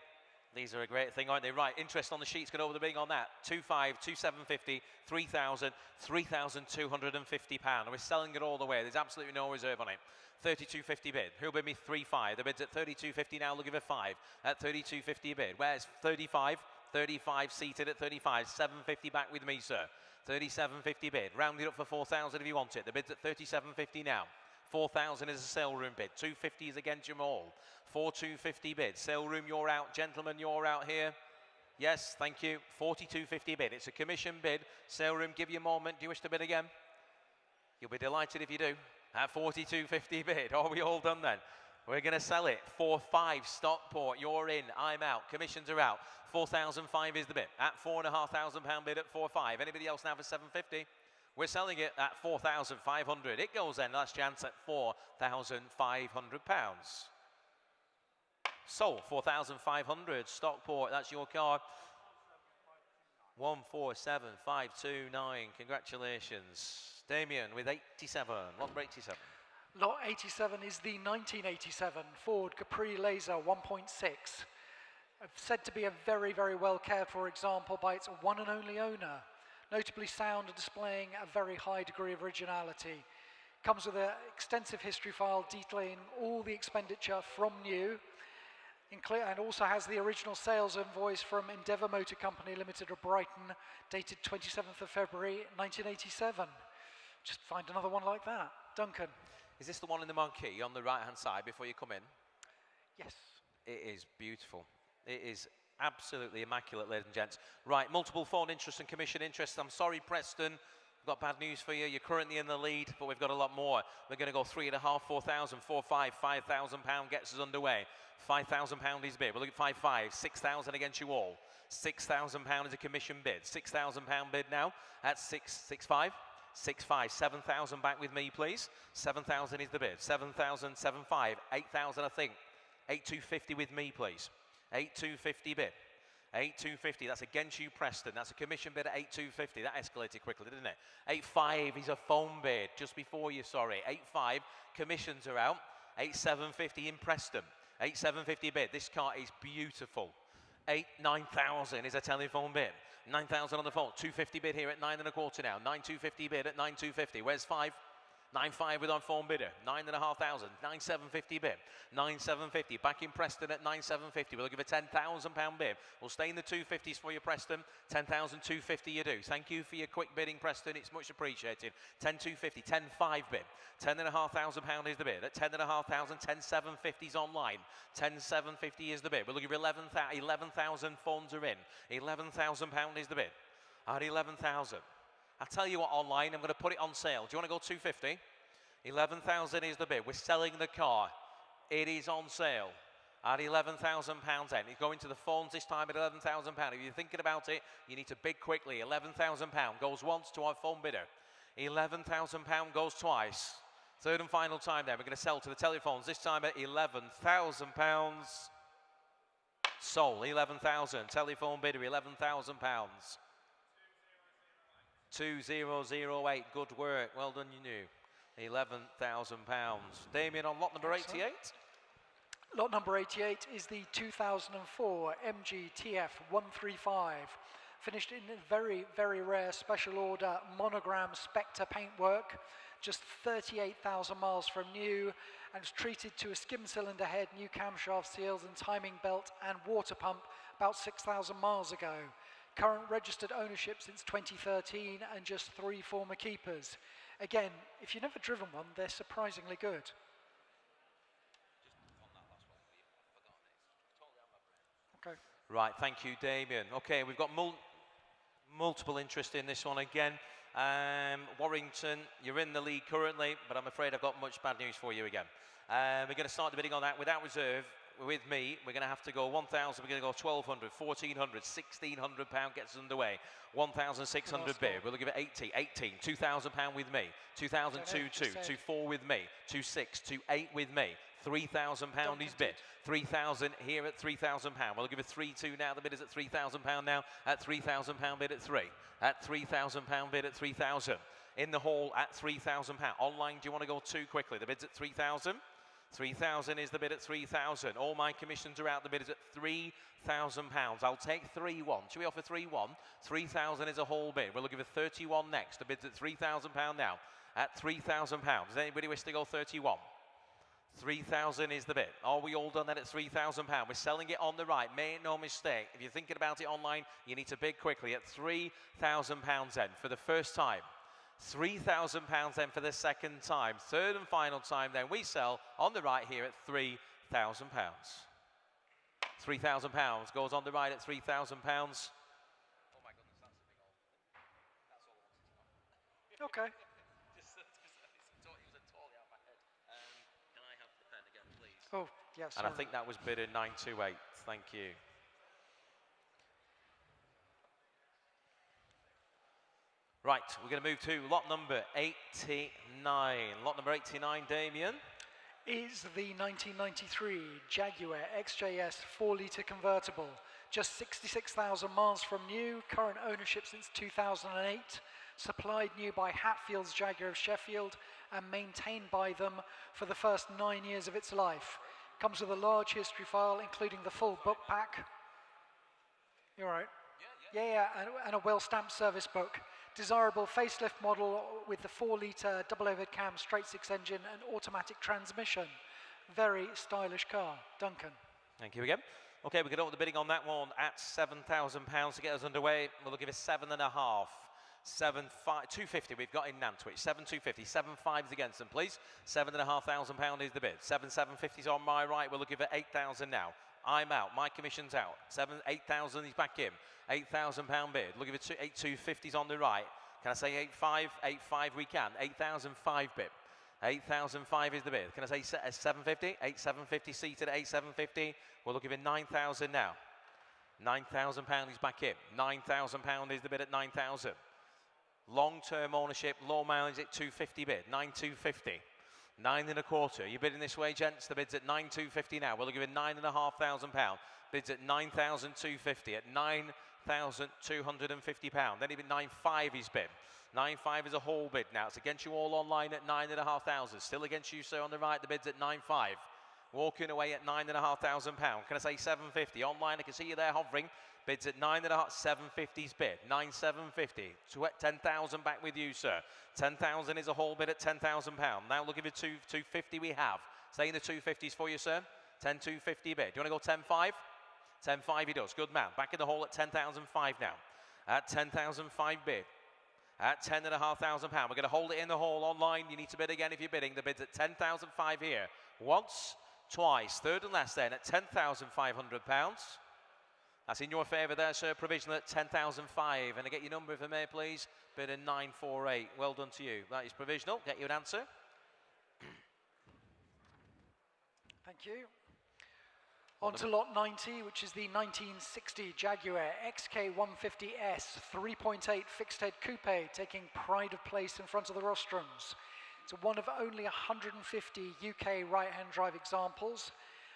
These are a great thing, aren't they? Right, interest on the sheets, going over the bidding on that. 2,500, 2,750, 3,000, £3,250. We're selling it all the way. There's absolutely no reserve on it. 32.50 bid. Who'll bid me 3,500? The bid's at 32.50 now. Look at it 5 at 32.50 bid. Where's 35? 35 seated at 35. 750 back with me, sir. 37.50 bid. Round it up for 4,000 if you want it. The bid's at 37.50 now. 4,000 is a sale room bid. 250 is against you all. 42.50 bid. Sale room, you're out. Gentlemen, you're out here. Yes, thank you. 42.50 bid. It's a commission bid. Sale room, give you a moment. Do you wish to bid again? You'll be delighted if you do. At 42.50 bid. Are we all done then? We're going to sell it. 4,500 Stockport. You're in. I'm out. Commissions are out. 4,500 is the bid. At £4,500 bid at 4,500. Anybody else now for 750? We're selling it at 4,500. It goes then. Last chance at £4,500. Sold. 4,500. Stockport. That's your car. 147,529. Congratulations. Damien with 87. Lot number 87. Lot 87 is the 1987 Ford Capri Laser 1.6. Said to be a very, very well cared for example by its one and only owner. Notably sound and displaying a very high degree of originality. Comes with an extensive history file detailing all the expenditure from new. And also has the original sales invoice from Endeavour Motor Company Limited of Brighton, dated 27th of February 1987. Just find another one like that. Duncan. Is this the one in the marquee on the right-hand side before you come in? Yes. It is beautiful. It is absolutely immaculate, ladies and gents. Right, multiple phone interest and commission interest. I'm sorry, Preston. We've got bad news for you. You're currently in the lead, but we've got a lot more. We're going to go 3.5, 4,000, 4, 5, £5,000 gets us underway. £5,000 is bid. We'll look at 5, 5, 6,000 against you all. £6,000 is a commission bid. £6,000 bid now at 6, 6, 5. 6, 5, 7,000 back with me, please. 7,000 is the bid. 7,000, 7, 5, 8,000, I think. 8,250 with me, please. 8,250 bid. 8,250, that's against you, Preston. That's a commission bid at 8,250. That escalated quickly, didn't it? 8,5 is a phone bid, just before you, sorry. 8,5, commissions are out. 8,750 in Preston. 8,750 bid. This car is beautiful. 9,000 is a telephone bid. 9,000 on the phone. 250 bid here at 9.25 now. 9,250 bid at 9,250. Where's 5? 9,500 with our phone bidder. 9,500. 9,750 bid. 9,750. Back in Preston at 9,750. We'll give a £10,000 bid. We'll stay in the 250s for you, Preston. 10,250 you do. Thank you for your quick bidding, Preston. It's much appreciated. 10,250. 10,500 bid. £10,500 is the bid. At 10,500. 10,750 is online. 10,750 is the bid. We're looking for 11,000 phones are in. £11,000 is the bid. At 11,000. I'll tell you what, online, I'm going to put it on sale. Do you want to go 250? 11,000 is the bid. We're selling the car. It is on sale at £11,000 then. It's going to the phones this time at £11,000. If you're thinking about it, you need to bid quickly. £11,000 goes once to our phone bidder. £11,000 goes twice. Third and final time then. We're going to sell to the telephones this time at £11,000. Sold, 11,000. Telephone bidder, £11,000. 2008, good work, well done you knew. £11,000. Damien on lot number 88. Lot number 88 is the 2004 MG TF 135. Finished in a very, very rare special order monogram Spectre paintwork. Just 38,000 miles from new, and was treated to a skim cylinder head, new camshaft seals and timing belt and water pump about 6,000 miles ago. Current registered ownership since 2013 and just 3 former keepers. Again, if you've never driven one, they're surprisingly good. Okay. Right, thank you, Damien. Okay, we've got multiple interest in this one again. Warrington, you're in the lead currently, but I'm afraid I've got much bad news for you again. We're going to start the bidding on that without reserve. With me, we're going to have to go 1,000, we're going to go 1,200, 1,400, £1,600 gets us underway. 1,600 bid, we'll give it 18, £2,000 with me. 2,002, 2,4 with me. 2,6, 2,8 with me. £3,000 is bid. 3,000 here at £3,000. We'll give it 3,2 now. The bid is at £3,000 now. At £3,000 bid at 3. At £3,000 bid at 3,000. In the hall at £3,000. Online, do you want to go too quickly? The bid's at 3,000. 3,000 is the bid at 3,000. All my commissions are out. The bid is at £3,000. I'll take 3-1. Should we offer 3-1? 3,000 is a whole bid. We'll give it 31 next. The bid's at £3,000 now. At £3,000. Does anybody wish to go 31? 3,000 is the bid. Are we all done then at £3,000? We're selling it on the right. Make no mistake. If you're thinking about it online, you need to bid quickly at £3,000 then for the first time. £3,000 then for the second time. Third and final time then we sell on the right here at £3,000. £3,000 goes on the right at £3,000. Oh my goodness, that's a big old. That's all I wanted to know. Okay. Just it was totally out of my head. Can I have the pen again, please? Oh, yes. And I think that was bid at 928. Thank you. Right, we're going to move to lot number 89. Lot number 89, Damien. Is the 1993 Jaguar XJS 4-litre convertible. Just 66,000 miles from new, current ownership since 2008, supplied new by Hatfield's Jaguar of Sheffield and maintained by them for the first 9 years of its life. Comes with a large history file, including the full book pack. You're right. Yeah, and a well-stamped service book. Desirable facelift model with the 4-litre double overhead cam straight 6 engine and automatic transmission. Very stylish car. Duncan. Thank you again. Okay, we can open the bidding on that one at £7,000 to get us underway. We'll give it 7.5. 250 we've got in Nantwich. 7,250. 7.5s against them, please. £7,500 is the bid. 7,750 is on my right. We're looking for 8,000 now. I'm out. My commission's out. 8,000 is back in. £8,000 bid. Looking for 8,250s on the right. Can I say 8.5? 8.5 we can. 8,005 bid. 8,005 is the bid. Can I say 750? 8,750 seated at 8,750. We're looking for 9,000 now. £9,000 is back in. £9,000 is the bid at 9,000. Long-term ownership, low mileage at 250 bid. 9,250. 9.25. You're bidding this way, gents. The bid's at 9,250 now. We're looking for £9,500. Bids at 9,250 at £9,250. Then even 9.5 is bid. 9.5 is a whole bid now. It's against you all online at 9,500. Still against you, sir, on the right. The bid's at 9.5. Walking away at £9,500. Can I say 750? Online, I can see you there hovering. Bids at 9.5. 750's bid. 9,750. 10,000 back with you, sir. 10,000 is a whole bid at £10,000. Now looking for 250 we have. Staying the 250s for you, sir. 10,250 bid. Do you want to go 10.5? 10.5 he does. Good man. Back in the hole at 10,005 now. At 10,005 bid. At £10,500. We're going to hold it in the hole online. You need to bid again if you're bidding. The bid's at 10,005 here. Once, twice, third and last then at £10,500. That's in your favour there, sir. Provisional at 10,005. And I get your number if I may, please. Bid at 948. Well done to you. That is provisional. Get you an answer. Thank you. On to lot 90, which is the 1960 Jaguar XK150S 3.8 fixed head coupe, taking pride of place in front of the rostrums. It's one of only 150 UK right-hand drive examples.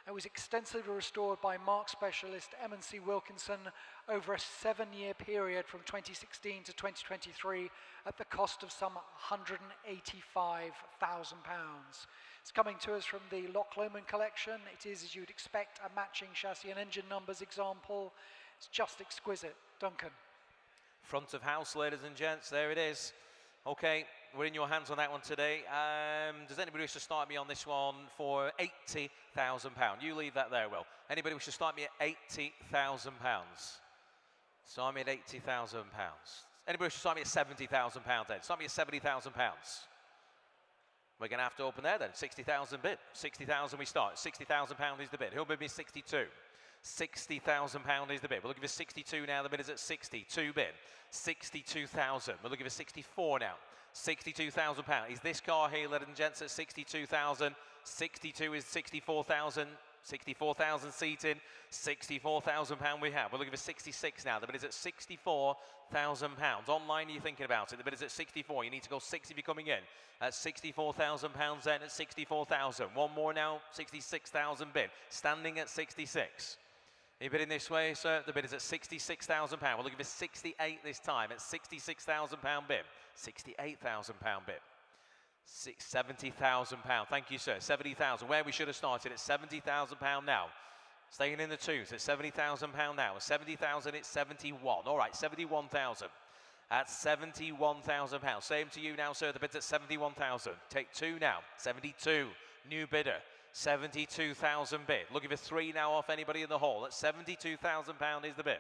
It was extensively restored by marque specialist M&C Wilkinson over a 7-year period from 2016 to 2023 at the cost of some £185,000. It's coming to us from the Loch Lomond collection. It is, as you would expect, a matching chassis and engine numbers example. It's just exquisite. Duncan. Front of house, ladies and gents, there it is. Okay, we're in your hands on that one today. Does anybody wish to start me on this one for £80,000? You leave that there, Will. Anybody wish to start me at £80,000? Start me at £80,000. Anybody wish to start me at £70,000 then? Start me at £70,000. We're going to have to open there then. 60,000 bid. 60,000 we start. £60,000 is the bid. Who'll bid me 62? £60,000 is the bid. We're looking for 62 now. The bid is at 62 bid. 62,000. We're looking for 64 now. £62,000. Is this car here, ladies and gents, at 62,000? 62 is 64,000. 64,000 seated. £64,000 we have. We're looking for 66 now. The bid is at £64,000. Online, you're thinking about it. The bid is at 64. You need to go 6 if you're coming in. At £64,000 then at 64,000. One more now. 66,000 bid. Standing at 66. Are you bidding this way, sir? The bid is at £66,000. We're looking for 68 this time at £66,000 bid. £68,000 bid. £70,000. Thank you, sir. 70,000. Where we should have started at £70,000 now. Staying in the twos at £70,000 now. 70,000. It's 71. All right, 71,000. At £71,000. Same to you now, sir. The bid's at 71,000. Take 2 now. 72. New bidder. 72,000 bid. Looking for 3 now off anybody in the hall. At £72,000 is the bid.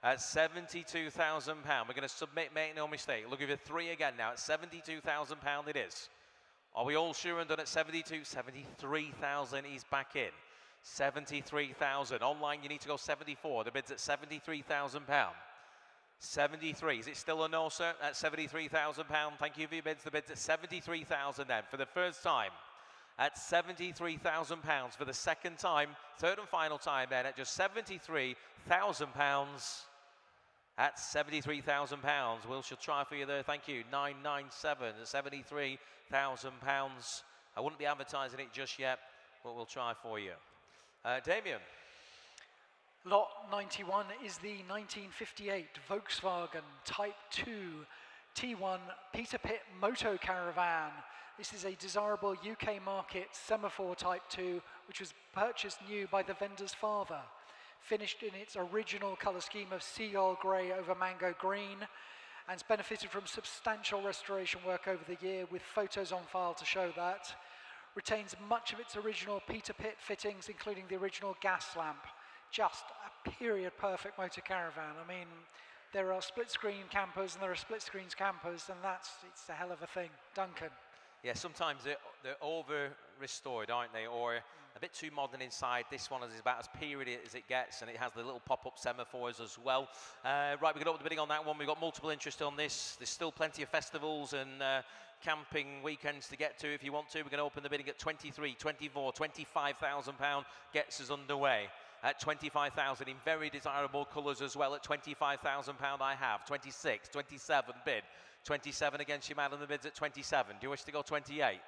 At £72,000. We're going to submit, make no mistake. Looking for 3 again now. At £72,000 it is. Are we all sure and done at 72? 73,000 is back in. 73,000. Online you need to go 74. The bid's at £73,000. 73. Is it still a no, sir? At £73,000. Thank you for your bids. The bid's at 73,000 then for the first time. At £73,000 for the second time, third and final time then at just £73,000. At £73,000. Will shall try for you there. Thank you. 997 at £73,000. I wouldn't be advertising it just yet, but we'll try for you. Damien. Lot 91 is the 1958 Volkswagen Type 2 T1 Peter Pitt Moto Caravan. This is a desirable UK market semaphore Type 2, which was purchased new by the vendor's father. Finished in its original colour scheme of seagull grey over mango green, and it's benefited from substantial restoration work over the year with photos on file to show that. Retains much of its original Peter Pitt fittings, including the original gas lamp. Just a period perfect motor caravan. I mean, there are split screen campers and there are split screens campers, and it's a hell of a thing. Duncan. Yeah, sometimes they're over restored, aren't they? Or a bit too modern inside. This one is about as period as it gets, and it has the little pop-up semaphores as well. Right, we're going to open the bidding on that one. We've got multiple interest on this. There's still plenty of festivals and camping weekends to get to if you want to. We're going to open the bidding at 23, 24, 25,000 pound gets us underway. At 25,000 in very desirable colours as well. At 25,000 pound I have. 26, 27 bid. 27 against your man on the bids at 27. Do you wish to go 28?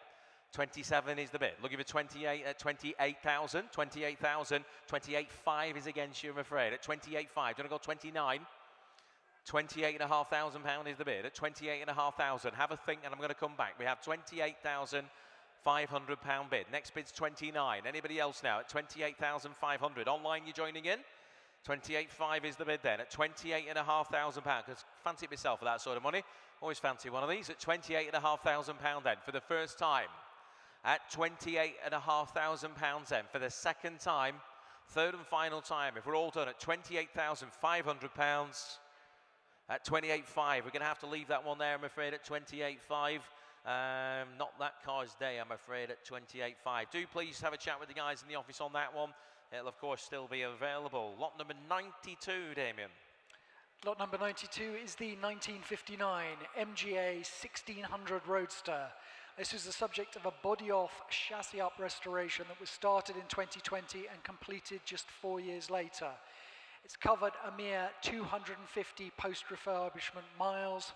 27 is the bid. Looking for 28 at 28,000. 28,000. 28.5 is against you, I'm afraid. At 28.5. Do you want to go 29? 28,500 pound is the bid. At 28,500. Have a think and I'm going to come back. We have 28,500 pound bid. Next bid's 29. Anybody else now? At 28,500. Online you're joining in? 28.5 is the bid then. At 28,500 pound. Because fancy it myself for that sort of money. Always fancy one of these. At 28,500 pound then. For the first time. At 28,500 pounds then. For the second time. Third and final time. If we're all done at 28,500 pounds. At 28.5, we're going to have to leave that one there, I'm afraid, at 28.5. Not that car's day, I'm afraid, at 28.5. Do please have a chat with the guys in the office on that one. It'll, of course, still be available. Lot number 92, Damien. Lot number 92 is the 1959 MGA 1600 Roadster. This was the subject of a body-off, chassis-up restoration that was started in 2020 and completed just 4 years later. It's covered a mere 250 post-refurbishment miles,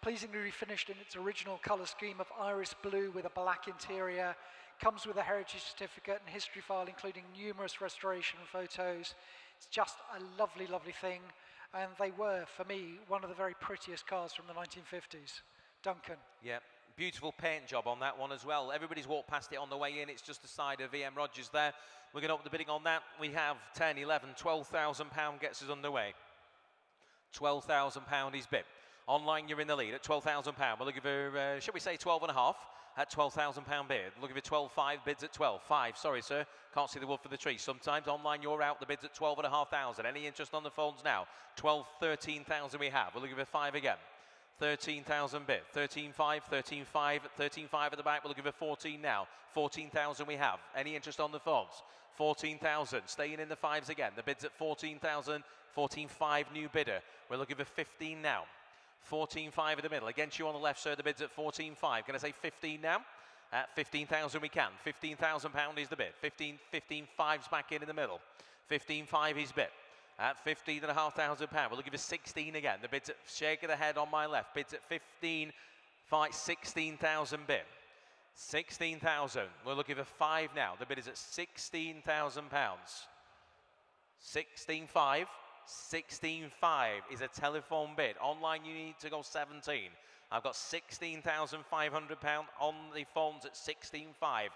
pleasingly refinished in its original colour scheme of iris blue with a black interior, comes with a heritage certificate and history file including numerous restoration photos. It's just a lovely, lovely thing, and they were, for me, one of the very prettiest cars from the 1950s. Duncan. Yeah, beautiful paint job on that one as well. Everybody's walked past it on the way in. It's just the side of VM Rogers there. We're going to open the bidding on that. We have 10, 11, 12,000 pound gets us underway. 12,000 pound is bid. Online, you're in the lead at 12,000 pound. We're looking for, shall we say 12.5 at 12,000 pound bid. Looking for 12.5 bids at 12.5. Sorry, sir. Can't see the wood for the tree. Sometimes online, you're out. The bids at 12,500. Any interest on the phones now? 12, 13,000 we have. We're looking for 5 again. 13,000 bid. 13.5, 13.5, 13.5 at the back. We're looking for 14 now. 14,000 we have. Any interest on the phones? 14,000. Staying in the fives again. The bid's at 14,000. 14.5 new bidder. We're looking for 15 now. 14.5 in the middle. Against you on the left, sir. The bid's at 14.5. Can I say 15 now? At 15,000 we can. 15,000 pound is the bid. 15.5's back in the middle. 15.5 is bid. At 15,500 pound. We're looking for 16 again. The bid's at shake of the head on my left. Bid's at 16,000 bid. 16,000. We're looking for 5 now. The bid is at 16,000 pounds. 16.5. 16.5 is a telephone bid. Online you need to go 17. I've got 16,500 pound on the phones at 16.5.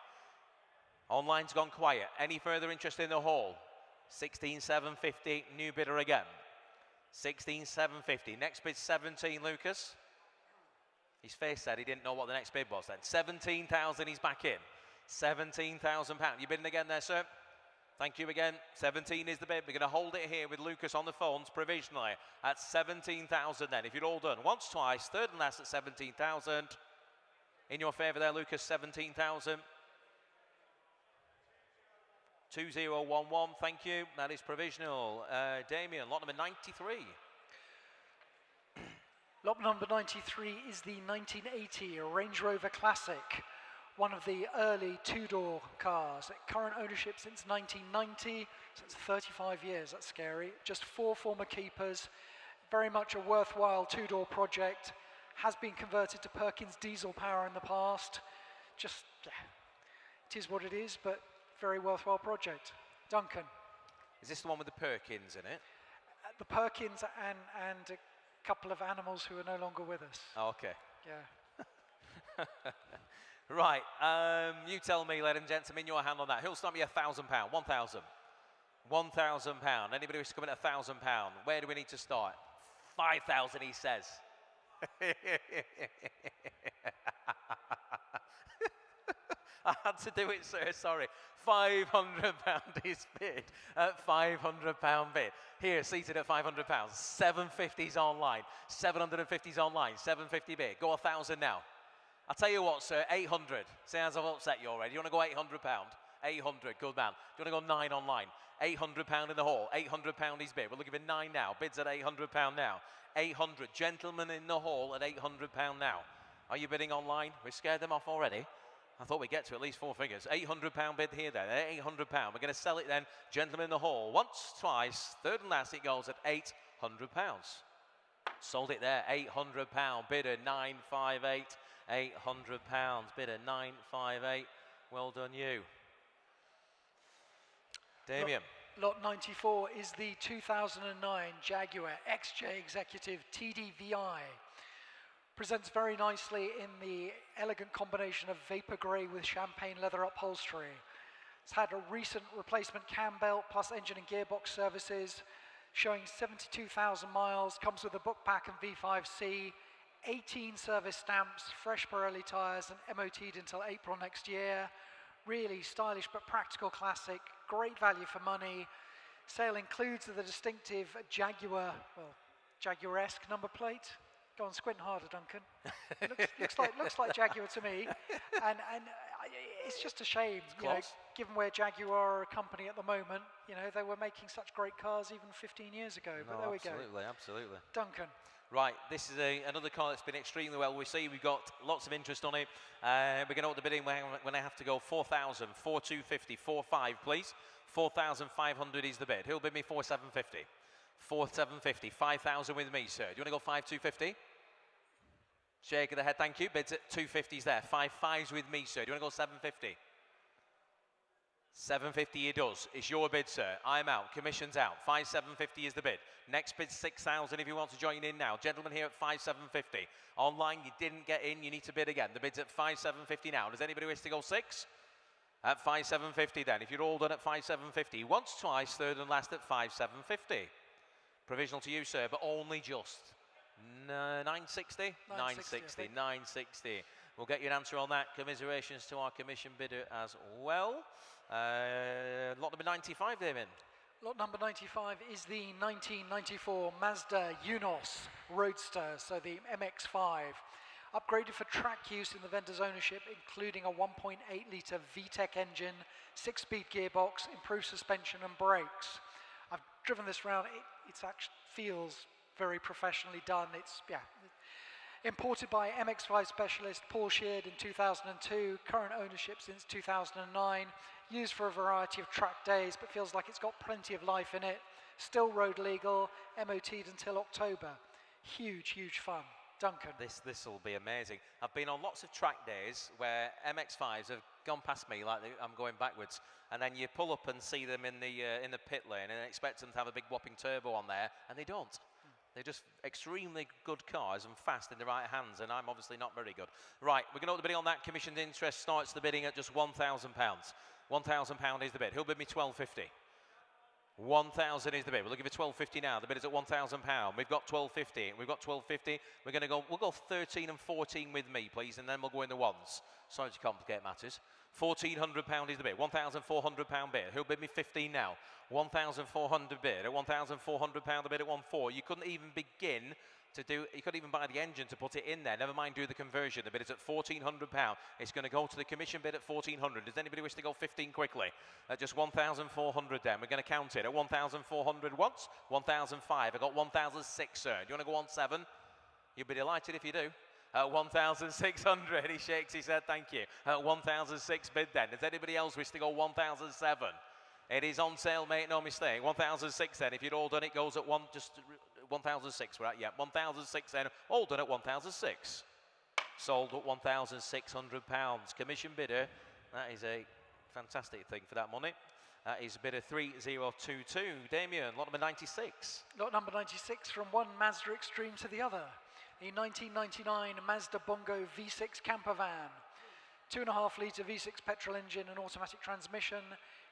Online's gone quiet. Any further interest in the hall? 16,750, new bidder again. 16,750. Next bid 17, Lucas. His face said he didn't know what the next bid was then. 17,000, he's back in. 17,000 pounds. You bidding again there, sir? Thank you again. 17 is the bid. We're going to hold it here with Lucas on the phones provisionally at 17,000 then. If you're all done once, twice, third and last at 17,000. In your favour there, Lucas, 17,000. 2011, thank you. That is provisional. Damien, lot number 93. Lot number 93 is the 1980 Range Rover Classic, one of the early two-door cars. Current ownership since 1990, so it's 35 years, that's scary. Just 4 former keepers, very much a worthwhile two-door project. Has been converted to Perkins diesel power in the past. Just, yeah, it is what it is, but very worthwhile project. Duncan. Is this the one with the Perkins in it? The Perkins and a couple of animals who are no longer with us. Oh, okay. Yeah. Right, you tell me, ladies and gentlemen, your hand on that. Who'll start me £1,000? 1,000. £1,000. Anybody who's coming at £1,000? Where do we need to start? 5,000, he says. I had to do it, sir, sorry. £500 is bid at £500 bid. Here, seated at £500. 750's online. 750's online. 750 bid. Go 1,000 now. I'll tell you what, sir, 800. See, as I've upset you already. You want to go £800? 800, good man. Do you want to go 9 online? £800 in the hall. £800 is bid. We're looking for 9 now. Bids at £800 now. 800. Gentlemen in the hall at £800 now. Are you bidding online? We scared them off already. I thought we'd get to at least 4 figures. £800 bid here then, £800. We're going to sell it then. Gentlemen in the hall, once, twice, third and last, it goes at £800. Sold it there, £800. Bidder 958, £800. Bidder 958. Well done, you. Damien. Lot 94 is the 2009 Jaguar XJ Executive TDVI. Presents very nicely in the elegant combination of vapor grey with champagne leather upholstery. It's had a recent replacement cam belt plus engine and gearbox services, showing 72,000 miles, comes with a book pack and V5C, 18 service stamps, fresh Pirelli tyres and MOT'd until April next year. Really stylish but practical classic, great value for money. Sale includes the distinctive Jaguar, well, Jaguar-esque number plate. Go on, squint harder, Duncan. looks like Jaguar to me, and it's just a shame, you know, given where Jaguar are a company at the moment. You know, they were making such great cars even 15 years ago. But there we go. Absolutely, absolutely. Duncan. Right, this is another car that's been extremely well received. We've got lots of interest on it. We're going to open the bidding when I have to go 4,000, 4,250, 4,500, please. 4,500 is the bid. Who'll bid me 4,750? 4,750, 5,000 with me, sir. Do you want to go 5,250? Shake of the head, thank you. Bids at 250s there. 5,500s with me, sir. Do you want to go 750? 750 he does. It's your bid, sir. I'm out. Commission's out. 5,750 is the bid. Next bid 6,000 if you want to join in now. Gentlemen here at 5,750. Online, you didn't get in. You need to bid again. The bid's at 5,750 now. Does anybody wish to go 6? At 5,750 then. If you're all done at 5,750. Once, twice, third and last at 5,750. Provisional to you, sir, but only just 960? 960, 960. We'll get you an answer on that. Commiserations to our commission bidder as well. Lot number 95, Damien. Lot number 95 is the 1994 Mazda Unos Roadster, so the MX-5. Upgraded for track use in the vendor's ownership, including a 1.8-litre VTEC engine, 6-speed gearbox, improved suspension and brakes. I've driven this round. It actually feels very professionally done. It's, yeah, imported by MX-5 specialist Paul Sheard in 2002, current ownership since 2009, used for a variety of track days, but feels like it's got plenty of life in it. Still road legal, MOT'd until October. Huge, huge fun. Duncan. This will be amazing. I've been on lots of track days where MX-5s have gone past me like I'm going backwards, and then you pull up and see them in the pit lane and expect them to have a big whopping turbo on there, and they don't. They're just extremely good cars and fast in the right hands, and I'm obviously not very good. Right, we're going to open the bidding on that. Commissioned interest starts the bidding at just £1,000. £1,000 is the bid. Who'll bid me 1,250? 1,000 is the bid. We're looking for 1,250 now. The bid is at £1,000. We've got 1,250. We've got 1,250. We're going to go. We'll go 13 and 14 with me, please, and then we'll go in the ones. Sorry to complicate matters. £1,400 is the bid. £1,400 bid. Who'll bid me 15 now? 1,400 bid. At £1,400 the bid at 1,400. You couldn't even begin to do. You couldn't even buy the engine to put it in there. Never mind do the conversion. The bid is at £1,400. It's going to go to the commission bid at 1,400. Does anybody wish to go 15 quickly? At just 1,400 then. We're going to count it at 1,400 once. 1,005. I got 1,006, sir. Do you want to go on 7? You'll be delighted if you do. At 1,600, he shakes his head, thank you. At 1,006 bid then. Does anybody else wish to go 1,007? It is on sale, mate, no mistake. 1,006 then. If you'd all done it, goes at 1,006. We're at, yeah, 1,006 then. All done at 1,006. Sold at £1,600. Commission bidder, that is a fantastic thing for that money. That is bidder 3022. Damien, lot number 96. Lot number 96 from one Mazda extreme to the other. The 1999 Mazda Bongo V6 camper van. 2.5-litre V6 petrol engine and automatic transmission.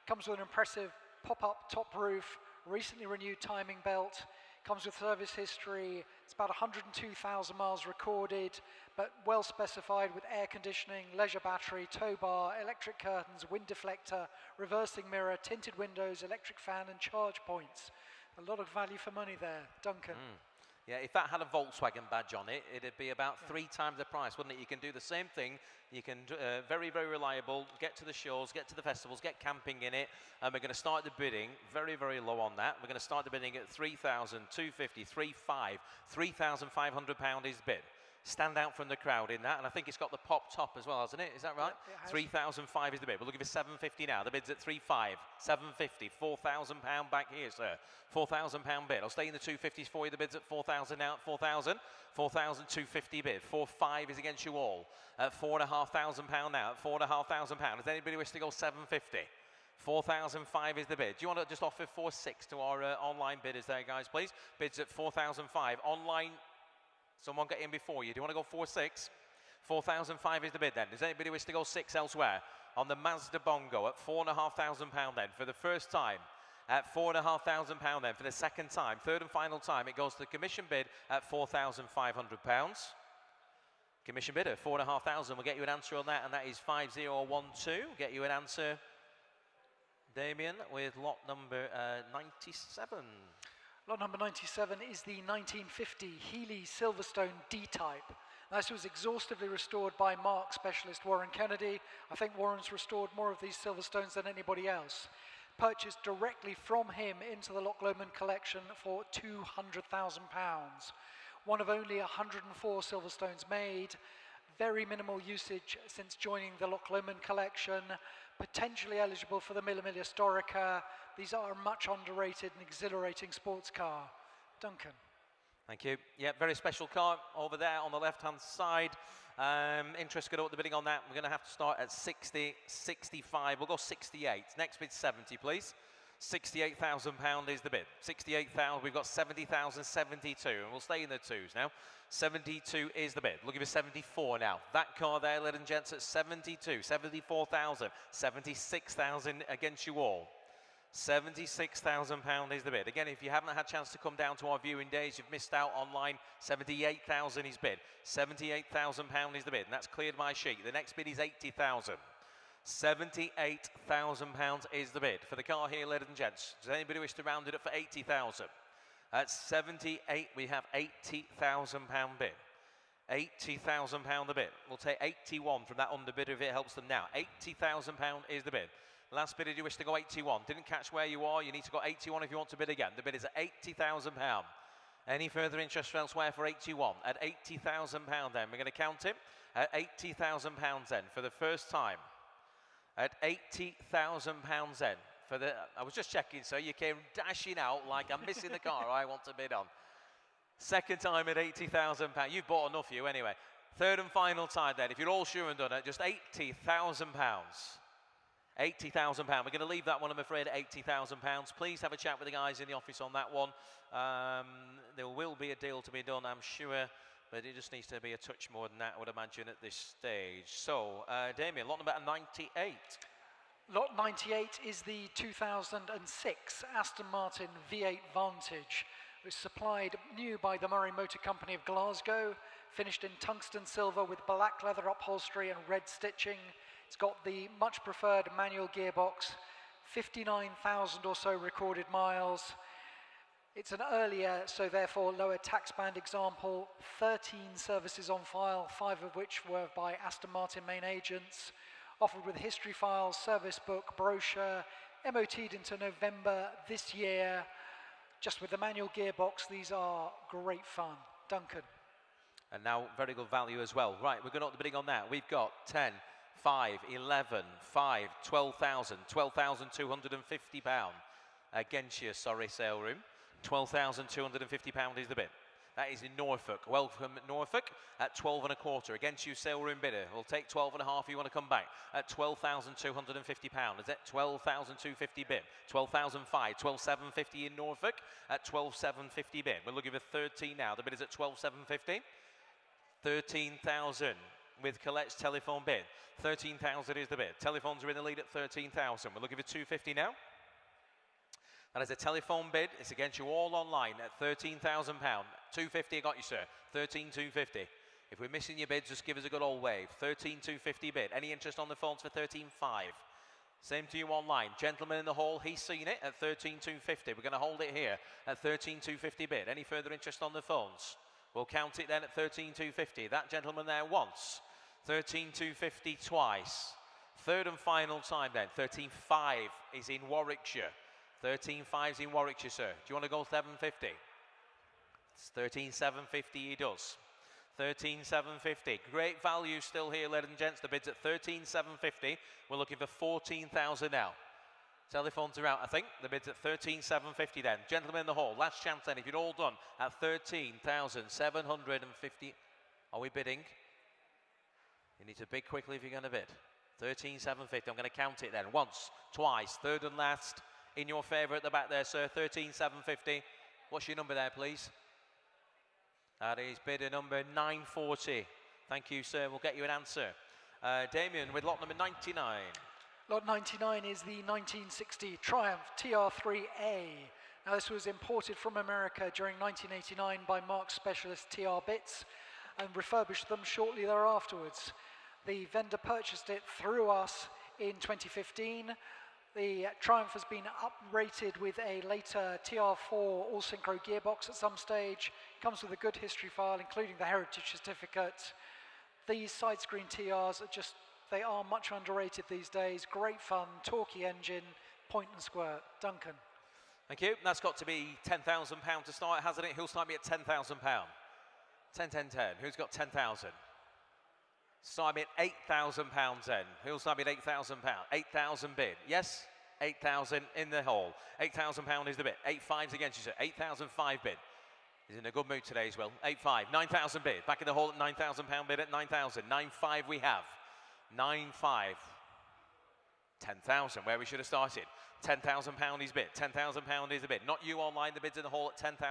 Comes with an impressive pop-up top roof, recently renewed timing belt. Comes with service history. It's about 102,000 miles recorded, but well specified with air conditioning, leisure battery, tow bar, electric curtains, wind deflector, reversing mirror, tinted windows, electric fan and charge points. A lot of value for money there. Duncan. Yeah, if that had a Volkswagen badge on it, it'd be about 3 times the price, wouldn't it? You can do the same thing. You can, very, very reliable, get to the shows, get to the festivals, get camping in it. And we're going to start the bidding very, very low on that. We're going to start the bidding at 3,250, 3,500 is bid. Stand out from the crowd in that, and I think it's got the pop top as well, hasn't it? Is that right? Yeah, 3,005 is the bid. We'll give you 750 now. The bid's at 3,500, 750, £4,000 back here, sir. £4,000 bid. I'll stay in the 250s for you. The bid's at 4,000 now. 4,000, 4,250 bid. 4,500 is against you all. At £4,500 now. At £4,500. Does anybody wish to go 750? 4,005 is the bid. Do you want to just offer 4,600 to our online bidders there, guys, please? Bids at 4,005. Online. Someone get in before you. Do you want to go 4,600? 4,005 is the bid then. Does anybody wish to go 6 elsewhere? On the Mazda Bongo at £4,500 then for the first time. At £4,500 then for the second time. Third and final time. It goes to the commission bid at £4,500. Commission bid at £4,500. We'll get you an answer on that, and that is 5012. Get you an answer, Damien, with lot number 97. Lot number 97 is the 1950 Healey Silverstone D-Type. This was exhaustively restored by marque specialist Warren Kennedy. I think Warren's restored more of these Silverstones than anybody else. Purchased directly from him into the Loch Lomond collection for £200,000. One of only 104 Silverstones made. Very minimal usage since joining the Loch Lomond collection. Potentially eligible for the Mille Miglia Storica. These are a much underrated and exhilarating sports car. Duncan. Thank you. Yeah, very special car over there on the left-hand side. Interest could up the bidding on that. We're going to have to start at 60, 65. We'll go 68. Next bid 70, please. £68,000 is the bid. 68,000. We've got 70,000, 72, and we'll stay in the twos now. 72 is the bid. We'll give you 74 now. That car there, ladies and gents, at 72, 74,000, 76,000 against you all. £76,000 is the bid. Again, if you haven't had a chance to come down to our viewing days, you've missed out online. 78,000 is bid. £78,000 is the bid, and that's cleared my sheet. The next bid is 80,000. £78,000 is the bid for the car here, ladies and gents. Does anybody wish to round it up for 80,000? At 78, we have £80,000 bid. £80,000 the bid. We'll take 81 from that underbidder if it helps them now. £80,000 is the bid. Last bidder, do you wish to go 81? Didn't catch where you are. You need to go 81 if you want to bid again. The bid is at £80,000. Any further interest elsewhere for 81? At £80,000 then. We're going to count it at £80,000 then for the first time. At £80,000 then. For the, I was just checking, so you came dashing out like I'm missing the car I want to bid on. Second time at £80,000. You've bought enough, you anyway. Third and final time then. If you're all sure and done it, just £80,000. £80,000. We're going to leave that one, I'm afraid, at £80,000. Please have a chat with the guys in the office on that one. There will be a deal to be done, I'm sure, but it just needs to be a touch more than that, I would imagine, at this stage. So, Damien, lot number 98. Lot 98 is the 2006 Aston Martin V8 Vantage. It was supplied new by the Murray Motor Company of Glasgow, finished in tungsten silver with black leather upholstery and red stitching. It's got the much preferred manual gearbox, 59,000 or so recorded miles. It's an earlier, so therefore lower tax band example, 13 services on file, 5 of which were by Aston Martin main agents, offered with history files, service book, brochure, MOT'd into November this year. Just with the manual gearbox, these are great fun. Duncan. And now very good value as well. Right, we're going to up the bidding on that. We've got 10, 5, 11, 5, 12,000, £12,250 against your sale room. £12,250 is the bid. That is in Norfolk. Welcome Norfolk at 12 1/4 against you sale room bidder. We'll take 12 1/2 if you want to come back at £12,250. Is it 12,250 bid? 12,005, 12,750 in Norfolk at 12,750 bid. We're looking for 13 now. The bid is at 12,750. 13,000 with Colette's telephone bid. 13,000 is the bid. Telephones are in the lead at 13,000. We're looking for 250 now. And as a telephone bid, it's against you all online at £13,000. 250 I got you, sir. 13,250. If we're missing your bids, just give us a good old wave. 13,250 bid. Any interest on the phones for 13,500? Same to you online. Gentleman in the hall, he's seen it at 13,250. We're going to hold it here at 13,250 bid. Any further interest on the phones? We'll count it then at 13,250. That gentleman there once. 13,250 twice. Third and final time then. 13,500 is in Warwickshire. 13,500 is in Warwickshire, sir. Do you want to go 750? It's 13,750 he does. 13,750. Great value still here, ladies and gents. The bid's at 13,750. We're looking for 14,000 now. Telephones are out, I think. The bid's at 13,750 then. Gentlemen in the hall, last chance then. If you're all done at 13,750. Are we bidding? You need to bid quickly if you're going to bid. 13,750. I'm going to count it then. Once, twice, third and last. In your favour at the back there, sir. 13,750. What's your number there, please? That is bidder number 940. Thank you, sir. We'll get you an answer. Damien with lot number 99. Lot 99 is the 1960 Triumph TR3A. Now, this was imported from America during 1989 by Mark specialist TR Bits and refurbished them shortly thereafterwards. The vendor purchased it through us in 2015. The Triumph has been uprated with a later TR4 all-synchro gearbox at some stage. Comes with a good history file, including the heritage certificate. These side-screen TRs are just, they are much underrated these days. Great fun, torquey engine, point and squirt. Duncan. Thank you. That's got to be £10,000 to start, hasn't it? Who'll start me at £10,000? 10, 10, 10. Who's got 10,000? Start me at £8,000 then. Who'll start me at £8,000? 8,000 bid. Yes? 8,000 in the hall. £8,000 is the bid. 8,500's against you, sir. 8,005 bid. He's in a good mood today as well. 8,500. 9,000 bid. Back in the hall at £9,000 bid at 9,000. 9,500 we have. 9,500. 10,000, where we should have started. £10,000 is bid. £10,000 is the bid. Not you online, the bid's in the hall at £10,000.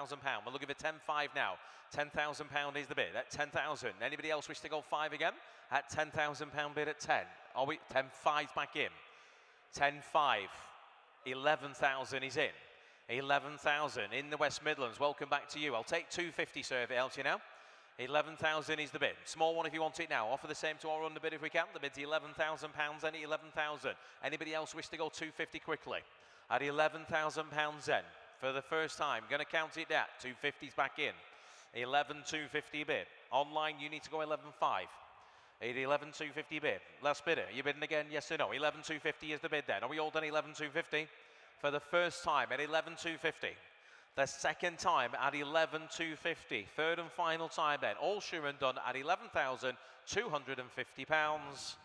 We're looking for 10,500 now. £10,000 is the bid at 10,000. Anybody else wish to go 5 again? At £10,000 bid at 10. Are we? 10,500's back in. 10,500. 11,000 is in. 11,000 in the West Midlands. Welcome back to you. I'll take 250, sir, if it helps you now. 11,000 is the bid. Small one if you want it now. Offer the same to our under bid if we can. The bid's £11,000. Any 11,000. Anybody else wish to go 250 quickly? At £11,000 then. For the first time. Going to count it down. 250's back in. 11,250 bid. Online you need to go 11,500. 11,250 bid. Last bidder. You bidding again? Yes or no? 11,250 is the bid then. Are we all done 11,250? For the first time at 11,250. The second time at 11,250. Third and final time then. All sure and done at £11,250.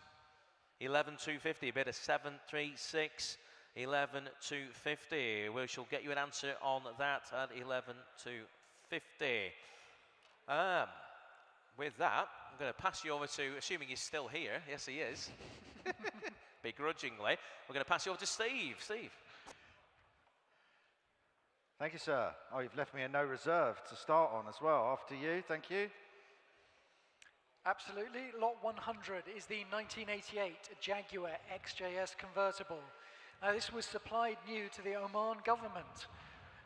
11,250. Bid of 736. 11,250. We shall get you an answer on that at 11,250. With that, I'm going to pass you over to, assuming he's still here. Yes, he is. Begrudgingly. We're going to pass you over to Steve. Steve. Thank you, sir. Oh, you've left me a no reserve to start on as well. After you, thank you. Absolutely. Lot 100 is the 1988 Jaguar XJS convertible. Now, this was supplied new to the Oman government.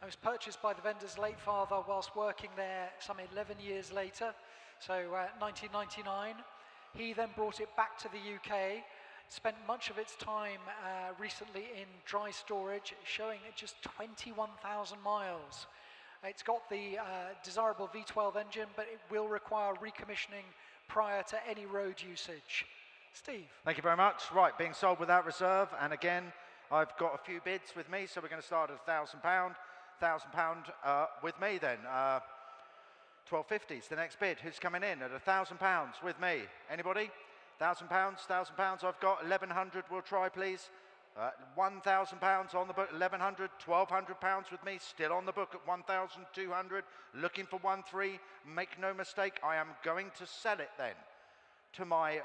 It was purchased by the vendor's late father whilst working there some 11 years later, so 1999. He then brought it back to the UK, spent much of its time recently in dry storage, showing at just 21,000 miles. It's got the desirable V12 engine, but it will require recommissioning prior to any road usage. Steve. Thank you very much. Right, being sold without reserve, and again, I've got a few bids with me, so we're going to start at £1,000. £1,000 with me then. 1250 is the next bid. Who's coming in at £1,000 with me? Anybody? £1,000, £1,000 I've got. 1,100 we'll try, please. £1,000 on the book, 1,100, £1,200 with me, still on the book at 1,200, looking for 1,300. Make no mistake, I am going to sell it then to my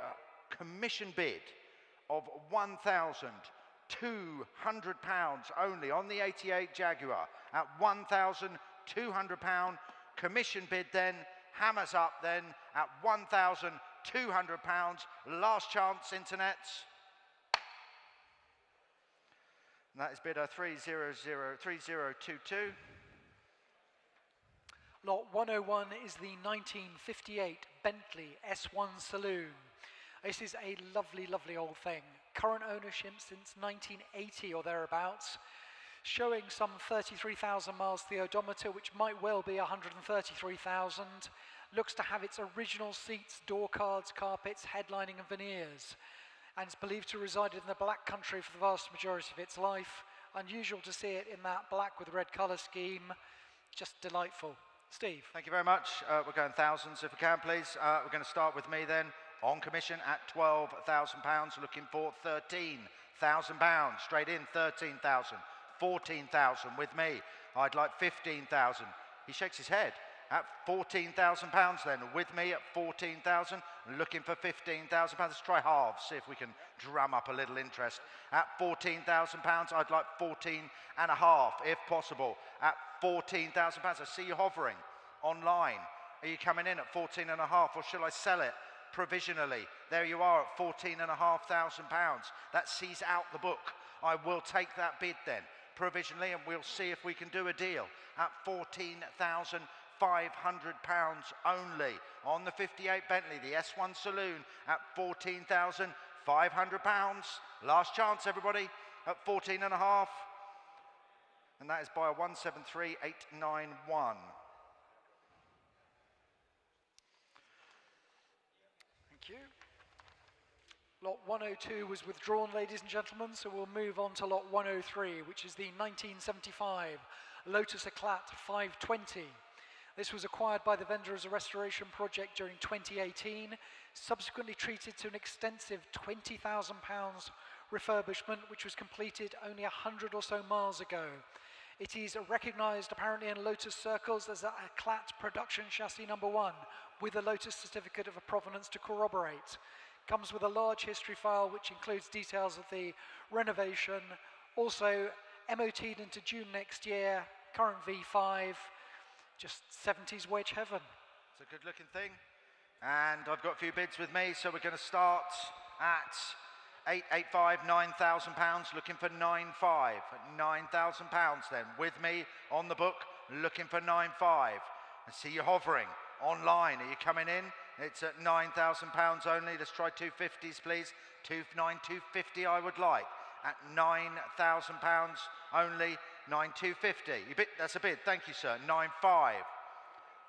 commission bid of £1,200 only on the 88 Jaguar at £1,200. Commission bid then, hammers up then at £1,200. Last chance, internets. And that is bidder 3022. Lot 101 is the 1958 Bentley S1 Saloon. This is a lovely, lovely old thing. Current ownership since 1980 or thereabouts, showing some 33,000 miles to the odometer, which might well be 133,000. Looks to have its original seats, door cards, carpets, headlining and veneers. And it's believed to reside in the black country for the vast majority of its life. Unusual to see it in that black with red colour scheme. Just delightful. Steve. Thank you very much. We're going thousands if we can, please. We're going to start with me then. On commission at £12,000, looking for £13,000. Straight in, 13,000. 14,000 with me. I'd like 15,000. He shakes his head. At £14,000 then, with me at 14,000, looking for £15,000. Let's try halves, see if we can drum up a little interest. At £14,000, I'd like 14 and a half, if possible. At £14,000, I see you hovering online. Are you coming in at 14 and a half, or shall I sell it provisionally? There you are at £14,500. That sees out the book. I will take that bid then, provisionally, and we'll see if we can do a deal at £14,500 only on the 58 Bentley, the S1 Saloon at £14,500. Last chance, everybody, at 14 and a half. And that is by a 173891. Thank you. Lot 102 was withdrawn, ladies and gentlemen, so we'll move on to lot 103, which is the 1975 Lotus Eclat 520. This was acquired by the vendor as a restoration project during 2018, subsequently treated to an extensive £20,000 refurbishment, which was completed only 100 or so miles ago. It is recognised apparently in Lotus circles as a Eclat production chassis number 1, with a Lotus certificate of provenance to corroborate. Comes with a large history file which includes details of the renovation, also MOT'd into June next year, current V5, just 70s wedge heaven. It's a good looking thing. And I've got a few bids with me, so we're going to start at £885, £9,000, looking for £9,500. £9,000 then, with me on the book, looking for £9,500. I see you hovering online. Are you coming in? It's at £9,000 only. Let's try 250s, please. 250 I would like. At £9,000 only, 9,250. That's a bid. Thank you, sir. 9,500.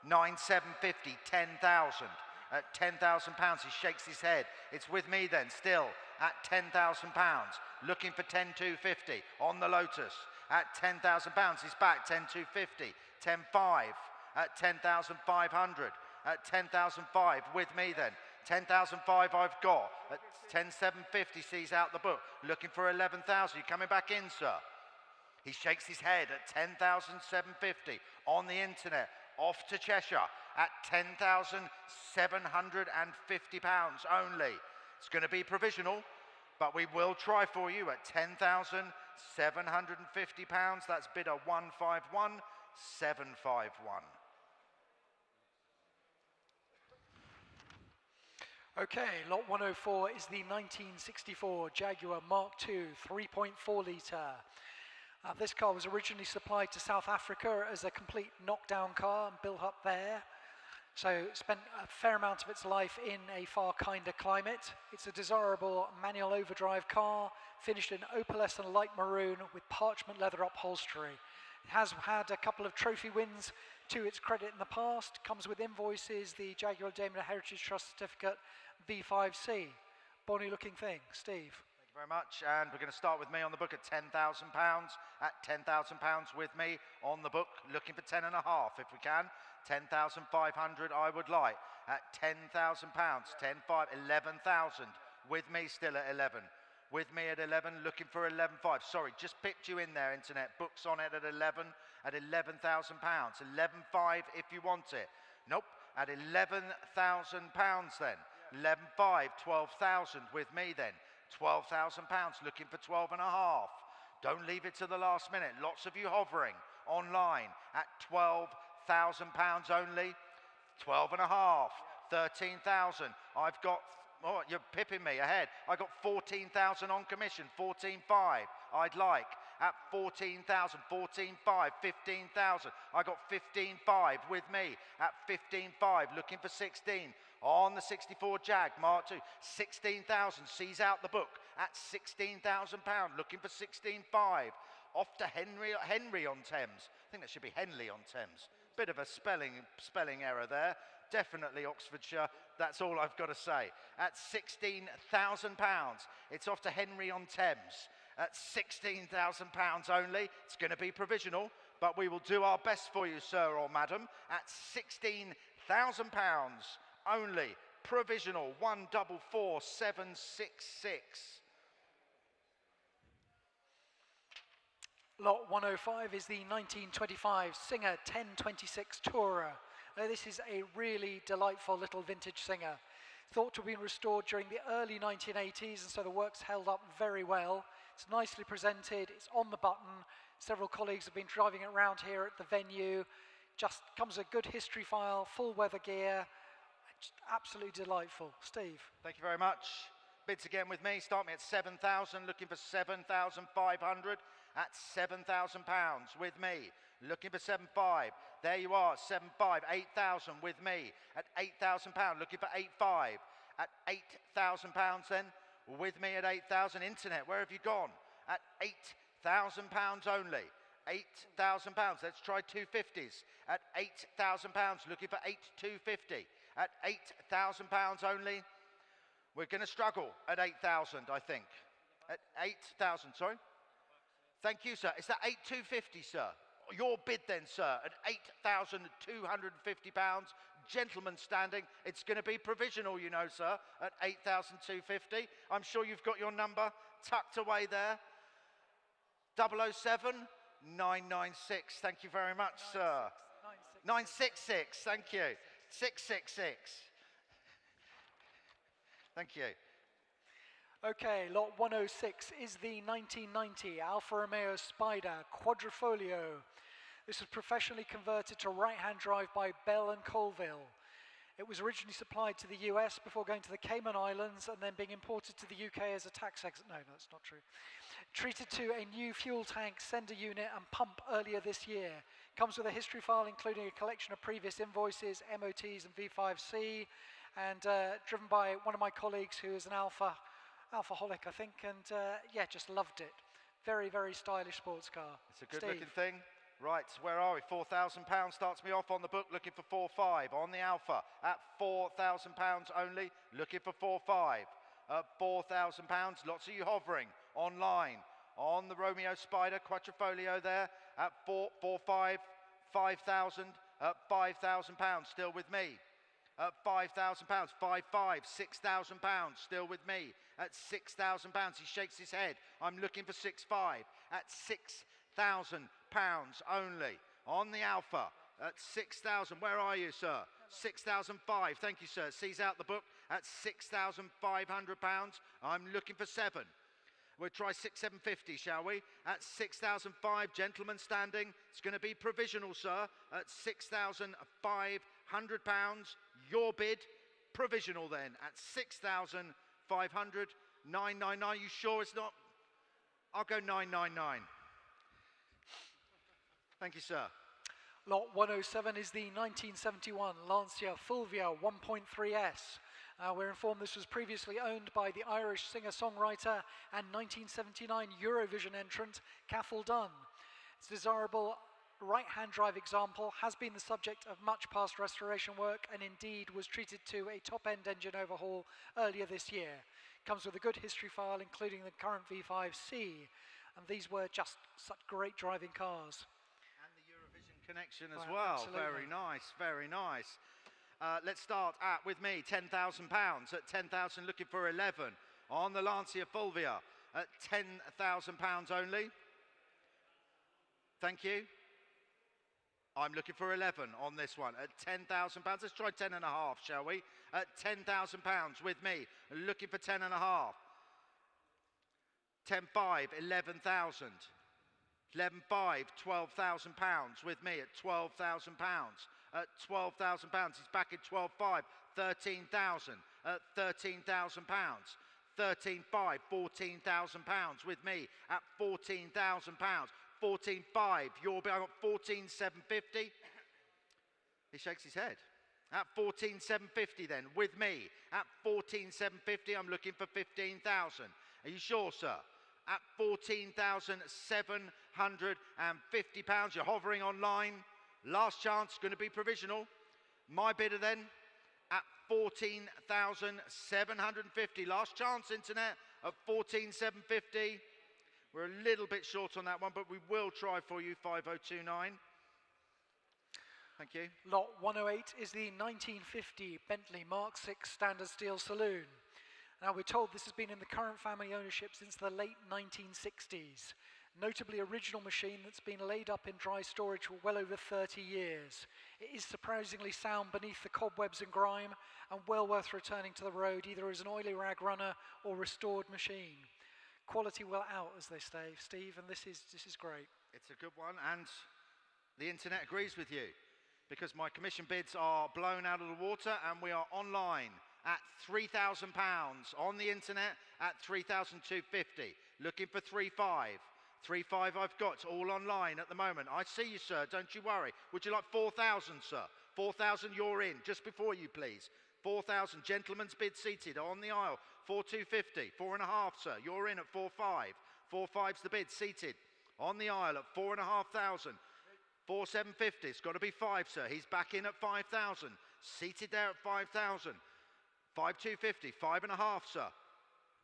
9,750. 10,000. At £10,000, he shakes his head. It's with me then, still at £10,000. Looking for 10,250 on the Lotus. At £10,000, he's back. 10,250. 10,500. At 10,500. At 10,500 with me then. 10,500 I've got. At 10,750 sees out the book. Looking for 11,000. You coming back in, sir? He shakes his head at 10,750 on the internet. Off to Cheshire at £10,750 only. It's going to be provisional, but we will try for you at £10,750. That's bidder 151,751. Okay, lot 104 is the 1964 Jaguar Mark II 3.4 litre. This car was originally supplied to South Africa as a complete knockdown car and built up there. So spent a fair amount of its life in a far kinder climate. It's a desirable manual overdrive car, finished in opalescent light maroon with parchment leather upholstery. It has had a couple of trophy wins to its credit in the past, comes with invoices, the Jaguar Daimler Heritage Trust Certificate V5C. Bonny looking thing. Steve. Thank you very much, and we're going to start with me on the book at £10,000. At £10,000 with me on the book, looking for 10 and a half if we can. 10,500 I would like. At £10,000, 10,500, 11,000 with me still at 11. With me at 11, looking for 11,500. Sorry, just pipped you in there, internet. Books on it at 11, at £11,000. 11,500 if you want it. Nope, at £11,000 then. 11,500, 12,000 with me then. £12,000, looking for 12 and a half. Don't leave it to the last minute. Lots of you hovering online at £12,000 only. 12 and a half, 13,000. I've got, oh, you're pipping me ahead. I got 14,000 on commission, 14,500 I'd like. at 14,000, 14,500, 15,000. I got 15,500 with me at 15,500, looking for 16. On the 64 Jag Mark II, 16,000, sees out the book at £16,000, looking for 16,500. Off to Henry on Thames. I think that should be Henley on Thames. Bit of a spelling error there. Definitely Oxfordshire. That's all I've got to say. At £16,000, it's off to Henry on Thames. At £16,000 only. It's going to be provisional, but we will do our best for you, sir or madam. At £16,000 only. Provisional 144766. Lot 105 is the 1925 Singer 1026 Tourer. Now, this is a really delightful little vintage Singer. Thought to have been restored during the early 1980s, and so the work's held up very well. It's nicely presented, it's on the button. Several colleagues have been driving it around here at the venue. Just comes with a good history file, full weather gear. Just absolutely delightful. Steve. Thank you very much. Bids again with me. Start me at 7,000, looking for 7,500. At £7,000 with me, looking for 7,500. There you are, 7,500, 8,000 with me. At £8,000, looking for 8,500. At £8,000 then, with me at 8,000. Internet, where have you gone? At £8,000 only. £8,000, let's try 250s. At £8,000, looking for 8,250. At £8,000 only, we're going to struggle at 8,000, I think. At 8,000, sorry? Thank you, sir. Is that 8,250, sir? Your bid then, sir, at £8,250. Gentlemen standing. It's going to be provisional, you know, sir, at 8,250. I'm sure you've got your number tucked away there. 007 996. Thank you very much, sir. 966. Thank you. 666. Thank you. Okay, lot 106 is the 1990 Alfa Romeo Spider Quadrifoglio. This was professionally converted to right-hand drive by Bell and Colville. It was originally supplied to the US before going to the Cayman Islands and then being imported to the UK as a tax exit. No, that's not true. Treated to a new fuel tank, sender unit and pump earlier this year. Comes with a history file including a collection of previous invoices, MOTs and V5C, and driven by one of my colleagues who is an Alphaholic, I think, and yeah, just loved it. Very, very stylish sports car. It's a good-looking thing. Right, where are we? £4,000 starts me off on the book, looking for 4,500. On the Alpha, at £4,000 only, looking for 4,500. At £4,000, lots of you hovering online. On the Romeo Spider Quadrifoglio there, at 4,500, 5,000. At £5,000, still with me. At £5,000, 5,500, £6,000, still with me. At £6,000, he shakes his head. I'm looking for 6,500. At £6,000 only. On the Alpha, at 6,000. Where are you, sir? 6,500. Thank you, sir. Sees out the book at £6,500. I'm looking for 7. We'll try 6,750, shall we? At 6,500, gentlemen standing. It's going to be provisional, sir. At £6,500. Your bid, provisional then. At 6,500. 999. You sure it's not? I'll go 999. Thank you, sir. Lot 107 is the 1971 Lancia Fulvia 1.3S. We're informed this was previously owned by the Irish singer-songwriter and 1979 Eurovision entrant Cathal Dunn. Its desirable right-hand drive example has been the subject of much past restoration work and indeed was treated to a top-end engine overhaul earlier this year. Comes with a good history file including the current V5C, and these were just such great driving cars. And the Eurovision connection as well. Absolutely. Very nice, very nice. Let's start at, with me, £10,000. At 10,000, looking for 11. On the Lancia Fulvia at £10,000 only. Thank you. I'm looking for 11 on this one at £10,000. Let's try 10.5, shall we? At £10,000 with me, looking for 10.5. 10.5, 11,000. 11.5, £12,000 with me at £12,000. At £12,000, he's back at 12.5, 13,000. At £13,000, 13,500, £14,000 with me at £14,000. 14,500, your bid. I got 14,750. He shakes his head. At 14,750 then, with me at 14,750, I'm looking for 15,000. Are you sure, sir? At £14,750, you're hovering online. Last chance, going to be provisional. My bidder then at 14,750. Last chance, internet, at 14,750. We're a little bit short on that one, but we will try for you, 5029. Thank you. Lot 108 is the 1950 Bentley Mark VI Standard Steel Saloon. Now, we're told this has been in the current family ownership since the late 1960s. Notably original machine that's been laid up in dry storage for well over 30 years. It is surprisingly sound beneath the cobwebs and grime and well worth returning to the road either as an oily rag runner or restored machine. Quality well out, as they say, Steve, and this is great. It's a good one, and the internet agrees with you because my commission bids are blown out of the water and we are online at £3,000, on the internet at 3,250, looking for 3,500. 3,500 I've got, it's all online at the moment. I see you, sir, don't you worry. Would you like 4,000, sir? 4,000, you're in, just before you, please. 4,000, gentleman's bid seated on the aisle, 4,250, 4,500, sir, you're in at 4,500. 4,500's the bid, seated on the aisle at 4,500. 4,750, it's got to be 5, sir, he's back in at 5,000. Seated there at 5,000. 5,250, 5,500, sir.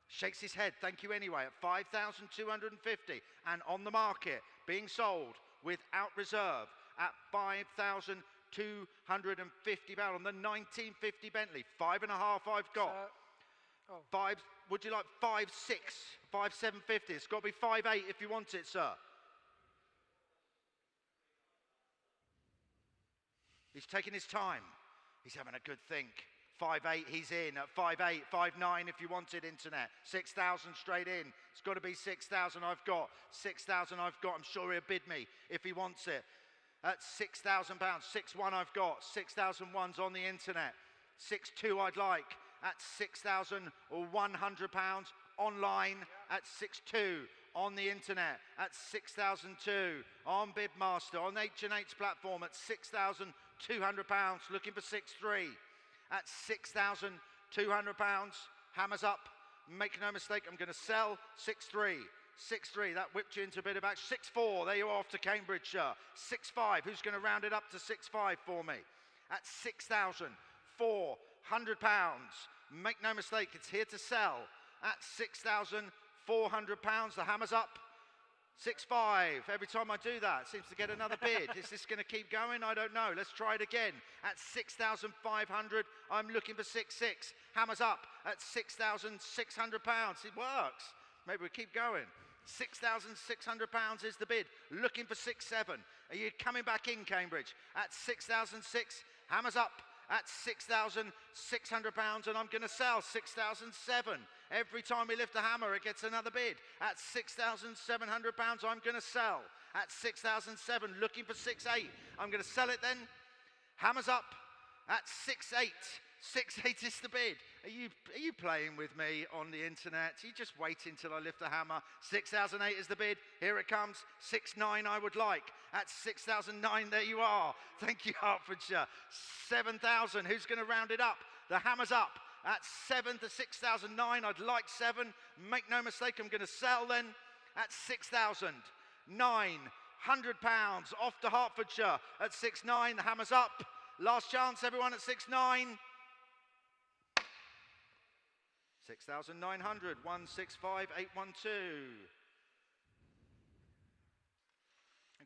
Shakes his head, thank you anyway, at 5,250. And on the market, being sold without reserve at 5,250 on the 1950 Bentley. 5,500 I've got. Five, would you like 5,600, 5,750? It's got to be 5,800 if you want it, sir. He's taking his time. He's having a good think. 5,800, he's in at 5,800, 5,900 if you wanted, internet. 6,000 straight in. It's got to be 6,000 I've got. 6,000 I've got. I'm sure he'll bid me if he wants it. At £6,000, 6,100 I've got. 6,001's on the internet. 6,200 I'd like. At £6,100 online at 6,200 on the internet at 6,002 on Bidmaster on H&H platform at £6,200 looking for 6,300 at £6,200. Hammers up, make no mistake, I'm going to sell 6,300. 6,300, that whipped you into a bit of action. 6,400, there you are off to Cambridgeshire. 6,500, who's going to round it up to 6,500 for me? At £6,400. Make no mistake, it's here to sell at £6,400. The hammer's up. 6,500. Every time I do that, it seems to get another bid. Is this going to keep going? I don't know. Let's try it again. At 6,500, I'm looking for 6,600. Hammer's up at £6,600. It works. Maybe we'll keep going. £6,600 is the bid. Looking for 6,700. Are you coming back in, Cambridge? At 6,600. Hammer's up at £6,600, and I'm going to sell 6,700. Every time we lift a hammer, it gets another bid. At £6,700, I'm going to sell. At 6,700, looking for 6,800. I'm going to sell it then. Hammer's up at 6,800. 6,800 is the bid. Are you playing with me on the internet? Are you just waiting till I lift the hammer? 6,008 is the bid. Here it comes. 6,900 I would like. At 6,009, there you are. Thank you, Hertfordshire. 7,000. Who's going to round it up? The hammer's up at 7 to 6,009. I'd like 7. Make no mistake, I'm going to sell then at 6,900 pounds. Off to Hertfordshire at 6,900. The hammer's up. Last chance, everyone, at 6,900. 6,900, 165,812.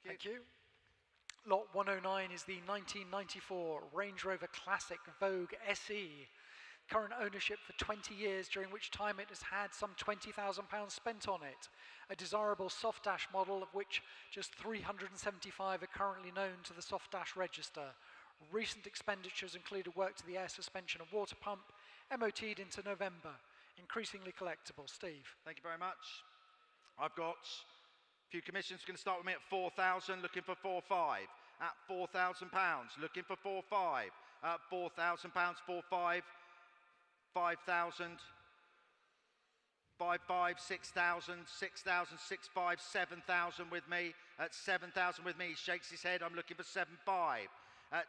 Thank you. Lot 109 is the 1994 Range Rover Classic Vogue SE. Current ownership for 20 years, during which time it has had some £20,000 spent on it. A desirable soft dash model, of which just 375 are currently known to the soft dash register. Recent expenditures included work to the air suspension and water pump, MOT'd into November. Increasingly collectible. Steve. Thank you very much. I've got a few commissions. Going to start with me at 4,000, looking for 4,500. At £4,000, looking for 4,500. At £4,000, 4,500. 5,000. 5,500, 6,000, 6,000, 6,500, 7,000 with me. At 7,000 with me, he shakes his head. I'm looking for 7,500. At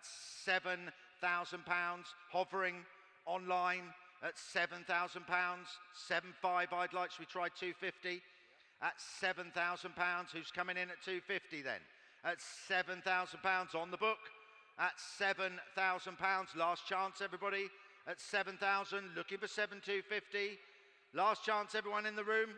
£7,000, hovering online at £7,000. 7,500 I'd like. Should we try 250? At £7,000, who's coming in at 250 then? At £7,000 on the book. At £7,000, last chance everybody. At 7,000, looking for 7,250. Last chance everyone in the room.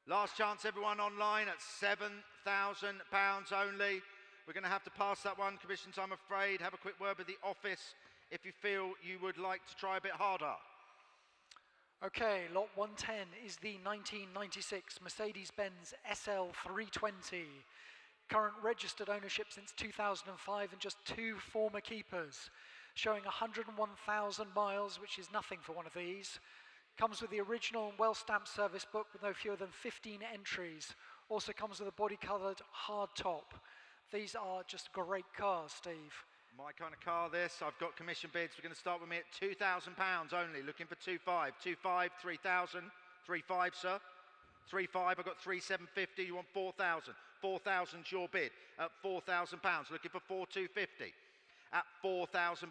Last chance everyone online at £7,000 only. We're going to have to pass that one, Commissioners, I'm afraid. Have a quick word with the office if you feel you would like to try a bit harder. Okay, lot 110 is the 1996 Mercedes-Benz SL 320. Current registered ownership since 2005 and just 2 former keepers. Showing 101,000 miles, which is nothing for one of these. Comes with the original and well-stamped service book with no fewer than 15 entries. Also comes with a body-coloured hard top. These are just great cars, Steve. My kind of car, this. I've got commission bids. We're going to start with me at £2,000 only, looking for 2,500. 2,500, 3,000. 3,500, sir. 3,500, I've got 3,750. You want 4,000. 4,000's your bid. At £4,000, looking for 4,250. At £4,000.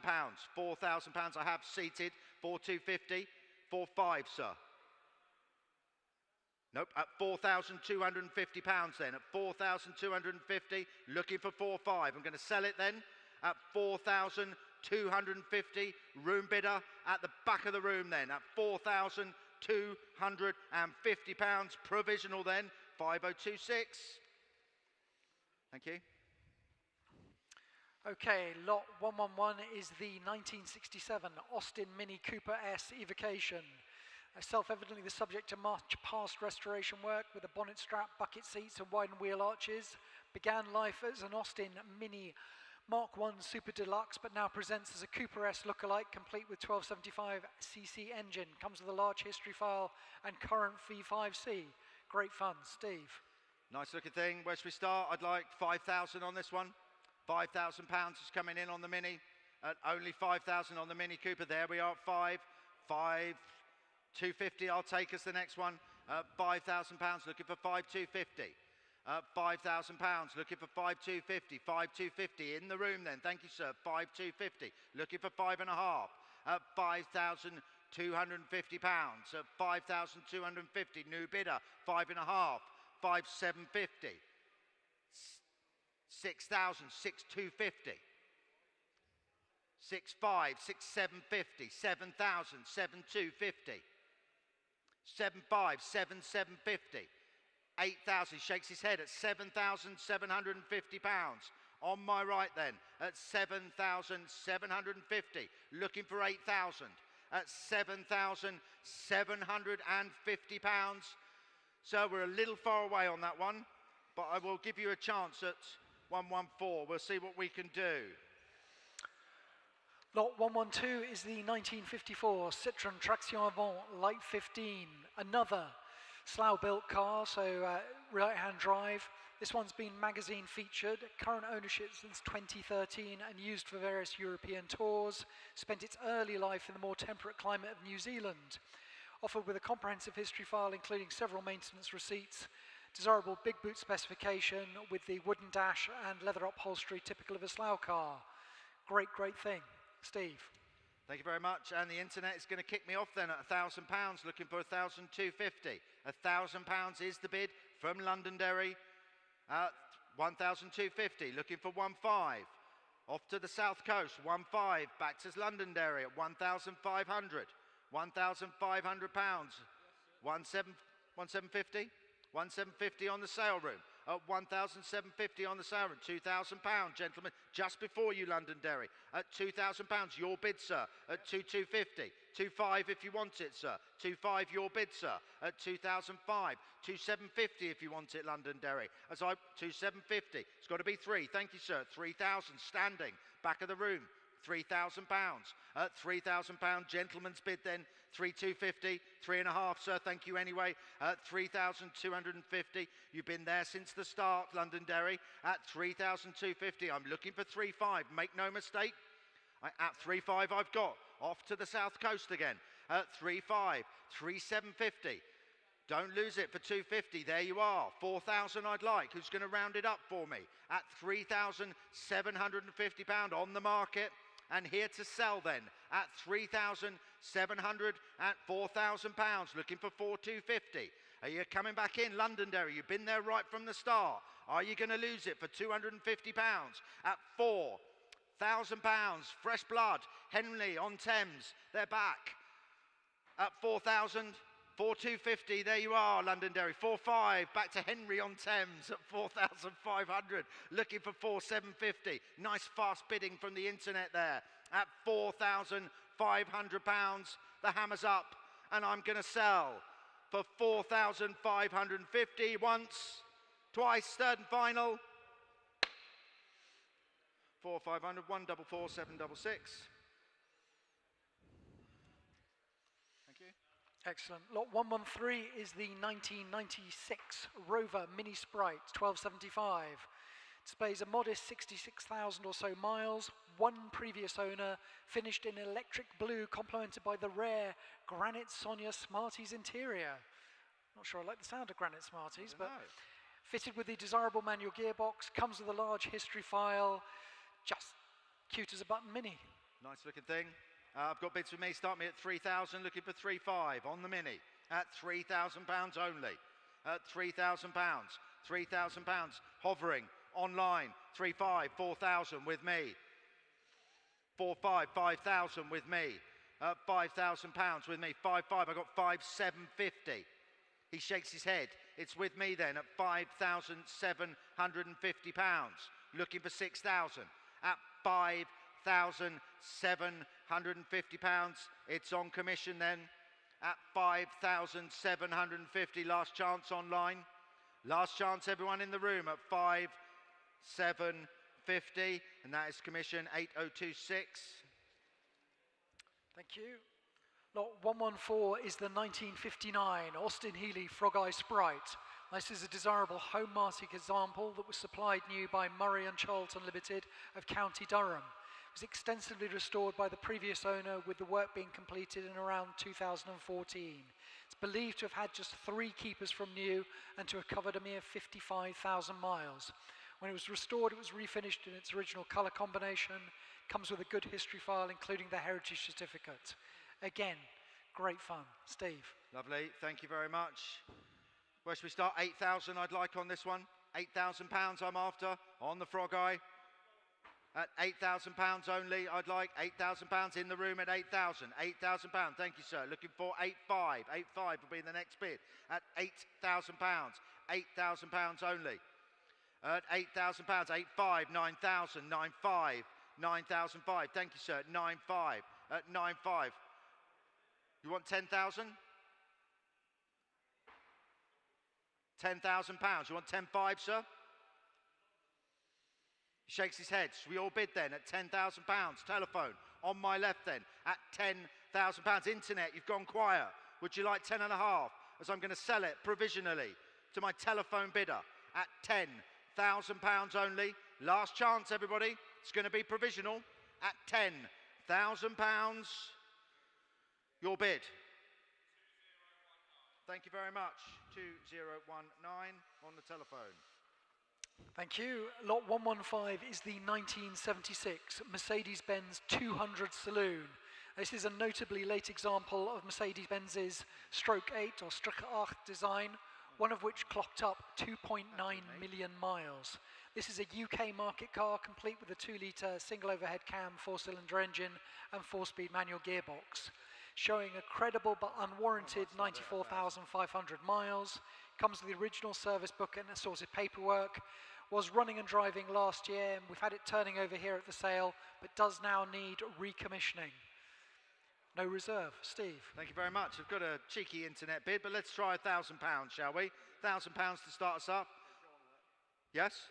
£4,000 I have seated. 4,250. 4,500, sir. Nope, at £4,250 then. At 4,250, looking for 4,500. I'm going to sell it then at 4,250. Room bidder at the back of the room then at £4,250. Provisional then, 5026. Thank you. Okay, lot 111 is the 1967 Austin Mini Cooper S Evocation. Self-evidently the subject to much past restoration work with a bonnet strap, bucket seats and widened wheel arches. Began life as an Austin Mini Mark I Super Deluxe, but now presents as a Cooper S lookalike, complete with 1275cc engine. Comes with a large history file and current V5C. Great fun, Steve. Nice looking thing. Where should we start? I'd like 5,000 on this one. £5,000 is coming in on the Mini. At only 5,000 on the Mini Cooper. There we are at 5,250. I'll take us the next one. £5,000, looking for 5,250. £5,000, looking for 5,250. 5,250 in the room then. Thank you, sir. 5,250. Looking for 5,500. At £5,250. At £5,250. New bidder. 5,500. 5,750. 6,000. 6,250. 6,500. 6,750. 7,000. 7,250. 7,500. 7,750. 8,000, shakes his head at £7,750. On my right then, at 7,750, looking for 8,000. At £7,750. So we're a little far away on that one, but I will give you a chance at 114. We'll see what we can do. Lot 112 is the 1954 Citroën Traction Avant Light 15. Another Slough-built car, so right-hand drive. This one's been magazine featured, current ownership since 2013 and used for various European tours. Spent its early life in the more temperate climate of New Zealand. Offered with a comprehensive history file including several maintenance receipts. Desirable big boot specification with the wooden dash and leather upholstery typical of a Slough car. Great, great thing. Steve. Thank you very much. And the internet is going to kick me off then at £1,000, looking for 1,250. £1,000 is the bid from Londonderry. 1,250, looking for 1,500. Off to the south coast, 1,500, back to Londonderry at 1,500. £1,500. 1,750. 1,750 on the sale room. At 1,750 on the sale room. £2,000, gentlemen, just before you, Londonderry. At £2,000, your bid, sir. At 2,250. 2,500 if you want it, sir. 2,500 your bid, sir. At 2,005. 2,750 if you want it, Londonderry. 2,750. It's got to be 3. Thank you, sir. 3,000 standing. Back of the room. £3,000. At £3,000, gentleman's bid then, 3,250, 3,500, sir, thank you anyway. At 3,250, you've been there since the start, Londonderry. At 3,250, I'm looking for 3,500, make no mistake. At 3.5 I've got off to the south coast again. At 3.5, 3.750. Don't lose it for 250. There you are. 4,000 I'd like. Who's going to round it up for me? At £3,750 on the market. And here to sell then at 3,700 at £4,000. Looking for 4,250. Are you coming back in, Londonderry? You've been there right from the start. Are you going to lose it for £250 at £4,000? Fresh blood. Henley on Thames. They're back at 4,000. 4,250, there you are, Londonderry. 4.5, back to Henry on Thames at 4,500. Looking for 4,750. Nice fast bidding from the internet there at £4,500. The hammer's up, and I'm going to sell for 4,550 once, twice, third and final. 4,500, 144, 766. Thank you. Excellent. Lot 113 is the 1996 Rover Mini Sprite 1275. Displays a modest 66,000 or so miles, one previous owner, finished in electric blue, complemented by the rare Granite Sonia Smarties interior. Not sure I like the sound of Granite Smarties, but fitted with the desirable manual gearbox, comes with a large history file, just cute as a button Mini. Nice looking thing. I've got bids for me, start me at 3,000, looking for 3.5 on the Mini at £3,000 only. At £3,000, £3,000, hovering online, 3.5, 4,000 with me. 4.5, 5,000 with me. At £5,000 with me, 5.5, I got 5,750. He shakes his head. It's with me then at £5,750, looking for 6,000. At £5,750. It's on commission then at 5,750. Last chance online. Last chance, everyone in the room at 5,750. And that is commission 8026. Thank you. Lot 114 is the 1959 Austin Healey Frog Eye Sprite. This is a desirable home Martic example that was supplied new by Murray and Charlton Limited of County Durham. It was extensively restored by the previous owner, with the work being completed in around 2014. It's believed to have had just 3 keepers from new and to have covered a mere 55,000 miles. When it was restored, it was refinished in its original colour combination, comes with a good history file including the heritage certificate. Again, great fun. Steve. Lovely, thank you very much. Where should we start? 8,000 I'd like on this one. £8,000 I'm after on the Frog Eye. At £8,000 only, I'd like £8,000 in the room at 8,000. £8,000, thank you, sir. Looking for 8.5. 8.5 will be the next bid. At £8,000. £8,000 only. At £8,000, 8.5, 9,000, 9.5, 9,005. Thank you, sir. At 9.5. At 9.5. You want 10,000? £10,000. You want 10.5, sir? He shakes his head. Should we all bid then at £10,000? Telephone on my left then at £10,000. Internet, you've gone quiet. Would you like 10.5? As I'm going to sell it provisionally to my telephone bidder at £10,000 only. Last chance, everybody. It's going to be provisional at £10,000. Your bid. Thank you very much. 2019 on the telephone. Thank you. Lot 115 is the 1976 Mercedes-Benz 200 Saloon. This is a notably late example of Mercedes-Benz's Stroke 8 or Stroke 8 design, one of which clocked up 2.9 million miles. This is a UK market car complete with a 2-litre single overhead cam 4-cylinder engine and 4-speed manual gearbox. Showing a credible but unwarranted 94,500 miles, comes with the original service book and assorted paperwork, was running and driving last year, and we've had it turning over here at the sale, but does now need recommissioning. No reserve. Steve. Thank you very much. I've got a cheeky internet bid, but let's try £1,000, shall we? £1,000 to start us up. Yes?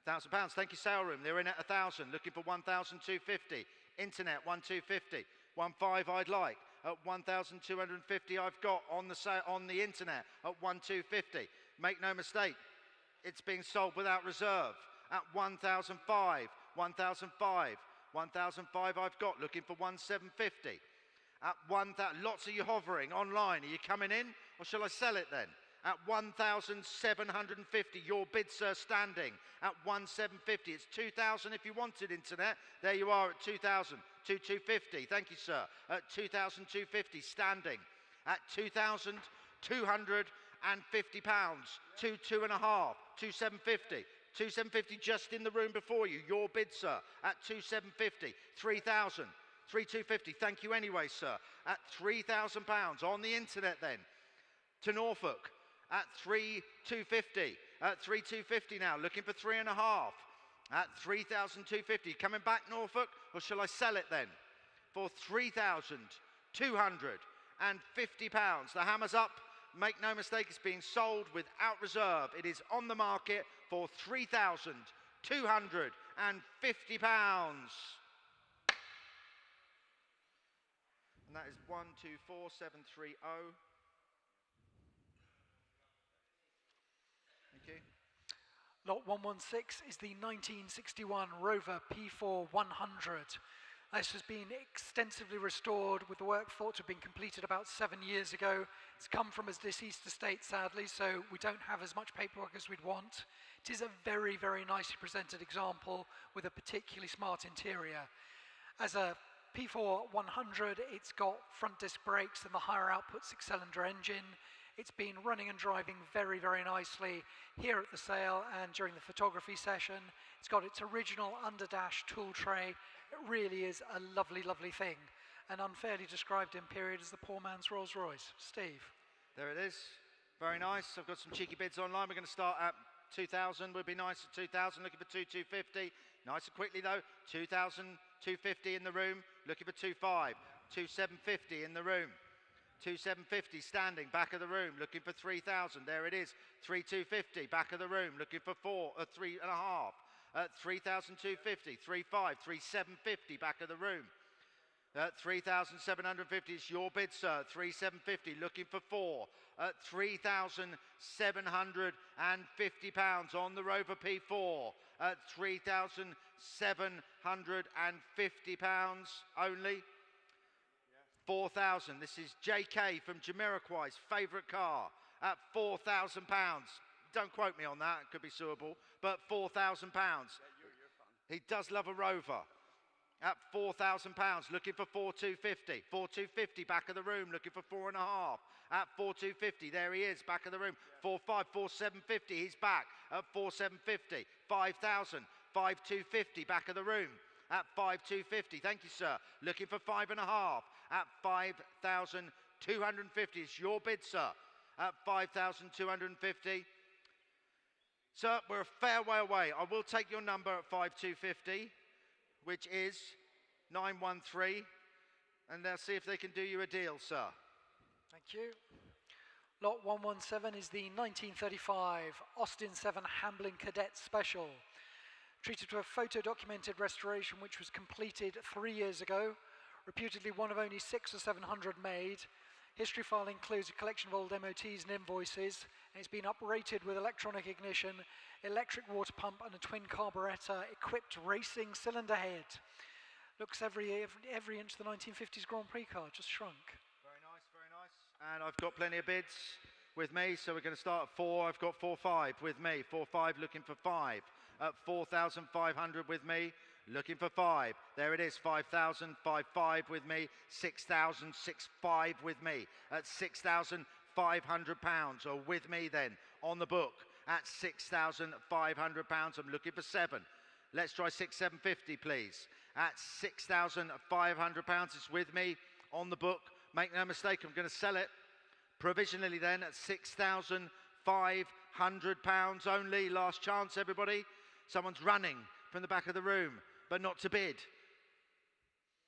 £1,000. Thank you, sale room. They're in at 1,000, looking for 1,250. Internet, 1,250. 1.5 I'd like. At 1,250 I've got on the internet at 1,250. Make no mistake, it's being sold without reserve at 1,005. 1,005. 1,005 I've got, looking for 1,750. At 1,000, lots of you hovering online. Are you coming in, or shall I sell it then? At 1,750, your bid, sir, standing at 1,750. It's 2,000 if you wanted internet. There you are at 2,000, 2,250. Thank you, sir. At 2,250, standing at 2,250 pounds. 2,250, 2,750. 2,750 just in the room before you. Your bid, sir, at 2,750. 3,000, 3,250. Thank you anyway, sir. At £3,000 on the internet then. To Norfolk at 3,250. At 3,250 now. Looking for 3.5. At 3,250. Coming back, Norfolk, or shall I sell it then? For £3,250. The hammer's up. Make no mistake, it's being sold without reserve. It is on the market for £3,250. And that is 124730. Thank you. Lot 116 is the 1961 Rover P4 100. This has been extensively restored with the work thought to have been completed about 7 years ago. It's come from a deceased estate, sadly, so we don't have as much paperwork as we'd want. It is a very, very nicely presented example with a particularly smart interior. As a P4 100, it's got front disc brakes and the higher output 6-cylinder engine. It's been running and driving very, very nicely here at the sale and during the photography session. It's got its original underdash tool tray. It really is a lovely, lovely thing, and unfairly described in period as the poor man's Rolls Royce. Steve. There it is. Very nice. I've got some cheeky bids online. We're going to start at 2,000. Would be nice at 2,000. Looking for 2,250. Nice and quickly though. 2,250 in the room. Looking for 2,500. 2,750 in the room. 2,750 standing, back of the room, looking for 3,000. There it is. 3,250, back of the room, looking for 3.5. 3,250, 3,500, 3,750, back of the room. 3,750 is your bid, sir. 3,750, looking for 4. 3,750 pounds on the Rover P4. 3,750 pounds only. 4,000. This is JK from Jamiroquai's favourite car at £4,000. Don't quote me on that, it could be suable, but £4,000. Yeah, you're fun. He does love a Rover. At £4,000, looking for 4,250. 4,250, back of the room, looking for 4.5. At 4,250, there he is, back of the room. 4,500, 4,750, he's back at 4,750. 5,000, 5,250, back of the room. At 5,250, thank you, sir. Looking for 5.5. At 5,250, it's your bid, sir. At 5,250. Sir, we're a fair way away. I will take your number at 5,250, which is 913, and they'll see if they can do you a deal, sir. Thank you. Lot 117 is the 1935 Austin 7 Hamblin Cadet Special. Treated to a photo-documented restoration which was completed 3 years ago, reputedly one of only 600 or 700 made. History file includes a collection of old MOTs and invoices, and it's been uprated with electronic ignition, electric water pump and a twin carburettor equipped racing cylinder head. Looks every inch of the 1950s Grand Prix car, just shrunk. Very nice, very nice. And I've got plenty of bids with me, so we're going to start at 4. I've got 4,500 with me. 4,500 looking for 5. At 4,500 with me, looking for 5. There it is, 5,000, 5,500 with me. 6,000, 6,500 with me. At £6,500, or with me then, on the book. At £6,500, I'm looking for 7. Let's try 6,750, please. At £6,500, it's with me, on the book. Make no mistake, I'm going to sell it. Provisionally then, at £6,500 only. Last chance, everybody. Someone's running from the back of the room, but not to bid.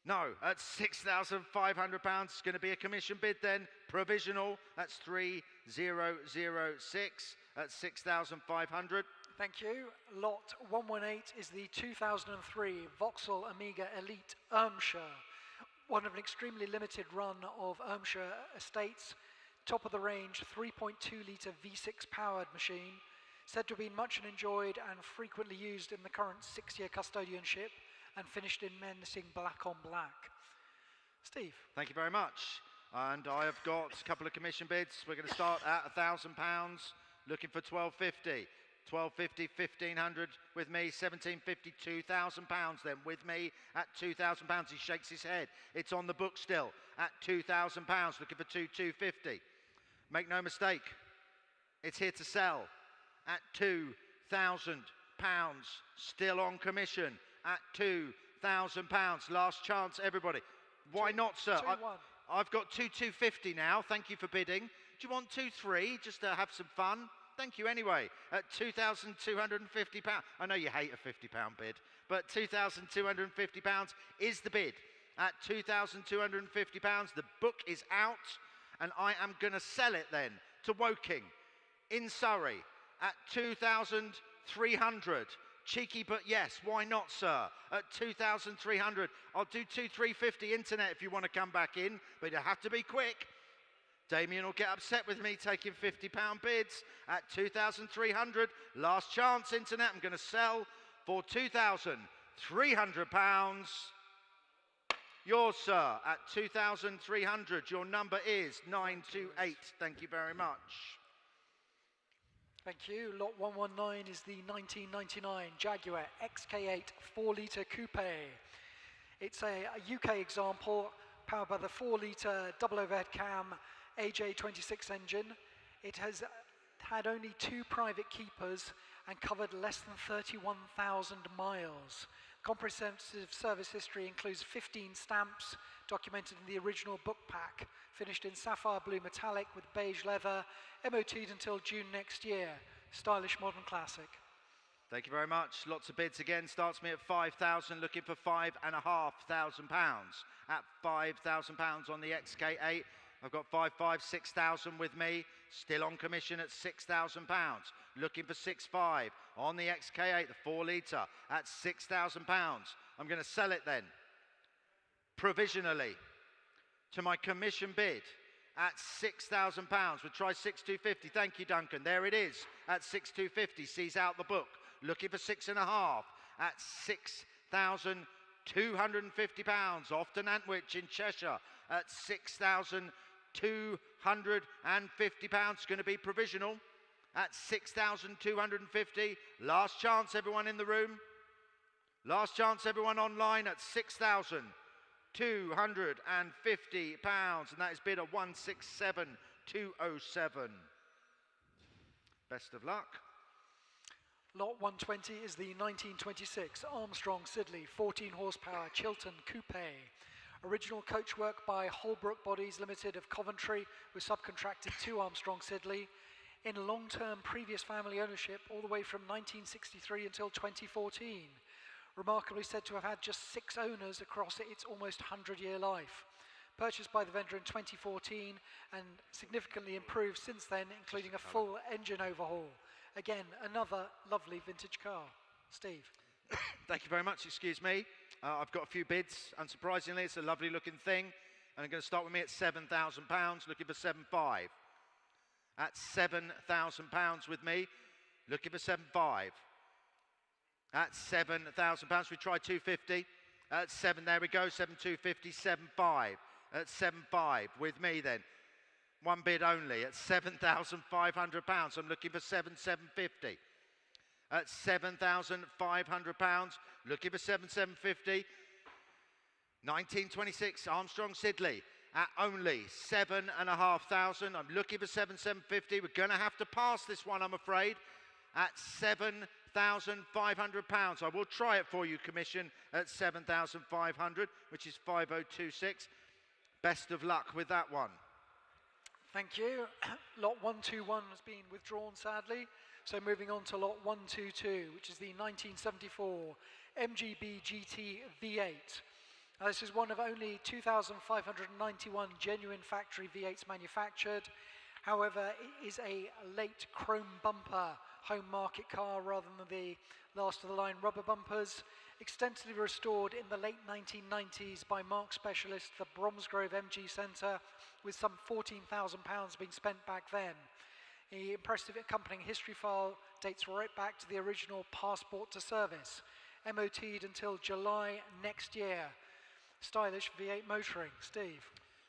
No, at £6,500, it's going to be a commission bid then. Provisional, that's 3006 at 6,500. Thank you. Lot 118 is the 2003 Vauxhall Amiga Elite Ermshire. One of an extremely limited run of Ermshire estates. Top of the range 3.2 litre V6 powered machine. Said to have been much enjoyed and frequently used in the current 6-year custodianship. and finished in menacing black on black. Steve. Thank you very much. And I have got a couple of commission bids. We're going to start at £1,000, looking for £1,250. 1250, 1500 with me, 1750, £2,000 then with me at £2,000. He shakes his head. It's on the book still at £2,000, looking for 2,250. Make no mistake, it's here to sell at £2,000, still on commission at £2,000. Last chance, everybody. Why not, sir? I've got 2,250 now. Thank you for bidding. Do you want 2,3 just to have some fun? Thank you anyway, at £2,250. I know you hate a £50 bid, but £2,250 is the bid. At £2,250, the book is out, and I am going to sell it then to Woking in Surrey at 2,300. Cheeky, but yes, why not, sir? At 2,300. I'll do 2,350 internet if you want to come back in, but you have to be quick. Damien will get upset with me taking £50 bids at 2,300. Last chance, internet. I'm going to sell for £2,300. Yours, sir, at 2,300. Your number is 928. Thank you very much. Thank you. Lot 119 is the 1999 Jaguar XK8 4-litre coupe. It's a UK example powered by the 4-litre double overhead cam AJ26 engine. It has had only 2 private keepers and covered less than 31,000 miles. Comprehensive service history includes 15 stamps documented in the original book pack, finished in sapphire blue metallic with beige leather, MOT'd until June next year. Stylish modern classic. Thank you very much. Lots of bids again. Starts me at 5,000, looking for £5,500. At £5,000 on the XK8. I've got 6,000 with me, still on commission at £6,000. Looking for 6,500 on the XK8, the 4-litre at £6,000. I'm going to sell it then, provisionally, to my commission bid at £6,000. We'll try 6,250. Thank you, Duncan. There it is at 6,250. Sees out the book. Looking for 6,500 at £6,250. Often Antwich in Cheshire at £6,250. Going to be provisional at 6,250. Last chance, everyone in the room. Last chance, everyone online at £6,250. And that is bid at 167,207. Best of luck. Lot 120 is the 1926 Armstrong Siddeley 14 horsepower Chiltern Coupe. Original coachwork by Holbrook Bodies Limited of Coventry, was subcontracted to Armstrong Siddeley. In long-term previous family ownership all the way from 1963 until 2014. Remarkably said to have had just 6 owners across its almost 100-year life. Purchased by the vendor in 2014 and significantly improved since then, including a full engine overhaul. Again, another lovely vintage car. Steve. Thank you very much, excuse me. I've got a few bids. Unsurprisingly, it's a lovely looking thing. And I'm going to start with me at £7,000, looking for 7,500. At £7,000 with me, looking for 7,500. At £7,000, we try 250. At 7, there we go, 7,250, 7,500. At 7,500 with me then. One bid only at £7,500. I'm looking for 7,750. At £7,500, looking for 7,750. 1926 Armstrong Siddeley at only 7,500. I'm looking for 7,750. We're going to have to pass this one, I'm afraid, at £7,500. I will try it for you, commission, at 7,500, which is 5,026. Best of luck with that one. Thank you. Lot 121 has been withdrawn, sadly. So moving on to lot 122, which is the 1974 MGB GT V8. Now, this is one of only 2,591 genuine factory V8s manufactured. However, it is a late chrome bumper home market car rather than the last of the line rubber bumpers. Extensively restored in the late 1990s by marque specialist the Bromsgrove MG Centre, with some £14,000 being spent back then. The impressive accompanying history file dates right back to the original passport to service. MOT'd until July next year. Stylish V8 motoring. Steve.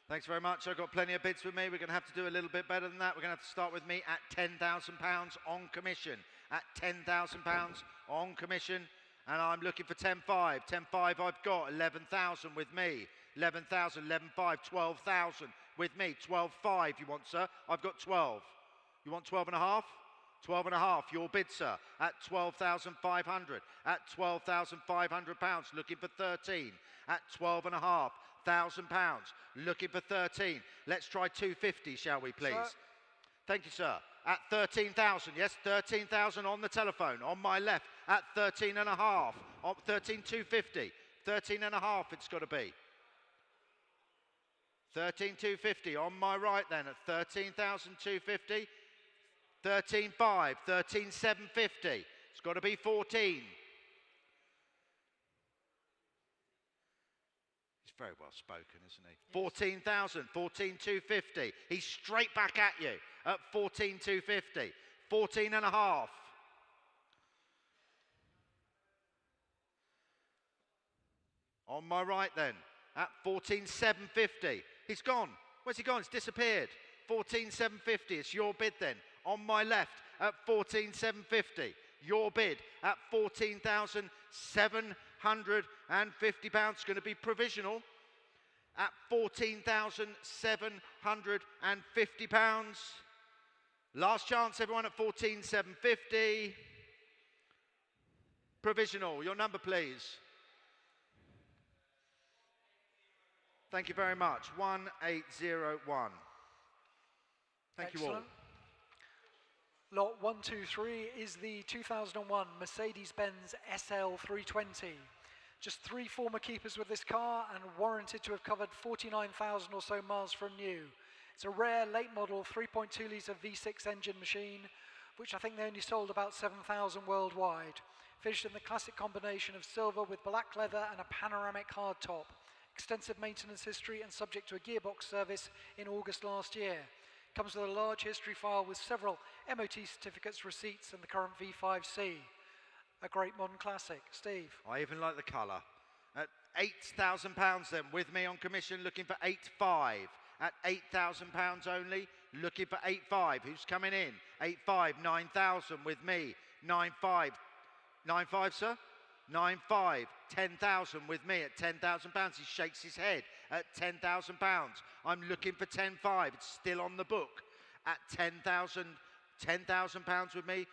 Thanks very much. I've got plenty of bids with me. We're going to have to do a little bit better than that. We're going to have to start with me at £10,000 on commission. At £10,000 on commission. And I'm looking for 10.5. 10.5 I've got. 11,000 with me. 11,000, 11.5, 12,000 with me. 12.5 you want, sir? I've got 12. You want 12.5? 12.5, your bid, sir, at 12,500. At £12,500, looking for 13. At £12,500, looking for 13. Let's try 250, shall we, please? Sir. Thank you, sir. At 13,000, yes, 13,000 on the telephone, on my left, at 13.5, 13,250. 13.5 it's got to be. 13,250 on my right then, at 13,250. 13.5, 13,750. It's got to be 14. He's very well spoken, isn't he? Yes. 14,000, 14,250. He's straight back at you at 14,250. 14.5. On my right then, at 14,750. He's gone. Where's he gone? It's disappeared. 14,750. It's your bid then. On my left at 14,750. Your bid at £14,750. It's going to be provisional at £14,750. Last chance, everyone, at 14,750. Provisional. Your number, please. Thank you very much. 1801. Thank you all. Lot 123 is the 2001 Mercedes-Benz SL320. Just 3 former keepers with this car and warranted to have covered 49,000 or so miles from new. It's a rare late model 3.2 litre V6 engine machine, which I think they only sold about 7,000 worldwide. Finished in the classic combination of silver with black leather and a panoramic hardtop. Extensive maintenance history and subject to a gearbox service in August last year. Comes with a large history file with several MOT certificates, receipts, and the current V5C. A great modern classic. Steve. I even like the colour. At £8,000 then, with me on commission, looking for 8.5. At £8,000 only, looking for 8.5. Who's coming in? 8.5, 9,000 with me. 9.5. 9.5, sir? 9.5, 10,000 with me at £10,000. He shakes his head at £10,000. I'm looking for 10.5. It's still on the book at £10,000 with me.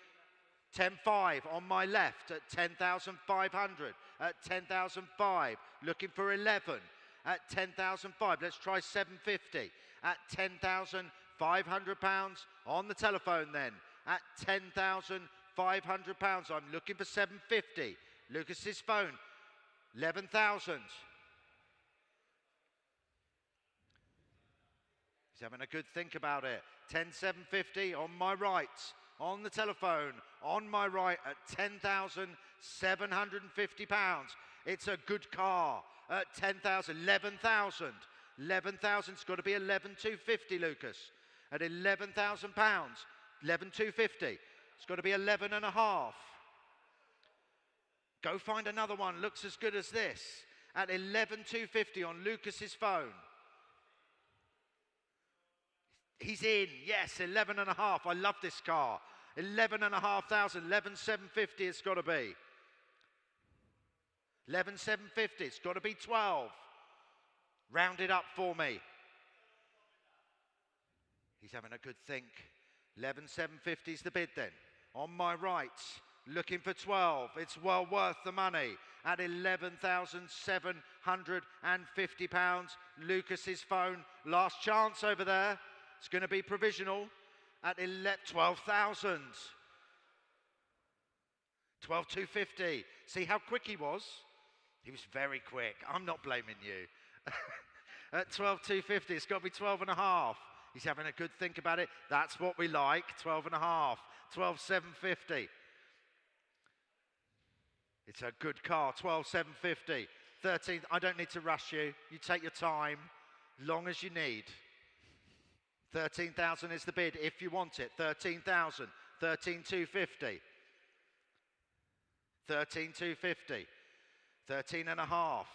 10.5 on my left at 10,500. At 10,005, looking for 11 at 10,005. Let's try 750 at £10,500 on the telephone then. At £10,500, I'm looking for 750. Lucas's phone, 11,000. He's having a good think about it. 10,750 on my right, on the telephone, on my right at £10,750. It's a good car at 10,000, 11,000. 11,000, it's got to be 11,250, Lucas. At £11,000, 11,250. It's got to be 11.5. Go find another one, looks as good as this, at 11,250 on Lucas's phone. He's in, yes, 11.5. I love this car. 11,500, 11,750 it's got to be. 11,750, it's got to be 12. Round it up for me. He's having a good think. 11,750 is the bid then. On my right, looking for 12. It's well worth the money at £11,750. Lucas's phone, last chance over there. It's going to be provisional at 12,000. 12,250. See how quick he was? He was very quick. I'm not blaming you. At 12,250, it's got to be 12.5. He's having a good think about it. That's what we like. 12.5. 12,750. It's a good car. 12,750. 13. I don't need to rush you. You take your time, long as you need. 13,000 is the bid if you want it. 13,000. 13,250. 13,250. 13 and a half.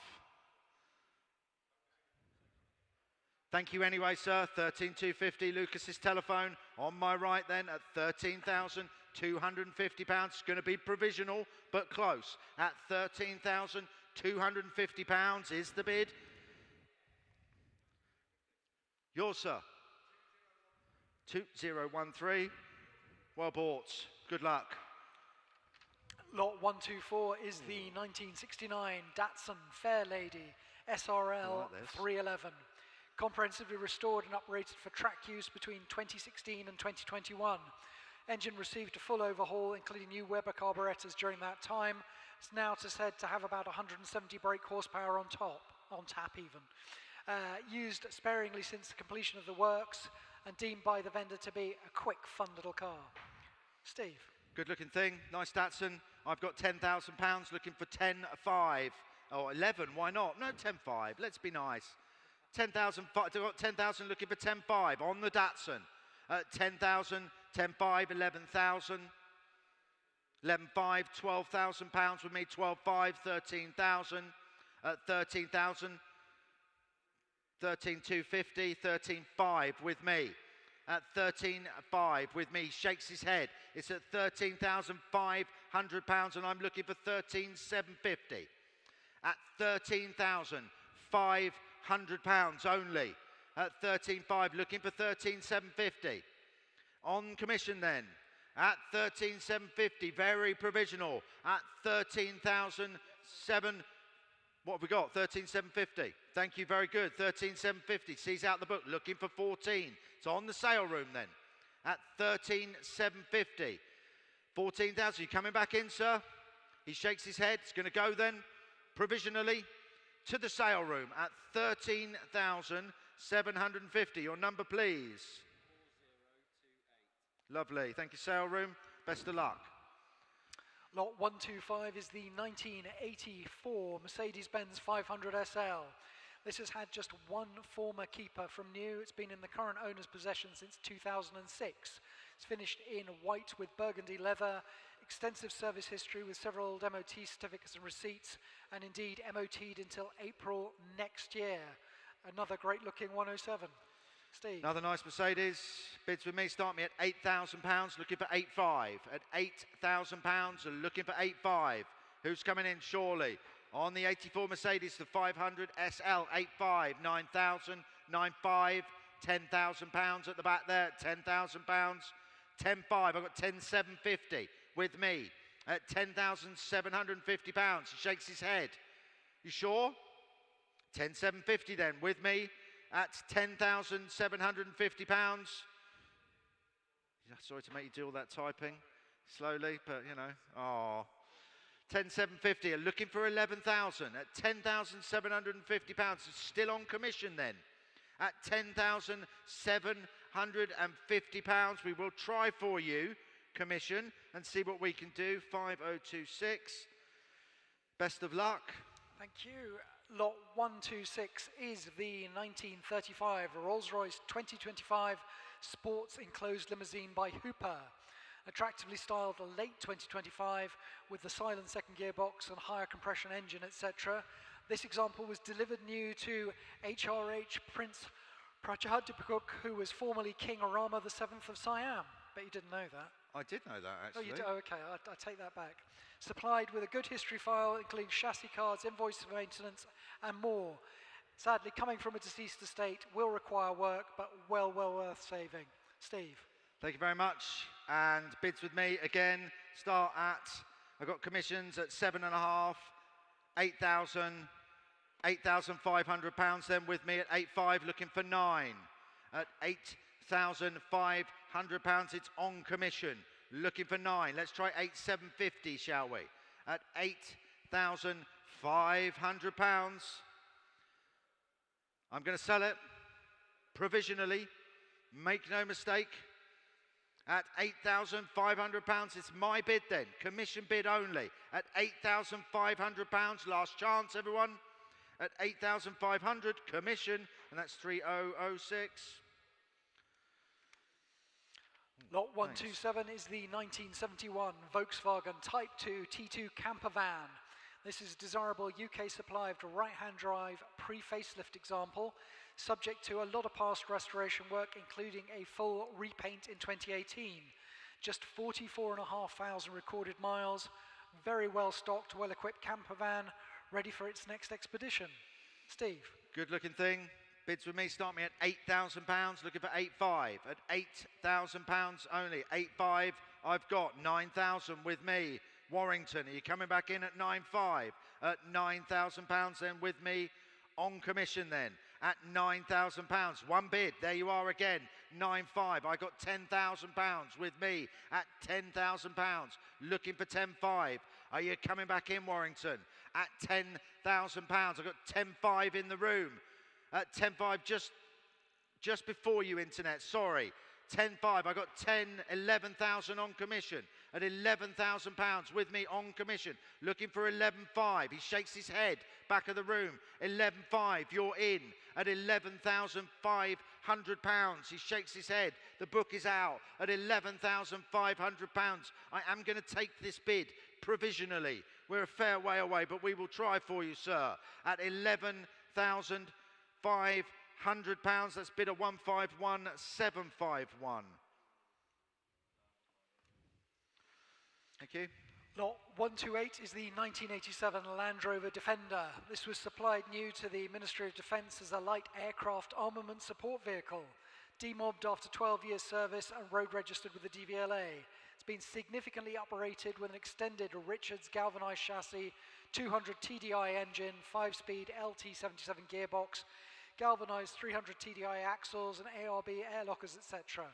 Thank you anyway, sir. 13,250. Lucas's telephone on my right then at £13,250. It's going to be provisional, but close. At £13,250 is the bid. Yours, sir. 2013. Well bought. Good luck. Lot 124 is the 1969 Datsun Fairlady SRL 311. Comprehensively restored and uprated for track use between 2016 and 2021. Engine received a full overhaul, including new Weber carburetors during that time. It's now said to have about 170 brake horsepower on tap even. Used sparingly since the completion of the works and deemed by the vendor to be a quick, fun little car. Steve. Good looking thing, nice Datsun. I've got £10,000 looking for 10.5 or 11, why not? No, 10.5, let's be nice. 10,000, I've got 10,000 looking for 10.5 on the Datsun. 10,000, 10.5, 11,000. 11.5, £12,000 with me, 12.5, 13,000. 13,000, 13,250, 13.5 with me. At 13.5 with me, shakes his head. It's at £13,500 and I'm looking for 13,750. At £13,500 only. At 13.5, looking for 13,750. On commission then. At 13,750, very provisional. At 13,007. What have we got? 13,750. Thank you, very good. 13,750. Sees out the book, looking for 14. It's on the sale room then. At 13,750. 14,000. You coming back in, sir? He shakes his head. It's going to go then, provisionally, to the sale room at 13,750. Your number, please. 4028. Lovely. Thank you, sale room. Best of luck. Lot 125 is the 1984 Mercedes-Benz 500 SL. This has had just one former keeper from new. It's been in the current owner's possession since 2006. It's finished in white with burgundy leather, extensive service history with several MOT certificates and receipts, and indeed MOT'd until April next year. Another great looking 107. Steve. Another nice Mercedes. Bids with me start me at £8,000, looking for 8.5. At £8,000, looking for 8.5. Who's coming in? Surely. On the 84 Mercedes, the 500 SL, 8.5, 9,000, 9.5, £10,000 at the back there, £10,000, 10.5. I've got 10,750 with me at £10,750. He shakes his head. You sure? 10,750 then with me at £10,750. Sorry to make you do all that typing slowly, but you know, oh. 10,750, looking for 11,000 at £10,750. It's still on commission then. At £10,750, we will try for you commission and see what we can do. 5026. Best of luck. Thank you. Lot 126 is the 1935 Rolls-Royce 2025 Sports Enclosed Limousine by Hooper. Attractively styled late 2025 with the silent second gearbox and higher compression engine, etc. This example was delivered new to H&H Prince Prajadipukuk, who was formerly King Rama VII of Siam. Bet you didn't know that. I did know that, actually. Oh, you did? Oh, okay, I take that back. Supplied with a good history file, including chassis cards, invoice for maintenance, and more. Sadly, coming from a deceased estate will require work, but well worth saving. Steve. Thank you very much. And bids with me again start at, I've got commissions at 7.5, 8,000, £8,500 then with me at 8.5, looking for 9. At £8,500, it's on commission, looking for 9. Let's try 8,750, shall we? At £8,500. I'm going to sell it provisionally, make no mistake. At £8,500, it's my bid then, commission bid only. At £8,500, last chance everyone. At 8,500, commission, and that's 3006. Lot 127 is the 1971 Volkswagen Type 2 T2 camper van. This is a desirable UK supply of right-hand drive pre-facelift example, subject to a lot of past restoration work, including a full repaint in 2018. Just 44,500 recorded miles, very well stocked, well-equipped camper van, ready for its next expedition. Steve. Good looking thing. Bids with me, start me at £8,000, looking for 8.5. At £8,000 only, 8.5, I've got 9,000 with me. Warrington, are you coming back in at 9.5? At £9,000 then with me, on commission then, at £9,000. One bid, there you are again, 9.5. I got £10,000 with me at £10,000, looking for 10.5. Are you coming back in, Warrington? At £10,000, I got 10.5 in the room. At 10.5, just before you, internet, sorry. 10.5, I got 11,000 on commission. At £11,000 with me on commission. Looking for 11.5. He shakes his head, back of the room. 11.5, you're in. At £11,500. He shakes his head. The book is out. At £11,500. I am going to take this bid provisionally. We're a fair way away, but we will try for you, sir. At £11,500. That's bid of 151,751. Thank you. Lot 128 is the 1987 Land Rover Defender. This was supplied new to the Ministry of Defence as a light aircraft armament support vehicle. Demobbed after 12 years service and road registered with the DVLA. It's been significantly uprated with an extended Richards galvanised chassis, 200 TDI engine, 5-speed LT77 gearbox, galvanised 300 TDI axles and ARB air lockers, etc.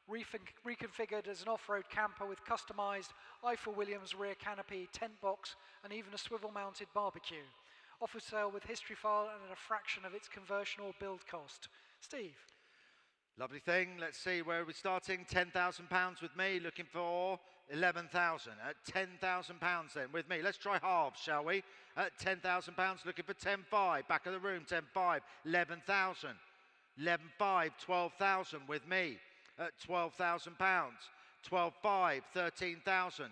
Reconfigured as an off-road camper with customised Eiffel Williams rear canopy, tent box and even a swivel-mounted barbecue. Offer sale with history file and at a fraction of its conversion or build cost. Steve. Lovely thing. Let's see, where are we starting? £10,000 with me, looking for 11,000. At £10,000 then with me. Let's try halves, shall we? At £10,000, looking for 10.5. Back of the room, 10.5. 11,000. 11.5, 12,000 with me. At £12,000. 12.5, 13,000.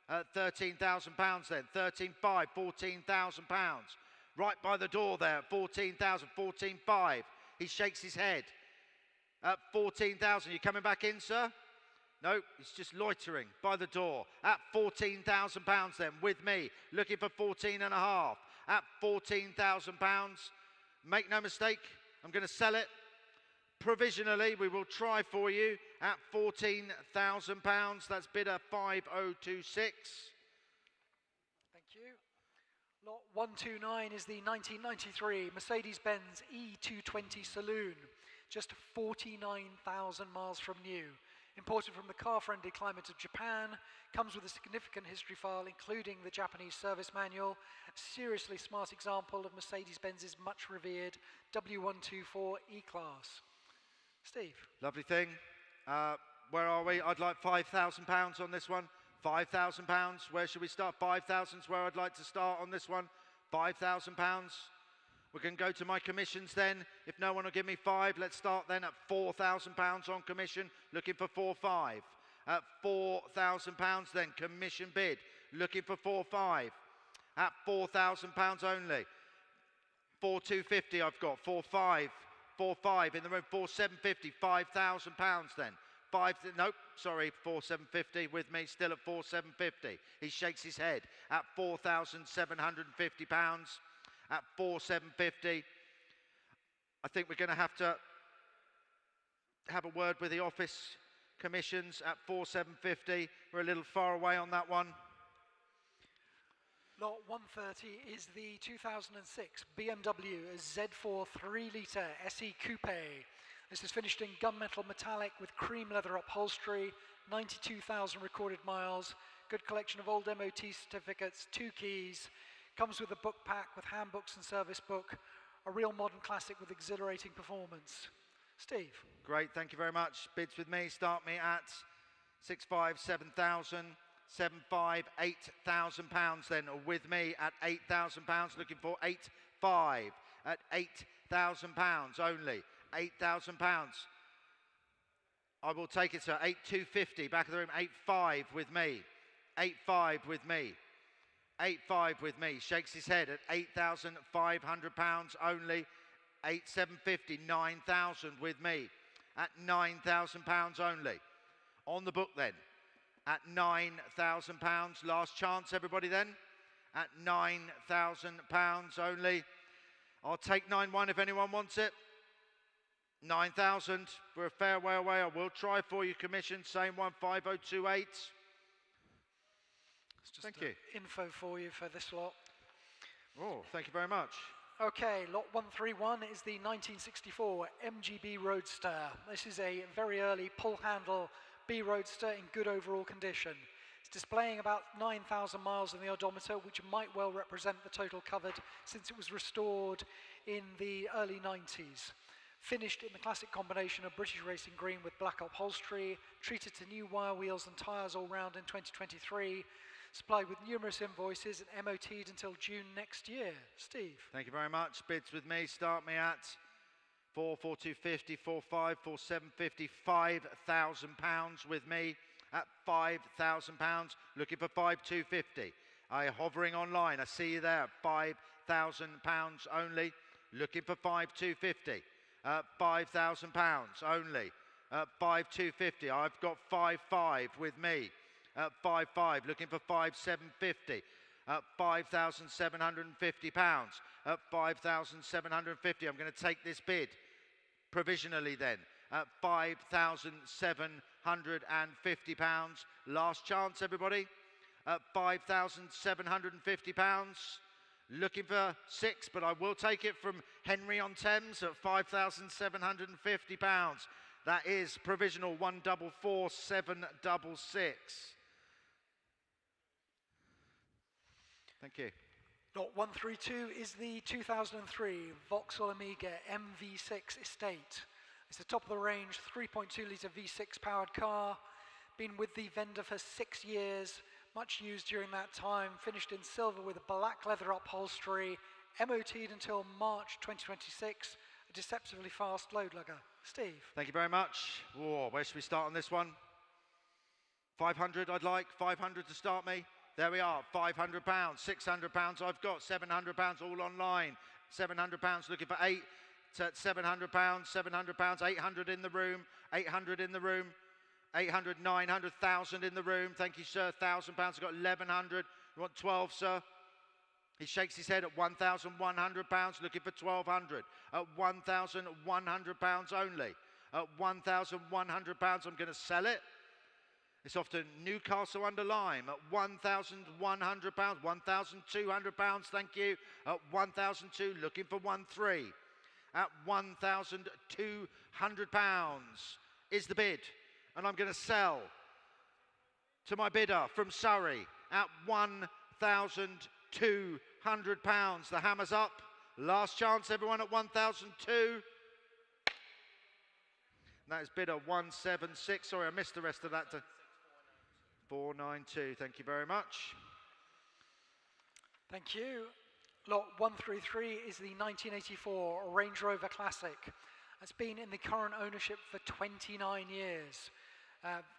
At £13,000 then. 13.5, 14,000 £. Right by the door there, 14,000, 14.5. He shakes his head. At 14,000, you coming back in, sir? No, he's just loitering by the door. At £14,000 then, with me, looking for 14.5. At £14,000, make no mistake, I'm going to sell it. Provisionally, we will try for you at £14,000. That's bidder 5026. Thank you. Lot 129 is the 1993 Mercedes-Benz E220 Saloon. Just 49,000 miles from new. Imported from the car-friendly climate of Japan, comes with a significant history file, including the Japanese service manual, a seriously smart example of Mercedes-Benz's much revered W124 E-Class. Steve. Lovely thing. Where are we? I'd like £5,000 on this one. £5,000. Where should we start? 5,000 is where I'd like to start on this one. £5,000. We can go to my commissions then. If no one will give me 5, let's start then at £4,000 on commission, looking for 4.5. At £4,000 then, commission bid, looking for 4.5. At £4,000 only. 4,250 I've got, 4.5. 4.5 in the room, 4,750, £5,000 then. Nope, sorry, 4,750 with me, still at 4,750. He shakes his head at £4,750. At 4,750. I think we're going to have a word with the office commissions at 4,750. We're a little far away on that one. Lot 130 is the 2006 BMW Z4 3-litre SE Coupe. This is finished in gunmetal metallic with cream leather upholstery, 92,000 recorded miles, good collection of old MOT certificates, 2 keys, comes with a book pack with handbooks and service book, a real modern classic with exhilarating performance. Steve. Great, thank you very much. Bids with me, start me at 6.5, 7,000, 7.5, £8,000 then. With me at £8,000, looking for 8.5 at £8,000 only. £8,000. I will take it, sir. 8,250, back of the room, 8,500 with me. 8,500 with me. 8,500 with me. Shakes his head at £8,500 only. 8,750, 9,000 with me. At £9,000 only. On the book then. At £9,000. Last chance, everybody then. At £9,000 only. I'll take 9,100 if anyone wants it. 9,000. We're a fair way away. I will try for you. Commission, same one, 5,028. Thank you. Info for you for this lot. Oh, thank you very much. Okay, lot 131 is the 1964 MGB Roadster. This is a very early pull-handle B Roadster in good overall condition. It's displaying about 9,000 miles on the odometer, which might well represent the total covered since it was restored in the early 90s. Finished in the classic combination of British Racing Green with black upholstery, treated to new wire wheels and tyres all round in 2023, supplied with numerous invoices and MOT'd until June next year. Steve. Thank you very much. Bids with me. Start me at 4,450, 4,500, 4,750, £5,000 with me at £5,000. Looking for 5,250. Hovering online. I see you there. £5,000 only. Looking for 5,250. £5,000 only. 5,250. I've got 5,500 with me. 5,500. Looking for 5,750. £5,750. 5,750. I'm going to take this bid provisionally then. £5,750. Last chance, everybody. £5,750. Looking for 6, but I will take it from Henry on Thames at £5,750. That is provisional 144,766. Thank you. Lot 132 is the 2003 Vauxhall Amiga MV6 Estate. It's a top-of-the-range 3.2-litre V6 powered car. Been with the vendor for 6 years. Much used during that time, finished in silver with a black leather upholstery, MOT'd until March 2026, a deceptively fast load lugger. Steve. Thank you very much. Whoa, where should we start on this one? 500 I'd like, 500 to start me. There we are, £500, £600 I've got, £700 all online. £700 looking for 8, £700, £700, 800 in the room, 800 in the room. 800, 900, 1,000 in the room. Thank you, sir. £1,000. I've got 1,100. You want 12, sir? He shakes his head at £1,100. Looking for 1,200. At £1,100 only. At £1,100. I'm going to sell it. It's off to Newcastle under Lyme at £1,100. £1,200. Thank you. At £1,200. Looking for 1,300. At £1,200 is the bid. And I'm going to sell to my bidder from Surrey at £1,200. The hammer's up. Last chance, everyone, at 1,200. That is bidder 176. Sorry, I missed the rest of that. 492. Thank you very much. Thank you. Lot 133 is the 1984 Range Rover Classic. It's been in the current ownership for 29 years.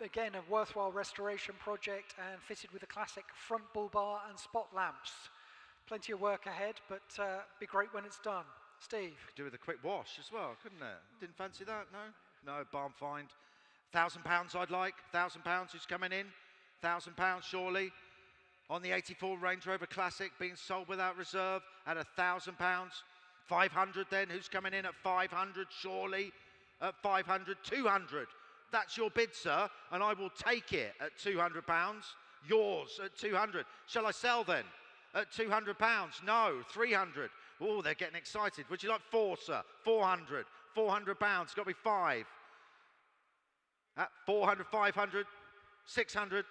Again, a worthwhile restoration project and fitted with a classic front bull bar and spot lamps. Plenty of work ahead, but be great when it's done. Steve. Could do with a quick wash as well, couldn't it? Didn't fancy that, no? No, barn find. £1,000 I'd like. £1,000 who's coming in. £1,000 surely. On the 84 Range Rover Classic being sold without reserve at £1,000. 500 then, who's coming in at 500 surely? At 500, 200. That's your bid, sir, and I will take it at £200. Yours at 200. Shall I sell then? At £200? No, 300. Oh, they're getting excited. Would you like 4, sir? 400. £400. Got to be 5. At 400, 500, 600,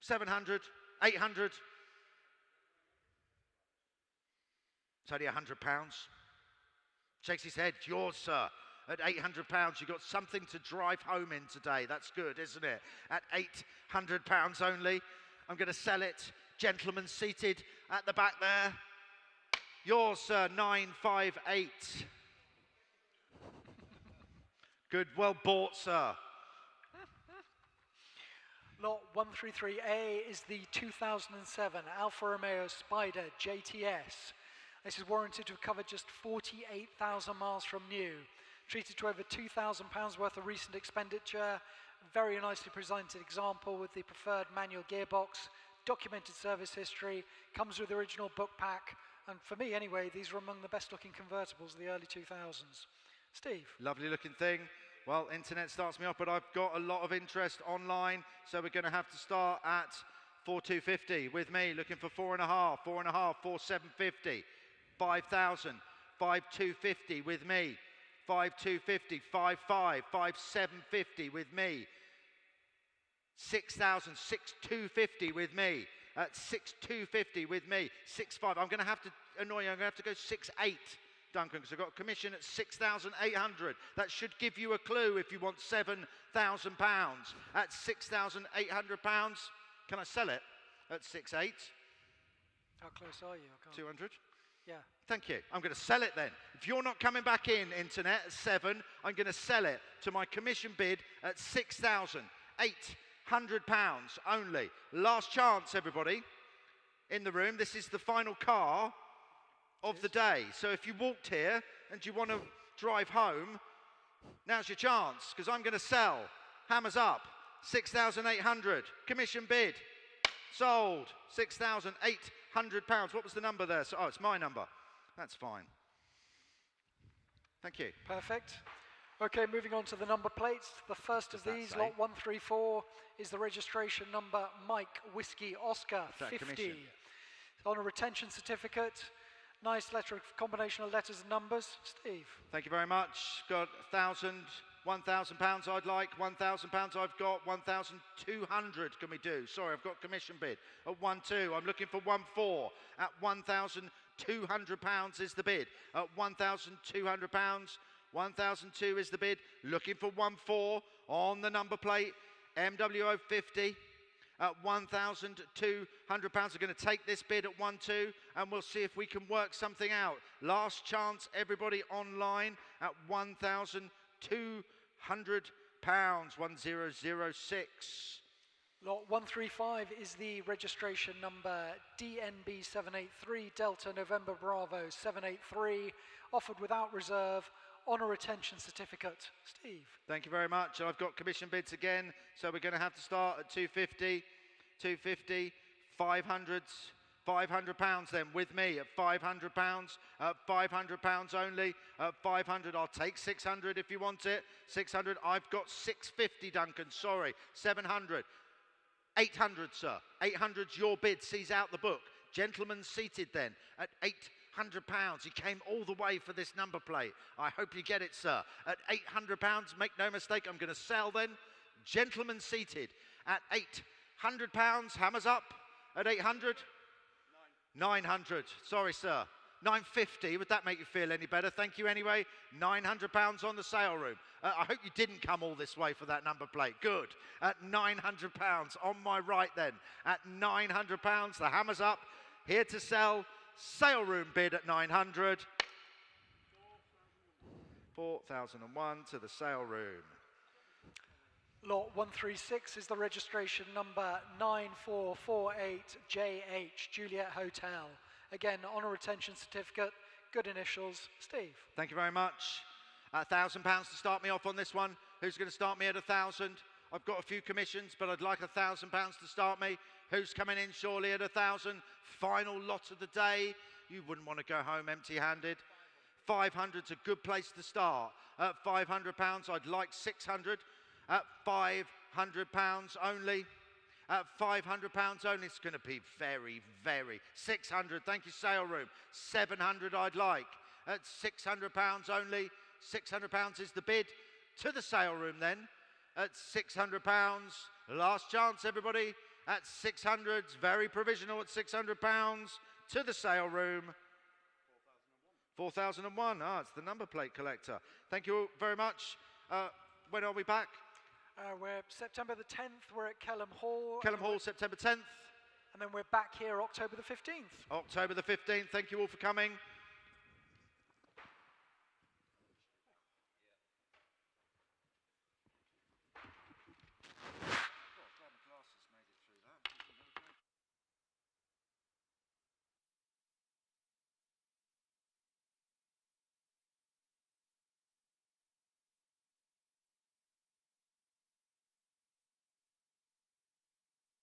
700, 800. It's only £100. Shakes his head. Yours, sir. At £800, you've got something to drive home in today. That's good, isn't it? At £800 only. I'm going to sell it. Gentlemen seated at the back there. Yours, sir, 958. Good, well bought, sir. Lot 133A is the 2007 Alfa Romeo Spider JTS. This is warranted to have covered just 48,000 miles from new. Treated to over £2,000 worth of recent expenditure. Very nicely presented example with the preferred manual gearbox. Documented service history. Comes with the original book pack. And for me anyway, these are among the best looking convertibles of the early 2000s. Steve. Lovely looking thing. Well, internet starts me off, but I've got a lot of interest online, so we're going to have to start at 4,250 with me, looking for 4.5, 4.5, 4,750, 5,000, 5,250 with me, 5,250, 5,5, 5,750 with me, 6,000, 6,250 with me, at 6,250 with me, 6,5. I'm going to have to annoy you. I'm going to have to go 6,8. Duncan, because I've got a commission at 6,800. That should give you a clue if you want £7,000. At £6,800, can I sell it at 6,800? How close are you? I can't. 200? Yeah. Thank you. I'm going to sell it then. If you're not coming back in, internet, at 7, I'm going to sell it to my commission bid at £6,800 only. Last chance, everybody, in the room. This is the final car of the day. So if you walked here and you want to drive home, now's your chance, because I'm going to sell. Hammers up. 6,800. Commission bid. Sold. £6,800. What was the number there? So, oh, it's my number. That's fine. Thank you. Perfect. Okay, moving on to the number plates. The first of these, lot 134, is the registration number Mike Whiskey Oscar 50. On a retention certificate. Nice letter, combination of letters and numbers. Steve. Thank you very much. Got £1,000 I'd like, £1,000 I've got, 1,200 can we do? Sorry, I've got commission bid at 1,2. I'm looking for 1,4 at £1,200 is the bid. At £1,200, 1,002 is the bid. Looking for 1,4 on the number plate, MWO 50. At £1,200, we're going to take this bid at 1,2, and we'll see if we can work something out. Last chance, everybody online at £1,200, 1006. Lot 135 is the registration number DNB 783 Delta November Bravo 783, offered without reserve on a retention certificate. Steve. Thank you very much. I've got commission bids again, so we're going to have to start at 250, 250, 500s, £500 then with me at £500, at £500 only, at 500. I'll take 600 if you want it. 600. I've got 650, Duncan. Sorry, 700, 800, sir. 800's your bid. Sees out the book. Gentlemen seated then at £800. He came all the way for this number plate. I hope you get it, sir. At £800, make no mistake, I'm going to sell then. Gentlemen seated at £800. Hammers up at 800. 900. Sorry, sir. 950. Would that make you feel any better? Thank you anyway. £900 on the sale room. I hope you didn't come all this way for that number plate. Good. At £900 on my right then. At £900. The hammer's up. Here to sell. Sale room bid at 900. 4,001 to the sale room. Lot 136 is the registration number 9448JH Juliet Hotel. Again, on a retention certificate, good initials. Steve. Thank you very much. £1,000 to start me off on this one. Who's going to start me at 1,000? I've got a few commissions, but I'd like £1,000 to start me. Who's coming in surely at 1,000? Final lot of the day. You wouldn't want to go home empty-handed. 500's a good place to start. At £500, I'd like 600. At £500 only. At £500 only, it's going to be very, very. 600, thank you, sale room. 700 I'd like. At £600 only. £600 is the bid to the sale room then. At £600, last chance, everybody. At 600's very provisional at £600 to the sale room. 4,001. Ah, it's the number plate collector. Thank you very much. When are we back? We're September the 10th. We're at Kelham Hall. Kelham Hall, September 10th. And then we're back here October the 15th. October the 15th. Thank you all for coming.